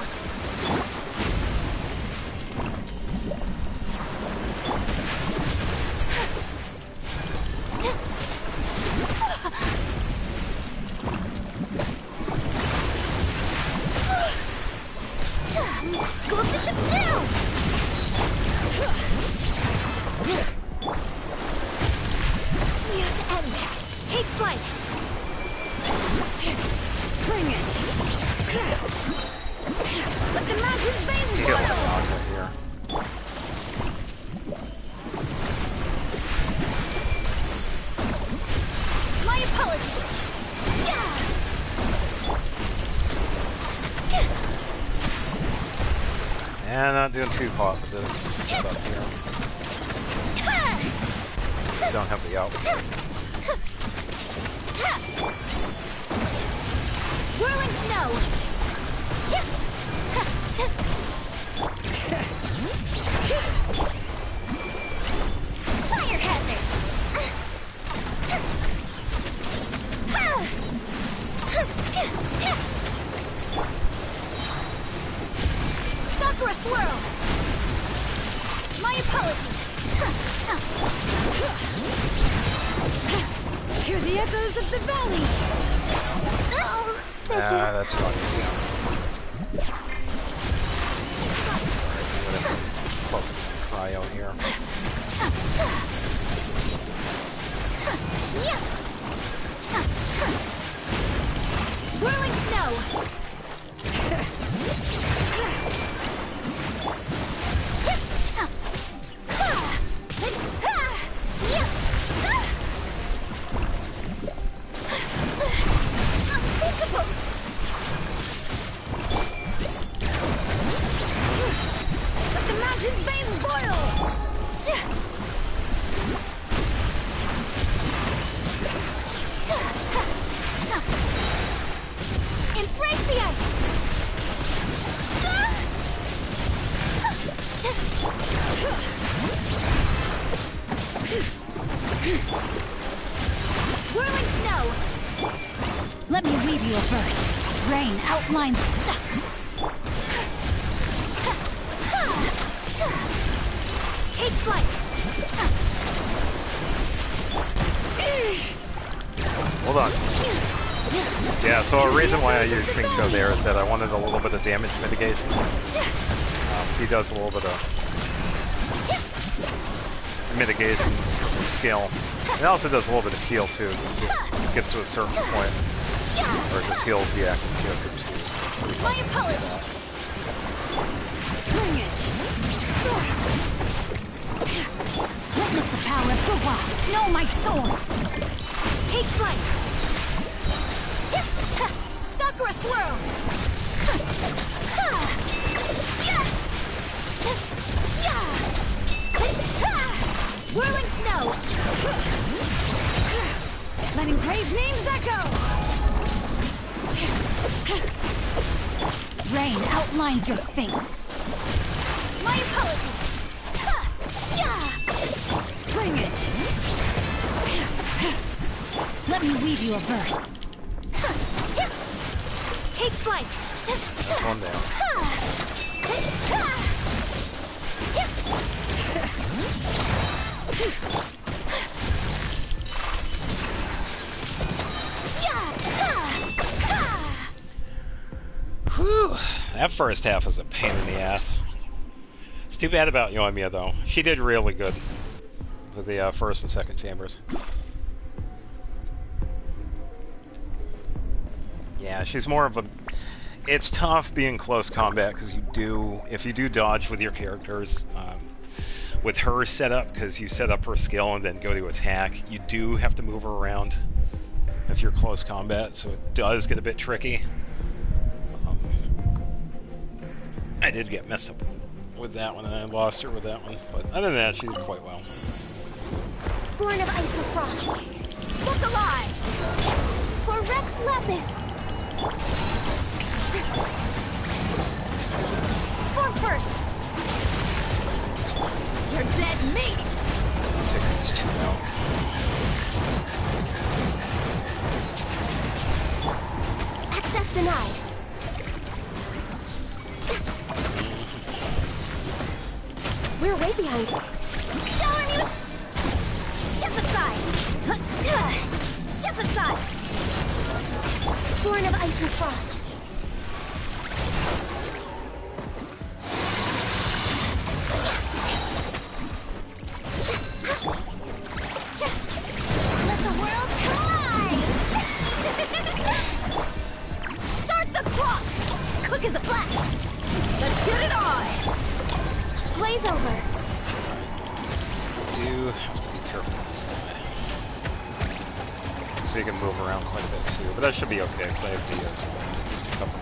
Goldfish of down. We have to end this. Take flight. Bring it. Let the mountain's veins You get one boil. Ayaka here. My apologies. And not doing too hot with this setup here. Just don't have the outfit. Whirling snow. Fire hazard. Sakura swirl. My apologies. Hear the echoes of the valley. Oh, That's funny. Focus on cryo here. Whirling snow. Unthinkable. Let the mountain's veins boil. Embrace the ice. Whirling snow. Let me read you a verse. Rain outlines. Take flight. Hold on. Yeah, so a reason why I use Shinko there is that I wanted a little bit of damage mitigation. He does a little bit of mitigation skill. It also does a little bit of heal too, because it gets to a certain point where it just heals the active character too. My apologies. Bring it. Witness the power of Buwa. Know my sword. Take flight. Sakura swirl. Whirling snow. Let engraved names echo. terrain outlines your fate. My apologies. Bring it. Let me weave you a verse. Take flight. That's one down. Whew. That first half was a pain in the ass. It's too bad about Yoimiya though. She did really good with the first and second chambers. Yeah, she's more of a... It's tough being close combat because if you do dodge with your characters, with her setup, because you set up her skill and then go to attack, you do have to move her around if you're close combat, so it does get a bit tricky. I did get messed up with that one, and I lost her with that one, but other than that, she did quite well. Born of ice and frost. Look alive! For Rex Lepis! Form first! You're dead meat! Take these two out. Access denied. We're way behind. Showing you! Step aside! Step aside! Born of ice and frost. Let the world collide! Start the clock! Quick as a flash! Let's get it on! Blaze over! Do have to be careful with this guy. So you can move around quite a bit too, but that should be okay because I have Diaz. Just a couple.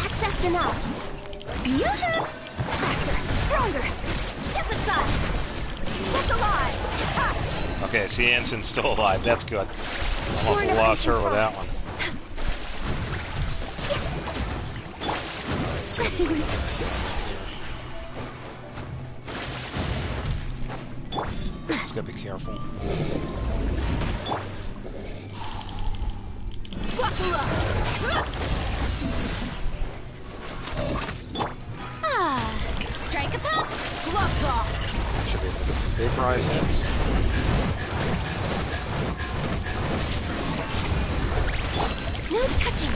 Access denied. Yoo-hoo! Faster, stronger. Step aside. Look alive. Ha! Okay, see, Anson's still alive. That's good. Almost lost her with that one. Just gotta be careful. Strike a pop, gloves off. Should be able to get some vaporize hits. No touching.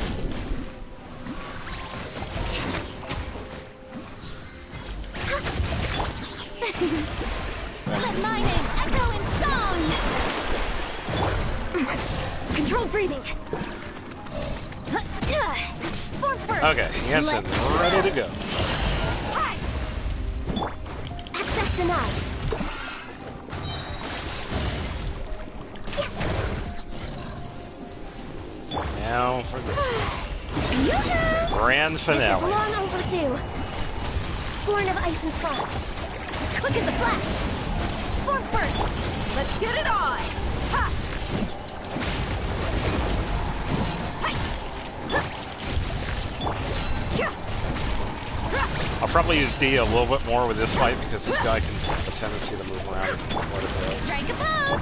Let my name echo in song! Controlled breathing. Form first. Okay, Anson, ready to go. Access denied. Now for this Yoo-hoo! grand This is finale. long overdue. Born of ice and frost. Quick as a flash. Form first. Let's get it on! Ha! I'll probably use D a little bit more with this fight because this guy can have a tendency to move around quite a bit. Strike a pose.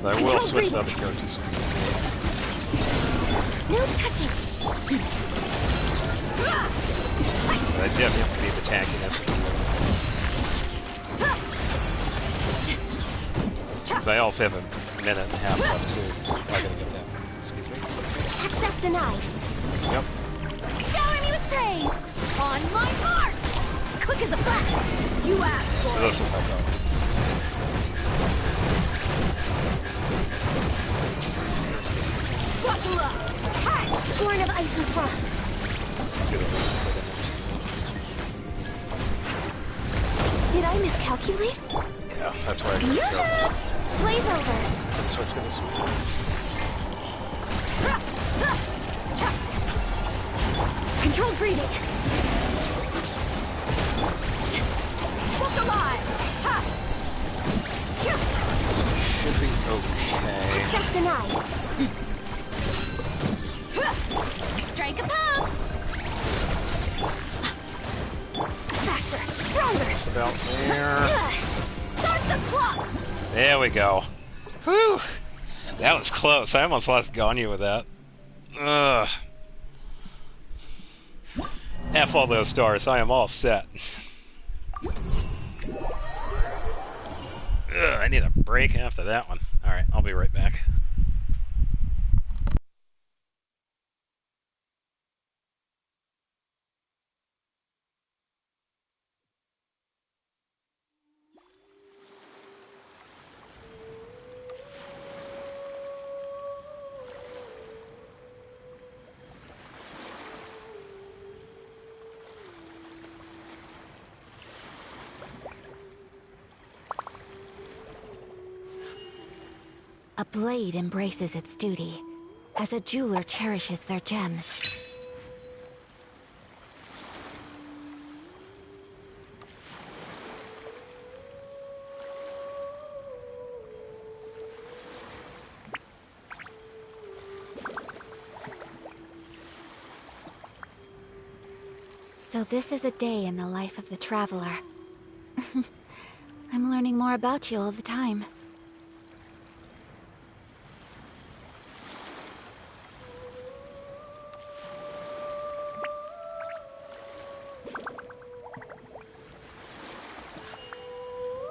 But I will switch to other characters. No touching. But I definitely have to be attacking this. So I also have a minute and a half left too. I gotta get that. Excuse me. Access denied. Yep. Shower me with pain. On my mark. Quick as a flash. You asked So for this it. will help out. Buckle up. Hi. Born of ice and frost. Let's get this. Did I miscalculate? Yeah, that's where I gotta go. Blaze over. Let's switch to this one. Controlled breathing. Look alive. Ha. This one should be okay. Access denied. Just about there. Start the clock! There we go. Whew! That was close. I almost lost Ganyu with that. Ugh. F all those stars. I am all set. Ugh, I need a break after that one. Alright, I'll be right back. A blade embraces its duty, as a jeweler cherishes their gems. So this is a day in the life of the traveler. I'm learning more about you all the time.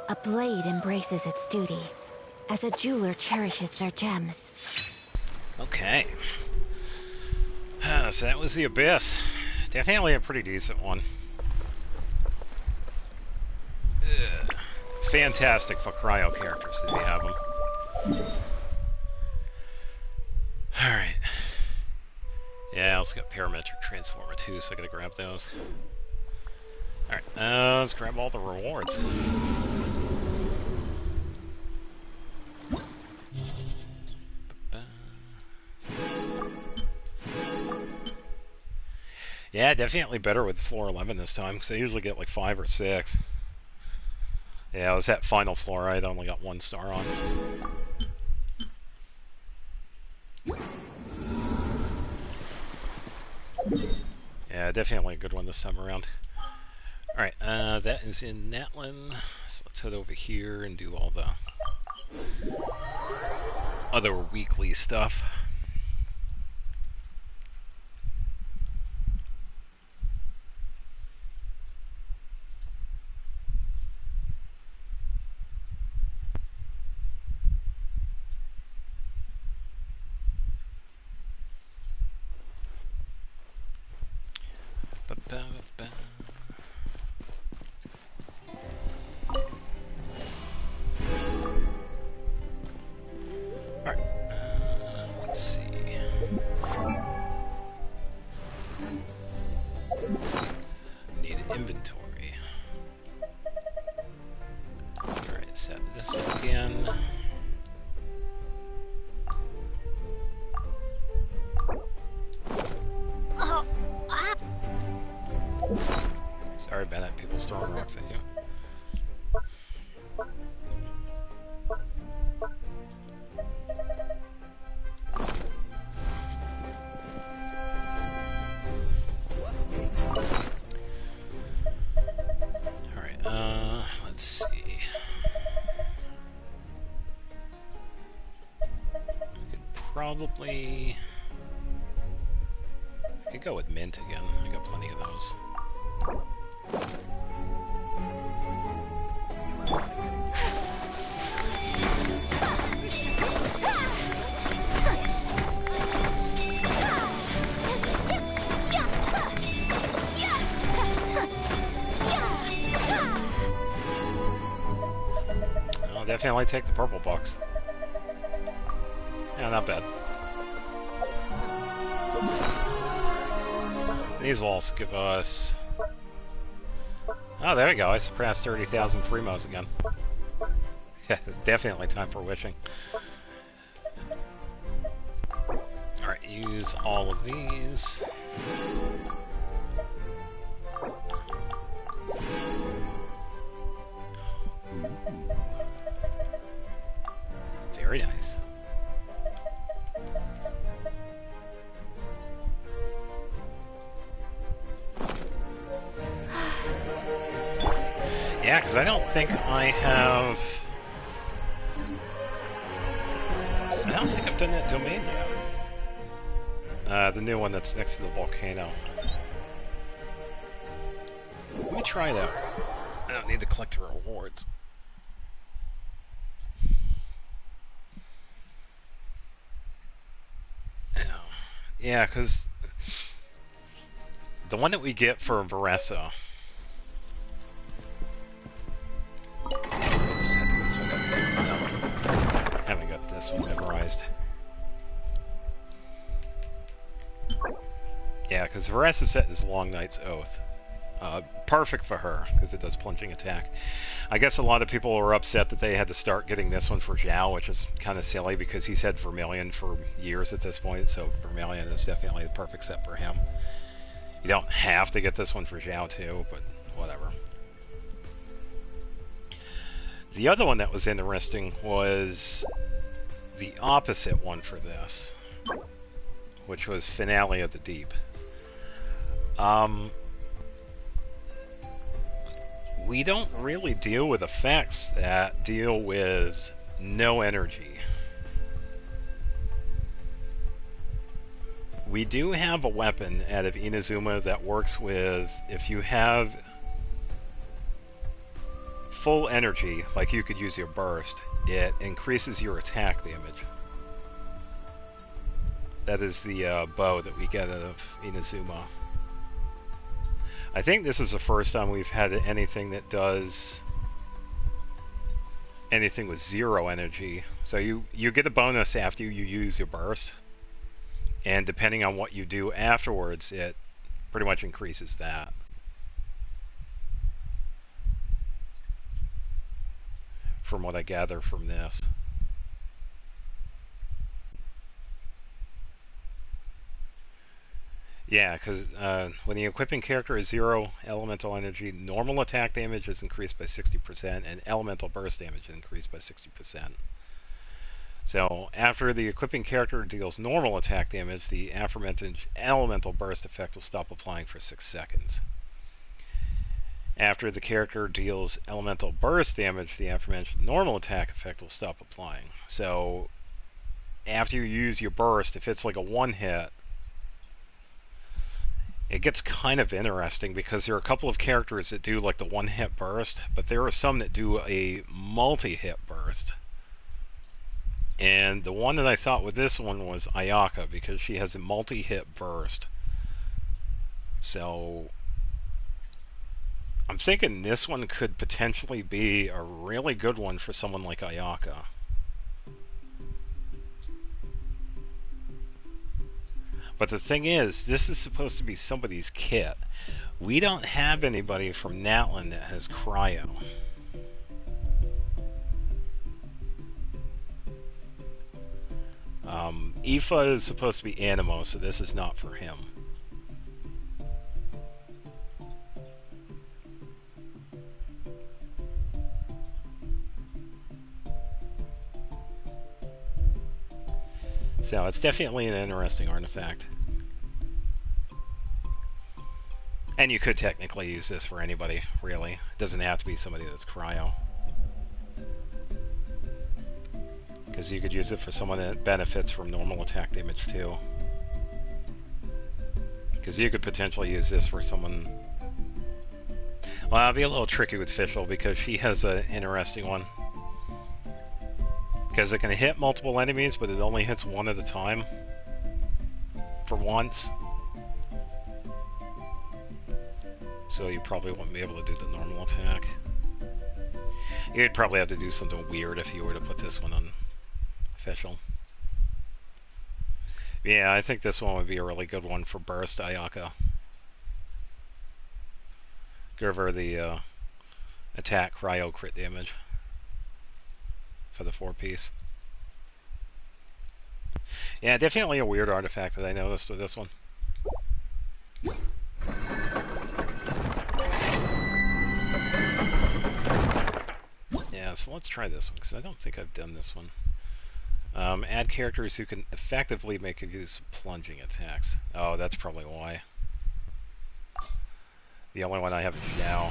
A blade embraces its duty, as a jeweler cherishes their gems. Okay. So that was the Abyss. Definitely a pretty decent one. Fantastic for cryo characters that we have them. Alright. Yeah, I also got Parametric Transformer too, so I gotta grab those. Alright, let's grab all the rewards. Yeah, definitely better with floor 11 this time, because I usually get like 5 or 6. Yeah, I was at final floor, I'd only got 1 star on. Yeah, definitely a good one this time around. Alright, that is in Natlan, so let's head over here and do all the other weekly stuff. Let's see. Need an inventory. Alright, set this up again. Sorry, Bennett, people's throwing rocks at you. Alright, let's see. I could probably... I could go with mint again. I got plenty of those. I'll definitely take the purple box. Yeah, not bad. These will also give us... Oh, there we go. I surpassed 30,000 primos again. Yeah, it's definitely time for wishing. Alright, use all of these. Ooh. Very nice. Because I don't think I have... I don't think I've done that domain yet. The new one that's next to the volcano. Let me try that. I don't need to collect the rewards. Yeah, because the one that we get for Veressa. Haven't got this one memorized. Yeah, because Veressa set is Long Night's Oath. Perfect for her, because it does plunging attack. I guess a lot of people were upset that they had to start getting this one for Zhao, which is kind of silly because he's had Vermilion for years at this point, so Vermilion is definitely the perfect set for him. You don't have to get this one for Zhao too, but whatever. The other one that was interesting was the opposite one for this, which was Finale of the Deep. We don't really deal with effects that deal with no energy. We do have a weapon out of Inazuma that works with, if you have full energy, like you could use your burst, it increases your attack damage. That is the bow that we get out of Inazuma. I think this is the first time we've had anything that does anything with 0 energy. So you get a bonus after you use your burst, and depending on what you do afterwards, it pretty much increases that. From what I gather from this. Yeah, because when the equipping character is 0 elemental energy, normal attack damage is increased by 60%, and elemental burst damage is increased by 60%. So, after the equipping character deals normal attack damage, the aforementioned elemental burst effect will stop applying for 6 seconds. After the character deals elemental burst damage, the aforementioned normal attack effect will stop applying. So, after you use your burst, if it's like a one-hit, it gets kind of interesting because there are a couple of characters that do like the one-hit burst, but there are some that do a multi-hit burst. And the one that I thought with this one was Ayaka, because she has a multi-hit burst. So I'm thinking this one could potentially be a really good one for someone like Ayaka. But the thing is, this is supposed to be somebody's kit. We don't have anybody from Natlan that has cryo. Aoife is supposed to be Animo, so this is not for him. So it's definitely an interesting artifact. And you could technically use this for anybody, really. It doesn't have to be somebody that's cryo. Because you could use it for someone that benefits from normal attack damage too. Because you could potentially use this for someone... Well, it'll be a little tricky with Fischl because she has an interesting one. Because it can hit multiple enemies, but it only hits one at a time. For once. So you probably won't be able to do the normal attack. You'd probably have to do something weird if you were to put this one on Fischl. Yeah, I think this one would be a really good one for Burst Ayaka. Give her the attack cryo crit damage for the 4-piece. Yeah, definitely a weird artifact that I noticed with this one. Yeah, so let's try this one, because I don't think I've done this one. Add characters who can effectively make use of plunging attacks. Oh, that's probably why. The only one I have is Zhao.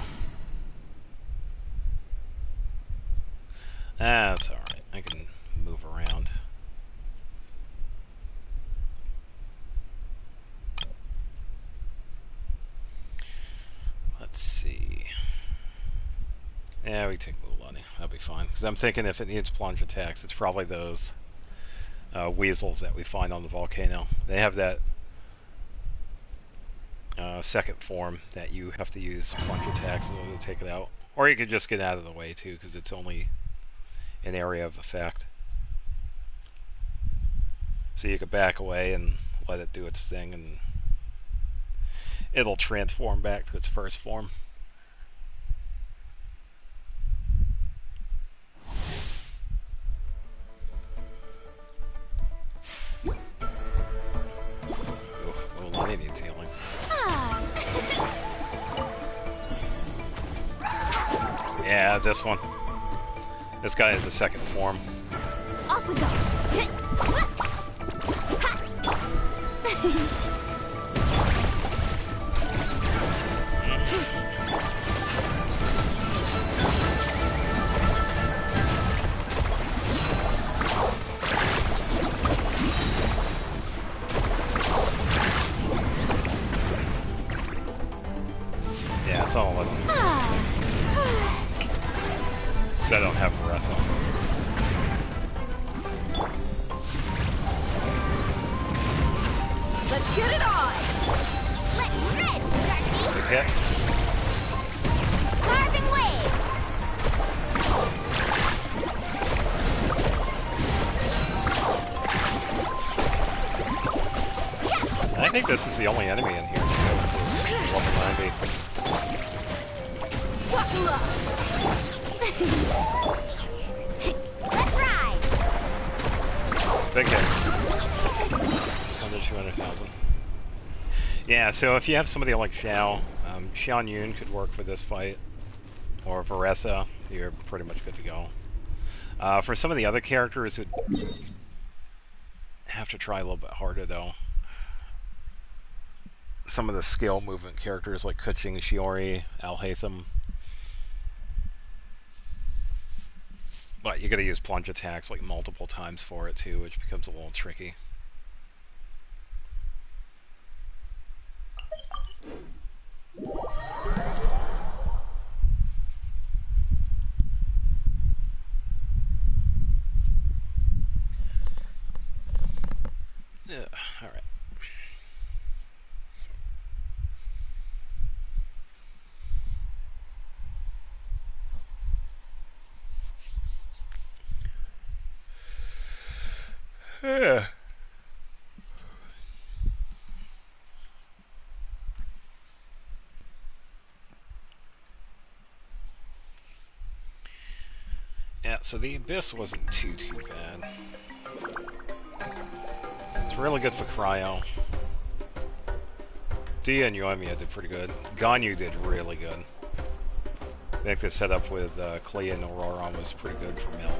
That's alright. I can move around. Let's see. Yeah, we take Mulan. That'll be fine. Because I'm thinking if it needs plunge attacks, it's probably those weasels that we find on the volcano. They have that second form that you have to use plunge attacks in order to take it out. Or you could just get out of the way too, because it's only an area of effect. So you could back away and let it do its thing, and it'll transform back to its first form. Mulan needs healing. Yeah, this one. This guy is the second form. Off we go. Yeah, so I'll let him. Because I don't have Maressa. Let's get it on. Let's shred, Darcy. Good hit. Carving waves. I think this is the only enemy in here too. Level 90. Buckle up. Let's ride. Big hit. Just under 200,000. Yeah, so if you have somebody like Xiao, Xian Yun could work for this fight, or Varessa, you're pretty much good to go. For some of the other characters, it have to try a little bit harder though. Some of the skill movement characters like Kuching, Shiori, Al-Haytham. But you gotta use plunge attacks like multiple times for it too, which becomes a little tricky. Yeah, alright. Yeah. Yeah, so the Abyss wasn't too bad. It's really good for Cryo. Dia and Yoimiya did pretty good. Ganyu did really good. I think the setup with Clay and Aurora was pretty good for Mel.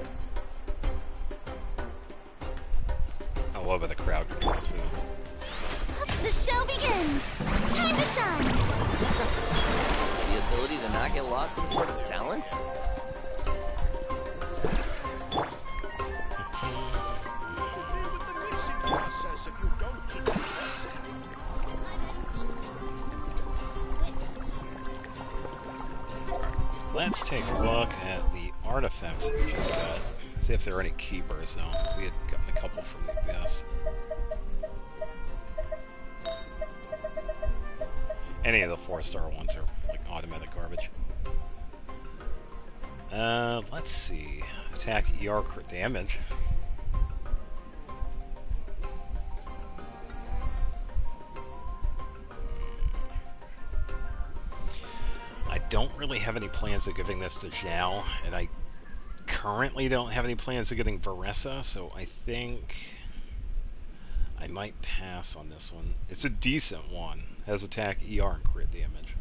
I love it, the crowd control too. The show begins. Time to shine. Is the ability to not get lost some sort of talent? Let's take a look at the artifacts that we just got. See if there are any keepers though, because we had gotten a couple from the Abyss. Any of the 4-star ones are like automatic garbage. Let's see. Attack ER crit damage. I don't really have any plans of giving this to Zhao, and I currently don't have any plans of getting Varessa, so I think I might pass on this one. It's a decent one. Has attack ER and crit damage.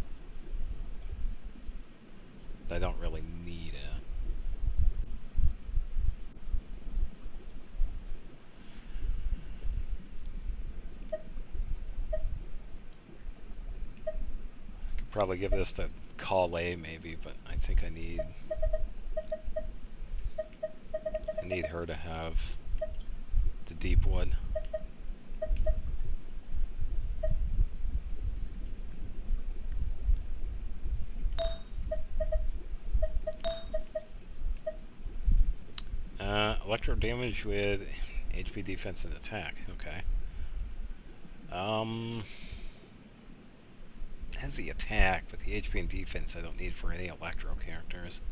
But I don't really need it. I could probably give this to Kale maybe, but I think I need need her to have the deep wood. Electro damage with HP, defense, and attack. Okay. Has the attack, but the HP and defense I don't need for any electro characters.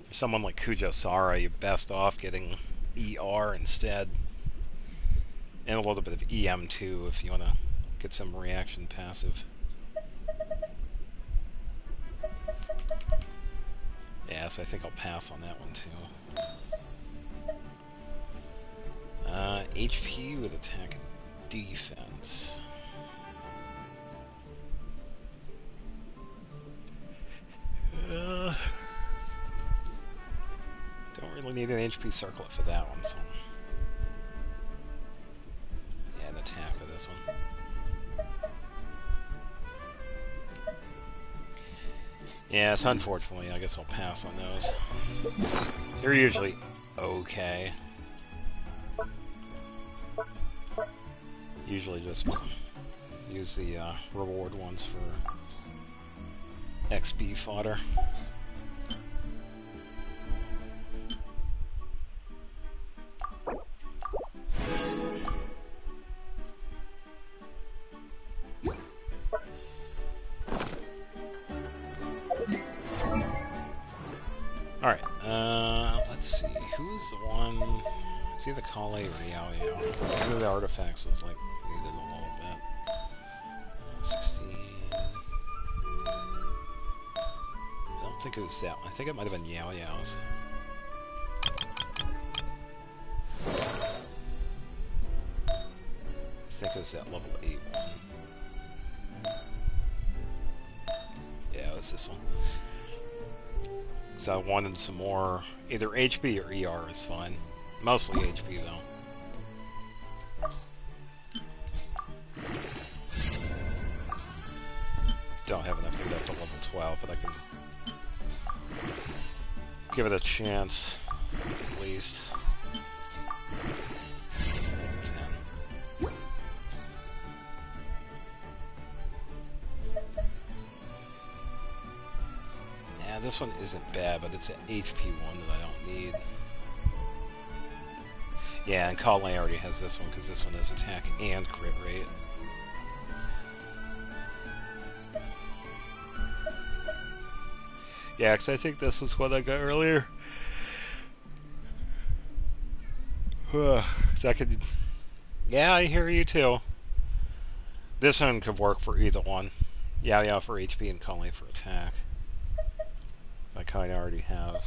For someone like Kujo-Sara, you're best off getting ER instead. And a little bit of EM too if you want to get some reaction passive. Yeah, so I think I'll pass on that one too. HP with attack and defense. Don't really need an HP circlet for that one, so yeah, an attack for this one. Yes, unfortunately, I guess I'll pass on those. They're usually okay. Usually just use the reward ones for XP fodder. Alright, let's see, who's the one, is either Kale or Yao Yao? One of the artifacts was like, needed a little bit. 16. I don't think it was that one, I think it might have been Yao Yao's. I think it was that level 8 one. Yeah, it was this one. So I wanted some more, either HP or ER is fine. Mostly HP though. Don't have enough to get up to level 12, but I can give it a chance, at least. 10. Yeah, this one isn't bad, but it's an HP one that I don't need. Yeah, and Kale already has this one, because this one has attack and crit rate. Yeah, because I think this was what I got earlier. So I could... Yeah, I hear you too. This one could work for either one. Yao Yao for HP and Kale for attack. I kind of already have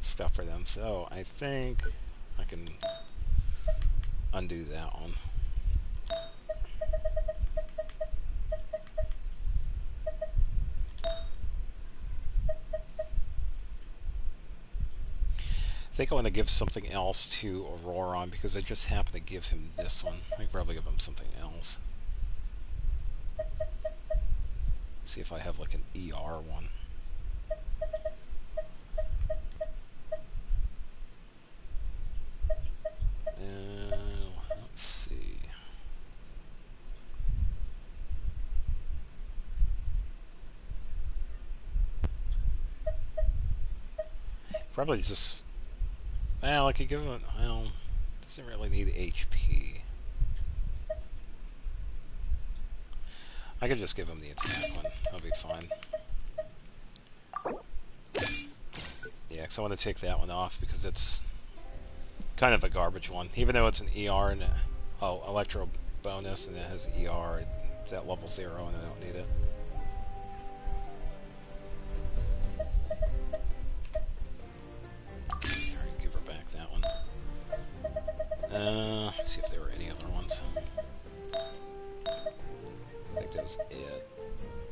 stuff for them, so I think I can undo that one. I think I want to give something else to Auroron because I just happen to give him this one. I could probably give him something else. See if I have like an ER one. Let's see. Probably just, well, I could give him, well, doesn't really need HP. I could just give him the attack one, that'll be fine. Yeah, because I want to take that one off because it's kind of a garbage one. Even though it's an ER and electro bonus and it has ER, it's at level 0 and I don't need it. Alright, give her back that one. Let's see if there were any other ones. I think that was it.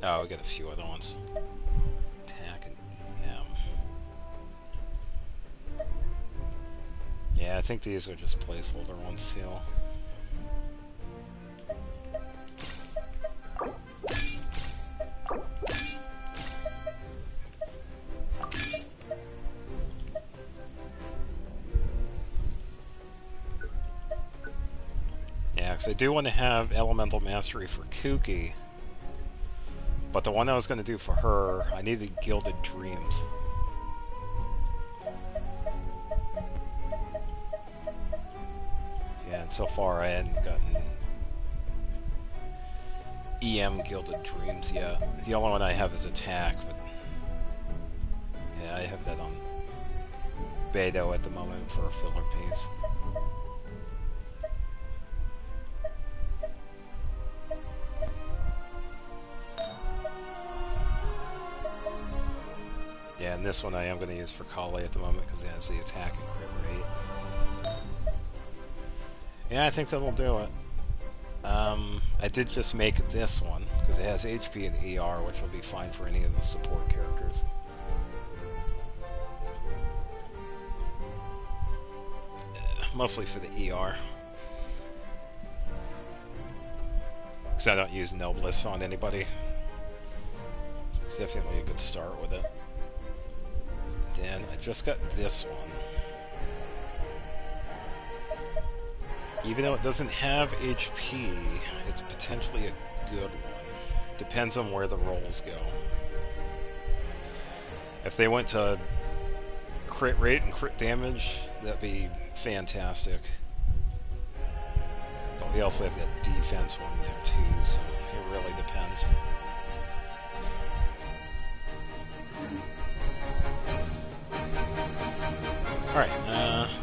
Oh, we got a few other ones. Attack and EM. Yeah, I think these are just placeholder ones too. because I do want to have Elemental Mastery for Kuki. But the one I was going to do for her, I needed Gilded Dreams. Yeah, and so far I hadn't gotten EM Gilded Dreams yet. The only one I have is Attack, but yeah, I have that on Beto at the moment for a filler piece. Yeah, and this one I am going to use for Kali at the moment because it has the attack and crit rate. Yeah, I think that'll do it. I did just make this one because it has HP and ER, which will be fine for any of the support characters. Mostly for the ER. Because I don't use Noblesse on anybody. So it's definitely a good start with it. Then I just got this one. Even though it doesn't have HP, it's potentially a good one. Depends on where the rolls go. If they went to crit rate and crit damage, that'd be fantastic. But we also have that defense one there too, so it really depends. Alright,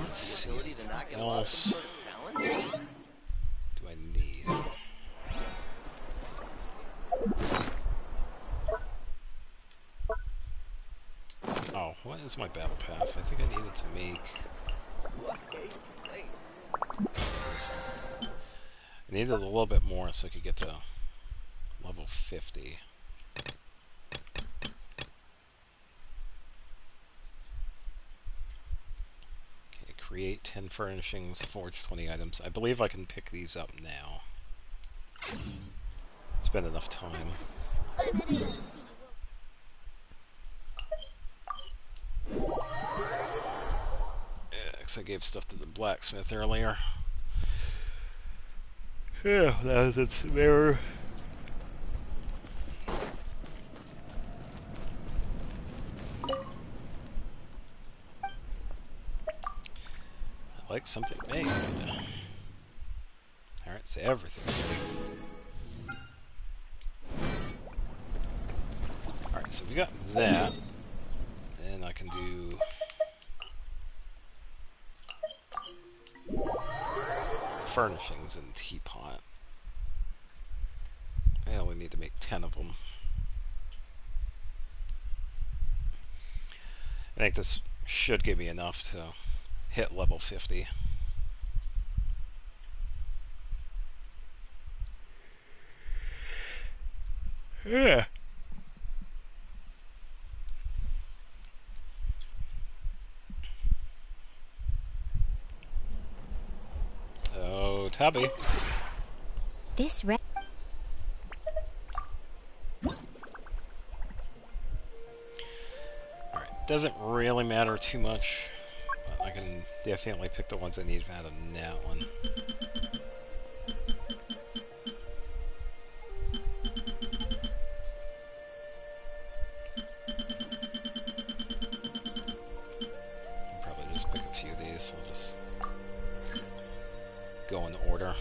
let's see. What else do I need? Oh, what is my battle pass? I think I needed to make... I needed a little bit more so I could get to level 50. Create 10 furnishings, forge 20 items. I believe I can pick these up now. It's been enough time. Yeah, 'cause I gave stuff to the blacksmith earlier. Yeah, that was its mirror. Like something made. Alright, so everything's ready. Alright, so we got that. And I can do furnishings and teapot. I only need to make 10 of them. I think this should give me enough to hit level 50. Yeah. So, Tubby. This Alright, doesn't really matter too much. I can definitely pick the ones I need out of that one. I'll probably just pick a few of these, so I'll just go in order.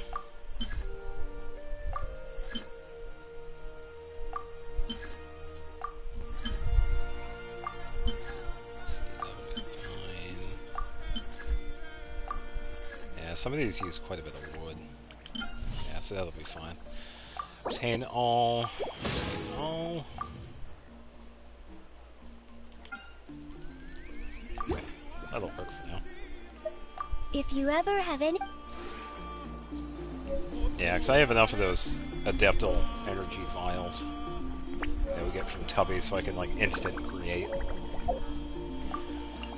Some of these use quite a bit of wood. Yeah, so that'll be fine. Obtain all. All. That'll work for now. If you ever have any... Yeah, because I have enough of those Adeptal energy vials that we get from Tubby, so I can like instant create.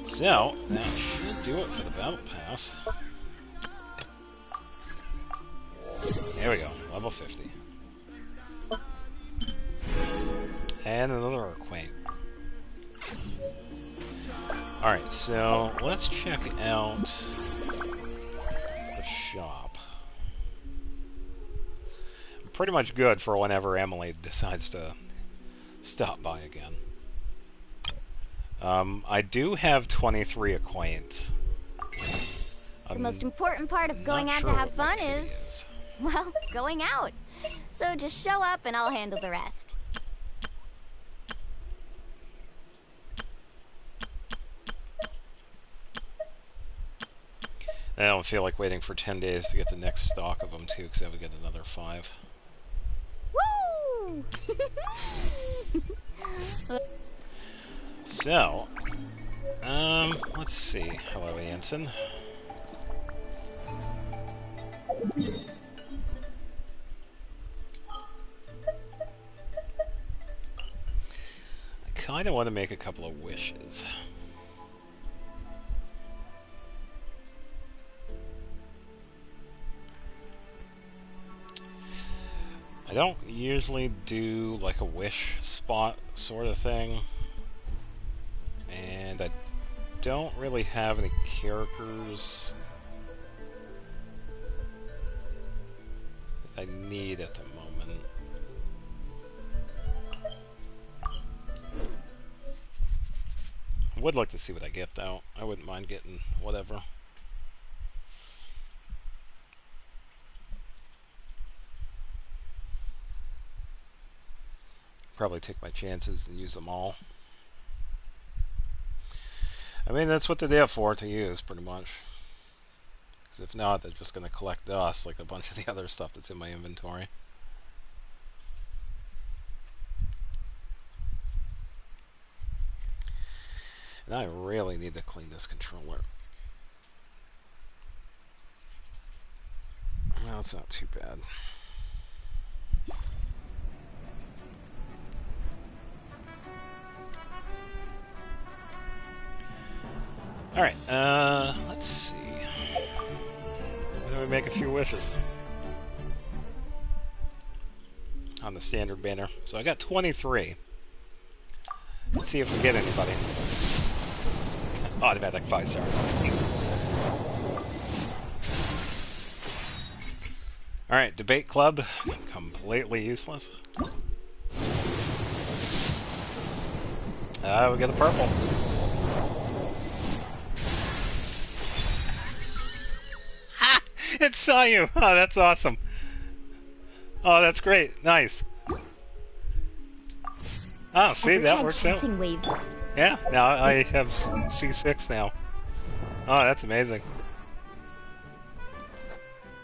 So, that should do it for the battle pass. There we go, level 50. And another Arquaint. Alright, so let's check out the shop. pretty much good for whenever Emily decides to stop by again. I do have 23 acquaint. The most important part of going out to have fun is, well, going out. So just show up and I'll handle the rest. I don't feel like waiting for 10 days to get the next stock of them too, because I would get another 5. Woo! So, let's see. Hello, Anson. I kind of want to make a couple of wishes. I don't usually do like a wish spot sort of thing, and I don't really have any characters that I need at the moment. I would like to see what I get though. I wouldn't mind getting whatever. Probably take my chances and use them all. I mean, that's what they're there for, to use, pretty much. Because if not, they're just going to collect dust like a bunch of the other stuff that's in my inventory. And I really need to clean this controller. Well, it's not too bad. Alright, let's see. Why don't we make a few wishes? On the standard banner. So I got 23. Let's see if we get anybody. Automatic 5-star. Alright, debate club. Completely useless. We got a purple. It saw you! Oh, that's awesome. Oh, that's great. Nice. Oh, see, that works out. Yeah, now I have C6 now. Oh, that's amazing.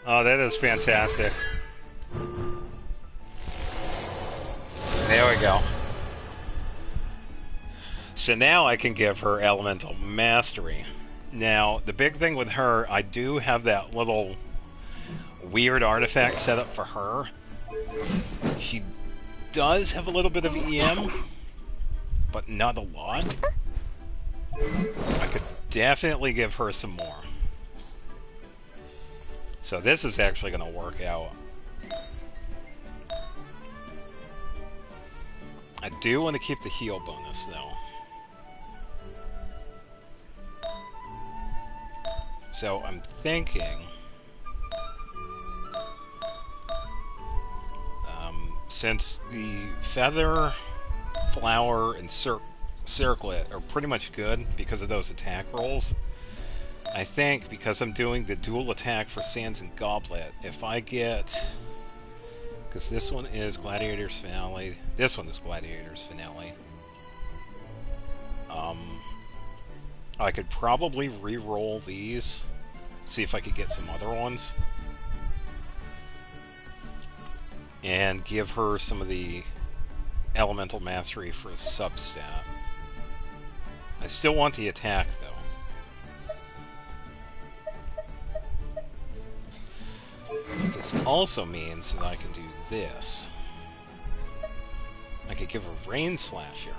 Oh, that is fantastic. There we go. So now I can give her Elemental Mastery. Now, the big thing with her, I do have that little weird artifact set up for her. She does have a little bit of EM, but not a lot. I could definitely give her some more. So this is actually going to work out. I do want to keep the heal bonus, though. So I'm thinking, since the feather, flower, and circlet are pretty much good because of those attack rolls, I think because I'm doing the dual attack for Sands and Goblet, if I get, because this one is Gladiator's Finale, this one is Gladiator's Finale, I could probably re-roll these, see if I could get some other ones, and give her some of the Elemental Mastery for a substat. I still want the attack, though. This also means that I can do this. I could give her Rain Slasher.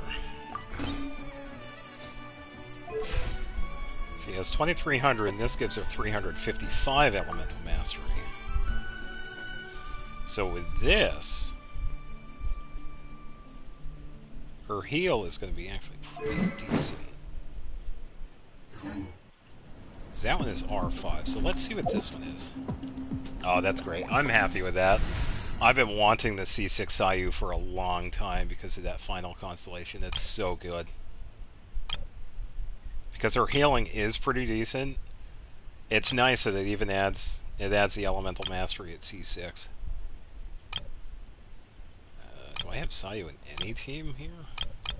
She has 2,300, and this gives her 355 Elemental Mastery. So with this, her heal is going to be actually pretty decent. That one is R5, so let's see what this one is. Oh, that's great. I'm happy with that. I've been wanting the C6 Sayu for a long time because of that final constellation. It's so good. Because her healing is pretty decent. It's nice that it even adds the elemental mastery at C6. Do I have Sayu in any team here?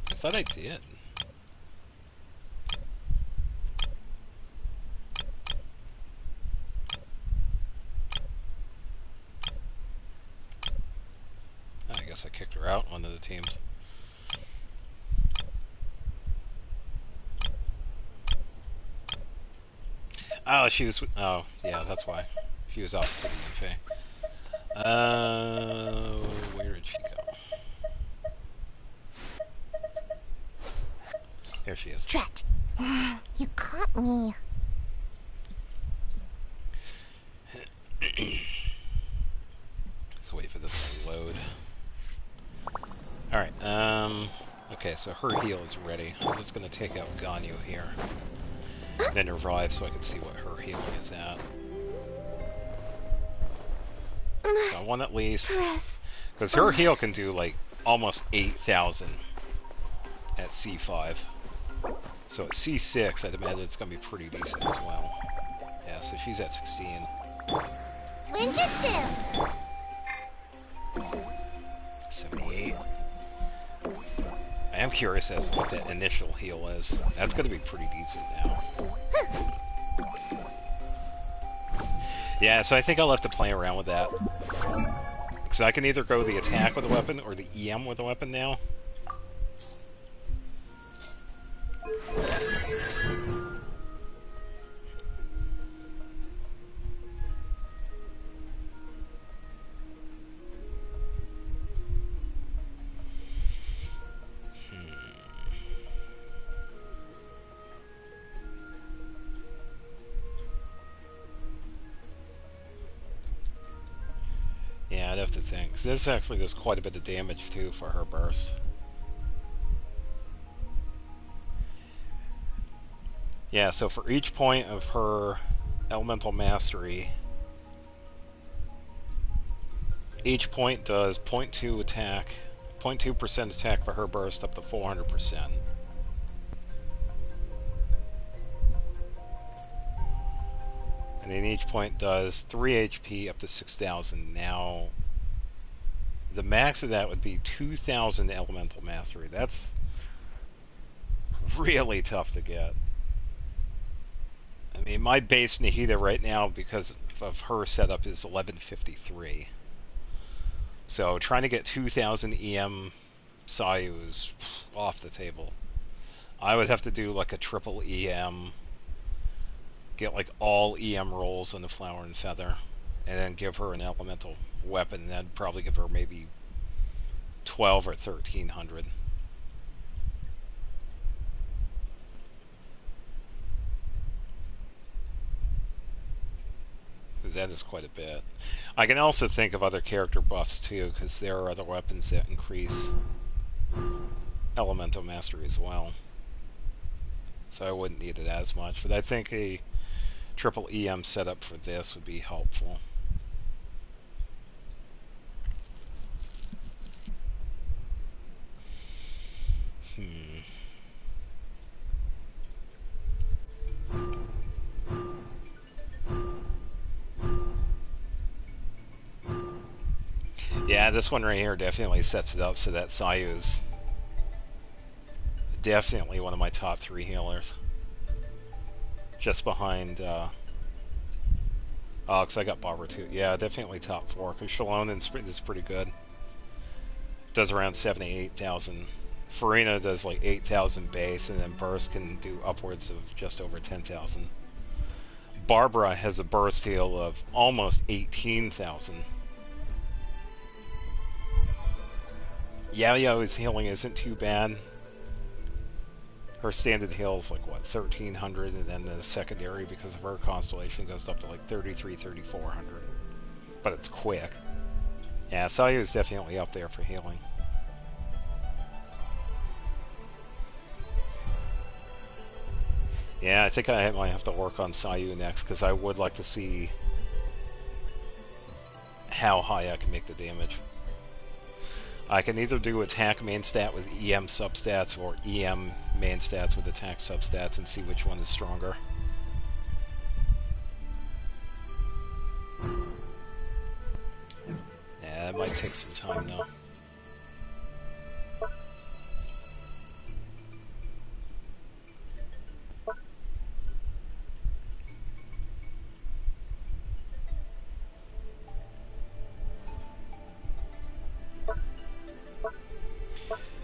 I thought I did. I guess I kicked her out one of the teams. Oh, she was. Oh, yeah, that's why. She was opposite of Faye. Where did she go? Here she is. Drat! You caught me. Let's wait for this to load. Alright, okay, so her heal is ready. I'm just gonna take out Ganyu here. And then revive so I can see what her healing is at. So one at least. Because her heal can do like almost 8,000 at C5. So at C6, I'd imagine it's gonna be pretty decent as well. Yeah, so she's at 16. Twinjitsu! 78. I am curious as to what that initial heal is. That's going to be pretty decent now. Yeah, so I think I'll have to play around with that. Because I can either go the attack with a weapon or the EM with a weapon now. Yeah, I'd have to think. 'Cause this actually does quite a bit of damage too for her burst. Yeah, so for each point of her elemental mastery, each point does 0.2 attack, 0.2% attack for her burst up to 400%. And then each point does 3 HP up to 6,000. Now, the max of that would be 2,000 elemental mastery. That's really tough to get. I mean, my base Nahida right now, because of her setup, is 1153. So trying to get 2,000 EM Sayu is off the table. I would have to do like a triple EM, get like all EM rolls on the Flower and Feather, and then give her an elemental weapon. That'd probably give her maybe 12 or 1,300. Because that is quite a bit. I can also think of other character buffs too, because there are other weapons that increase elemental mastery as well. So I wouldn't need it as much, but I think a triple EM setup for this would be helpful. Yeah, this one right here definitely sets it up so that Sayu is definitely one of my top 3 healers. Just behind, oh, because I got Barbara too. Yeah, definitely top 4, because Shalon is pretty good. Does around 78,000. Farina does like 8,000 base, and then Burst can do upwards of just over 10,000. Barbara has a burst heal of almost 18,000. Yaoyao's healing isn't too bad. Her standard heal is like, what, 1,300, and then the secondary, because of her constellation, goes up to like 3,400. But it's quick. Yeah, Sayu is definitely up there for healing. Yeah, I think I might have to work on Sayu next, because I would like to see how high I can make the damage. I can either do attack main stat with EM substats or EM main stats with attack substats and see which one is stronger. Yeah, that might take some time though.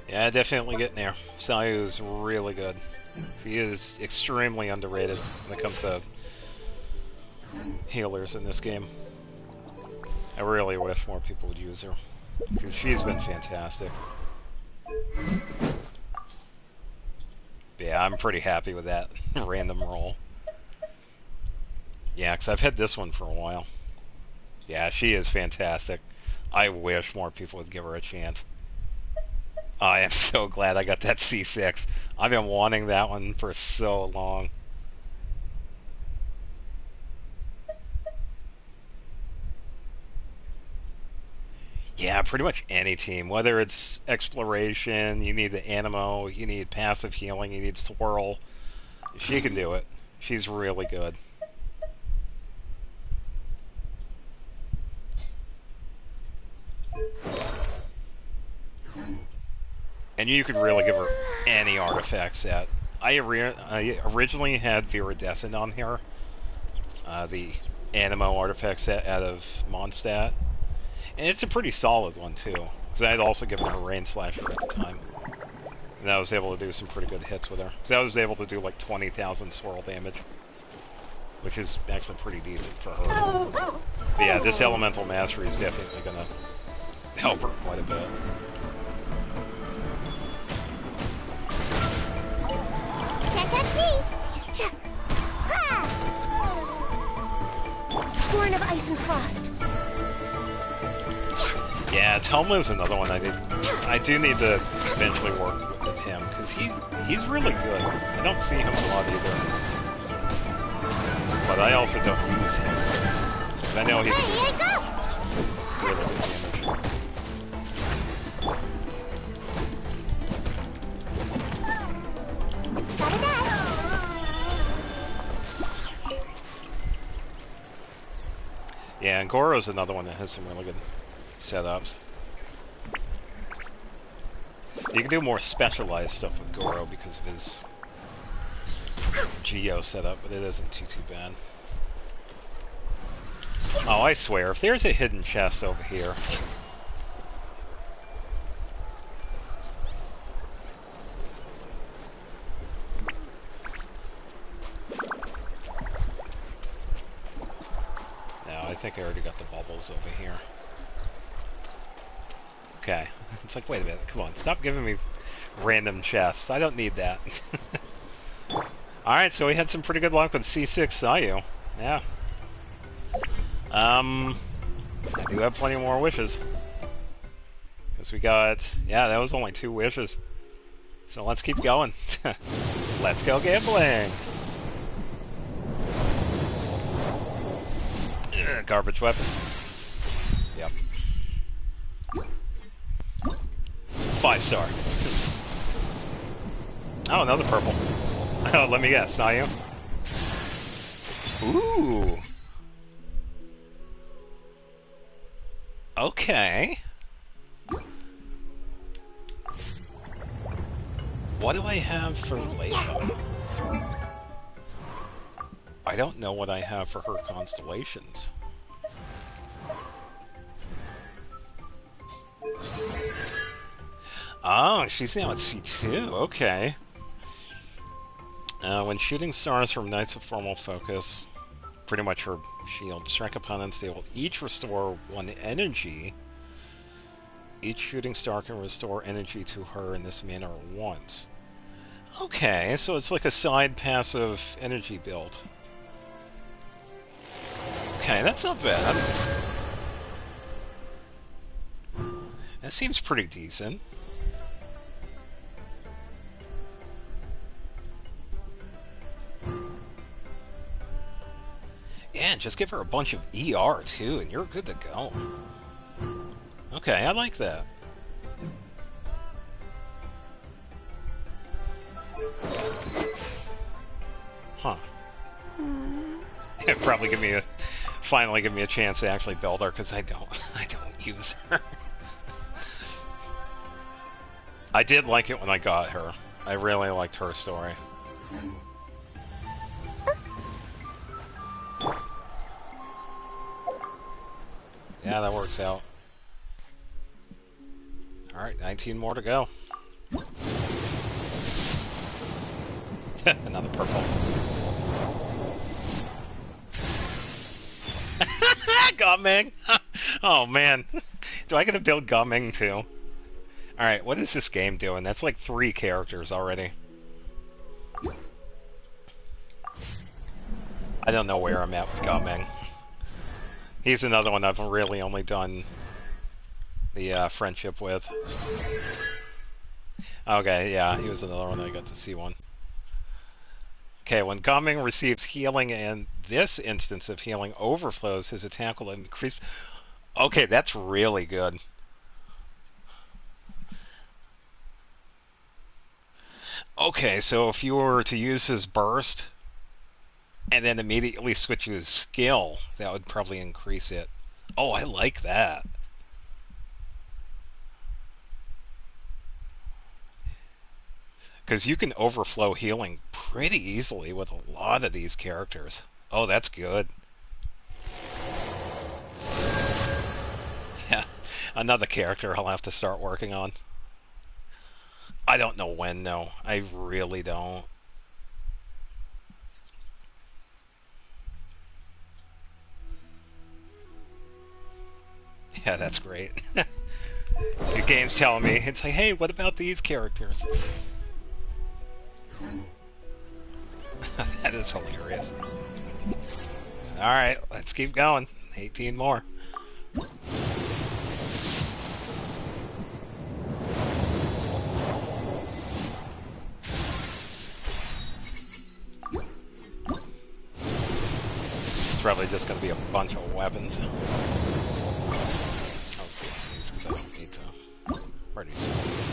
Yeah, definitely getting there. Sayu is really good. He is extremely underrated when it comes to healers in this game. I really wish more people would use her, because she's been fantastic. Yeah, I'm pretty happy with that random roll. Yeah, because I've had this one for a while. Yeah, she is fantastic. I wish more people would give her a chance. I am so glad I got that C6. I've been wanting that one for so long. Yeah, pretty much any team. Whether it's exploration, you need the Animo, you need passive healing, you need swirl. She can do it. She's really good. And you could really give her any artifact set. I originally had Viridescent on here, the Animo artifact set out of Mondstadt. And it's a pretty solid one too, because I had also given her Rain Slasher at the time. And I was able to do some pretty good hits with her. Because I was able to do like 20,000 swirl damage, which is actually pretty decent for her. But yeah, this Elemental Mastery is definitely going to help her quite a bit. Catch me! Born of ice and frost. Yeah, Toma is another one I do need to eventually work with him, because he's really good. I don't see him a lot either. But I also don't use him, because I know he's really good damage. Yeah, and Goro's another one that has some really good setups. You can do more specialized stuff with Goro because of his Geo setup, but it isn't too bad. Oh, I swear, if there's a hidden chest over here... I think I already got the bubbles over here. Okay. It's like, wait a minute, come on, stop giving me random chests. I don't need that. Alright, so we had some pretty good luck with C6 Sayu. Yeah. I do have plenty more wishes. Because we got... Yeah, that was only 2 wishes. So let's keep going. Let's go gambling! Garbage weapon. Yep. 5-star. Oh, another purple. Oh, let me guess, Sayu. Ooh. Okay. What do I have for Leia? I don't know what I have for her constellations. Oh, she's now at C2, okay. When shooting stars from Knights of Formal Focus, pretty much her shield, strike opponents, they will each restore 1 energy. Each shooting star can restore energy to her in this manner once. Okay, so it's like a side passive energy build. Okay, that's not bad. That seems pretty decent. Yeah, just give her a bunch of ER too, and you're good to go. Okay, I like that. Huh. It'd probably finally give me a chance to actually build her, because I don't use her. I did like it when I got her. I really liked her story. Yeah, that works out. Alright, 19 more to go. Another purple. Gumming! Oh man. Do I get to build Gumming too? Alright, what is this game doing? That's like 3 characters already. I don't know where I'm at with Gumming. He's another one I've really only done the friendship with. Okay, yeah, he was another one I got to see one. Okay, when Gumming receives healing and this instance of healing overflows, his attack will increase. Okay, that's really good. Okay, so if you were to use his burst and then immediately switch to his skill, that would probably increase it. Oh, I like that. Because you can overflow healing pretty easily with a lot of these characters. Oh, that's good. Yeah, another character I'll have to start working on. I don't know when, though. I really don't. Yeah, that's great. The game's telling me, it's like, hey, what about these characters? That is hilarious. Alright, let's keep going. 18 more. It's probably just going to be a bunch of weapons. I'll skip these because I don't need to. Already see these.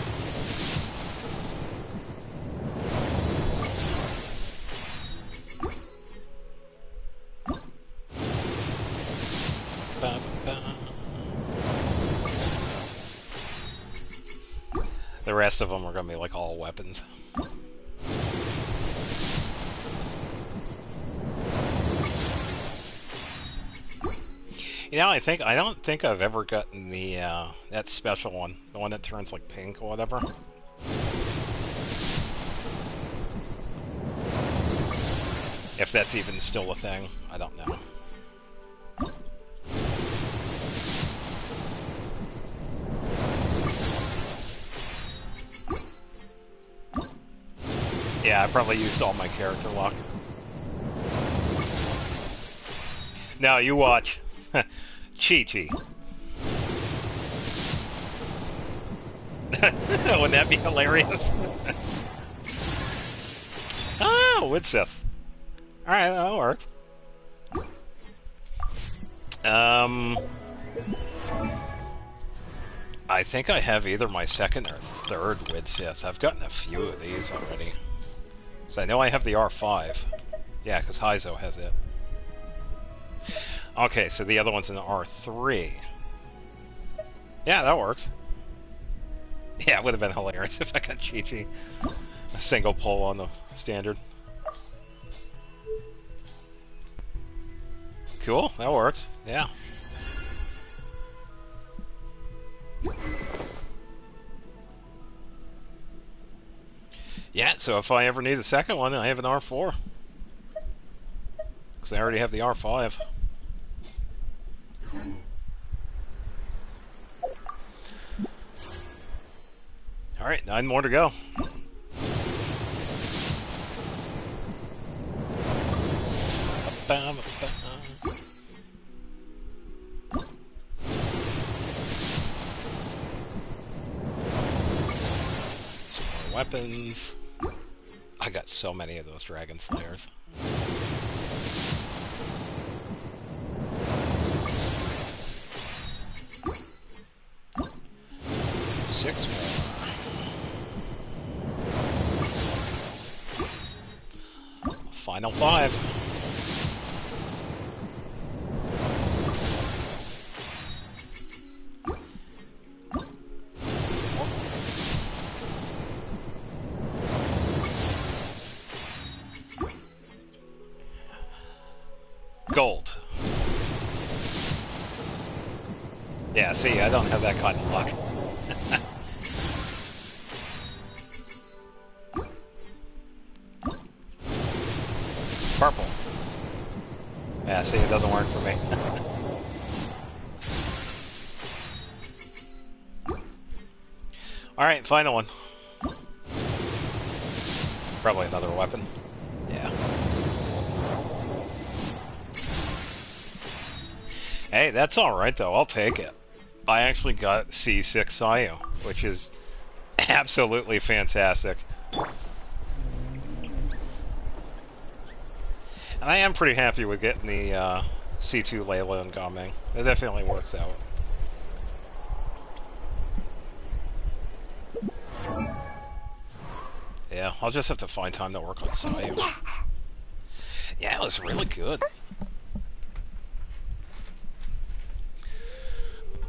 The rest of them are going to be like all weapons. You know, I don't think I've ever gotten the that special one, the one that turns like pink or whatever. If that's even still a thing, I don't know. Yeah, I probably used all my character luck. Now you watch. Chi-Chi. Wouldn't that be hilarious? Oh, Widsith. Alright, that'll work. I think I have either my second or third Widsith. I've gotten a few of these already. So I know I have the R5. Yeah, because Heizo has it. Okay, so the other one's an R3. Yeah, that works. Yeah, it would have been hilarious if I got Chi-Chi. A single pull on the standard. Cool, that works. Yeah. Yeah, so if I ever need a second one, I have an R4. Because I already have the R5. Alright, 9 more to go. Some more weapons. I got so many of those Dragon Slayers. Final 5. Gold. Yeah, see, I don't have that kind of luck. Purple. Yeah, see, it doesn't work for me. Alright, final one. Probably another weapon. Yeah. Hey, that's alright though, I'll take it. I actually got C6 Sayu, which is absolutely fantastic. And I am pretty happy with getting the C2 Layla and Gaming. It definitely works out. Yeah, I'll just have to find time to work on Sayu. Yeah, it was really good.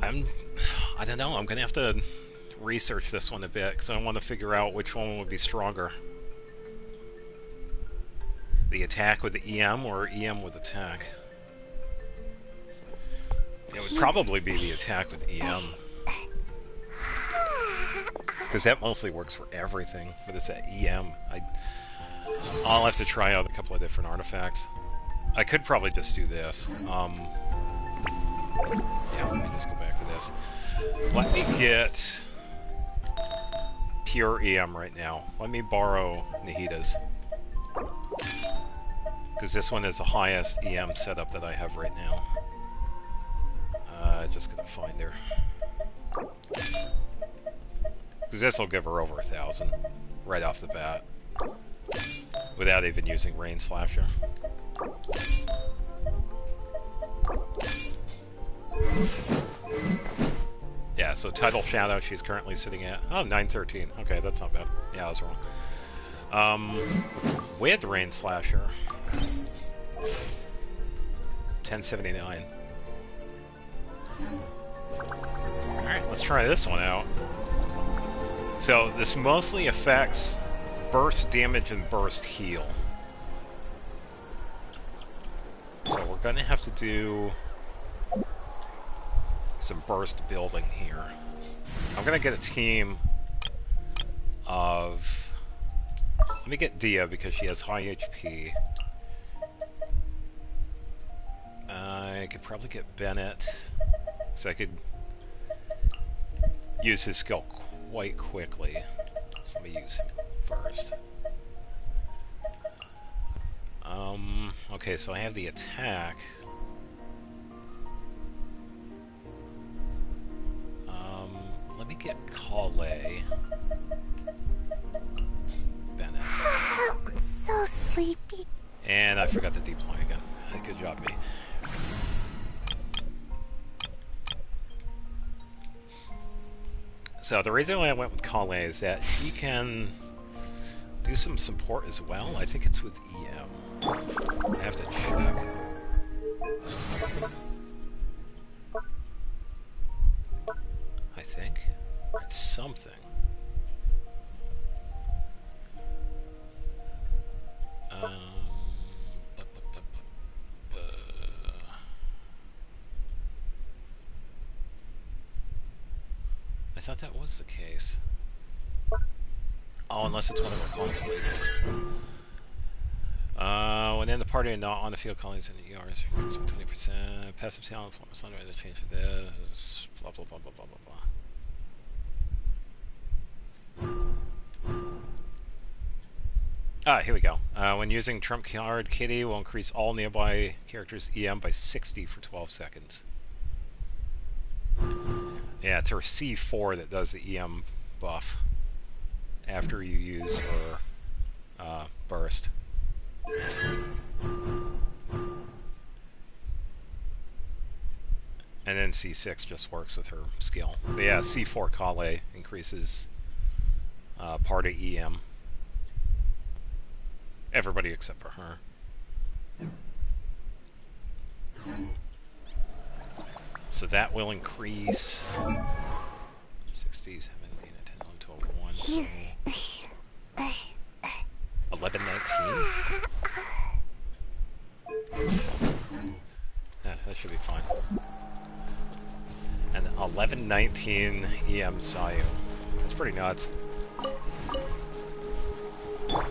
I don't know, I'm gonna have to research this one a bit, because I want to figure out which one would be stronger. The attack with the EM or EM with attack? It would probably be the attack with EM. Because that mostly works for everything, but it's at EM. I'll have to try out a couple of different artifacts. I could probably just do this. Yeah, let me just go back to this. Let me get pure EM right now. Let me borrow Nahida's. Because this one is the highest EM setup that I have right now. Just gonna find her. Because this will give her over 1,000 right off the bat. Without even using Rain Slasher. Yeah, so Tidal Shadow she's currently sitting at... Oh, 913. Okay, that's not bad. Yeah, I was wrong. With Rain Slasher... 1079. Alright, let's try this one out. So, this mostly affects burst damage and burst heal. So we're gonna have to do some burst building here. I'm gonna get a team of... Let me get Dia because she has high HP. I could probably get Bennett, so I could use his skill quite quickly. So let me use him first. Okay, so I have the attack. Let me get Kale. Bennett. I'm so sleepy. And I forgot to deploy again. Good job, me. So the reason why I went with Kale is that he can do some support as well. I think it's with EM. I have to check. I think it's something. I thought that was the case. Oh, unless it's one of our console agents. When in the party and not on the field, colleagues and ERs 20%. Passive talent, flames on to change for this. Blah blah blah blah blah blah blah. Ah, here we go. When using Trump card, Kitty will increase all nearby characters' EM by 60 for 12 seconds. Yeah, it's her C4 that does the EM buff after you use her burst. And then C6 just works with her skill. But yeah, C4 Kale increases part of EM. Everybody except for her. So that will increase 60, 7, 8, 10, 11, 12, 1, so 11, 19. Yeah, that should be fine. And 11, 19 EM Sayu. That's pretty nuts. Alright,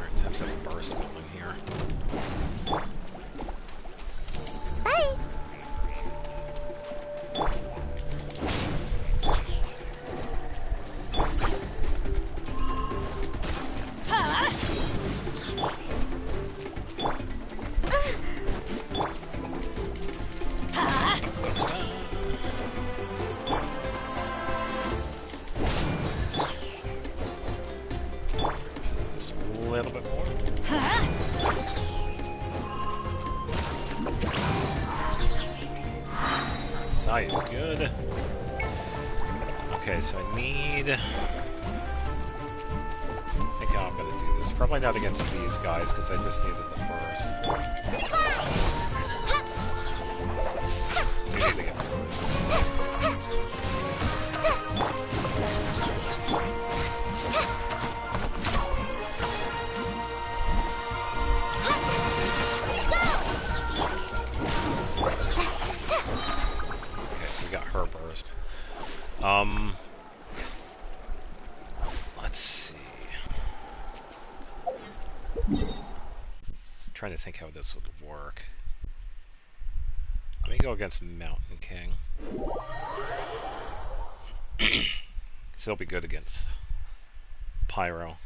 let's have some burst building here. Bye! Just a little bit more. Sayu's good. Okay, so I need... I think how I'm gonna do this. Probably not against these guys, because I just needed the burst. Do need to get the burst as well. Okay, so we got her burst. Let's see. Trying to think how this would work. Let me go against Mountain King. So he'll be good against Pyro.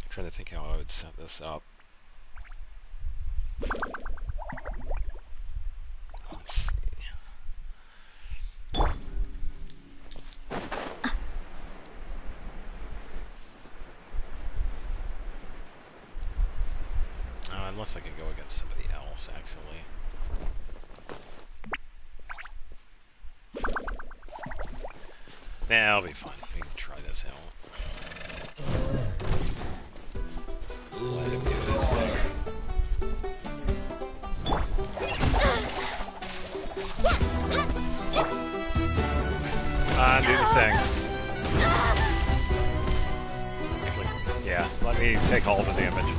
I'm trying to think how I would set this up. Let's see. Unless I can go against somebody else, actually. Nah, I'll be fine. We can try this out. Let him do his thing. Do the thing. Actually, yeah, let me take all the damage.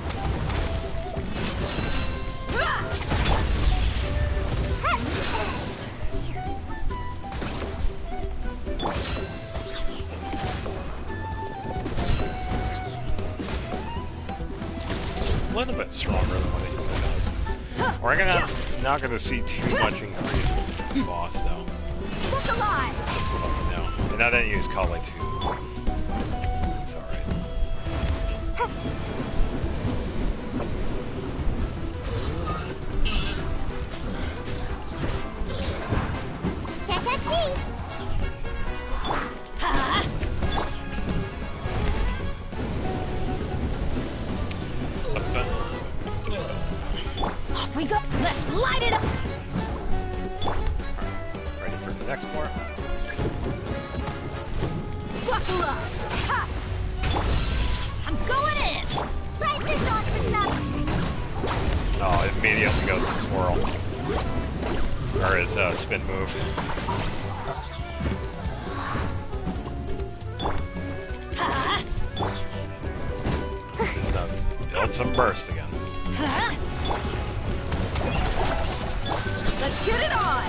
A little bit stronger than what he does. We're not gonna see too much increase when this is the boss, though. Look alive! Just to let me know. And I didn't use Kale too, so it's alright. Can't catch me! Off we go. Let's light it up. Ready for the next part? Buckle up. Ha! I'm going in. Right this on for some. Oh, it immediately goes to swirl. Or his spin move. Build some burst again. Let's get it on.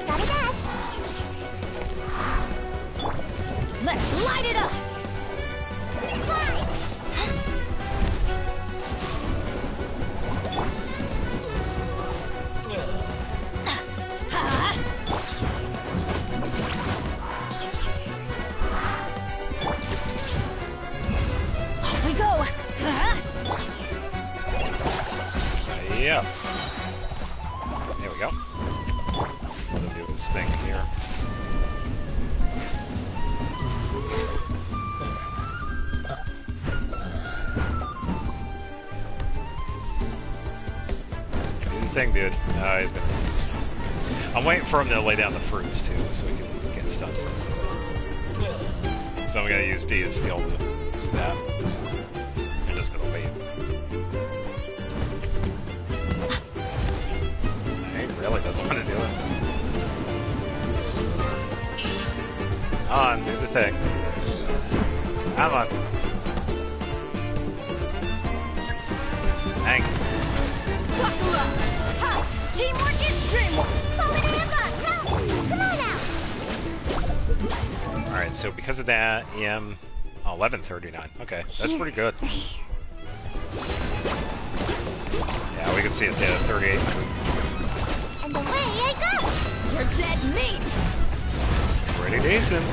Gotta dash. Let's light it up. Off we go. Yeah. There we go. Let him do his thing here. Do the thing, dude. He's gonna lose. I'm waiting for him to lay down the fruits too, so we can this time. So I'm gonna use Dia's skill to do that. I'm just gonna wait. He really doesn't want to do it. Come on, do the thing. Come on. Hang. Wakula! Ha! Teamwork is dreamwork! Come on out! Alright, so because of that, EM 1139. Okay, that's pretty good. Yeah, we can see it there, 38. And away I go! You're dead meat! Pretty decent.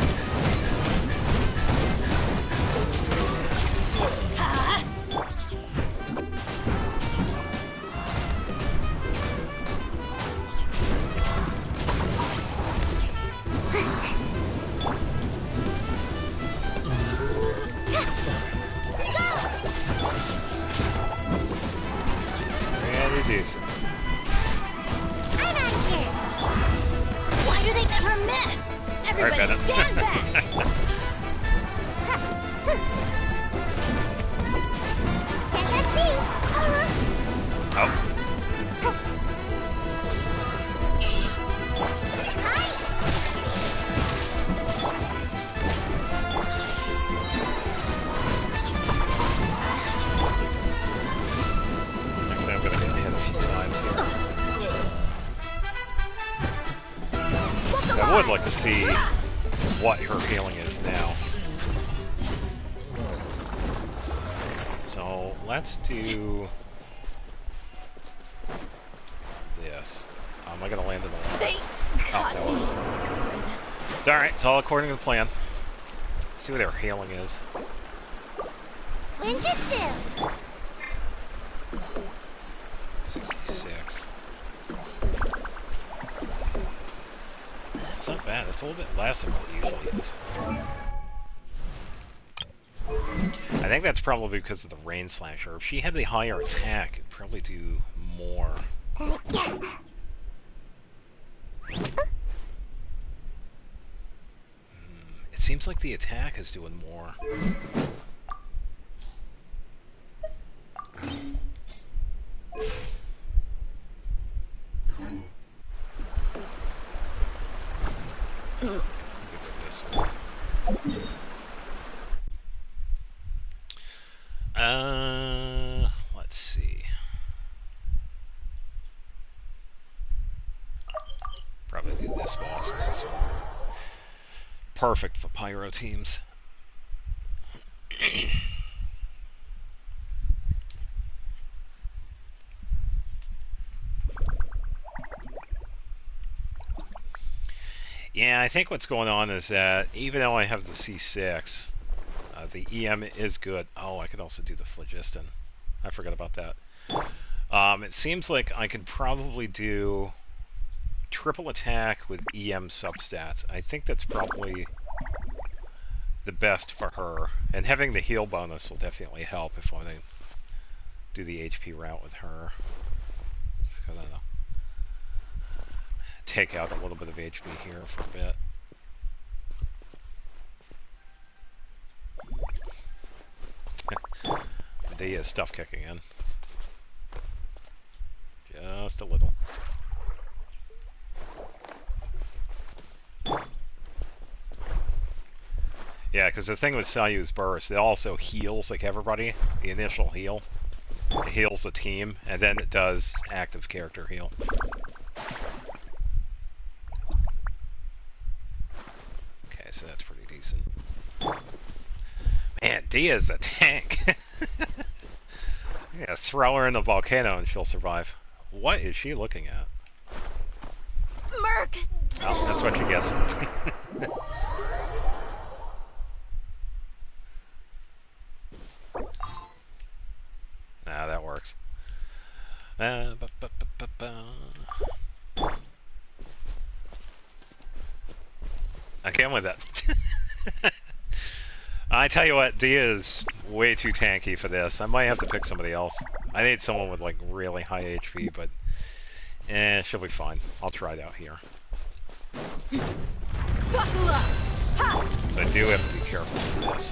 Pretty decent. I'm out of here! Why do they never miss? Everybody Venom. stand back! Can't catch me! Oh. Hi! Actually, I'm gonna hit a few times here. So I would like to see what her healing is now. So let's do this. Am I gonna land in the water? They cut me. It's alright, it's all according to the plan. Let's see what her healing is. Ninjutsu! 66. It's not bad, it's a little bit less than what it usually is. I think that's probably because of the Rain Slasher. If she had the higher attack, it'd probably do more. It seems like the attack is doing more. This one. Let's see. Probably do this boss because this one perfect for pyro teams. Yeah, I think what's going on is that even though I have the C6, the EM is good. Oh, I could also do the Phlogiston. I forgot about that. It seems like I could probably do triple attack with EM substats. I think that's probably the best for her. And having the heal bonus will definitely help if I want to do the HP route with her. I don't know. Take out a little bit of HP here for a bit. The stuff kicking in. Just a little. Yeah, because the thing with Sayu's Burst, it also heals like everybody. The initial heal. It heals the team, and then it does active character heal. Okay, so that's pretty decent. Man, Dia's a tank. Yeah, throw her in the volcano and she'll survive. What is she looking at? Merc! Oh, that's what she gets. Ah, that works. I can't with that. I tell you what, Dia is way too tanky for this. I might have to pick somebody else. I need someone with like really high HP, but she'll be fine. I'll try it out here. So I do have to be careful with this.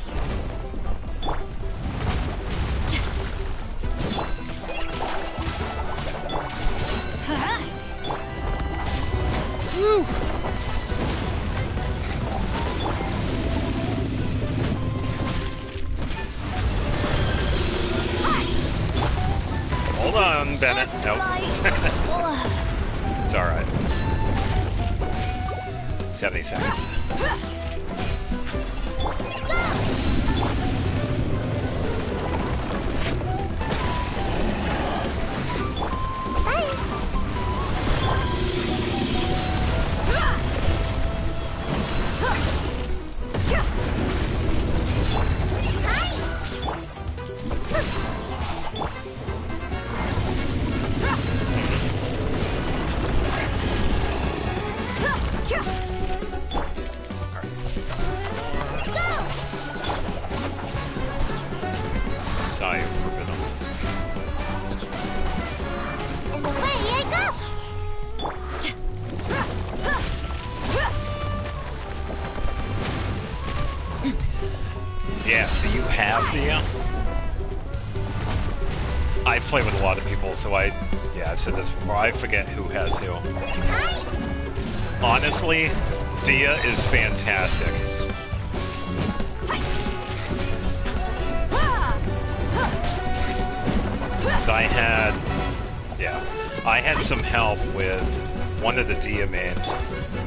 Woo! Hold on, Bennett. Nope. It's alright. 70 seconds. Yeah, so you have the, I play with a lot of people, so yeah, I've said this before, I forget who has who. Honestly, Dia is fantastic. So I had some help with one of the Dia mains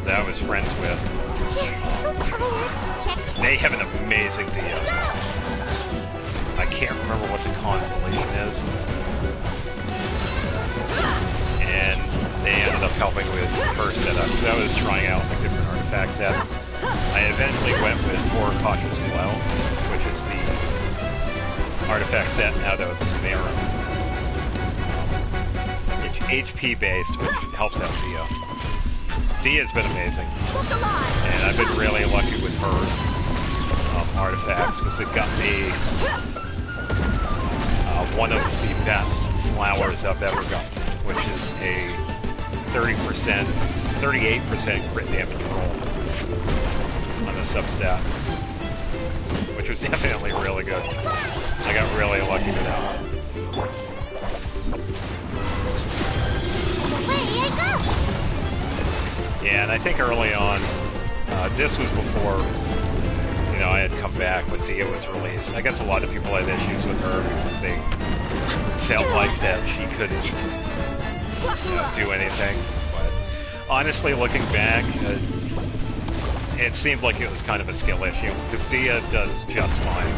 that I was friends with. They have an amazing Dia. I can't remember what the constellation is. And they ended up helping with her setup, because I was trying out like different artifact sets. I eventually went with Core Cautious Well, which is the artifact set out of Samara. It's HP based, which helps out Dia. Dia's been amazing. And I've been really lucky with her artifacts, because it got me one of the best flowers I've ever gotten, which is a 38% crit damage roll on the substat, which was definitely really good. I got really lucky with that one. Yeah, and I think early on, this was before, you know, I had come back when Dia was released. I guess a lot of people had issues with her because they felt like that she couldn't, you know, do anything. But honestly, looking back, it seemed like it was kind of a skill issue, because Dia does just fine.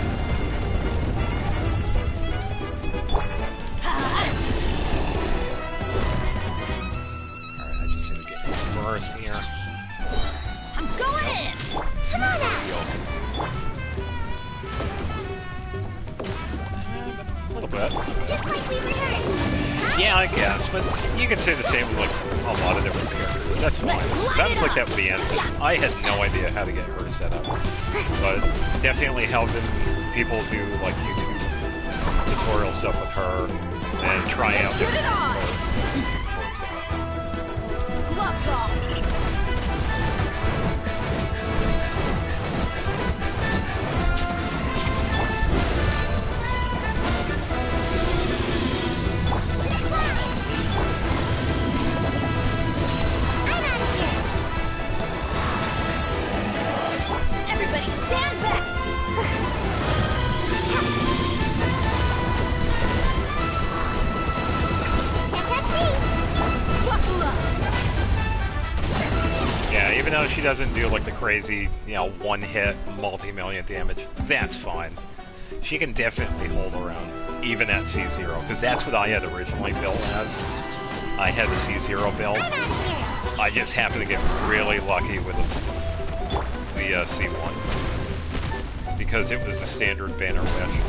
First here. I'm going in! Come on now! A little bit. Just like we rehearsed. Yeah, I guess, but you can say the same with like a lot of different characters. That's fine. That was like that with the Ensign. I had no idea how to get her set up. But definitely helping people do like YouTube tutorial stuff with her and try out different gloves off. Everybody stand back. Can't catch me. Buckle up. Yeah, even though she doesn't do like the crazy, you know, one-hit, multi-million damage, that's fine. She can definitely hold around, even at C0, because that's what I had originally built as. I had the C0 build. I just happened to get really lucky with the C1, because it was the standard Banner Wish.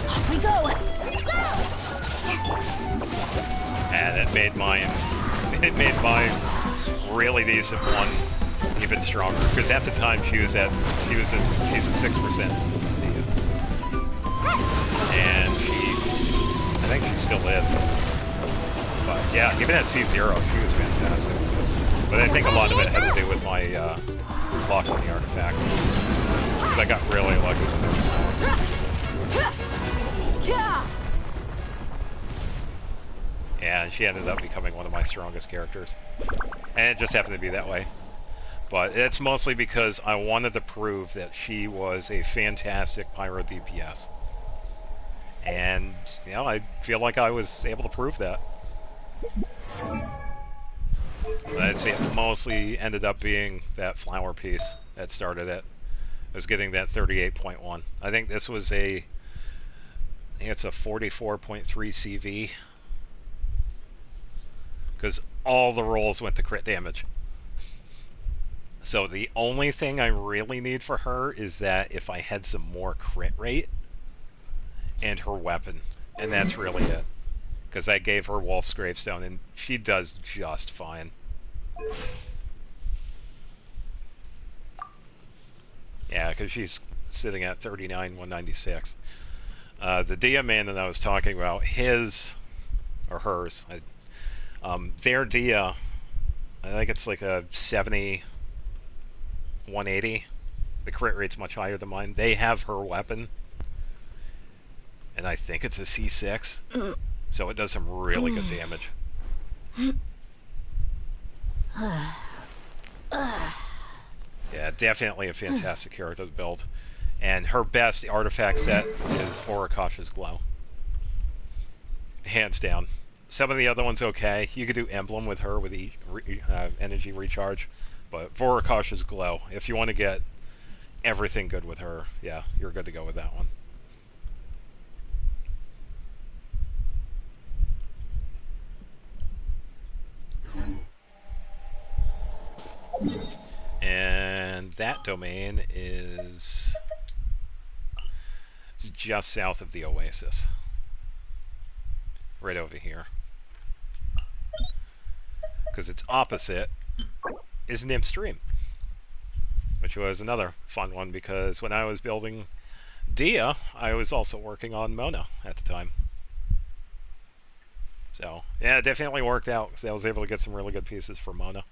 Off we go! And it made my really decent one even stronger, because at the time she's a 6% Dia. And I think she still is. But yeah, even at C0, she was fantastic. But I think a lot of it had to do with my luck on the artifacts. Because I got really lucky with this. And she ended up becoming one of my strongest characters. And it just happened to be that way. But it's mostly because I wanted to prove that she was a fantastic Pyro DPS. And, you know, I feel like I was able to prove that. I'd say it mostly ended up being that flower piece that started it. I was getting that 38.1. I think this was I think it's a 44.3 CV. Because all the rolls went to crit damage. So the only thing I really need for her is that if I had some more crit rate and her weapon. And that's really it. Because I gave her Wolf's Gravestone and she does just fine. Yeah, because she's sitting at 39,196. The Dia man that I was talking about, his, or hers, their Dia, I think it's like a 70, 180. The crit rate's much higher than mine. They have her weapon, and I think it's a C6, so it does some really good damage. Yeah, definitely a fantastic character to build. And her best artifact set is Voraka's Glow. Hands down. Some of the other ones okay. You could do Emblem with her with energy recharge. But Voraka's Glow, if you want to get everything good with her, yeah, you're good to go with that one. And that domain is just south of the Oasis. Right over here. Because it's opposite is Nim Stream. Which was another fun one because when I was building Dia, I was also working on Mona at the time. So, yeah, it definitely worked out because I was able to get some really good pieces for Mona.